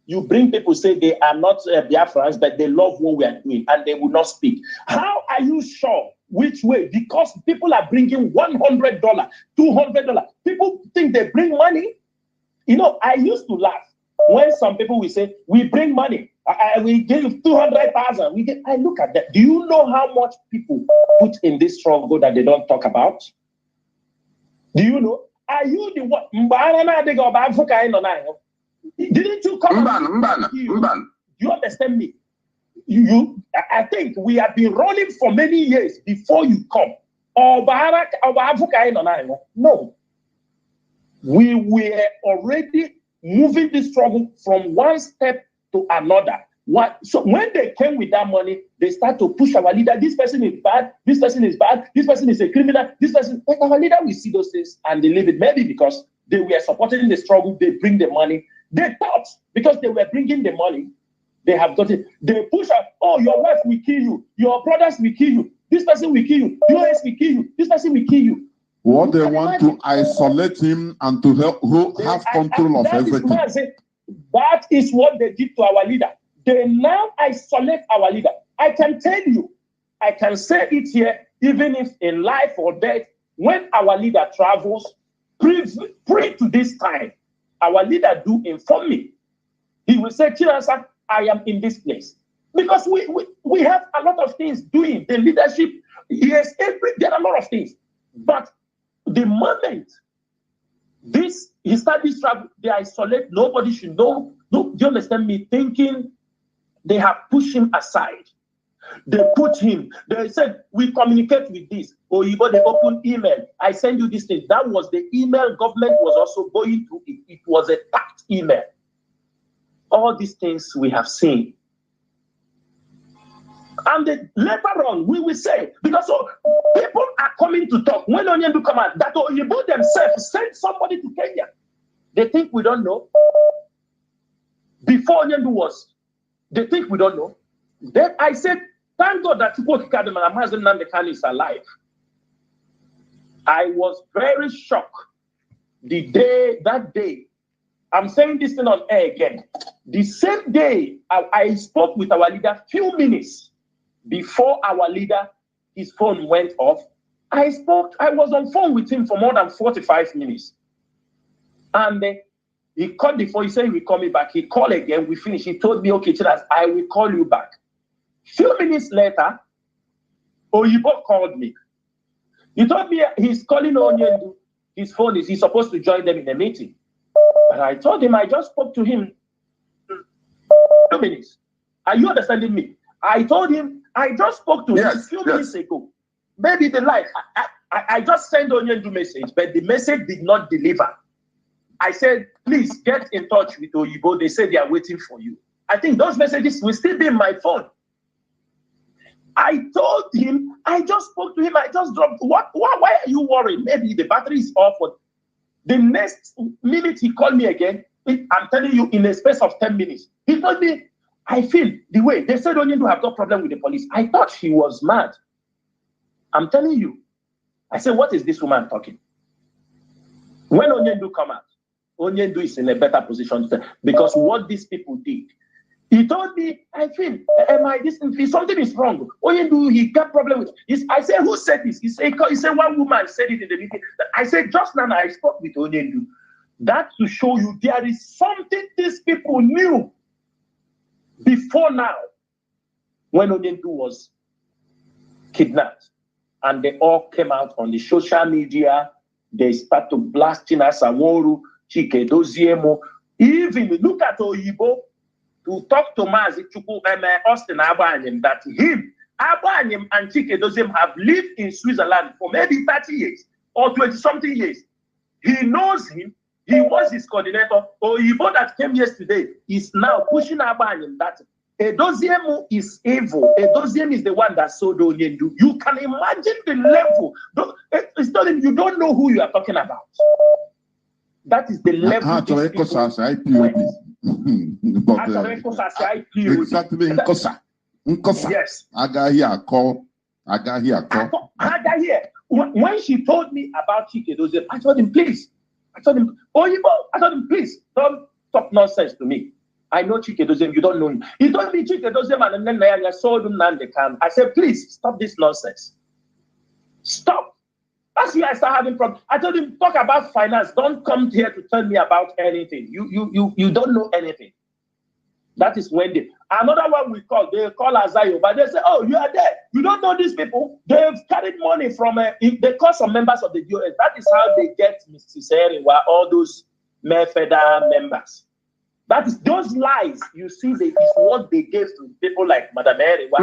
Speaker 16: you bring people say they are not Biafrans, but they love what we are doing, and they will not speak. How are you sure? Which way? Because people are bringing $100, $200. People think they bring money. I used to laugh when some people will say, we bring money. We give 200,000. I look at that. Do you know how much people put in this struggle that they don't talk about? Do you know? Are you the one? Didn't you come? Do you understand me? I think we have been running for many years before you come. No. We were already moving this struggle from one step to another. What? So when they came with that money, they start to push our leader. This person is bad. This person is bad. This person is a criminal. This person. But our leader will see those things and they leave it. Maybe because they were supporting the struggle, they bring the money. They thought because they were bringing the money, they have got it. They push out. Oh, your wife will kill you. Your brothers will kill you. This person will kill you. US will kill you. This person will kill you.
Speaker 18: What they want to isolate him and to help who have control of everything.
Speaker 16: That is what they did to our leader. They now isolate our leader. I can tell you, I can say it here, even if in life or death, when our leader travels, pre to this time, our leader do inform me. He will say, Chinasa, I am in this place. Because we have a lot of things doing. The leadership, yes, there are a lot of things. But the moment he started this travel, they isolate, nobody should know. No, do you understand me? Thinking they have pushed him aside. They put him, they said, we communicate with this. Or you got the open email. I send you this thing. That was the email government was also going through it. It was a tagged email. All these things we have seen. And then later on, we will say, because people are coming to talk. When Onyendu come out, that Oyibo themselves send somebody to Kenya. They think we don't know. Before Onyendu was, they think we don't know. Then I said, thank God that Chukwu Kikadem and Mazi Nnamdi is alive. I was very shocked that day. I'm saying this thing on air again. The same day I spoke with our leader, few minutes before our leader, his phone went off. I was on phone with him for more than 45 minutes. And he called before, he said he will call me back. He called again, we finished. He told me, okay, Chidas, I will call you back. Few minutes later, Oyibo called me. He told me he's calling Onyendu. His phone he's supposed to join them in a meeting. But I told him, I just spoke to him 2 minutes. Are you understanding me? I told him, I just spoke to him a few minutes ago. Maybe the light. I just sent Onyendu message, but the message did not deliver. I said, please get in touch with Oyibo. They said they are waiting for you. I think those messages will still be in my phone. I told him, I just spoke to him, I just dropped. Why are you worried? Maybe the battery is off. The next minute he called me again. I'm telling you, in a space of 10 minutes, he told me, I feel the way they said Onyendu have got problem with the police. I thought he was mad. I'm telling you. I said, what is this woman talking? When Onyendu come out, Onyendu is in a better position because what these people did. He told me, I feel, something is wrong. Onyendu, he got problem with this. I said, who said this? He said, one woman said it in the meeting. I said, just now I spoke with Onyendu. That to show you there is something these people knew before now when Onyendu was kidnapped. And they all came out on the social media. They start to blasting Asaworu, Chike Doziemo. Even look at Oyibo to talk to Mazi Austin Abanyem that him, Abanyem and Chike Doziemo have lived in Switzerland for maybe 30 years or 20-something years. He knows him. He was his coordinator. Oyibo that came yesterday is now pushing Abanyem that Edoziemu is evil. Edoziemu is the one that sold Onyendu. You can imagine the level. You don't know who you are talking about. That is the level.
Speaker 18: Exactly, Nkosa.
Speaker 16: Yes.
Speaker 18: Agahi.
Speaker 16: When she told me about Chike Doziemu, I told him, please. Oyibo, please, don't talk nonsense to me. I know Chike Doziemu, you don't know him. He told me Chike Doziemu and then I sold him Nandekam. I said, please, stop this nonsense. Stop. That's why I start having problems. I told him, talk about finance. Don't come here to tell me about anything. You don't know anything. That is when another one they call Azayo, but they say, oh, you are there. You don't know these people. They've carried money from, they call some members of the DOS. That is how they get Mrs. Eriwa, all those Mefeda members. That is those lies you see. Is what they gave to people like Madam Eriwa.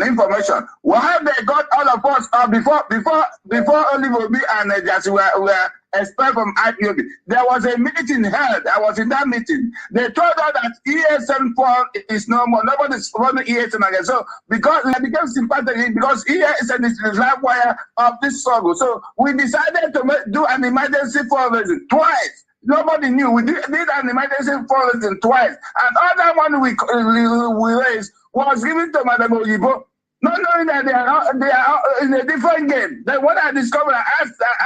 Speaker 9: Information. Why they got all of us before Olive Obi and Jesse were
Speaker 14: expelled from IPOB. There was a meeting held. I was in that meeting. They told us that ESN 4 is no more. Nobody's running ESN again. So because I became sympathetic because ESN is the live wire of this struggle. So we decided to do an emergency fundraising twice. Nobody knew. We did an emergency fundraising twice. And other one we raised was given to Madam Oyibo. Not knowing that they are in a different game. Then when I discovered, I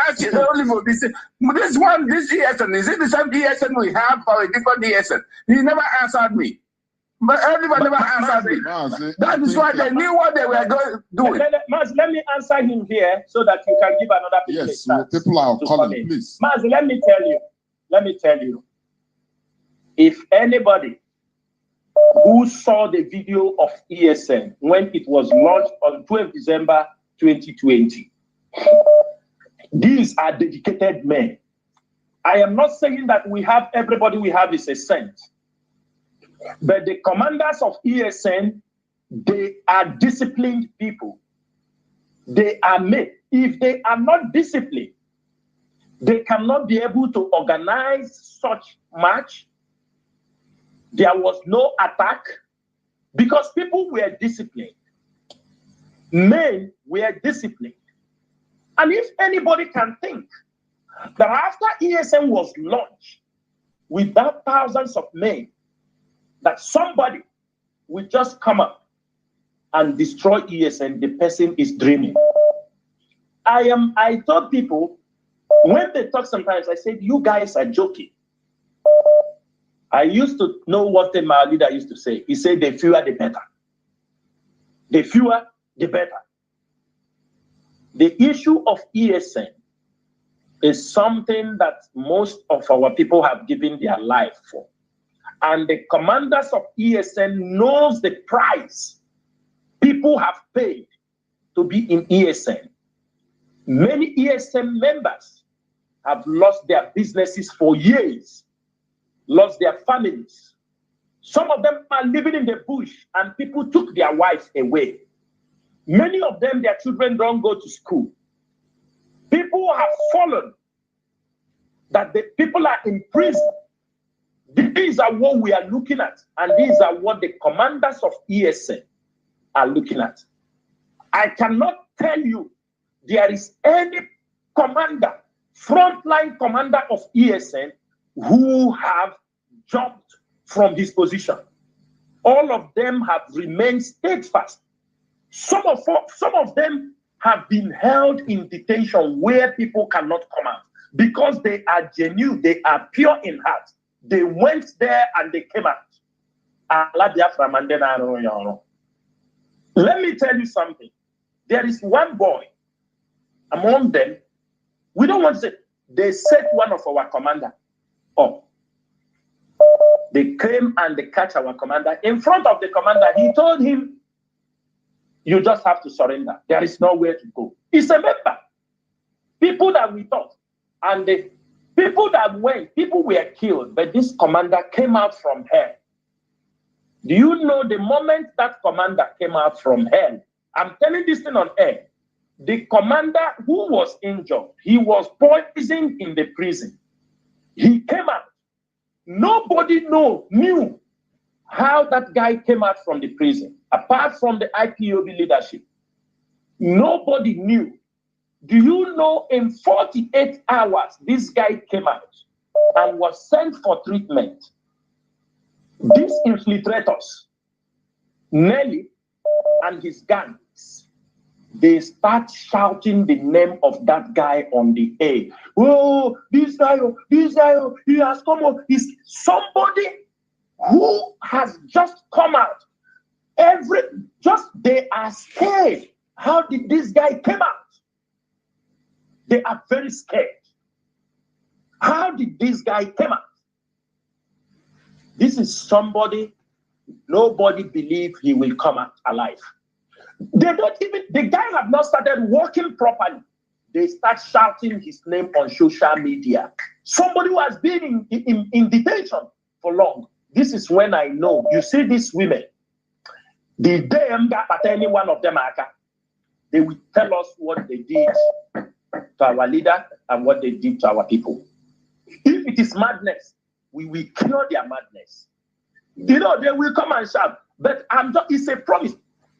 Speaker 14: asked only for this ESN, is it the same ESN we have or a different ESN? He never answered me. But everybody never answered me. That is why they knew what they were doing.
Speaker 16: Let me answer him here so that you can give another people.
Speaker 18: Yes, people are calling, please.
Speaker 16: Mazi, let me tell you. If anybody who saw the video of ESN when it was launched on 12 December 2020. These are dedicated men. I am not saying that everybody we have is a saint, but the commanders of ESN, they are disciplined people. They are made. If they are not disciplined, they cannot be able to organize such march. There was no attack because people were disciplined. Men were disciplined. And if anybody can think that after ESN was launched, without thousands of men, that somebody will just come up and destroy ESN, the person is dreaming. I told people, when they talk sometimes, I said, you guys are joking. I used to know what my leader used to say. He said, the fewer, the better. The fewer, the better. The issue of ESN is something that most of our people have given their life for. And the commanders of ESN knows the price people have paid to be in ESN. Many ESN members have lost their businesses for years, lost their families. Some of them are living in the bush and people took their wives away. Many of them, their children don't go to school. People have fallen, that the people are in prison. These are what we are looking at, and these are what the commanders of ESN are looking at. I cannot tell you there is any commander, frontline commander of ESN, who have jumped from his position. All of them have remained steadfast. Some of them have been held in detention where people cannot come out because they are genuine, they are pure in heart. They went there and they came out. Let me tell you something. There is one boy among them. We don't want to say, they set one of our commander up. They came and they catch our commander. In front of the commander, he told him, you just have to surrender. There is nowhere to go. He's a member. People that we thought, and the people that went, people were killed, but this commander came out from hell. Do you know the moment that commander came out from hell? I'm telling this thing on air. The commander who was injured, he was poisoned in the prison. He came out. Nobody knew how that guy came out from the prison, apart from the IPOB leadership. Nobody knew. Do you know in 48 hours, this guy came out and was sent for treatment? These infiltrators, Nelly and his gangs, they start shouting the name of that guy on the air. Oh, this guy, he has come out. He's somebody who has just come out. They are scared. How did this guy come out? They are very scared. How did this guy come out? This is somebody, nobody believes he will come out alive. The guy have not started working properly. They start shouting his name on social media. Somebody who has been in detention for long. This is when I know. You see these women, the day any one of them, they will tell us what they did to our leader and what they did to our people. If it is madness, we will cure their madness. You know, they will come and shout, but it's a promise.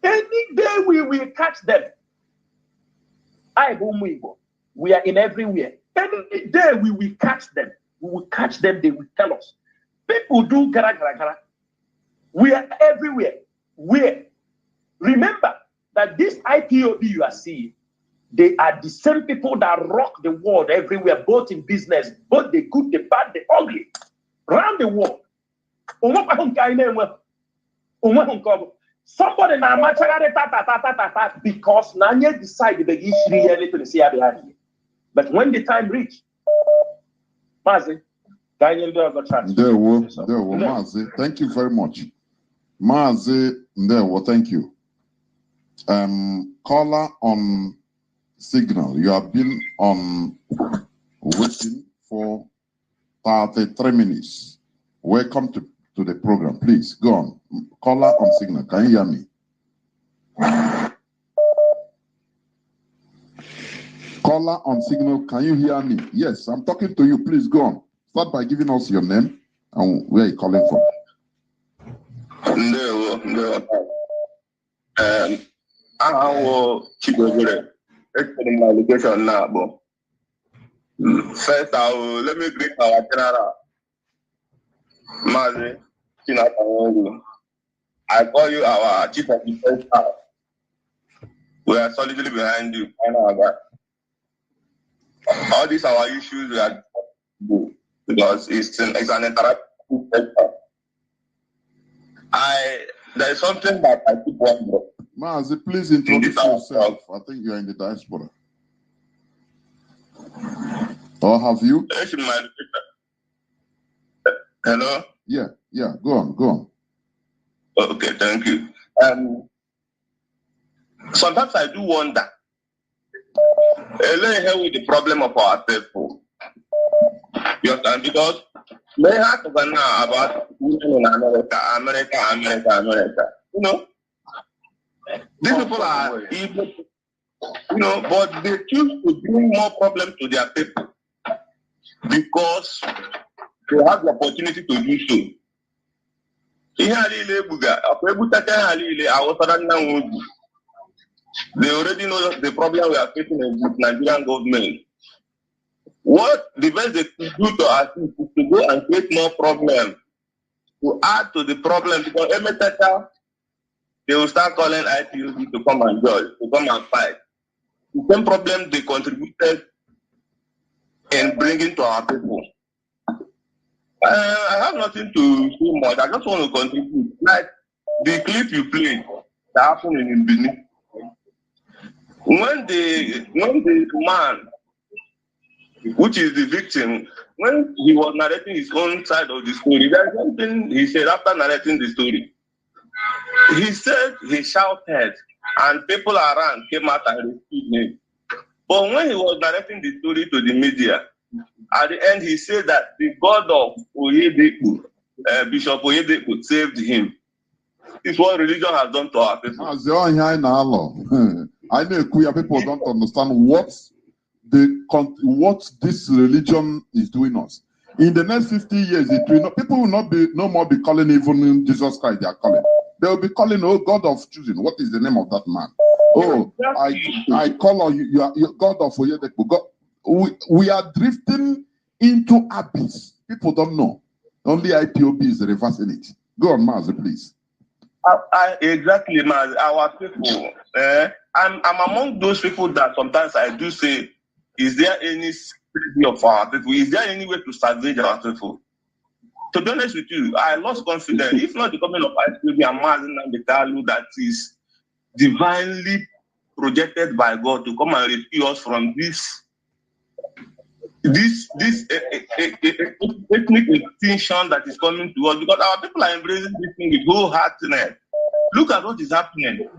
Speaker 16: Any day we will catch them. We are in everywhere. Any day we will catch them. We will catch them, they will tell us. People do gara gara gara. We are everywhere. Where? Remember that this IPOB you are seeing, they are the same people that rock the world everywhere, both in business, both the good, the bad, the ugly, around the world. Somebody now because Nanya decided to see. But when the time reached, Mazi, Daniel
Speaker 2: there were Mazi. Thank you very much. Mazi, there were, thank you. Caller on signal. You have been on waiting for 33 minutes. Welcome to the program. Please go on. Caller on signal. Can you hear me? Caller on signal. Can you hear me? Yes, I'm talking to you. Please go on. Start by giving us your name and where you're calling from.
Speaker 7: I will keep over my location now, but first let me greet our general, Mazi. I call you our chief of defense staff. We are solidly behind you. All these our issues we are because it's an interactive sector. There is something that I keep wondering.
Speaker 2: Mazi, please introduce yourself. I think you are in the diaspora. Or have you?
Speaker 7: Hello?
Speaker 2: Yeah, go on.
Speaker 7: Okay, thank you. Sometimes I do wonder, with the problem of our people. You understand? Because they have to go now about women in America. You know, these people are evil, but they choose to bring more problems to their people because they have the opportunity to do so. They already know the problem we are facing with Nigerian government. What the best they could do to us is to go and create more problems, to add to the problem, because every time they will start calling IPOB to come and judge, to come and fight. The same problem they contributed in bringing to our people. I have nothing to say much. I just want to contribute. Like the clip you played that happened in Benin. When the man, which is the victim, when he was narrating his own side of the story, there's something he said after narrating the story. He said he shouted and people around came out and received him. But when he was narrating the story to the media, at the end he said that the God of Oyedepo, Bishop Oyedepo, saved him. It's what religion has done to our people.
Speaker 2: I know queer people don't understand what this religion is doing us. In the next 50 years, people will not be no more be calling even Jesus Christ. They are calling. They will be calling, oh God of choosing. What is the name of that man? Oh, I call on you. You are God of Oyedepo. We are drifting into abyss. People don't know. Only IPOB is reversing it. Go on, Mazi, please.
Speaker 7: Exactly, Mazi. Our people. I'm among those people that sometimes I do say, is there any security of our people? Is there any way to salvage our people? To be honest with you, I lost confidence. If not the government of IPOB and Mazi and the Kalu that is divinely projected by God to come and rescue us from this ethnic extinction that is coming to us, because our people are embracing this thing with wholeheartedness. Look at what is happening.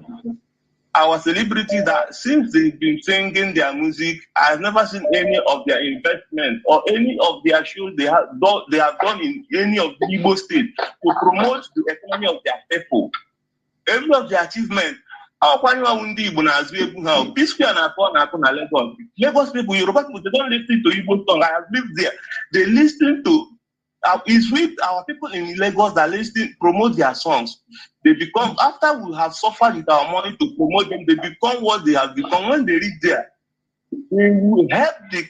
Speaker 7: Our celebrities, that since they've been singing their music, I've never seen any of their investment or any of their shows they have done in any of the Igbo states to promote the economy of their people. Every of their achievements, P-Square na Lagos. Lagos people, Yoruba people, they don't listen to Igbo song. I have lived there. They listen to. It's with our people in Lagos that listen, promote their songs. They become, after we have suffered with our money to promote them, they become what they have become. When they reach there, they will help the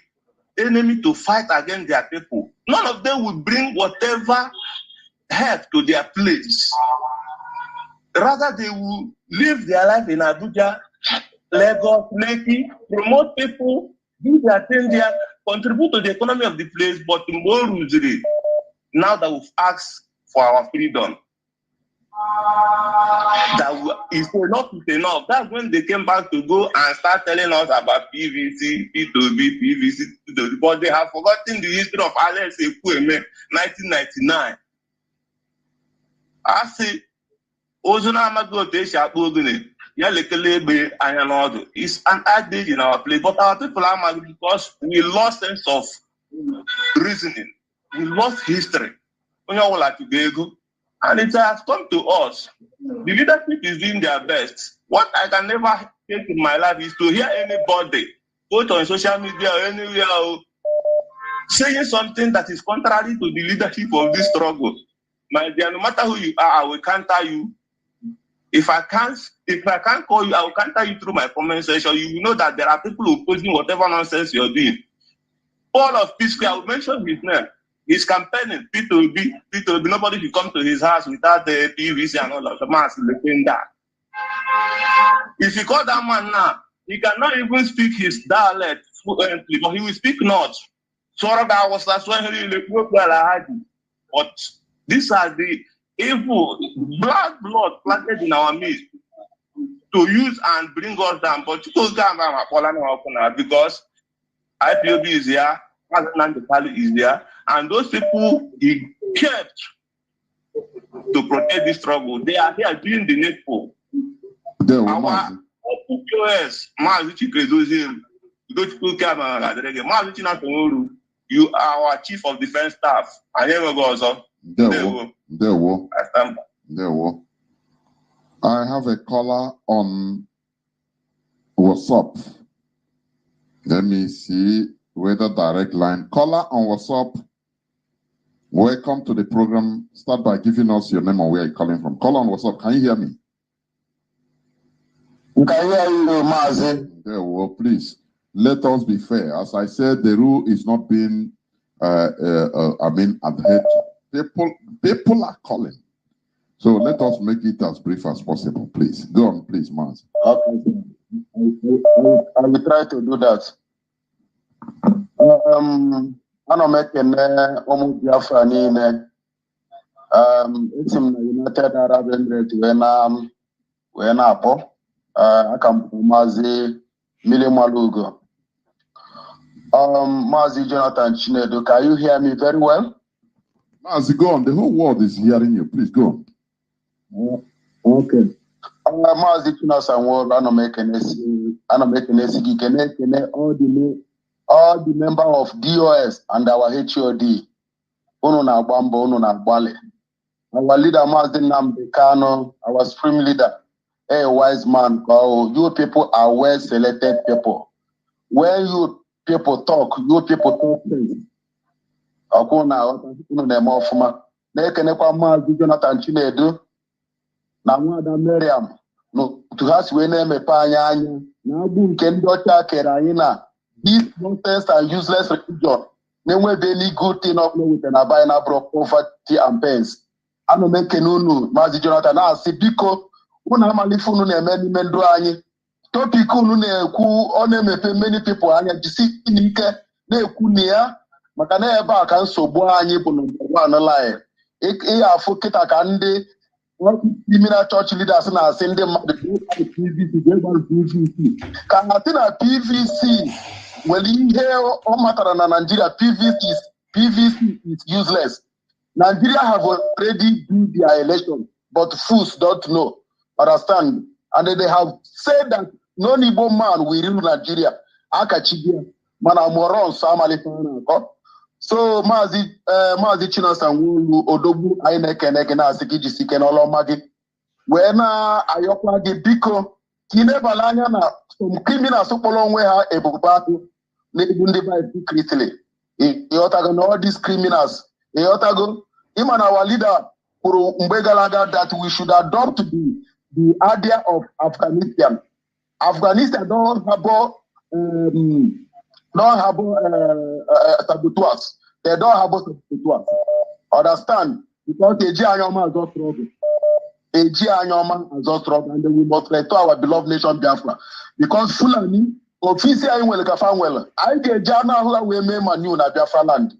Speaker 7: enemy to fight against their people. None of them will bring whatever help to their place. Rather, they will live their life in Abuja, Lagos, Lekki, promote people, do their thing there, contribute to the economy of the place, but more usually, now that we've asked for our freedom, that is enough is enough. That's when they came back to go and start telling us about PVC, P2B, PVC, P2B, but they have forgotten the history of Alex Ekwueme, 1999. I say, Ozuna Amagote Shapogune, Yalekelebe Ayanodo. It's an adage in our place, but our people are mad because we lost sense of reasoning. We lost history. And it has come to us. The leadership is doing their best. What I can never take in my life is to hear anybody, both on social media or anywhere, saying something that is contrary to the leadership of this struggle. My dear, no matter who you are, I will counter you. If I can't call you, I will counter you through my comment section. You will know that there are people opposing whatever nonsense you're doing. All of P-Square, I will mention his name. He's campaigning, P2B, nobody should come to his house without the PVC and all of the mass looking that. If you call that man now, he cannot even speak his dialect fluently, but he will speak not. But these are the evil, blood planted in our midst to use and bring us down. But because IPOB is here, Nandekali is there, and those people he kept to protect this struggle, they are here doing the needful. Our QPSK, Mazi, you are our chief of defense staff. I never go also.
Speaker 18: I have a caller on WhatsApp. Let me see whether direct line. Caller on WhatsApp. Welcome to the program. Start by giving us your name and where you're calling from. Caller on WhatsApp. Can you hear me?
Speaker 3: Can hear you, Mazi.
Speaker 18: There we go. Please, let us be fair. As I said, the rule is not being, adhered to. People are calling. So let us make it as brief as possible, please. Go on, please, Mazi.
Speaker 3: Okay. I will try to do that. Ana mekene omu Biafra niile. Esi m na United Arab Emirates wee na-akpọ. Aka m bụ Mazi Milimalugo. Mazi Jonathan Chinedu, can you hear me very well?
Speaker 18: Mazi, go on. The whole world is hearing you. Please go
Speaker 3: on. Okay. Mazi Chinasanwo, ana mekene sigi kene all the members of DOS and our HOD. Unu na Bambo, Unu na Bale. Our leader Mazi Nnamdi Kanu, our supreme leader, a wise man. You people are well selected people. When you people talk, you people talk things. Akuna unu na-eme ọfụma. Na-ekenekwa Mazi Jonathan Chinedu na Nwada Miriam n'otu ha si wee na-emepe anya na agbụ nke ndị ọcha kere anyị na this nonsense and useless religion na-enwebe any good thing of no with an abina brought poverty and pains. Ana m ekene unu Mazi Jonathan na-asị biko unu amalife unu na-eme n'ime ndụ anyị. Topic unu na-ekwu ọ na-emepe many people anya jisi n'ike na-ekwu na ya maka na ebe a ka nsogbu anyị bụ number 1 line. Ihe afụ kịta ka ndị criminal church leaders na-asị ndị mmadụ PVC ka ha sị na PVC nwere ihe ọ matara na Nigeria. PVC is useless. Nigeria have already do their election, but fools don't know. Understand? And they have said that no Igbo man will rule Nigeria. Akachibia, mana moron samalifana. So Mazi Chinasanwo Odogwu anyị na-ekene na asị gị jisike n'ọlụ ọma gị wee na-ayọkwa gị biko
Speaker 19: Kinebalanya na some criminals who belong where Ebubatu, Nebundiba secretly. Yotago, all these criminals. Yotago, him and our leader, Kuru Mbegalaga, that we should adopt the idea of Afghanistan. Afghanistan don't have saboteurs. They don't have saboteurs. Understand? Because AG Anyoma has just struggled. AG Anyoma has just struggled, and then we must return to our beloved nation Biafra. Because Fulani, officially, well, Kafanwell, I get Jana who we may manu na Biafra land.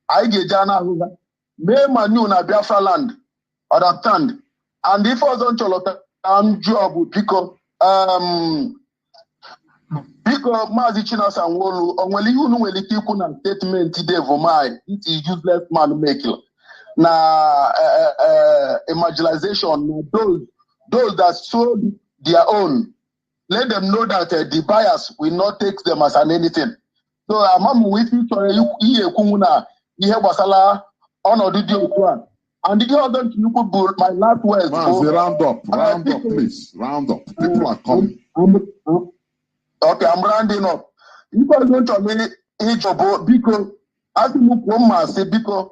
Speaker 19: I get Jana who may manu na Biafra land. Understand? And if I was on Cholota, job because Mazi Chinas and Wolu, only you know when the statement today for my it is useless man making. Na evangelization, those that sold their own, let them know that the buyers will not take them as an anything. So I'm waiting for you kumuna ihe basala onodu di okwa. And the other you could build my last words.
Speaker 18: Round up, please. Round up. People are coming.
Speaker 19: Okay, I'm rounding up. You are going to mean each of because as you move say because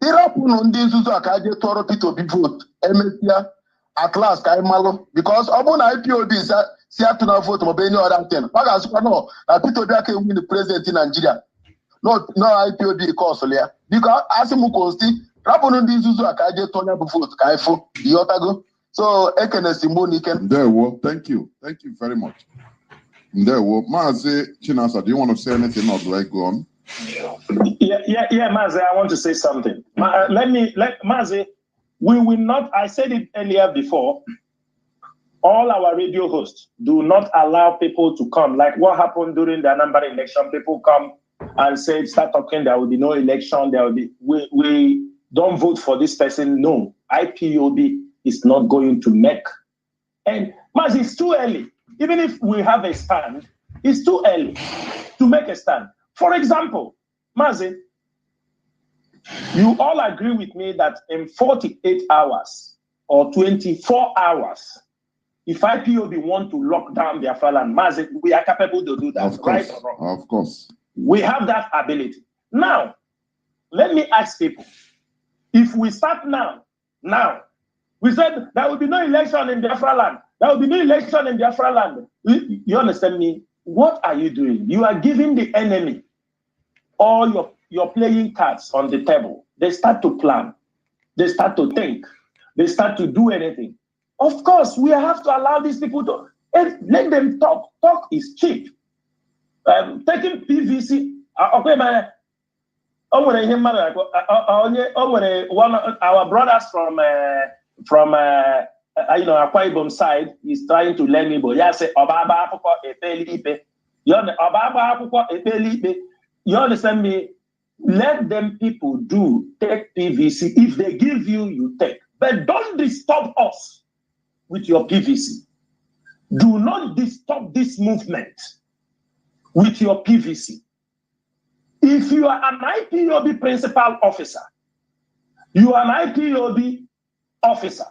Speaker 19: there are people on this who are going to vote. MSia at last, Kaimalo, because upon IPOB is to now vote for any other thing. But as you know, Peter can win the president in Nigeria. No IPOB cause there. Because as you move Rapon these who are going to vote, Kaifo, Yotago. So,
Speaker 18: There, well, thank you. Thank you very much. There, well, Mazi Chinasa, do you want to say anything or do I go on?
Speaker 16: Yeah, Mazi, I want to say something. Mazi, we will not, I said it earlier before, all our radio hosts do not allow people to come. Like what happened during the Anambra election, people come and say, start talking, there will be no election, there will be, we don't vote for this person. No, IPOB is not going to make. And Mazi, it's too early. Even if we have a stand, it's too early to make a stand. For example, Mazi, you all agree with me that in 48 hours or 24 hours, if IPOB want to lock down their land, Mazi, we are capable to do that,
Speaker 18: of course,
Speaker 16: right or wrong?
Speaker 18: Of course.
Speaker 16: We have that ability. Now, let me ask people, if we start now, we said there will be no election in Biafra land. There will be no election in Biafra land. You understand me? What are you doing? You are giving the enemy all your playing cards on the table. They start to plan. They start to think. They start to do anything. Of course, we have to allow these people to let them talk. Talk is cheap. Taking PVC. Okay, man. One of our brothers from Akwa Ibom side is trying to learn me, but yeah, say Obaba Akwukwo Epelipe. Obaba Akwukwo Epelipe. You understand me? Let them people take PVC. If they give you, you take. But don't disturb us with your PVC. Do not disturb this movement with your PVC. If you are an IPOB principal officer, you are an IPOB officer.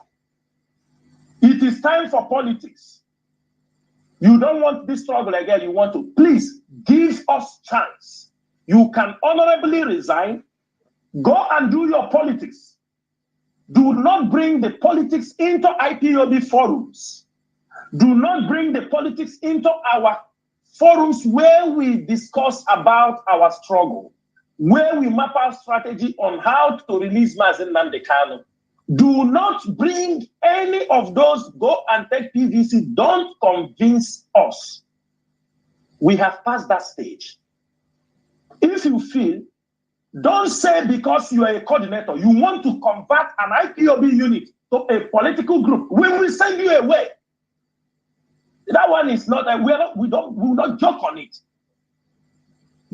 Speaker 16: It is time for politics. You don't want this struggle again. You want to, please give us chance. You can honorably resign. Go and do your politics. Do not bring the politics into IPOB forums. Do not bring the politics into our forums where we discuss about our struggle, where we map our strategy on how to release Mazi Nnamdi Kanu. Do not bring any of those, go and take PVC. Don't convince us. We have passed that stage. If you feel, don't say because you are a coordinator, you want to convert an IPOB unit to a political group. We will send you away. That one is not, we will not joke on it.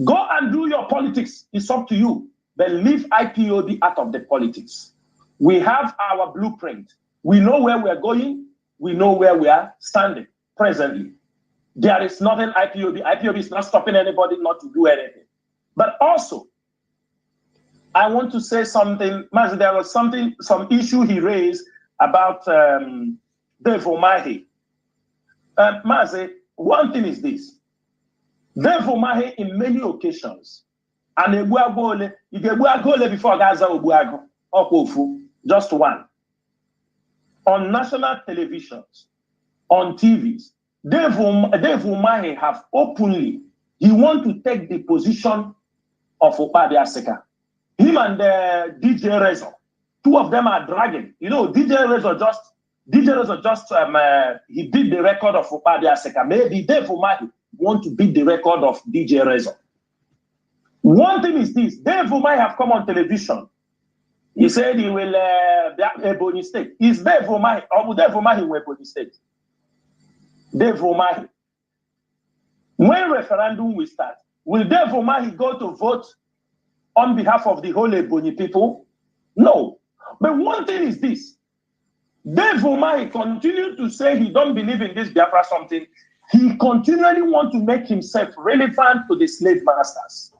Speaker 16: Go and do your politics. It's up to you. But leave IPOB out of the politics. We have our blueprint. We know where we are going. We know where we are standing presently. There is nothing IPOB. IPOB is not stopping anybody not to do anything. But also, I want to say something. Mazi, there was some issue he raised about Dave Omahi. Mazi, one thing is this. Therefore, Mahi, in many occasions, and you get before Gaza Obuago, Okofu, just one. On national televisions, on TVs, Dave Umahi have openly, he want to take the position of Okpadi Aseka. Him and DJ Rezo, two of them are dragging. You know, DJ Rezo just he beat the record of Okpadi Aseka. Maybe Dave Umahi want to beat the record of DJ Rezo. One thing is this, Dave Umahi have come on television. He said he will be Ebonyi State. Is Dave Umahi, or will Dave Umahi will Ebonyi State? Dave Umahi. When referendum will start, will Dave Umahi go to vote on behalf of the whole Ebonyi people? No. But one thing is this. Dave Umahi continued to say he don't believe in this Biafra something. He continually wants to make himself relevant to the slave masters.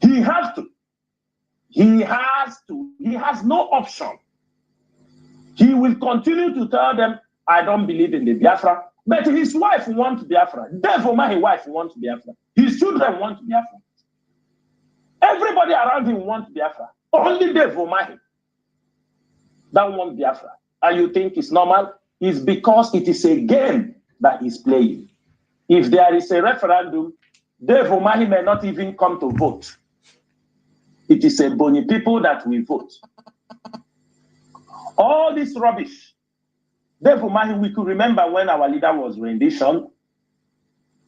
Speaker 16: He has to. He has to. He has no option. He will continue to tell them, I don't believe in the Biafra. But his wife wants Biafra. Therefore, my wife wants Biafra. His children want Biafra. Everybody around him wants Biafra. Only Dave Umahi that wants Biafra. And you think it's normal? It's because it is a game that he's playing. If there is a referendum, Dave Umahi may not even come to vote. It is a Boni people that will vote. All this rubbish. Dave Umahi, we could remember when our leader was rendition.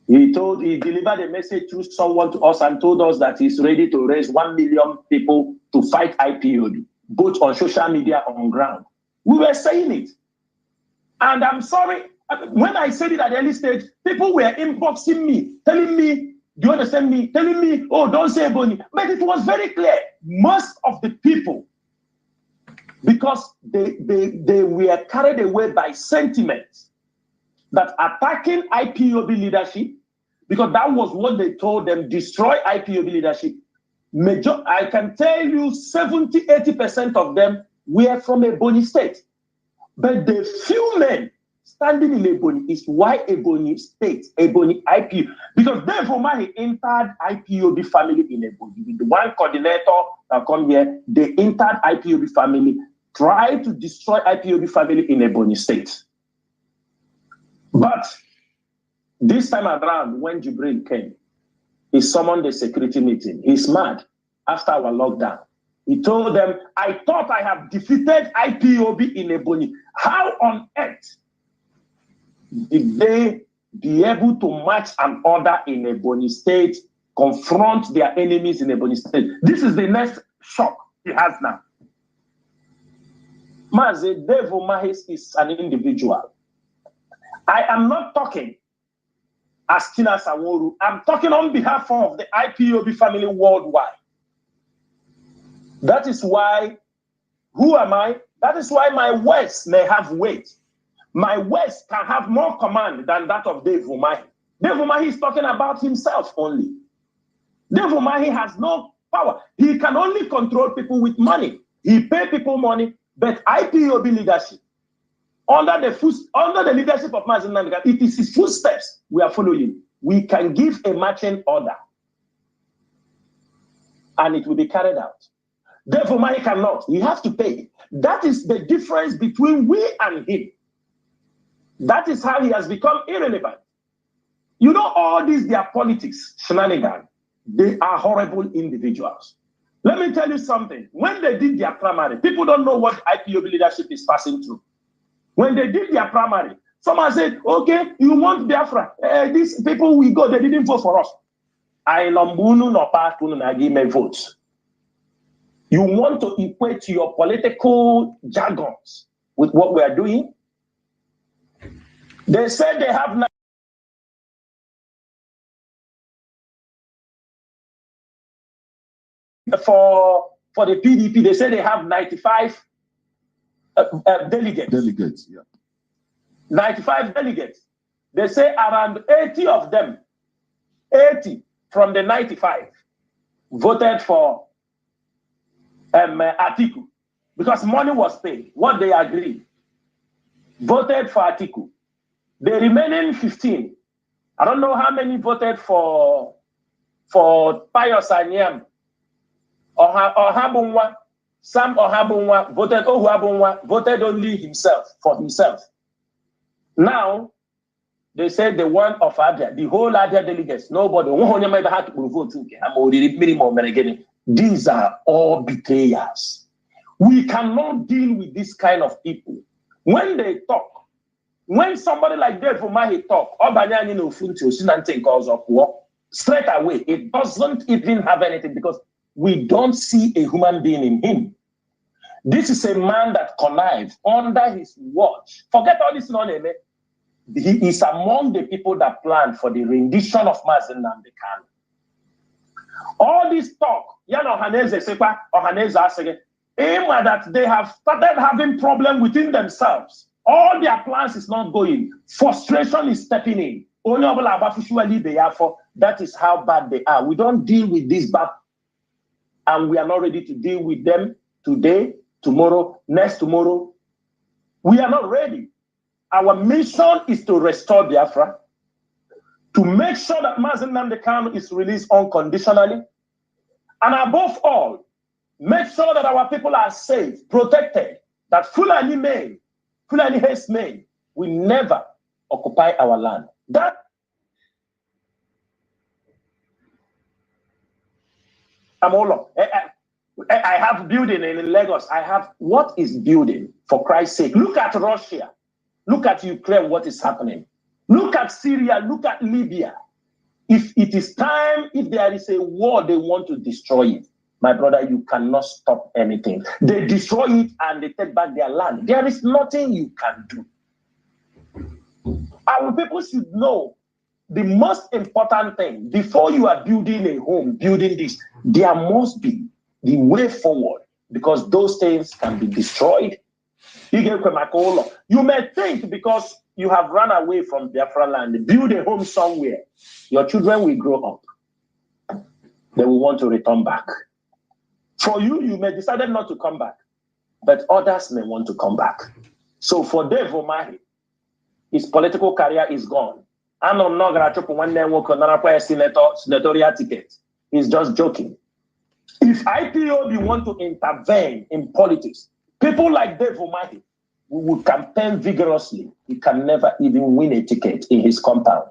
Speaker 16: He delivered a message through someone to us and told us that he's ready to raise 1 million people to fight IPOB, both on social media or on ground. We were saying it. And I'm sorry, when I said it at the early stage, people were inboxing me, telling me, do you understand me? Telling me, oh, don't say Boni. But it was very clear. Most of the people, because they were carried away by sentiments that attacking IPOB leadership, because that was what they told them, destroy IPOB leadership. I can tell you 70-80% of them were from Ebonyi State. But the few men standing in Ebonyi is why Ebonyi State, Ebonyi IPO, because Dave Umahi entered IPOB family in Ebonyi. With the one coordinator that come here, they entered IPOB family, tried to destroy IPOB family in Ebonyi State. But this time around, when Jibril came, he summoned a security meeting. He's mad after our lockdown. He told them, I thought I have defeated IPOB in Ebonyi. How on earth did they be able to march an order in Ebonyi State, confront their enemies in Ebonyi State? This is the next shock he has now. Mazi, Dave Umahi is an individual. I am not talking as Tina Saworu. I'm talking on behalf of the IPOB family worldwide. That is why, who am I? That is why my words may have weight. My words can have more command than that of Dave Umahi. Dave Umahi is talking about himself only. Dave Umahi has no power. He can only control people with money. He pay people money, but IPOB leadership, under the leadership of Mazi Nnamdi, it is his footsteps we are following. We can give a marching order, and it will be carried out. Dave Umahi cannot. He has to pay. That is the difference between we and him. That is how he has become irrelevant. You know, all these, their politics, shenanigans, they are horrible individuals. Let me tell you something. When they did their primary, people don't know what IPOB leadership is passing through. When they did their primary, someone said, okay, you want Biafra. These people we go, they didn't vote for us. I lombunu no patunu na give me votes. You want to equate your political jargons with what we are doing? They said they have for the PDP, they say they have 95 delegates.
Speaker 18: Delegates, yeah.
Speaker 16: 95 delegates. They say around 80 of them, 80 from the 95, voted for Atiku because money was paid. What they agreed, voted for Atiku. The remaining 15, I don't know how many voted for Pius Anyam or Habunwa. Sam Ohabunwa voted Ohuabunwa voted only himself for himself. Now they said the one of Abia, the whole Abia delegates, nobody had to vote. These are all betrayers. We cannot deal with this kind of people. When they talk, when somebody like Dave Umahi talk, straight away, it doesn't even have anything because we don't see a human being in him. This is a man that connived under his watch. Forget all this nonsense. He is among the people that planned for the rendition of Mazi Nnamdi Kanu. All this talk, that they have started having problem within themselves. All their plans is not going. Frustration is stepping in. That is how bad they are. We don't deal with this bad, and we are not ready to deal with them today, tomorrow, next tomorrow. We are not ready. Our mission is to restore Biafra, to make sure that Mazi Nnamdi Kanu is released unconditionally, and above all, make sure that our people are safe, protected, that Fulani men, Fulani Haste men will never occupy our land. That I have building in Lagos. I have, what is building, for Christ's sake? Look at Russia. Look at Ukraine, what is happening. Look at Syria, look at Libya. If it is time, if there is a war, they want to destroy it. My brother, you cannot stop anything. They destroy it and they take back their land. There is nothing you can do. Our people should know the most important thing, before you are building a home, building this, there must be the way forward, because those things can be destroyed. You may think because you have run away from Biafra land, build a home somewhere, your children will grow up. They will want to return back. For you, you may decide not to come back, but others may want to come back. So for Dave Umahi, his political career is gone. I'm not going to one senatorial ticket. He's just joking. If IPOB want to intervene in politics, people like Dave Umahi, we would campaign vigorously. He can never even win a ticket in his compound.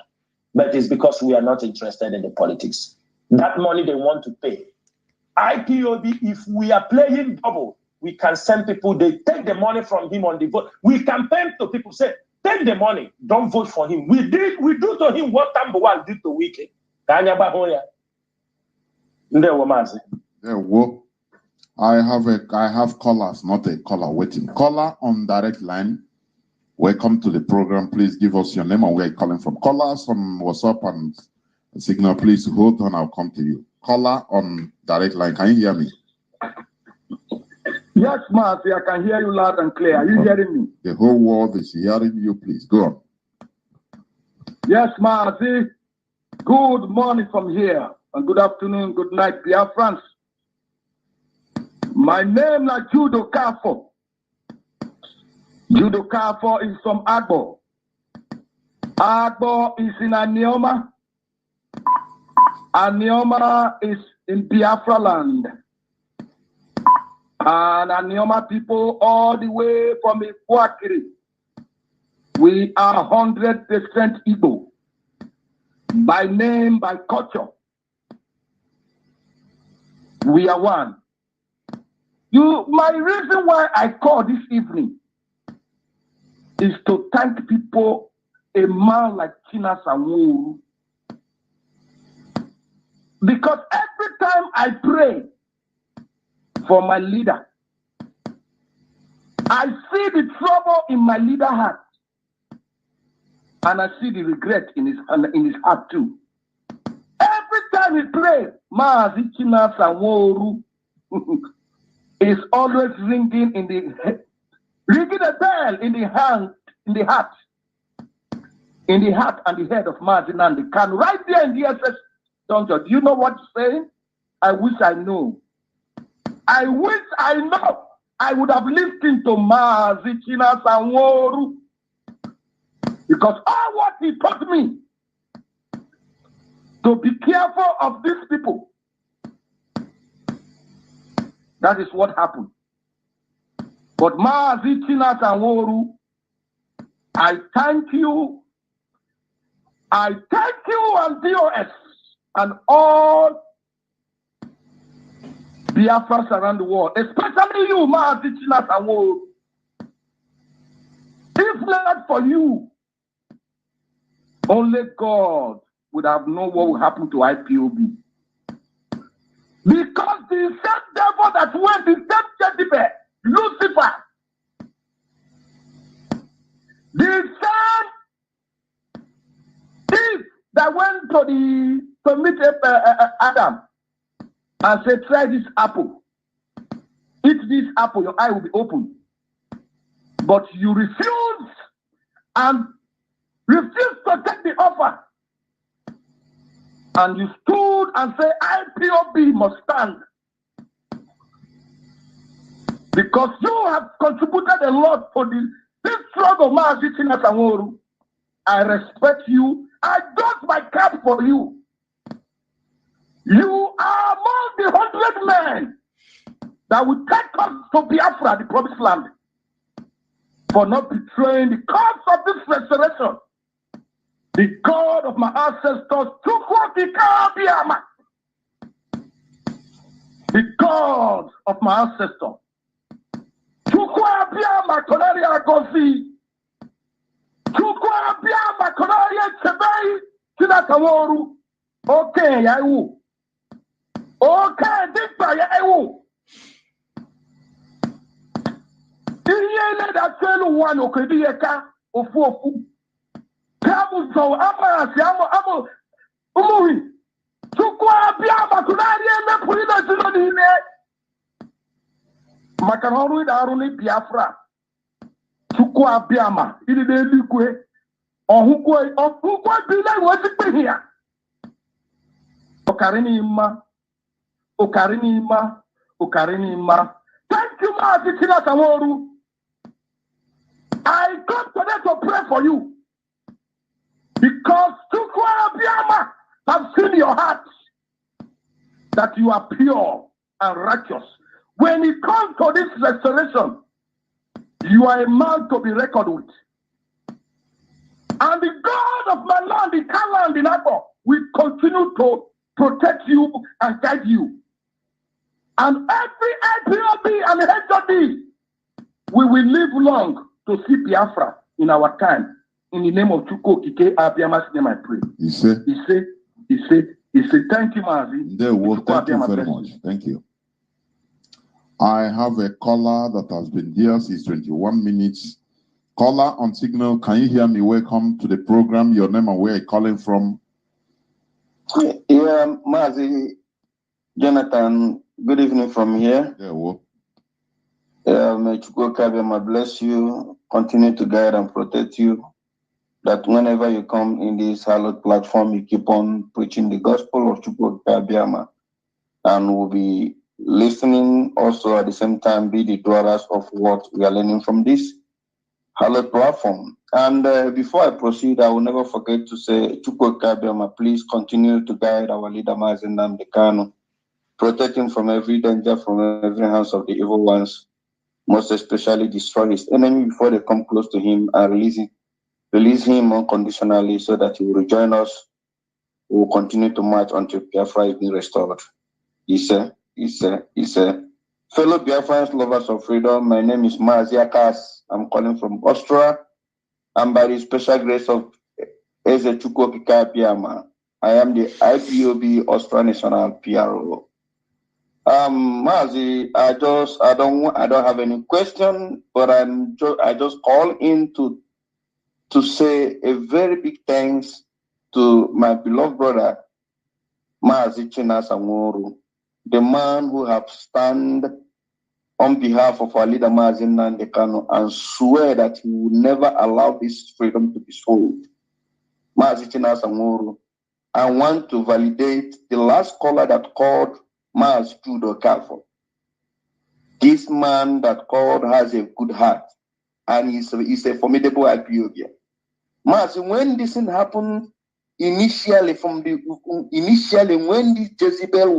Speaker 16: But it's because we are not interested in the politics. That money they want to pay. IPOB, if we are playing double, we can send people, they take the money from him on the vote. We campaign to people, say, take the money, don't vote for him. We do to him what Tambuwal did to Wike.
Speaker 18: I have callers, not a caller waiting. Caller on direct line. Welcome to the program. Please give us your name and where you're calling from. Callers on WhatsApp and Signal, please hold on, I'll come to you. Caller on direct line. Can you hear me?
Speaker 19: Yes, Mazi, I can hear you loud and clear. Are you hearing me?
Speaker 18: The whole world is hearing you. Please go on.
Speaker 19: Yes, Mazi. Good morning from here, and good afternoon, good night, Biafrans. My name is Judo Kafo. Judo Kafo is from Agbo. Agbo is in Anioma. Anioma is in Biafra land. And Anioma people all the way from Ikwakiri. We are 100% Igbo. By name, by culture. We are one. My reason why I call this evening is to thank people, a man like China Sanwo. Because every time I pray for my leader, I see the trouble in my leader's heart. And I see the regret in his heart too. Every time he prays, Mazi China Sanwo is always ringing a bell in the heart and the head of Mazi Nnamdi Kanu, right there in the SS Dungeon. Do you know what he's saying? I wish I knew. I wish I know. I would have listened to Mazi China Sanwo. Because all what he taught me to be careful of these people. That is what happened. But Mazi Chinas and Woru, I thank you. I thank you and DOS and all Biafras around the world, especially you, Mazi Chinas and Woru. If not for you, only God would have known what will happen to IPOB. Because the same devil that went, the same Jezebel, Lucifer, the same Eve that went to meet Adam and said, try this apple. Eat this apple, your eye will be open. But you refused and refused to take the offer. And you stood and said, IPOB must stand. Because you have contributed a lot for this struggle, Mazi Chinas and Woru. I respect you. I doff my cap for you. You are among the 100 men that will take us to Biafra, the promised land, for not betraying the cause of this restoration. The God of my ancestors, the God of my ancestors, okay, Yahu. Okay, this by Yahu. That one okay, be a car of four. Kamu so ama siamo amo umuri. Chukwa Biama kunari eme pulina zinoni ine. Makanonu daruni Biafra. Chukwa Biama ili de likwe. Ohukwe bila wasipe here. Okarini ima. Thank you, Mazi Chinas and Woru. I come today to pray for you. Because Chukwa Biama have seen your heart that you are pure and righteous. When it comes to this restoration, you are a man to be reckoned with. And the God of my land, the Kalan, the Nako, will continue to protect you and guide you. And every IPOB and HOD, we will live long to see Biafra in our time. In the name of Chuko Kike Abiama's name, I pray. He said, thank you, Mazi.
Speaker 18: Thank you very much. Thank you. I have a caller that has been here since 21 minutes. Caller on signal, can you hear me? Welcome to the program. Your name and where you're calling from?
Speaker 19: Yeah, Mazi, Jonathan, good evening from here.
Speaker 18: Yeah, well.
Speaker 19: May Chuko Kabiyama bless you, continue to guide and protect you. That whenever you come in this hallowed platform, you keep on preaching the gospel of Chuko Kabiyama, and we'll be listening also at the same time, be the dwellers of what we are learning from this hallowed platform. And before I proceed, I will never forget to say, Chuko Kabiyama, please continue to guide our leader Mazi Nnamdi Kanu, protect him from every danger, from every hands of the evil ones, most especially destroy his enemy before they come close to him and release him unconditionally so that he will rejoin us. We will continue to march until Biafra is being restored. He said, fellow Biafrans, lovers of freedom, my name is Mazi Akas. I'm calling from Austria. And by the special grace of Eze Chuko Kabiyama, I am the IPOB Austria National PRO. Mazi, I don't have any question, but I just call in to say a very big thanks to my beloved brother, Mazi Chinas and Woru, the man who have stand on behalf of our leader Mazi Nnamdi Kanu and swear that he will never allow this freedom to be sold. Mazi Chinas and Woru, I want to validate the last caller that called Mazi Judo Calvo. This man that called has a good heart and he's a formidable IPOB. Mazi, when this thing happened initially, when this Jezebel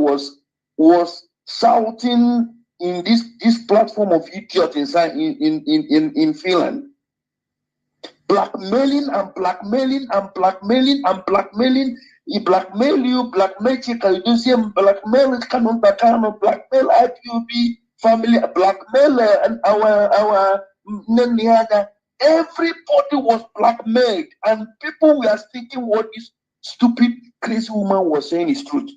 Speaker 19: was shouting in this platform of idiot inside in Finland, blackmailing and blackmailing and blackmailing and blackmailing. He blackmail you, blackmail Chikalusium, blackmail Canon Bacano, blackmail IPOB family, blackmail and our Naniaga. Everybody was blackmailed, and people were thinking what this stupid, crazy woman was saying is truth.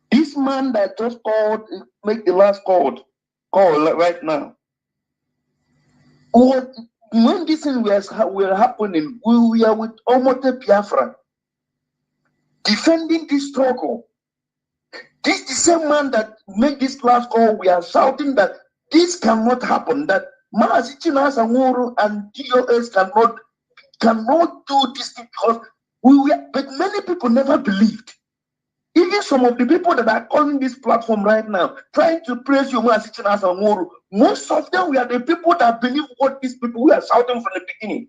Speaker 19: This man that just called, make the last call right now. When this thing were happening, we were with Omote Biafra, defending this struggle. This the same man that made this last call, we are shouting that this cannot happen, that Mazi Chinasa and TOS cannot do this thing because but many people never believed. Even some of the people that are calling this platform right now, trying to praise you, Mazi Chinasa, most of them were the people that believe what these people were shouting from the beginning.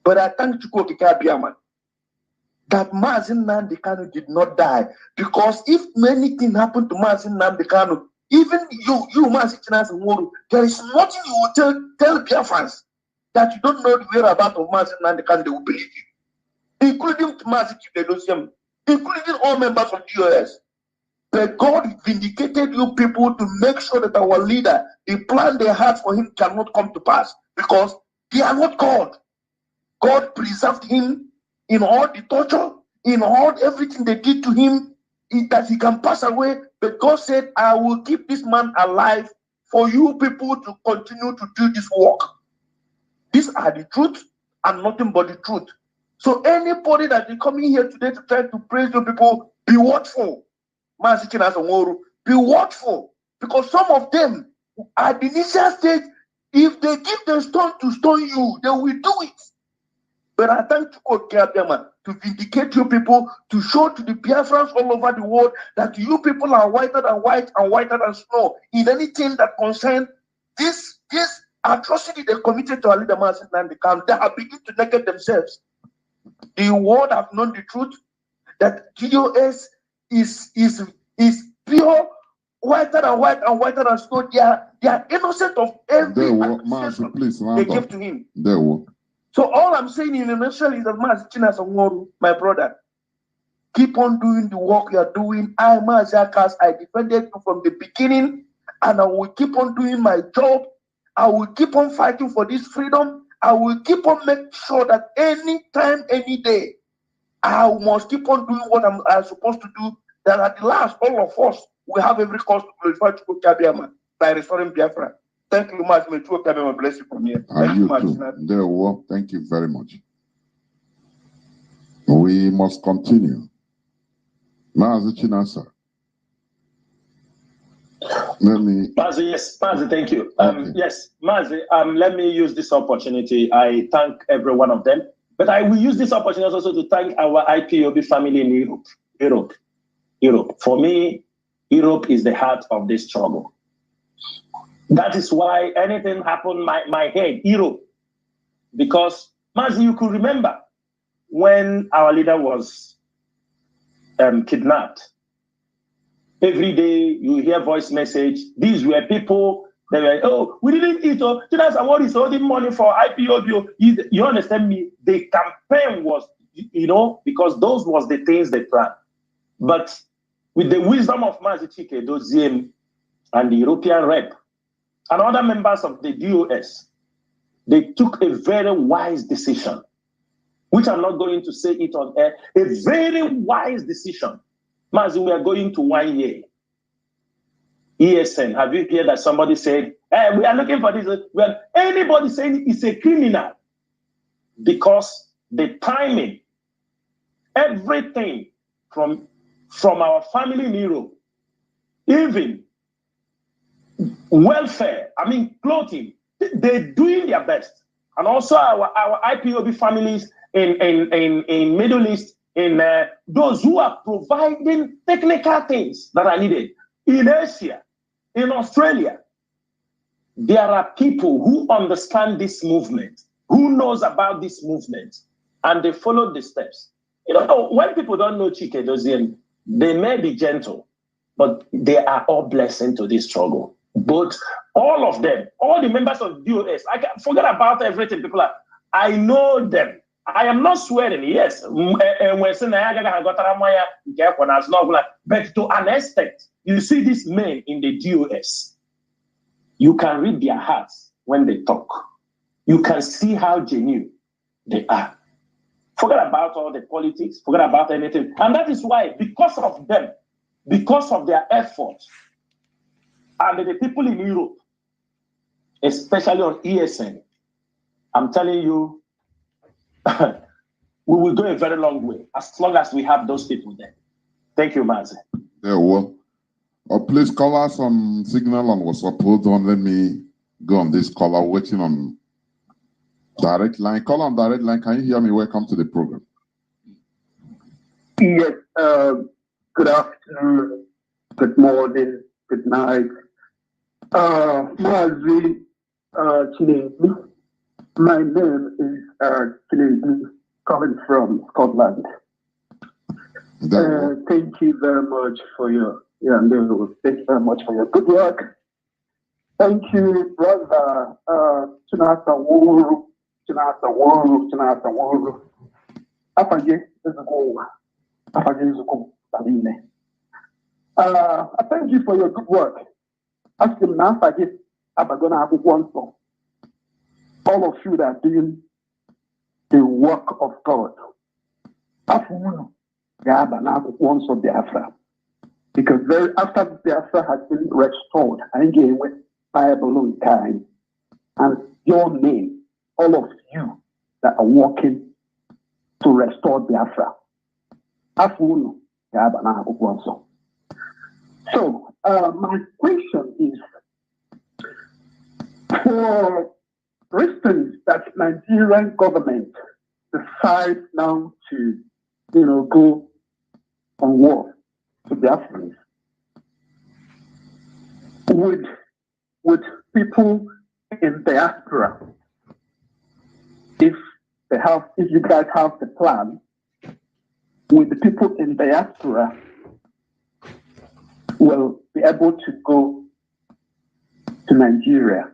Speaker 19: But I thank you, Kikabiaman, that Mazi Nnamdi Kanu did not die, because if anything happened to Mazi Nnamdi Kanu, even you Mazi Chinasa, there is nothing you will tell Biafrans that you don't know the whereabouts of Mazi Nnamdi Kanu, they will believe you, including Mazi Chinedozium, including all members of DOS. But God vindicated you people to make sure that our leader, the plan they had for him cannot come to pass, because they are not God. God preserved him in all the torture, in all everything they did to him, that he can pass away. But God said, I will keep this man alive for you people to continue to do this work. These are the truth and nothing but the truth. So anybody that is coming here today to try to praise you people, be watchful. Be watchful. Because some of them, at the initial stage, if they give the stone to stone you, they will do it. But I thank you, to vindicate you people, to show to the Biafrans all over the world that you people are whiter than white and whiter than snow in anything that concerns this atrocity they committed to our leader, Mazi Nnamdi Kanu. They have begun to negate themselves. The world have known the truth that GOS is pure whiter than white and whiter than snow. They are innocent of every accusation they give to him. So all I'm saying in a nutshell is that Mazi Chinasa, my brother, keep on doing the work you are doing. I, Mazi Akas, I defended you from the beginning, and I will keep on doing my job. I will keep on fighting for this freedom. I will keep on making sure that any time, any day, I must keep on doing what I'm supposed to do. That at the last, all of us will have every cause to glorify Chukwu Kabiama by restoring Biafra. Thank you much. May Chukwu Kabiama bless you from here. Thank you much.
Speaker 18: Thank you very much. We must continue. Mazi Chinasa.
Speaker 16: Mazi, yes, Mazi, thank you. Yes, Mazi, let me use this opportunity. I thank every one of them, but I will use this opportunity also to thank our IPOB family in Europe. For me, Europe is the heart of this struggle. That is why anything happened, my head, Europe. Because, Mazi, you could remember when our leader was kidnapped. Every day you hear voice message. These were people that were, oh, we didn't eat. Oh, Judas Award is holding money for IPOB. You understand me? The campaign was, because those was the things they planned. But with the wisdom of Mazi Chike Doziem and the European rep and other members of the DOS, they took a very wise decision, which I'm not going to say it on air, a very wise decision. Mazi, we are going to 1 year. ESN, have you heard that somebody said, hey, we are looking for this? Well, anybody saying it's a criminal, because the timing, everything from our family in Europe, even welfare, clothing, they're doing their best. And also our IPOB families in Middle East, in those who are providing technical things that are needed. In Asia, in Australia, there are people who understand this movement. who knows about this movement, and they followed the steps. You know, when people don't know Chike Dozien, they may be gentle, but they are all blessed into this struggle. But all of them, all the members of DOS, I can forget about everything. People are, I know them. I am not swearing, yes. But to an extent, you see these men in the DOS, you can read their hearts when they talk. You can see how genuine they are. Forget about all the politics, forget about anything. And that is why, because of them, because of their efforts, and the people in Europe, especially on ESN, I'm telling you, we will go a very long way, as long as we have those people there. Thank you, Mazi.
Speaker 18: Yeah, well, please call us on Signal on WhatsApp. Hold on, let me go on this caller waiting on direct line. Call on direct line. Can you hear me? Welcome to the program.
Speaker 20: Yes, good afternoon, good morning, good night. Mazi Chinedi. My name is Chinedi, coming from Scotland. Thank you very much for your thank you very much for your good work. Thank you, brother Chinasa Wuru. Afanye Ezuko. I thank you for your good work. Ask him now, I'm going to have one song. All of you that are doing the work of God. Once of Biafra. Because after Biafra has been restored, I gave with Bible in time, and your name, all of you that are working to restore Biafra. So, my question is, for instance, that Nigerian government decides now to, go on war to Biafrans, would people in diaspora, if you guys have the plan, would the people in diaspora will be able to go to Nigeria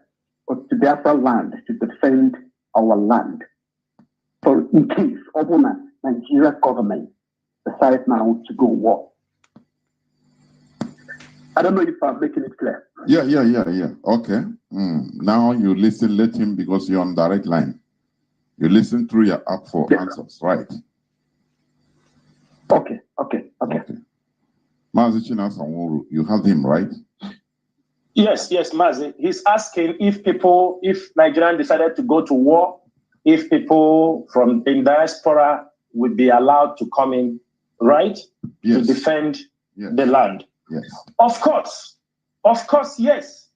Speaker 20: or to Biafra land to defend our land? So in case Nigeria government decides now to go war. I don't know if I'm making it clear.
Speaker 18: Yeah. Okay. Now you listen, let him, because you're on direct line. You listen through your app for answers, right?
Speaker 20: Okay.
Speaker 18: Mazi Chinasa, you have him, right?
Speaker 16: Yes, Mazi. He's asking if Nigerian decided to go to war, if people from in diaspora would be allowed to come in, right?
Speaker 18: Yes.
Speaker 16: To defend the land.
Speaker 18: Yes.
Speaker 16: Of course, yes.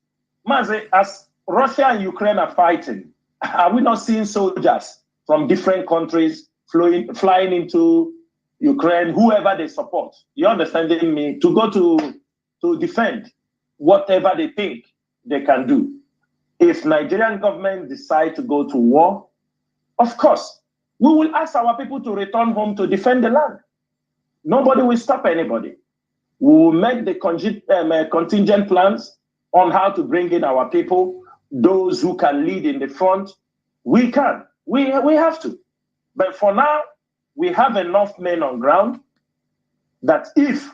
Speaker 16: Mazi, as Russia and Ukraine are fighting, are we not seeing soldiers from different countries flying into Ukraine, whoever they support? You understanding me? To go to defend whatever they think they can do. If Nigerian government decide to go to war, of course, we will ask our people to return home to defend the land. Nobody will stop anybody. We will make the contingent plans on how to bring in our people, those who can lead in the front. We can. We have to. But for now, we have enough men on ground that if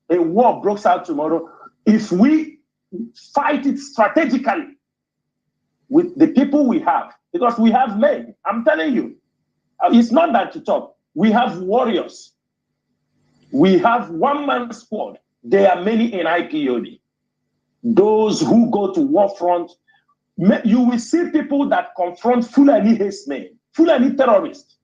Speaker 16: a war breaks out tomorrow, if we fight it strategically with the people we have, because we have men, I'm telling you, it's not that to talk. We have warriors. We have one-man squad. There are many in IPOD. Those who go to war front, you will see people that confront Fulani herdsmen, Fulani terrorists.